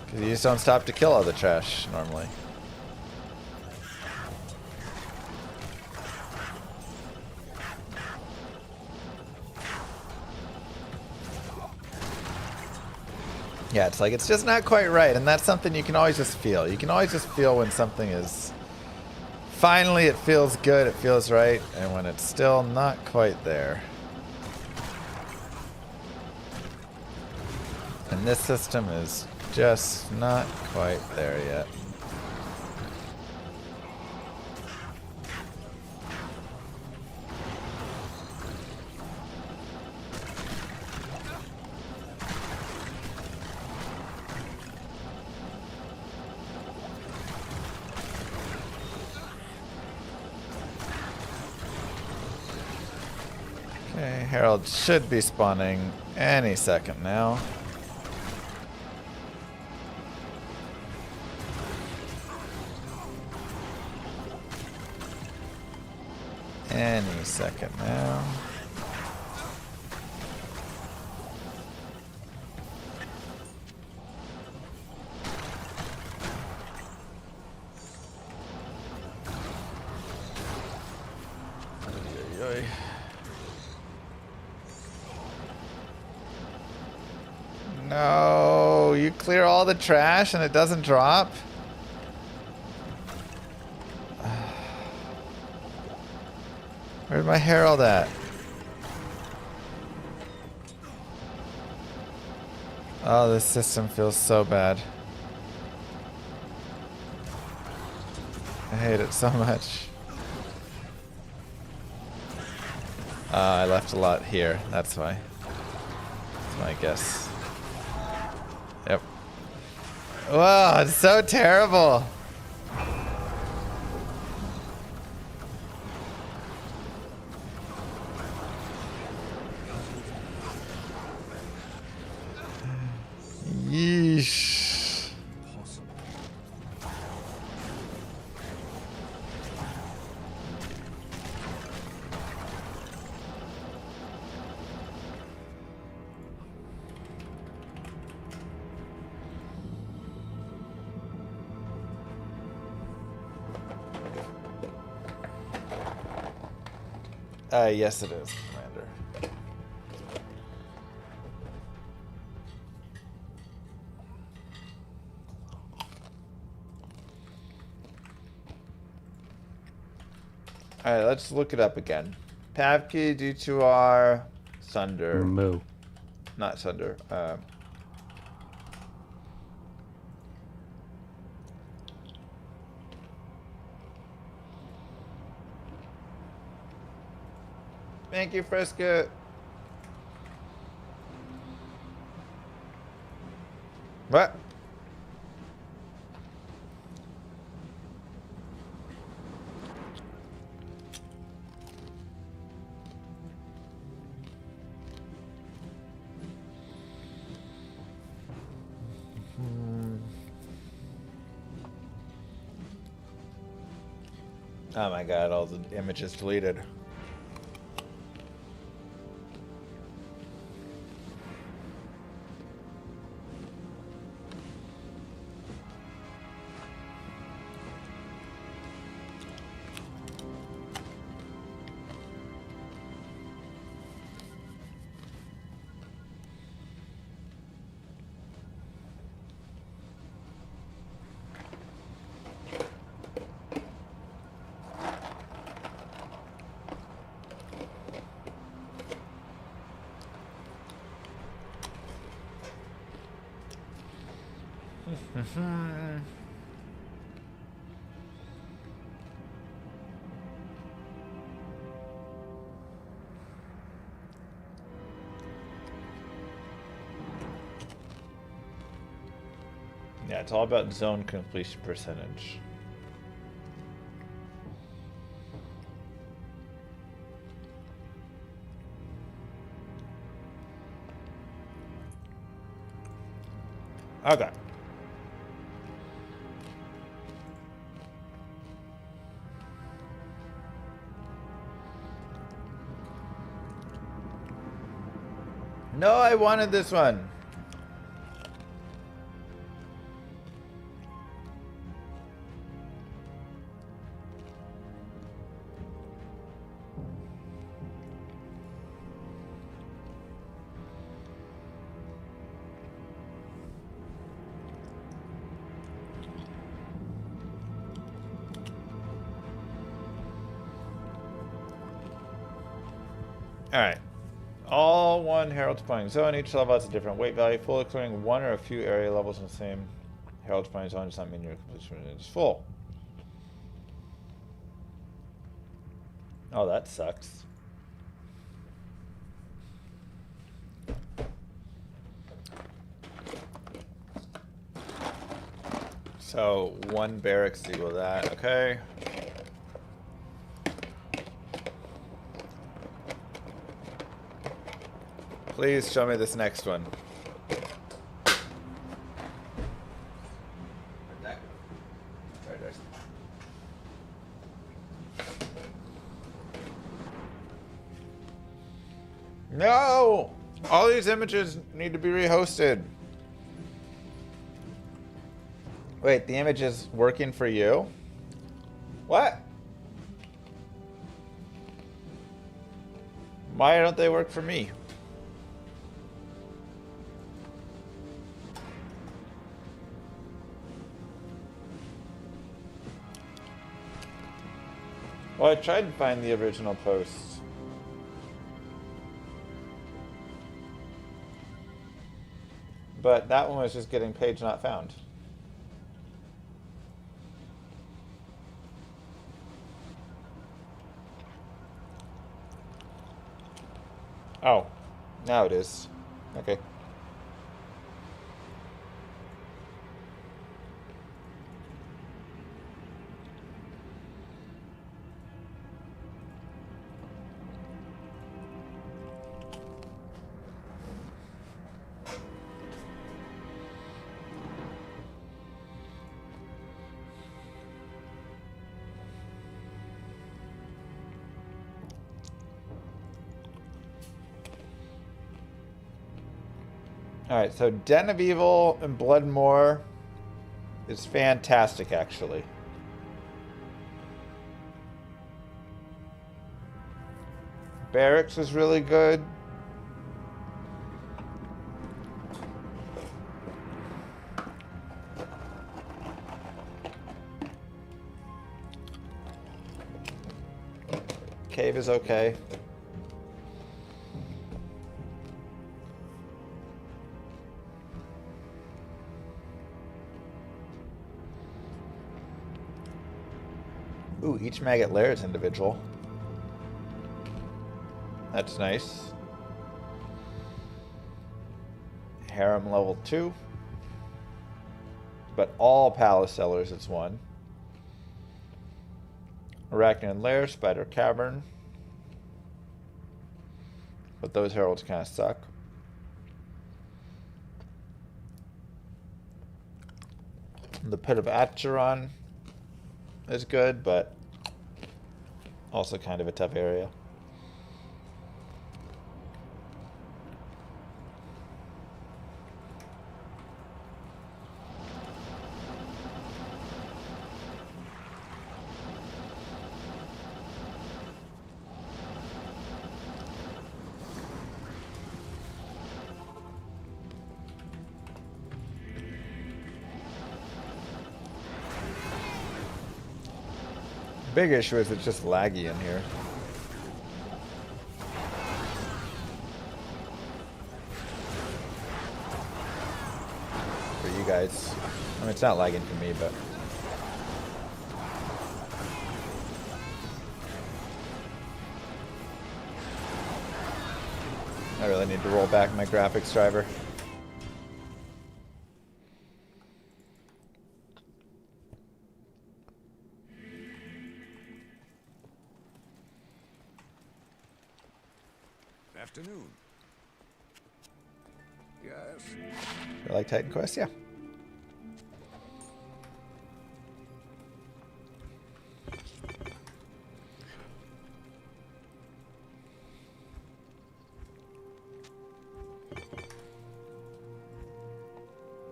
Because you just don't stop to kill all the trash normally. Yeah, it's like, it's just not quite right, and that's something you can always just feel. You can always just feel when something is... Finally, it feels good, it feels right, and when it's still not quite there. And this system is just not quite there yet. Okay, Herald should be spawning any second now. Any second now. Oy, oy. No, you clear all the trash and it doesn't drop? Where's my Herald at? Oh, this system feels so bad. I hate it so much. I left a lot here, that's why. That's my guess. Yep. Whoa, it's so terrible. Yeesh. Yes it is, Commander. All right, let's look it up again. Pavkey, D2R, Sunder. Moo. Not Sunder. Thank you, Fresca. What? Oh my god, all the images deleted. Yeah, it's all about zone completion percentage. Okay. No, I wanted this one. Alright. All one Herald spawning zone. Each level has a different weight value. Fully clearing one or a few area levels in the same Herald spawning zone does not mean your completion is full. Oh, that sucks. So, one barracks equal that. Okay. Please show me this next one. No! All these images need to be rehosted. Wait, the image is working for you? What? Why don't they work for me? Well, I tried to find the original posts. But that one was just getting page not found. Oh, now it is. Okay. Alright, so Den of Evil and Bloodmore is fantastic, actually. Barracks is really good. Cave is okay. Ooh, each maggot lair is individual. That's nice. Harem level 2. But all palace cellars it's 1. Arachnian lair, spider cavern. But those heralds kind of suck. The Pit of Acheron is good, but also kind of a tough area. Big issue is it's just laggy in here. For you guys. I mean, it's not lagging for me, but... I really need to roll back my graphics driver. Afternoon. Yes. You like Titan Quest? Yeah.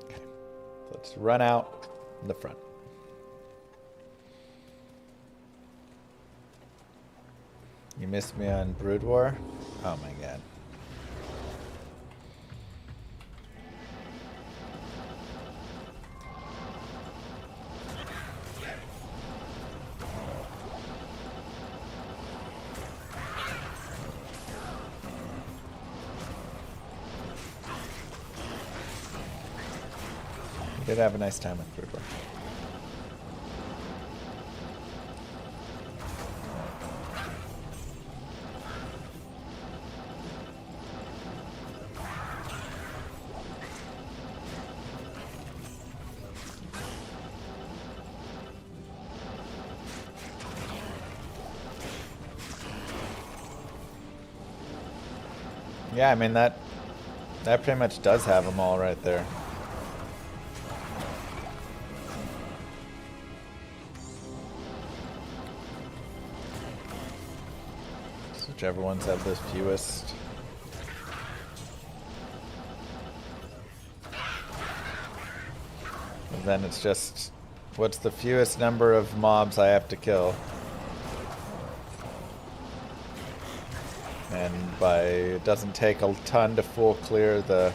Okay. Let's run out in the front. You missed me on Brood War? Oh my god. You did have a nice time with Brood War. Yeah, I mean that pretty much does have them all right there. So whichever ones have the fewest. And then it's just what's the fewest number of mobs I have to kill. And it doesn't take a ton to full clear the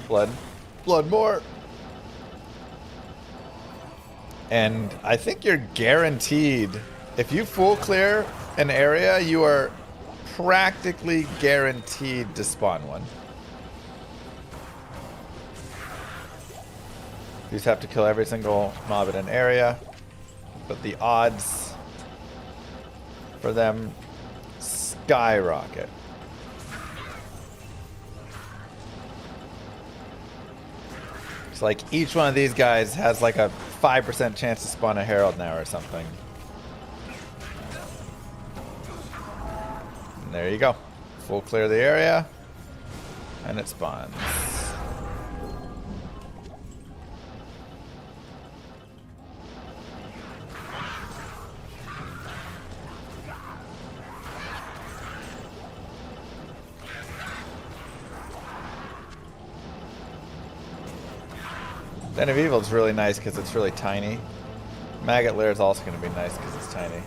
blood more. And I think you're guaranteed, if you full clear an area, you are practically guaranteed to spawn one. You just have to kill every single mob in an area, but the odds for them skyrocket. It's like each one of these guys has like a 5% chance to spawn a herald now or something. And there you go. Full clear the area and it spawns. Den of Evil is really nice because it's really tiny. Maggot Lair is also going to be nice because it's tiny.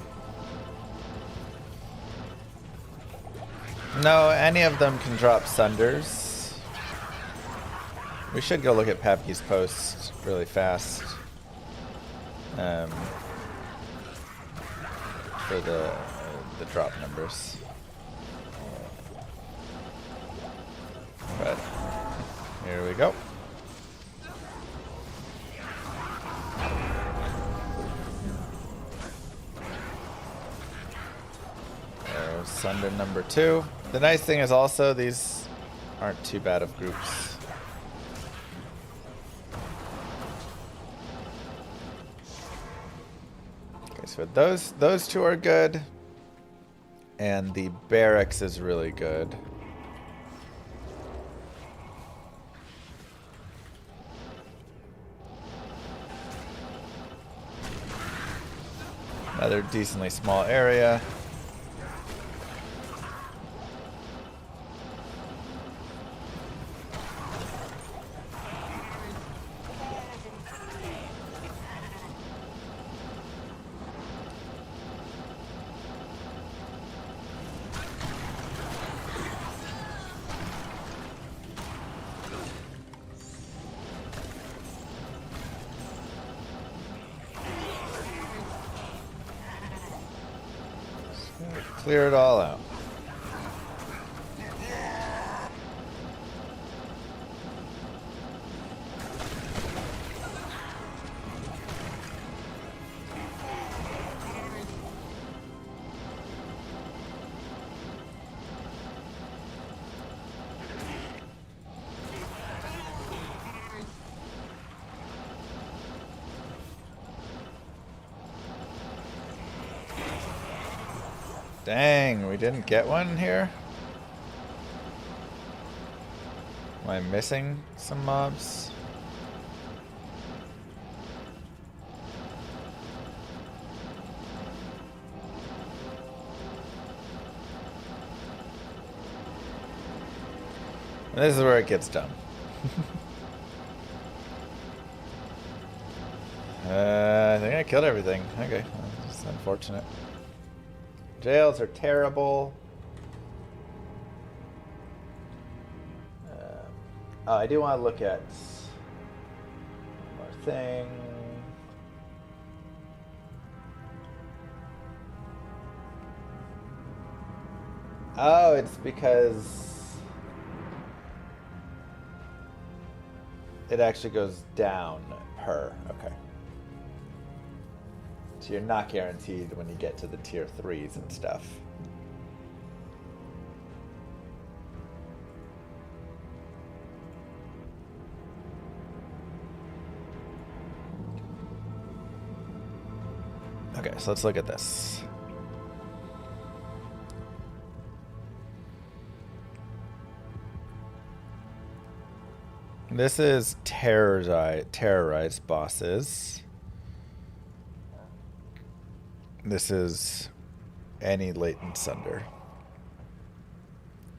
No, any of them can drop Sunders. We should go look at Papke's post really fast. For the the drop numbers. But here we go. There's Sunder number 2. The nice thing is also these aren't too bad of groups. Okay, so those two are good. And the barracks is really good. Another decently small area. Clear it all out. Dang, we didn't get one here? Am I missing some mobs? This is where it gets dumb. I think I killed everything. Okay, well, that's unfortunate. Jails are terrible. Oh, I do want to look at one more thing. Oh, it's because it actually goes down per. Okay. So you're not guaranteed when you get to the tier 3s and stuff. Okay, so let's look at this. This is terrorized bosses. This is any latent sunder.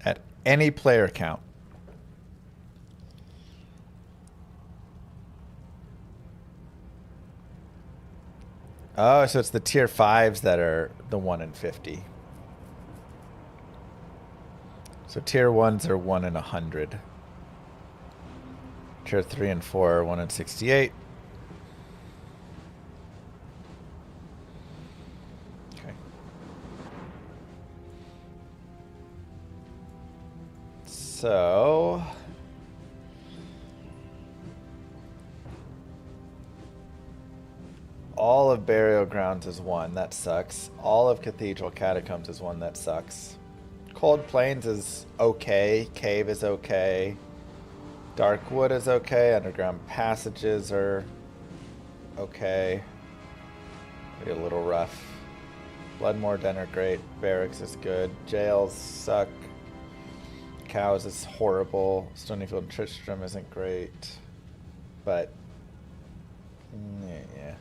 At any player count. Oh, so it's the tier 5s that are the 1 in 50. So tier 1s are 1 in 100. Tier 3 and 4 are 1 in 68. Okay. So all of Burial Grounds is 1. That sucks. All of Cathedral Catacombs is 1. That sucks. Cold Plains is okay. Cave is okay. Dark Wood is okay. Underground Passages are okay. Maybe a little rough. Bloodmore Den are great. Barracks is good. Jails suck. Cows is horrible. Stonyfield and Tristram isn't great. But yeah.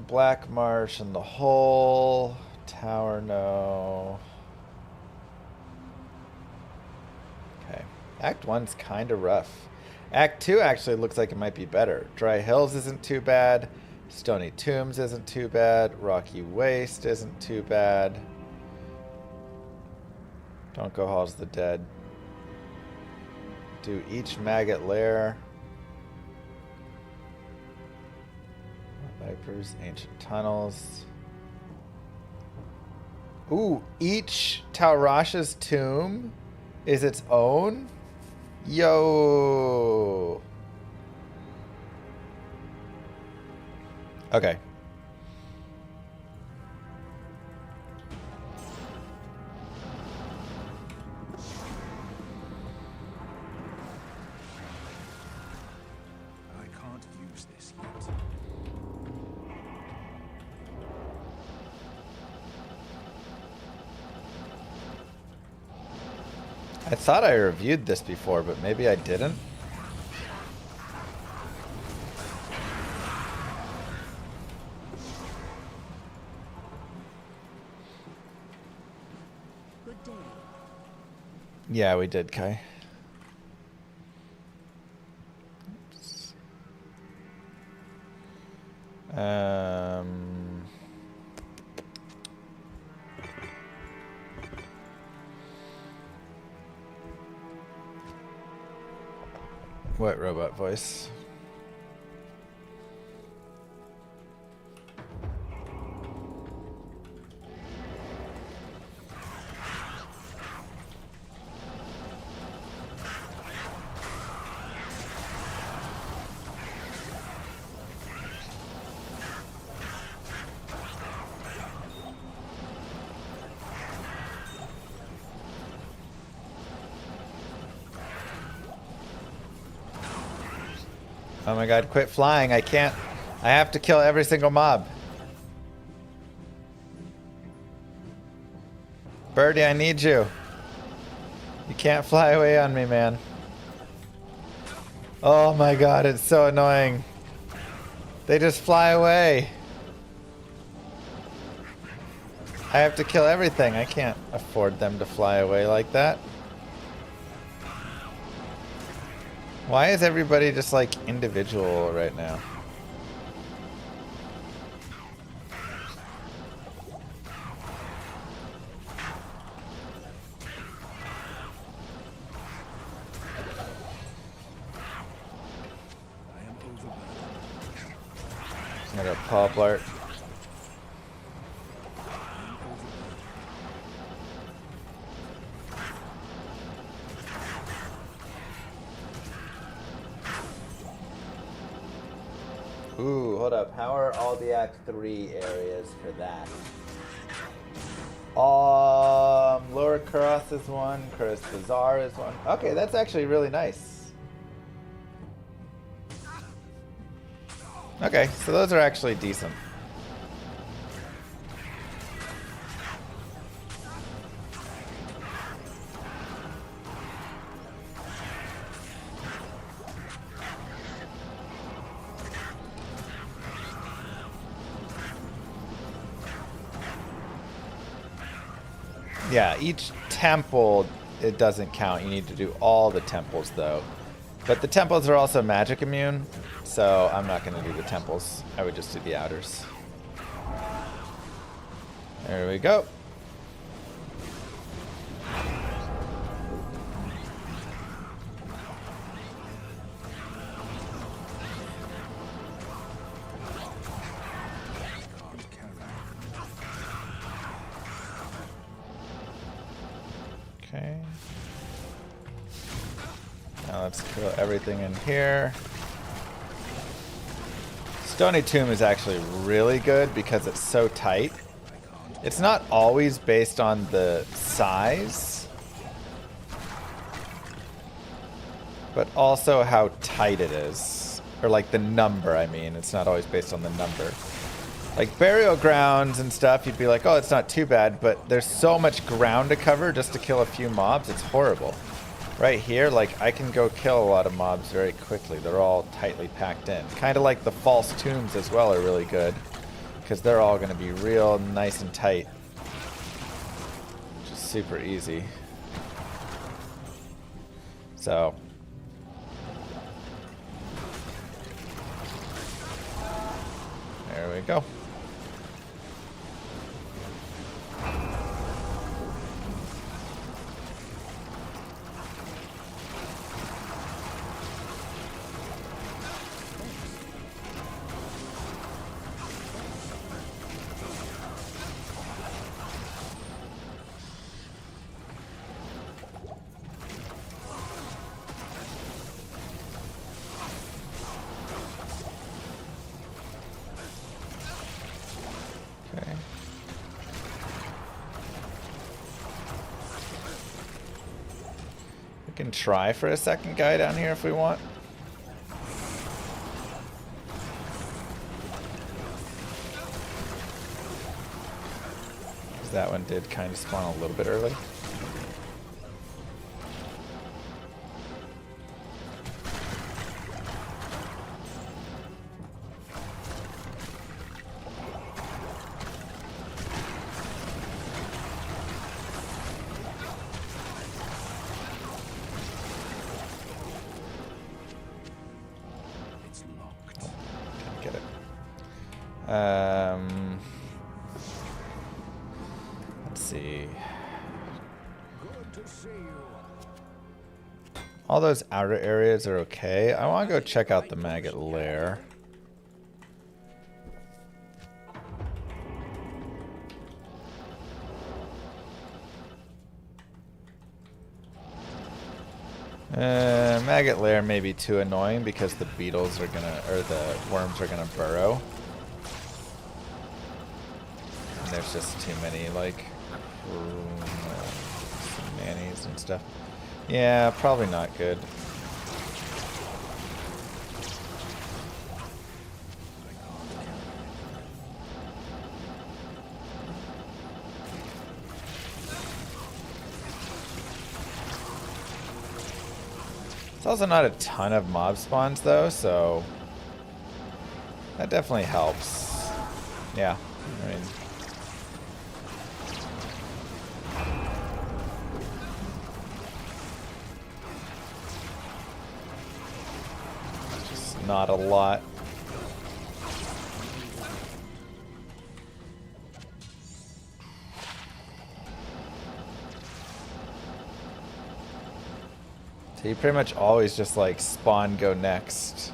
Black Marsh and the Hole. Tower, no. Okay. Act 1's kind of rough. Act 2 actually looks like it might be better. Dry Hills isn't too bad. Stony Tombs isn't too bad. Rocky Waste isn't too bad. Don't Go Halls of the Dead. Do each Maggot Lair. Vipers, Ancient Tunnels. Ooh, each Taurash's tomb is its own? Yo. Okay. I can't use this yet. I thought I reviewed this before, but maybe I didn't. Good day. Yeah, we did, Kai. Oops. What robot voice? Oh my god, quit flying. I can't. I have to kill every single mob. Birdie, I need you. You can't fly away on me, man. Oh my god, it's so annoying. They just fly away. I have to kill everything. I can't afford them to fly away like that. Why is everybody just like individual right now? Got a Poplart. Ooh, hold up. How are all the Act 3 areas for that? Lower Cross is one. Curse Bazaar is one. Okay, that's actually really nice. Okay, so those are actually decent. Yeah, each temple, it doesn't count. You need to do all the temples, though. But the temples are also magic immune, so I'm not going to do the temples. I would just do the outers. There we go. Okay. Now let's kill everything in here. Stony Tomb is actually really good because it's so tight. It's not always based on the size, but also how tight it is. Or like the number, I mean. It's not always based on the number. Like burial grounds and stuff, you'd be like, oh, it's not too bad, but there's so much ground to cover just to kill a few mobs, it's horrible. Right here, like, I can go kill a lot of mobs very quickly. They're all tightly packed in. Kind of like the false tombs as well are really good, because they're all going to be real nice and tight. Just super easy. So. There we go. can try for a second guy down here if we want. 'Cause that one did kind of spawn a little bit early. Let's see. All those outer areas are okay. I want to go check out the maggot lair. Maggot lair may be too annoying because the beetles are gonna, or the worms are gonna burrow. And there's just too many, like, nannies and stuff. Yeah, probably not good. It's also not a ton of mob spawns though, so that definitely helps. Yeah, I mean, just not a lot. So you pretty much always just like spawn, go next.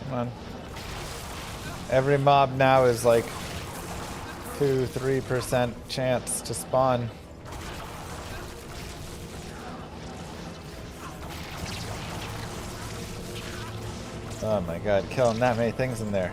Come on. Every mob now is like 2-3% chance to spawn. Oh my god, killing that many things in there.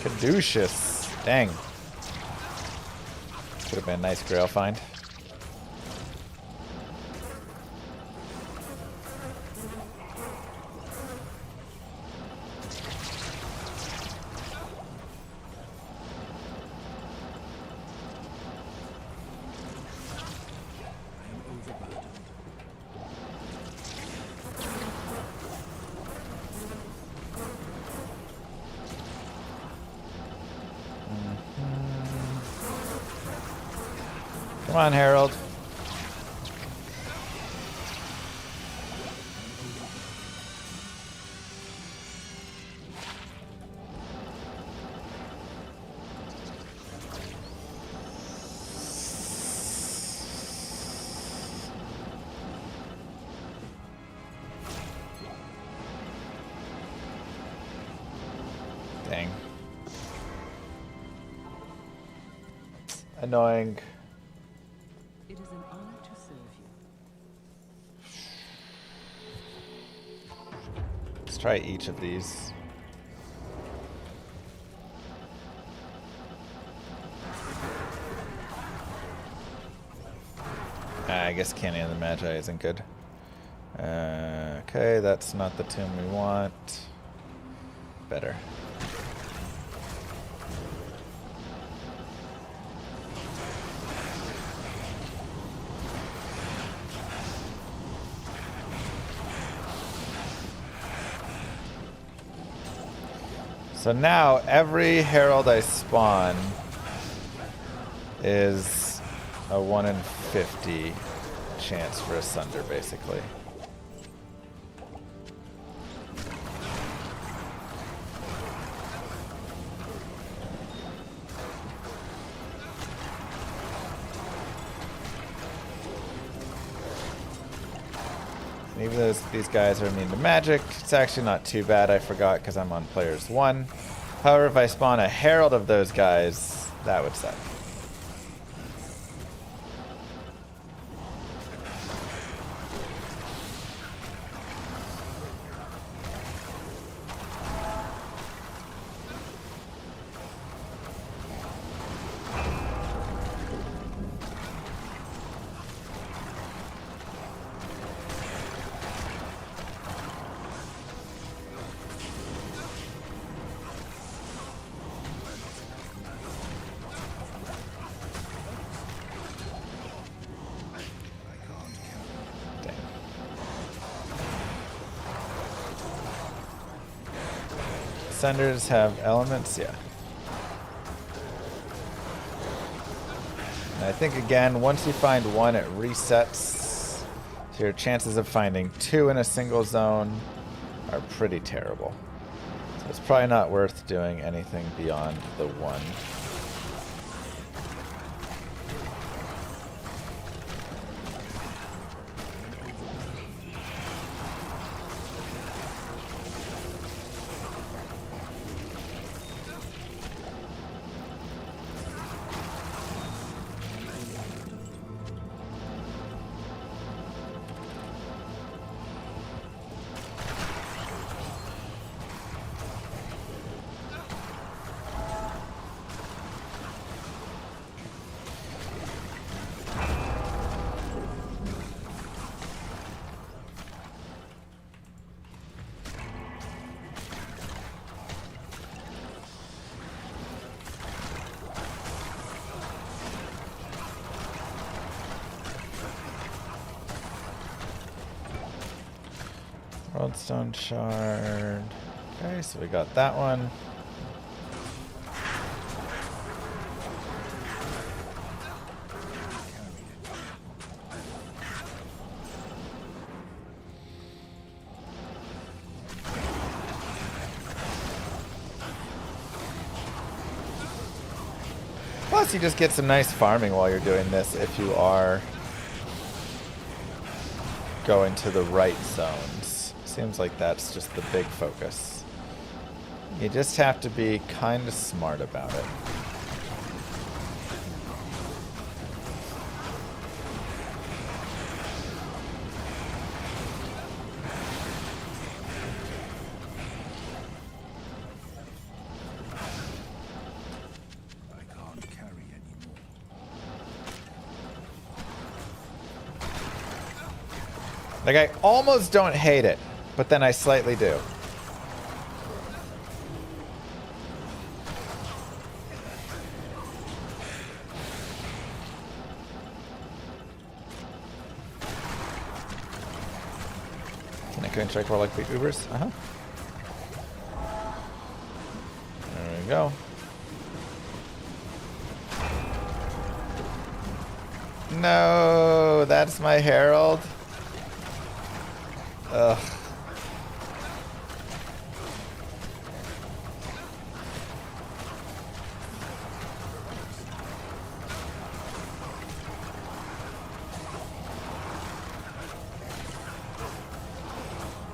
Caduceus. Dang. Could have been a nice grail find. Come on, Harold. Dang. Annoying. It is an honor to serve you. Let's try each of these. I guess Canyon of the Magi isn't good. Okay, that's not the tomb we want. Better. So now every herald I spawn is a 1 in 50 chance for a sunder, basically. And even though these guys are immune to magic, it's actually not too bad. I forgot because I'm on players 1. However, if I spawn a herald of those guys, that would suck. Senders have elements, yeah. And I think again, once you find one, it resets. So your chances of finding 2 in a single zone are pretty terrible. So it's probably not worth doing anything beyond the 1. Stone shard. Okay, so we got that one. Plus, you just get some nice farming while you're doing this if you are going to the right zones. Seems like that's just the big focus. You just have to be kind of smart about it. I can't carry anymore. Like, I almost don't hate it, but then I slightly do. Can I go and strike Warlock big Ubers? Uh-huh. There we go. No, that's my herald. Ugh.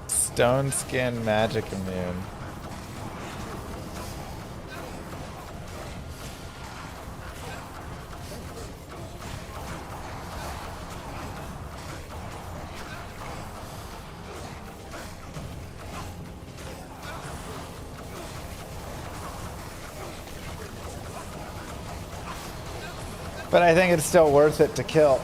Stone skin magic immune. But I think it's still worth it to kill.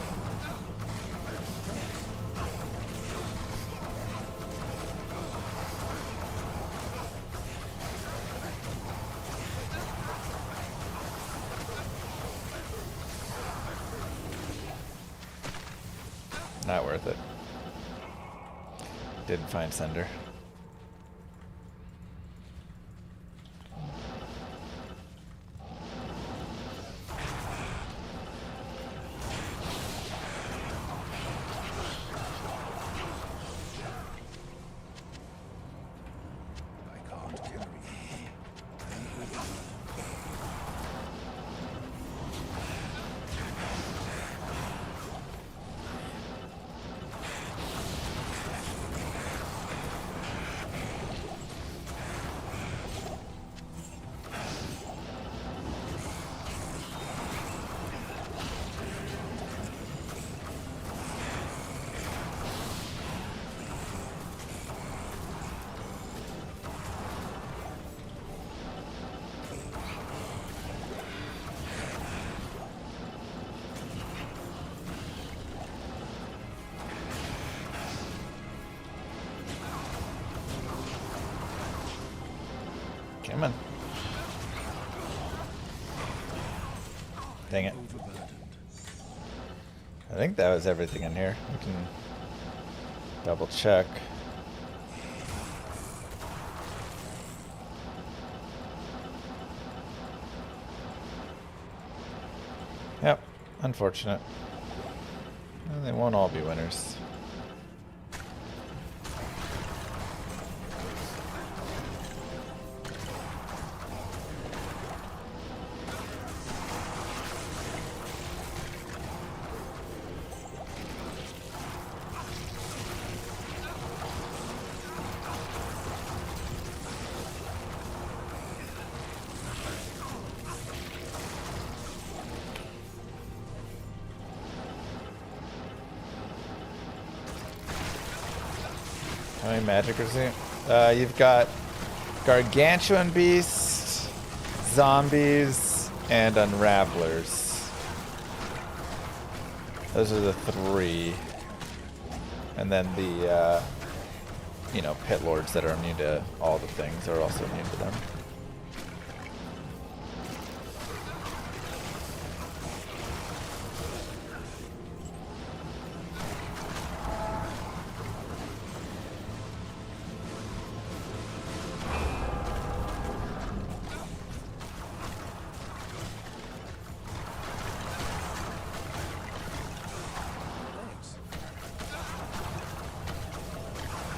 Not worth it. Didn't find sender. I can't carry. Come on. Dang it. I think that was everything in here. We can double check. Yep, unfortunate. Well, they won't all be winners. How many magic is it? You've got Gargantuan Beast, Zombies, and Unravelers. Those are the three. And then the, Pit Lords that are immune to all the things are also immune to them.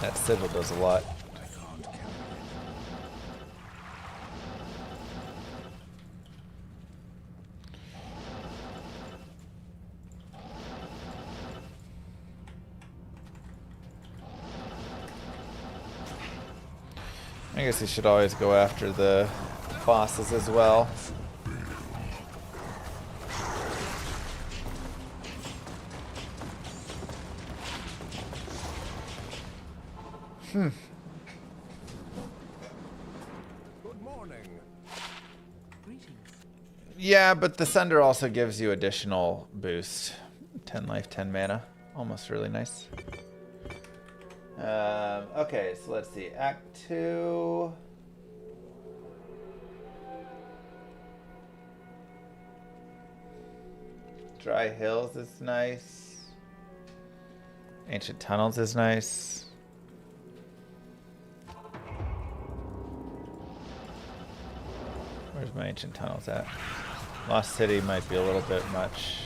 That sigil does a lot. I guess you should always go after the bosses as well. Good morning. Greetings. Yeah, but the Sunder also gives you additional boost. 10 life, 10 mana. Almost really nice. Okay, so let's see. Act 2. Dry Hills is nice. Ancient Tunnels is nice. Where's my Ancient Tunnels at? Lost City might be a little bit much.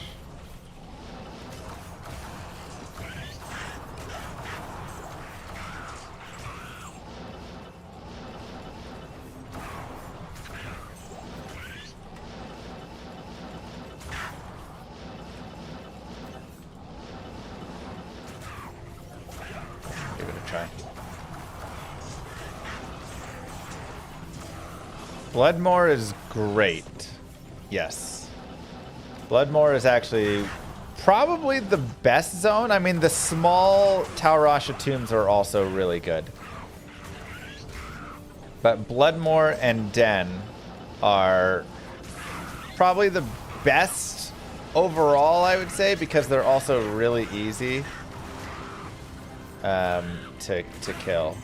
Give it a try. Bloodmoor is great. Yes. Bloodmoor is actually probably the best zone. I mean, the small Taurasha tombs are also really good. But Bloodmoor and Den are probably the best overall, I would say, because they're also really easy to kill.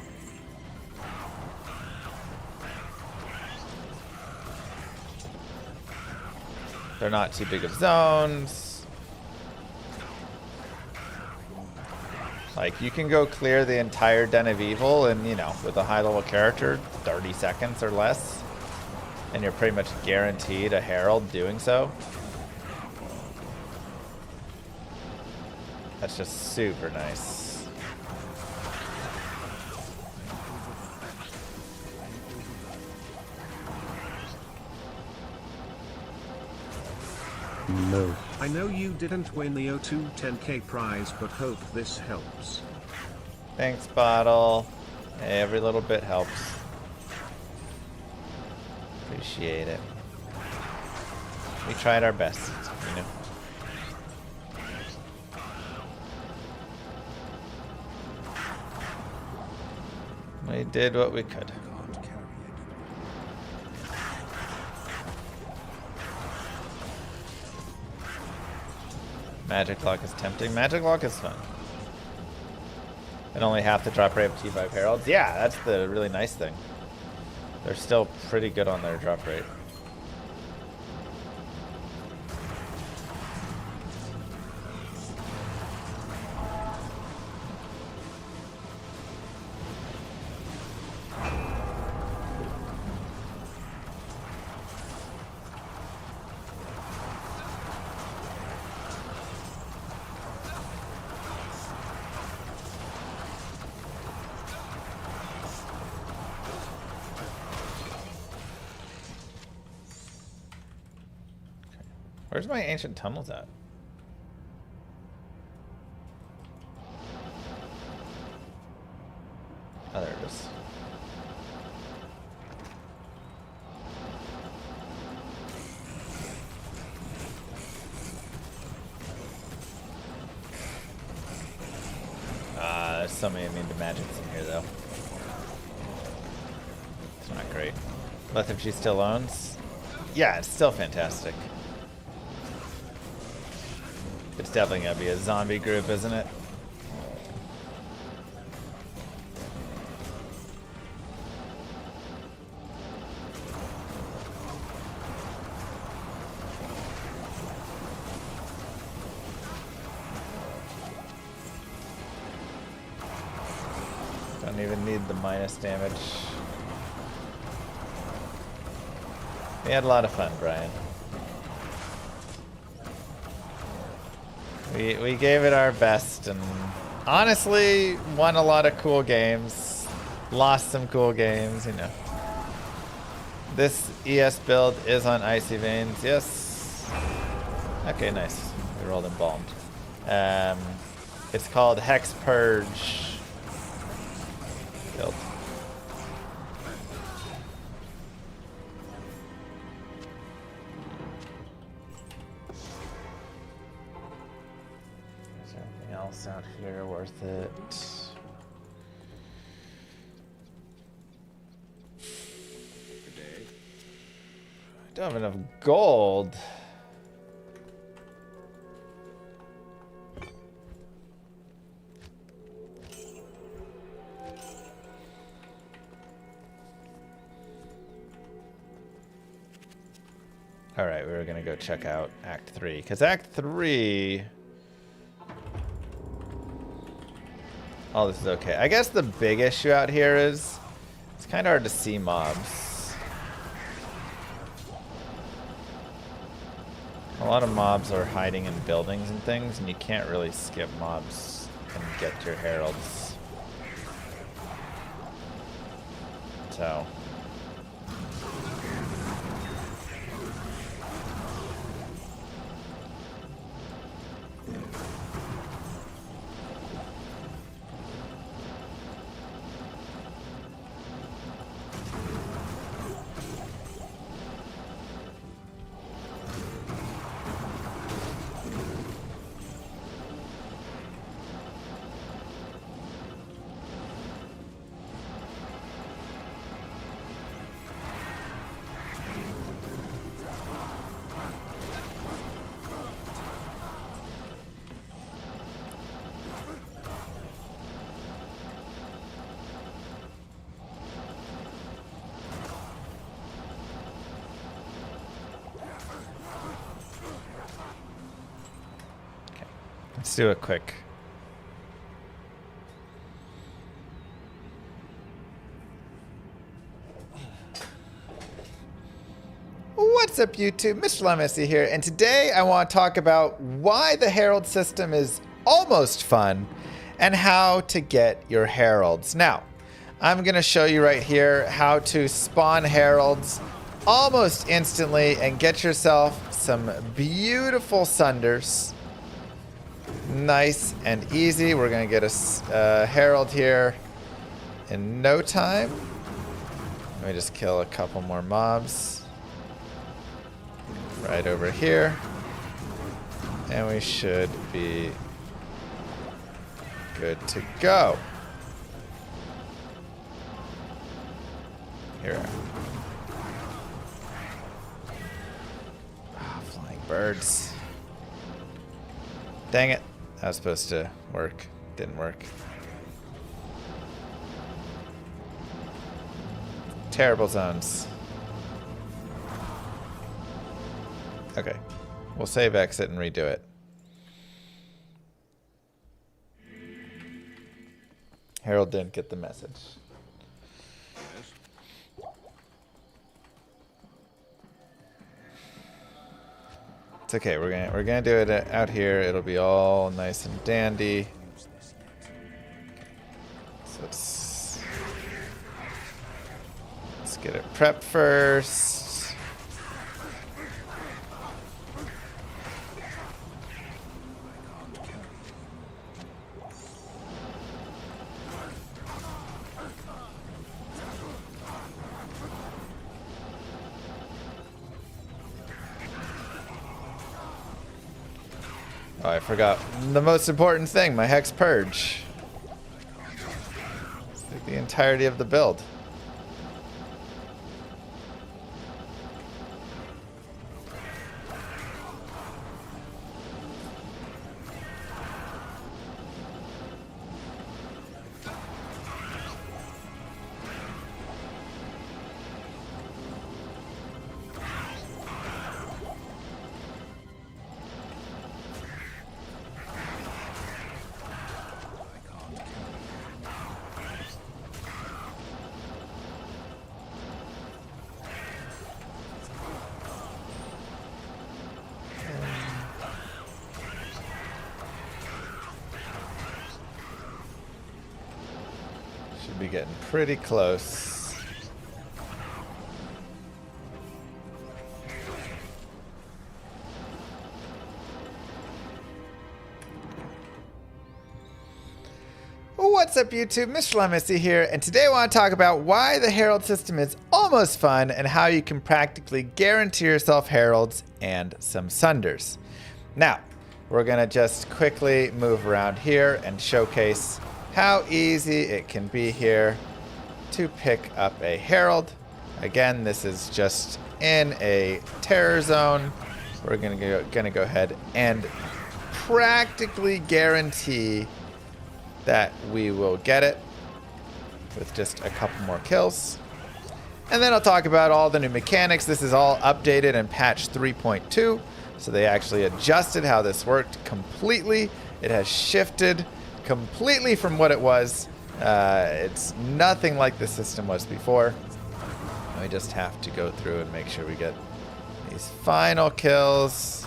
They're not too big of zones. Like, you can go clear the entire Den of Evil and, you know, with a high-level character, 30 seconds or less. And you're pretty much guaranteed a Herald doing so. That's just super nice. No. I know you didn't win the O2 10k prize, but hope this helps. Thanks, Bottle. Hey, every little bit helps. Appreciate it. We tried our best, you know. We did what we could. Magic Lock is tempting. Magic Lock is fun. And only half the drop rate of T5 Heralds. Yeah, that's the really nice thing. They're still pretty good on their drop rate. Where's my ancient tunnels at? Oh, there it is. There's so many immune to magics in here, though. It's not great. Lethargy still owns? Yeah, it's still fantastic. It's definitely gonna be a zombie group, isn't it? Don't even need the minus damage. We had a lot of fun, Brian. We gave it our best and honestly won a lot of cool games, lost some cool games, you know. This ES build is on Icy Veins, yes. Okay, nice. We rolled embalmed. It's called Hex Purge build. Out here worth it. I don't have enough gold. All right, we're gonna go check out Act 3 because Act 3. Oh, this is okay. I guess the big issue out here is it's kind of hard to see mobs. A lot of mobs are hiding in buildings and things, and you can't really skip mobs and get your heralds. So. Let's do a quick What's up, YouTube? Mr. Llama here, and today I want to talk about why the Herald system is almost fun and how to get your Heralds. Now, I'm going to show you right here how to spawn Heralds almost instantly and get yourself some beautiful Sunders. Nice and easy. We're going to get a Herald here in no time. Let me just kill a couple more mobs. Right over here. And we should be good to go. Here. Oh, flying birds. Dang it. That was supposed to work. Didn't work. Terrible zones. Okay. We'll save exit and redo it. Harold didn't get the message. It's okay. We're gonna do it out here. It'll be all nice and dandy. So let's get it prepped first. Oh, I forgot the most important thing, my Hex Purge. It's like the entirety of the build. Should be getting pretty close. What's up, YouTube? Mr. Llama here, and today I want to talk about why the Herald system is almost fun and how you can practically guarantee yourself Heralds and some Sunders. Now, we're going to just quickly move around here and showcase how easy it can be here to pick up a Herald. Again, this is just in a terror zone. We're gonna go ahead and practically guarantee that we will get it with just a couple more kills. And then I'll talk about all the new mechanics. This is all updated in patch 3.2. So they actually adjusted how this worked completely. It has shifted completely from what it was. It's nothing like the system was before. We just have to go through and make sure we get these final kills.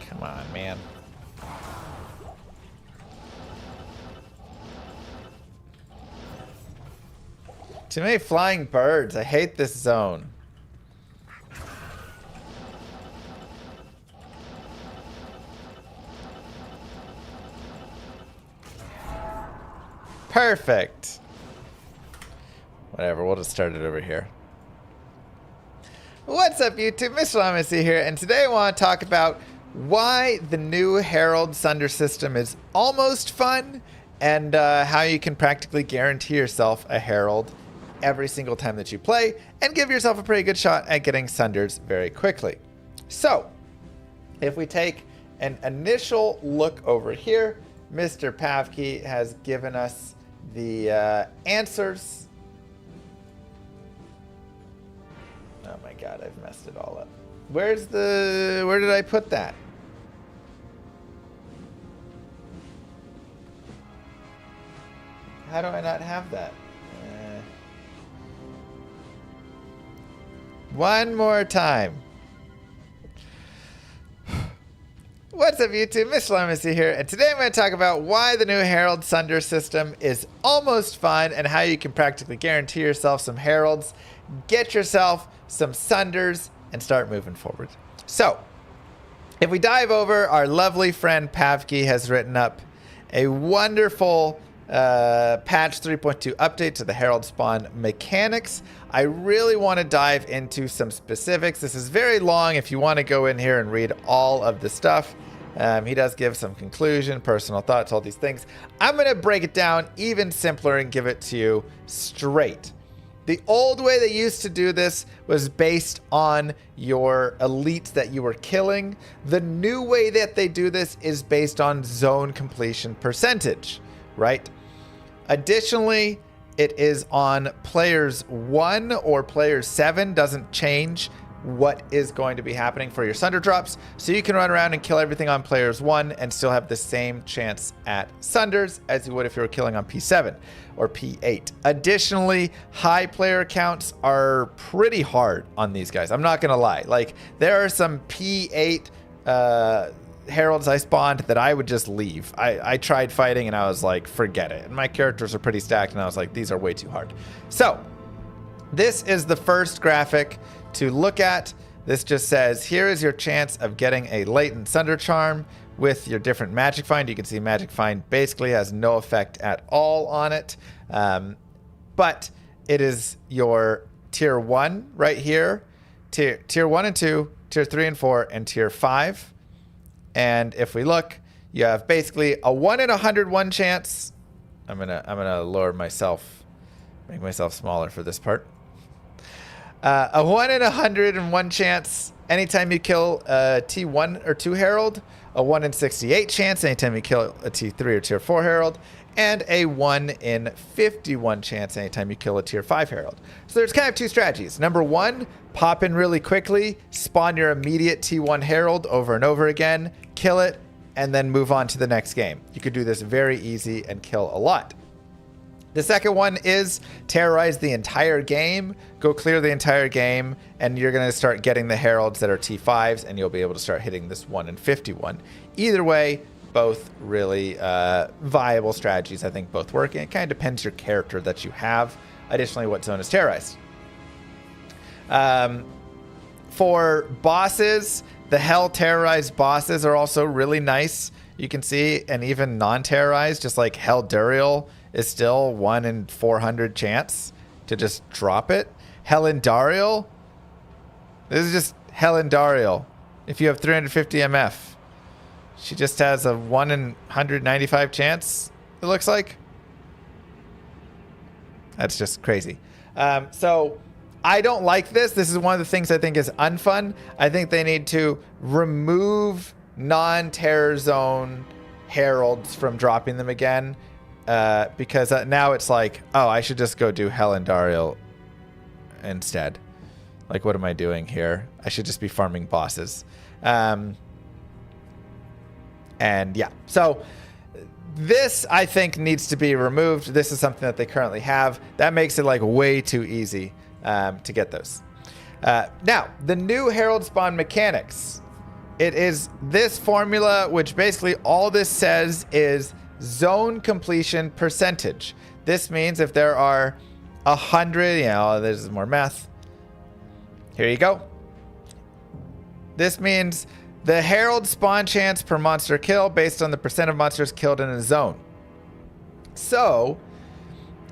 Come on, man. Too many flying birds. I hate this zone. Perfect. Whatever, we'll just start it over here. What's up, YouTube? Mr. Llama here, and today I want to talk about why the new Herald Sunder system is almost fun and how you can practically guarantee yourself a Herald every single time that you play and give yourself a pretty good shot at getting Sunders very quickly. So, if we take an initial look over here, Mr. Backkkkkk has given us the answers. Oh my god, I've messed it all up. Where did I put that? How do I not have that? One more time. What's up, YouTube? Miss Llama here, and today I'm going to talk about why the new Herald Sunder system is almost fun and how you can practically guarantee yourself some Heralds, get yourself some Sunders, and start moving forward. So, if we dive over, our lovely friend Backkkkkk has written up a wonderful patch 3.2 update to the Herald spawn mechanics. I really want to dive into some specifics. This is very long if you want to go in here and read all of the stuff. He does give some conclusion, personal thoughts, all these things. I'm going to break it down even simpler and give it to you straight. The old way they used to do this was based on your elites that you were killing. The new way that they do this is based on zone completion percentage, right? Additionally, it is on players 1 or players 7, doesn't change what is going to be happening for your Sunder drops. So you can run around and kill everything on players 1 and still have the same chance at Sunders as you would if you were killing on P7 or P8. Additionally, high player counts are pretty hard on these guys. I'm not going to lie. Like, there are some P8 Heralds I spawned that I would just leave. I tried fighting and I was like, forget it. And my characters are pretty stacked and I was like, these are way too hard. So, this is the first graphic to look at. This just says, here is your chance of getting a latent Sunder charm with your different magic find. You can see magic find basically has no effect at all on it. But it is your tier 1 right here, tier 1 and 2, tier 3 and 4, and tier 5. And if we look, you have basically a 1 in 101 chance. I'm gonna lower myself, make myself smaller for this part. A 1 in 101 chance anytime you kill a T1 or 2 Herald, a 1 in 68 chance anytime you kill a T3 or tier 4 Herald, and a 1 in 51 chance anytime you kill a tier 5 Herald. So there's kind of two strategies. Number 1, pop in really quickly, spawn your immediate T1 Herald over and over again, kill it, and then move on to the next game. You could do this very easy and kill a lot. The second one is terrorize the entire game, go clear the entire game, and you're going to start getting the Heralds that are T5s, and you'll be able to start hitting this 1 in 51. Either way, both really viable strategies. I think both work, and it kind of depends your character that you have. Additionally, what zone is terrorized. For bosses, the Hell terrorized bosses are also really nice. You can see, and even non-terrorized, just like Hell Duriel is still 1 in 400 chance to just drop it. Helen Dariel, this is just Helen Dariel. If you have 350 MF, she just has a 1 in 195 chance, it looks like. That's just crazy. So I don't like this. This is one of the things I think is unfun. I think they need to remove non-terror zone Heralds from dropping them again. Because now it's like, oh, I should just go do Helen Dariel instead. Like, what am I doing here? I should just be farming bosses. And yeah, so this I think needs to be removed. This is something that they currently have. That makes it like way too easy to get those. Now, the new Herald spawn mechanics. It is this formula, which basically all this says is zone completion percentage. This means if there are 100, there's more math. Here you go. This means the Herald spawn chance per monster kill based on the percent of monsters killed in a zone. So,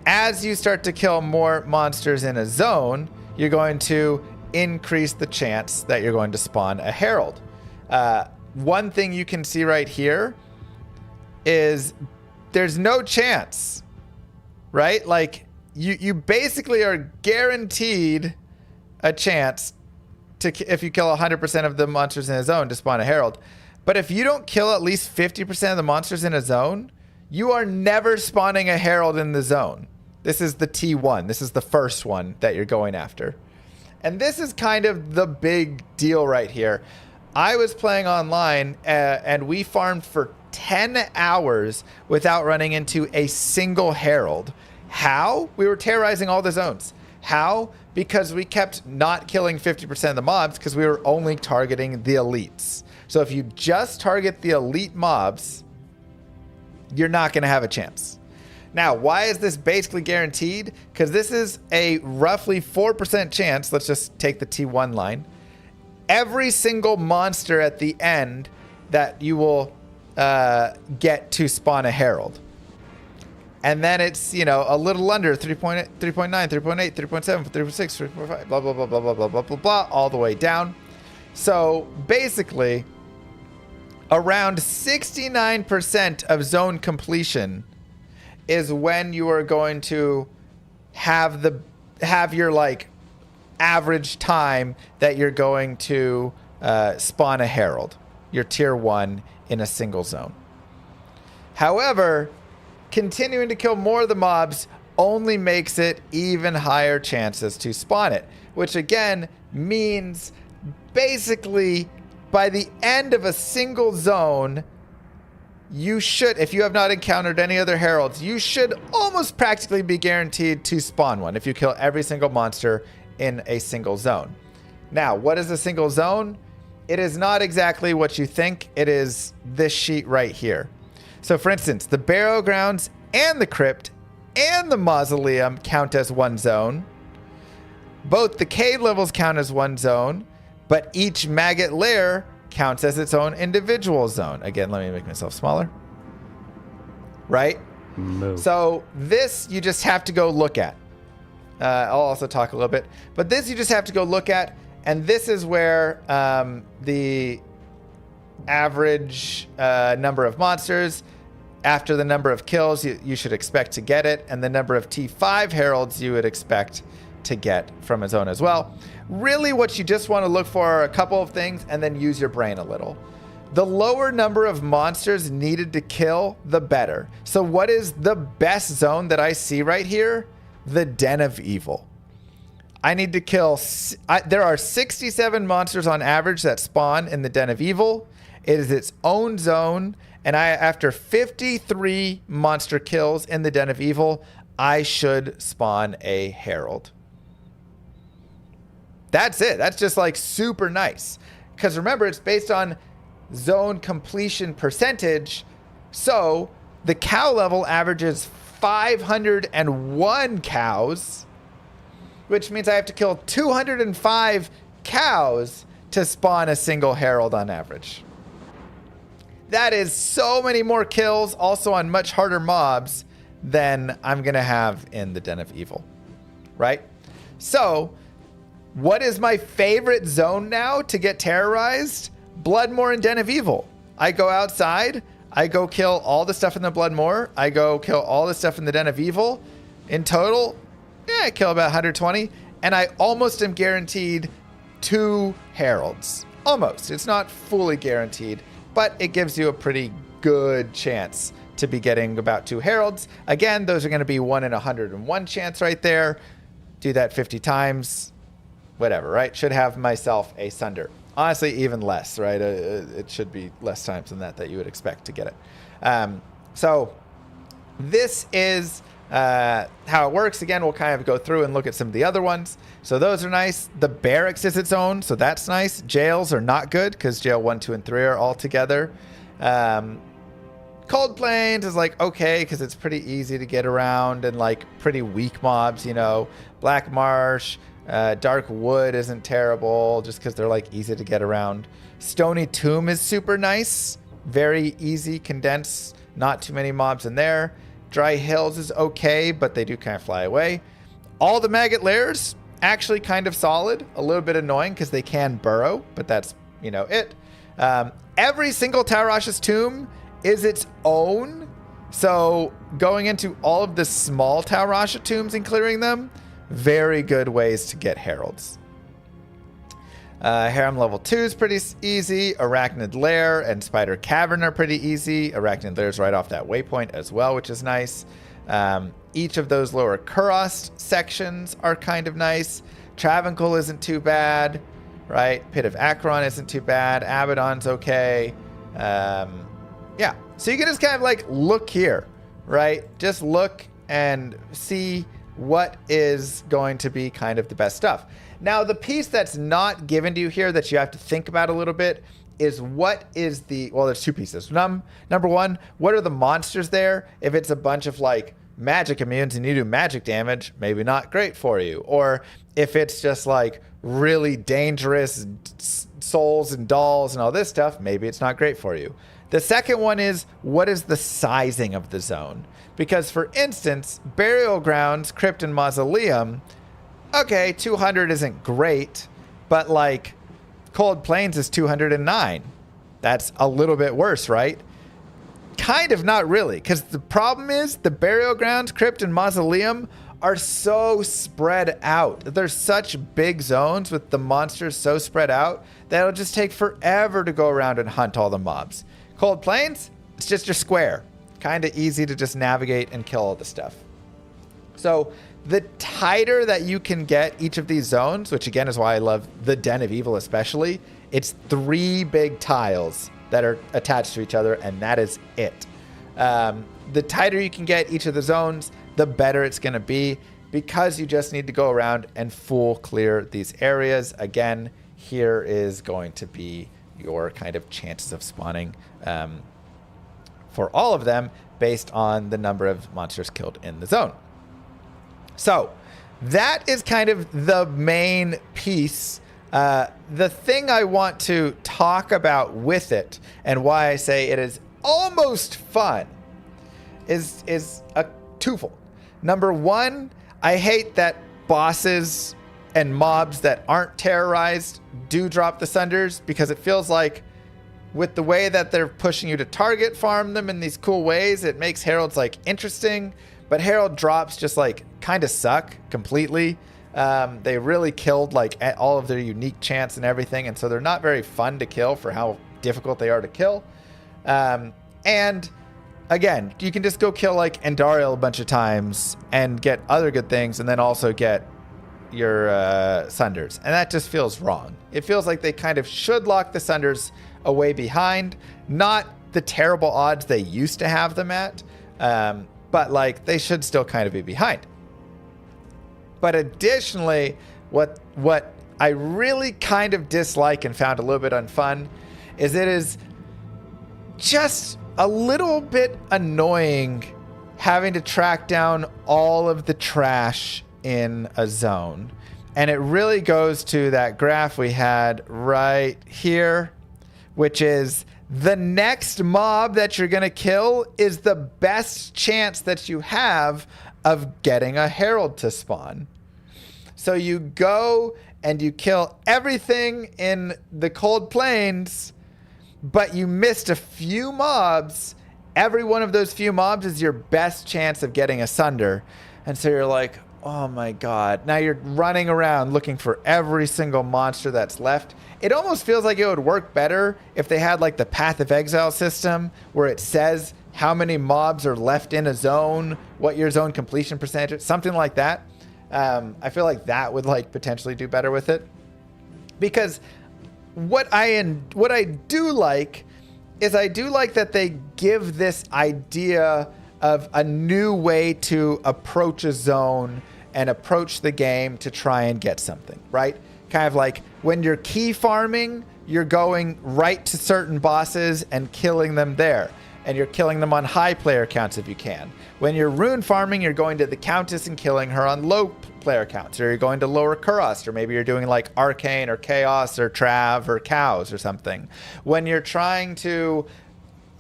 as you start to kill more monsters in a zone, you're going to increase the chance that you're going to spawn a Herald. One thing you can see right here is there's no chance, right? Like, you basically are guaranteed a chance to, if you kill 100% of the monsters in a zone, to spawn a Herald. But if you don't kill at least 50% of the monsters in a zone, you are never spawning a Herald in the zone. This is the T1. This is the first one that you're going after. And this is kind of the big deal right here. I was playing online and we farmed for 10 hours without running into a single Herald. How? We were terrorizing all the zones. How? Because we kept not killing 50% of the mobs because we were only targeting the elites. So if you just target the elite mobs, you're not going to have a chance. Now, why is this basically guaranteed? Because this is a roughly 4% chance. Let's just take the T1 line. Every single monster at the end that you will get to spawn a herald. And then it's, you know, a little under 3.8, 3.9, 3.8, 3.7, 3.6, 3.5, blah, blah, blah, blah, blah, blah, blah, blah, blah, all the way down. So basically, around 69% of zone completion is when you are going to have your like average time that you're going to spawn a herald, your tier 1 in a single zone. However, continuing to kill more of the mobs only makes it even higher chances to spawn it, which again means basically by the end of a single zone, you should, if you have not encountered any other heralds, you should almost practically be guaranteed to spawn one if you kill every single monster in a single zone. Now, what is a single zone? It is not exactly what you think. It is this sheet right here. So for instance, the Barrow Grounds and the Crypt and the Mausoleum count as one zone. Both the cave levels count as one zone, but each maggot lair counts as its own individual zone. Again, let me make myself smaller. Right? Move. So this you just have to go look at. I'll also talk a little bit, but this you just have to go look at, and this is where the average number of monsters after the number of kills you should expect to get it, and the number of T5 heralds you would expect to get from a zone as well. Really what you just want to look for are a couple of things and then use your brain a little. The lower number of monsters needed to kill, the better. So what is the best zone that I see right here? The Den of Evil. I need to kill, there are 67 monsters on average that spawn in the Den of Evil. It is its own zone, and after 53 monster kills in the Den of Evil, I should spawn a herald. That's it. That's just like super nice. Because remember, it's based on zone completion percentage. So the cow level averages 501 cows, which means I have to kill 205 cows to spawn a single herald on average. That is so many more kills, also on much harder mobs, than I'm going to have in the Den of Evil, right? So what is my favorite zone now to get terrorized? Bloodmoor and Den of Evil. I go outside, I go kill all the stuff in the Bloodmoor, I go kill all the stuff in the Den of Evil. In total, I kill about 120, and I almost am guaranteed 2 heralds. Almost. It's not fully guaranteed, but it gives you a pretty good chance to be getting about 2 heralds. Again, those are going to be 1 in 101 chance right there. Do that 50 times. Whatever, right? Should have myself a Sunder. Honestly, even less, right? It should be less times than that you would expect to get it. So this is how it works. Again, we'll kind of go through and look at some of the other ones. So those are nice. The barracks is its own, so that's nice. Jails are not good because jail 1, 2, and 3 are all together. Cold Plains is like okay because it's pretty easy to get around and like pretty weak mobs, you know. Black Marsh, Dark Wood isn't terrible just because they're like easy to get around. Stony Tomb is super nice, very easy, condensed, not too many mobs in there. Dry Hills is okay, but they do kind of fly away. All the maggot lairs actually kind of solid, a little bit annoying because they can burrow, but that's, you know, it. Every single Tarash's tomb is its own, so going into all of the small Tarasha tombs and clearing them, very good ways to get heralds. Harem level 2 is pretty easy. Arachnid Lair and Spider Cavern are pretty easy. Arachnid Lair is right off that waypoint as well, which is nice. Each of those lower Kurost sections are kind of nice. Travancore isn't too bad, right? Pit of Akron isn't too bad. Abaddon's okay. So you can just kind of like look here, right? Just look and see what is going to be kind of the best stuff. Now, the piece that's not given to you here that you have to think about a little bit is what is the, well, there's two pieces. Number one, what are the monsters there? If it's a bunch of like magic immunes and you do magic damage, maybe not great for you. Or if it's just like really dangerous souls and dolls and all this stuff, maybe it's not great for you. The second one is, what is the sizing of the zone? Because for instance, Burial Grounds, Crypt, and Mausoleum, okay, 200 isn't great, but like Cold Plains is 209. That's a little bit worse, right? Kind of not really, because the problem is the Burial Grounds, Crypt, and Mausoleum are so spread out. There's such big zones with the monsters so spread out that it'll just take forever to go around and hunt all the mobs. Cold Plains, it's just your square. Kind of easy to just navigate and kill all the stuff. So the tighter that you can get each of these zones, which again is why I love the Den of Evil especially, it's 3 big tiles that are attached to each other, and that is it. The tighter you can get each of the zones, the better it's going to be, because you just need to go around and full clear these areas. Again, here is going to be your kind of chances of spawning for all of them based on the number of monsters killed in the zone. So that is kind of the main piece. The thing I want to talk about with it and why I say it is almost fun is a twofold. Number one, I hate that bosses and mobs that aren't terrorized do drop the Sunders, because it feels like with the way that they're pushing you to target farm them in these cool ways, it makes Heralds like interesting, but Herald drops just like kind of suck completely. They really killed like all of their unique chance and everything, and so they're not very fun to kill for how difficult they are to kill. And again, you can just go kill like Andariel a bunch of times and get other good things, and then also get your Sunders, and that just feels wrong. It feels like they kind of should lock the Sunders away behind, not the terrible odds they used to have them at, but like they should still kind of be behind. But additionally, what I really kind of dislike and found a little bit unfun is it is just a little bit annoying having to track down all of the trash in a zone. And it really goes to that graph we had right here, which is the next mob that you're going to kill is the best chance that you have of getting a Herald to spawn. So you go and you kill everything in the Cold Plains, but you missed a few mobs. Every one of those few mobs is your best chance of getting a Sunder. And so you're like, oh my God. Now you're running around looking for every single monster that's left. It almost feels like it would work better if they had like the Path of Exile system where it says how many mobs are left in a zone, what your zone completion percentage is, something like that. I feel like that would like potentially do better with it. Because what I do like is I do like that they give this idea of a new way to approach a zone and approach the game to try and get something, right? Kind of like when you're key farming, you're going right to certain bosses and killing them there. And you're killing them on high player counts if you can. When you're rune farming, you're going to the Countess and killing her on low player counts. Or you're going to lower Kurast, or maybe you're doing like Arcane or Chaos or Trav or Cows or something. When you're trying to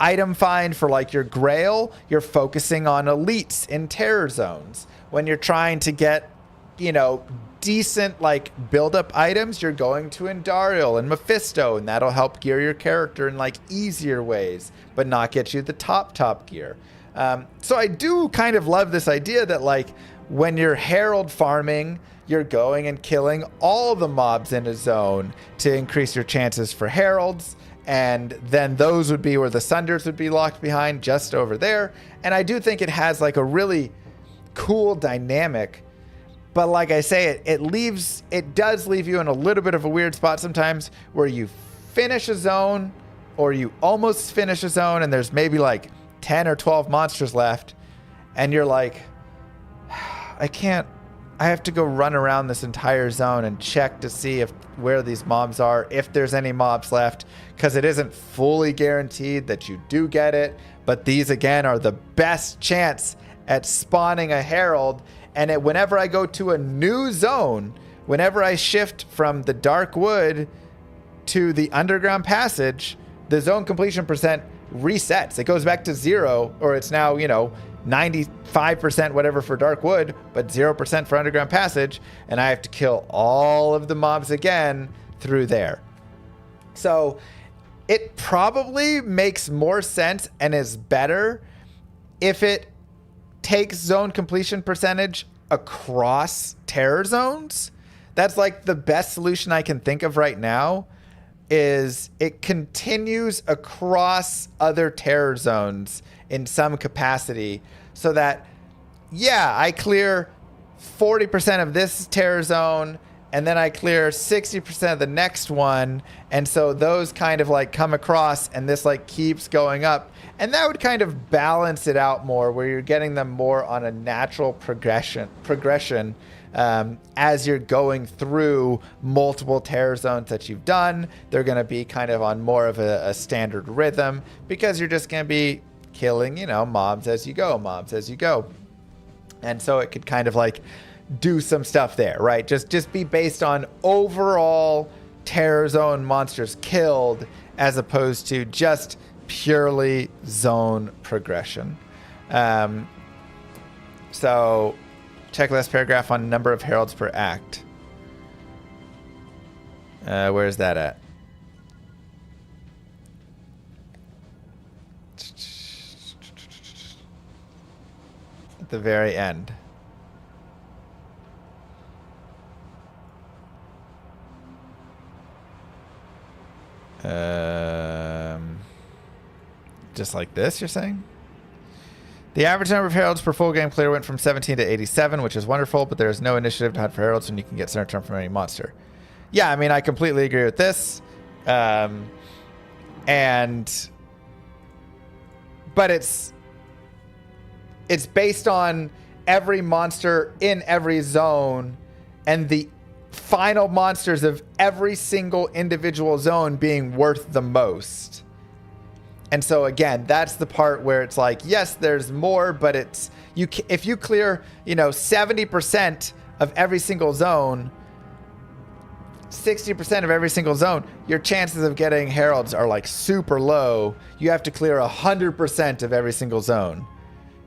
item find for like your Grail, you're focusing on elites in terror zones. When you're trying to get, you know, decent like build-up items, you're going to Andariel and Mephisto, and that'll help gear your character in like easier ways, but not get you the top gear. So I do kind of love this idea that like when you're Herald farming, you're going and killing all the mobs in a zone to increase your chances for Heralds, and then those would be where the Sunders would be locked behind, just over there. And I do think it has like a really cool dynamic. But like I say, it does leave you in a little bit of a weird spot sometimes where you finish a zone or you almost finish a zone and there's maybe like 10 or 12 monsters left. And you're like, I have to go run around this entire zone and check to see where these mobs are, if there's any mobs left, because it isn't fully guaranteed that you do get it. But these, again, are the best chance at spawning a Herald. And whenever I go to a new zone, whenever I shift from the Dark Wood to the Underground Passage, the zone completion percent resets. It goes back to 0, or it's now, 95% whatever for Dark Wood, but 0% for Underground Passage, and I have to kill all of the mobs again through there. So it probably makes more sense and is better if it takes zone completion percentage across terror zones. That's like the best solution I can think of right now, is it continues across other terror zones in some capacity, so that, yeah, I clear 40% of this terror zone, and then I clear 60% of the next one, and so those kind of like come across, and this like keeps going up, and that would kind of balance it out more, where you're getting them more on a natural progression as you're going through multiple terror zones that you've done. They're going to be kind of on more of a standard rhythm, because you're just going to be killing, mobs as you go. And so it could kind of like do some stuff there, right? Just be based on overall terror zone monsters killed, as opposed to just purely zone progression. So check last paragraph on number of heralds per act. Where's that at? At the very end. Just like this, you're saying? The average number of heralds per full game clear went from 17 to 87, which is wonderful, but there is no initiative to hunt for heralds, and you can get center turn from any monster. Yeah, I mean, I completely agree with this. But it's based on every monster in every zone, and the final monsters of every single individual zone being worth the most. And so again, that's the part where it's like, yes, there's more, but it's if you clear, 70% of every single zone, 60% of every single zone, your chances of getting heralds are like super low. You have to clear 100% of every single zone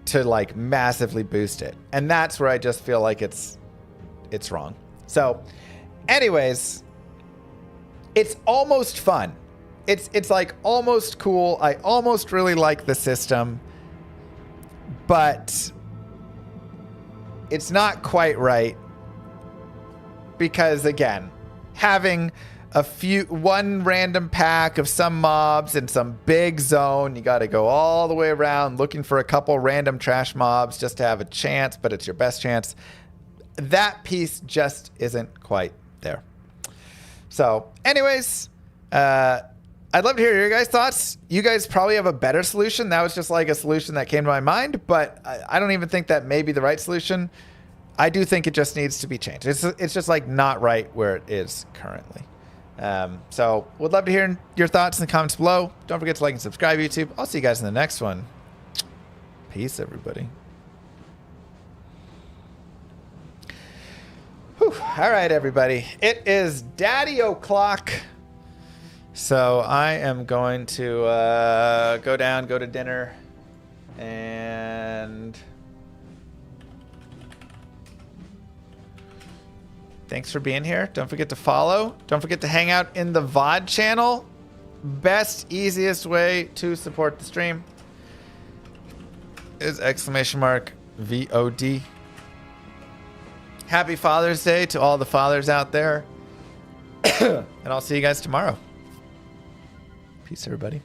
to like massively boost it. And that's where I just feel like it's wrong. So anyways, it's almost fun. It's like almost cool. I almost really like the system, but it's not quite right, because again, having one random pack of some mobs in some big zone, you got to go all the way around looking for a couple random trash mobs just to have a chance, but it's your best chance. That piece just isn't quite there. So anyways, I'd love to hear your guys' thoughts. You guys probably have a better solution. That was just like a solution that came to my mind, but I don't even think that may be the right solution. I do think it just needs to be changed. It's just like not right where it is currently. So would love to hear your thoughts in the comments below. Don't forget to like and subscribe, YouTube. I'll see you guys in the next one. Peace, everybody. Whew. All right, everybody. It is Daddy-o'clock. So I am going to go to dinner, and thanks for being here. Don't forget to follow. Don't forget to hang out in the VOD channel. Best, easiest way to support the stream is !VOD. Happy Father's Day to all the fathers out there. And I'll see you guys tomorrow. Peace, everybody.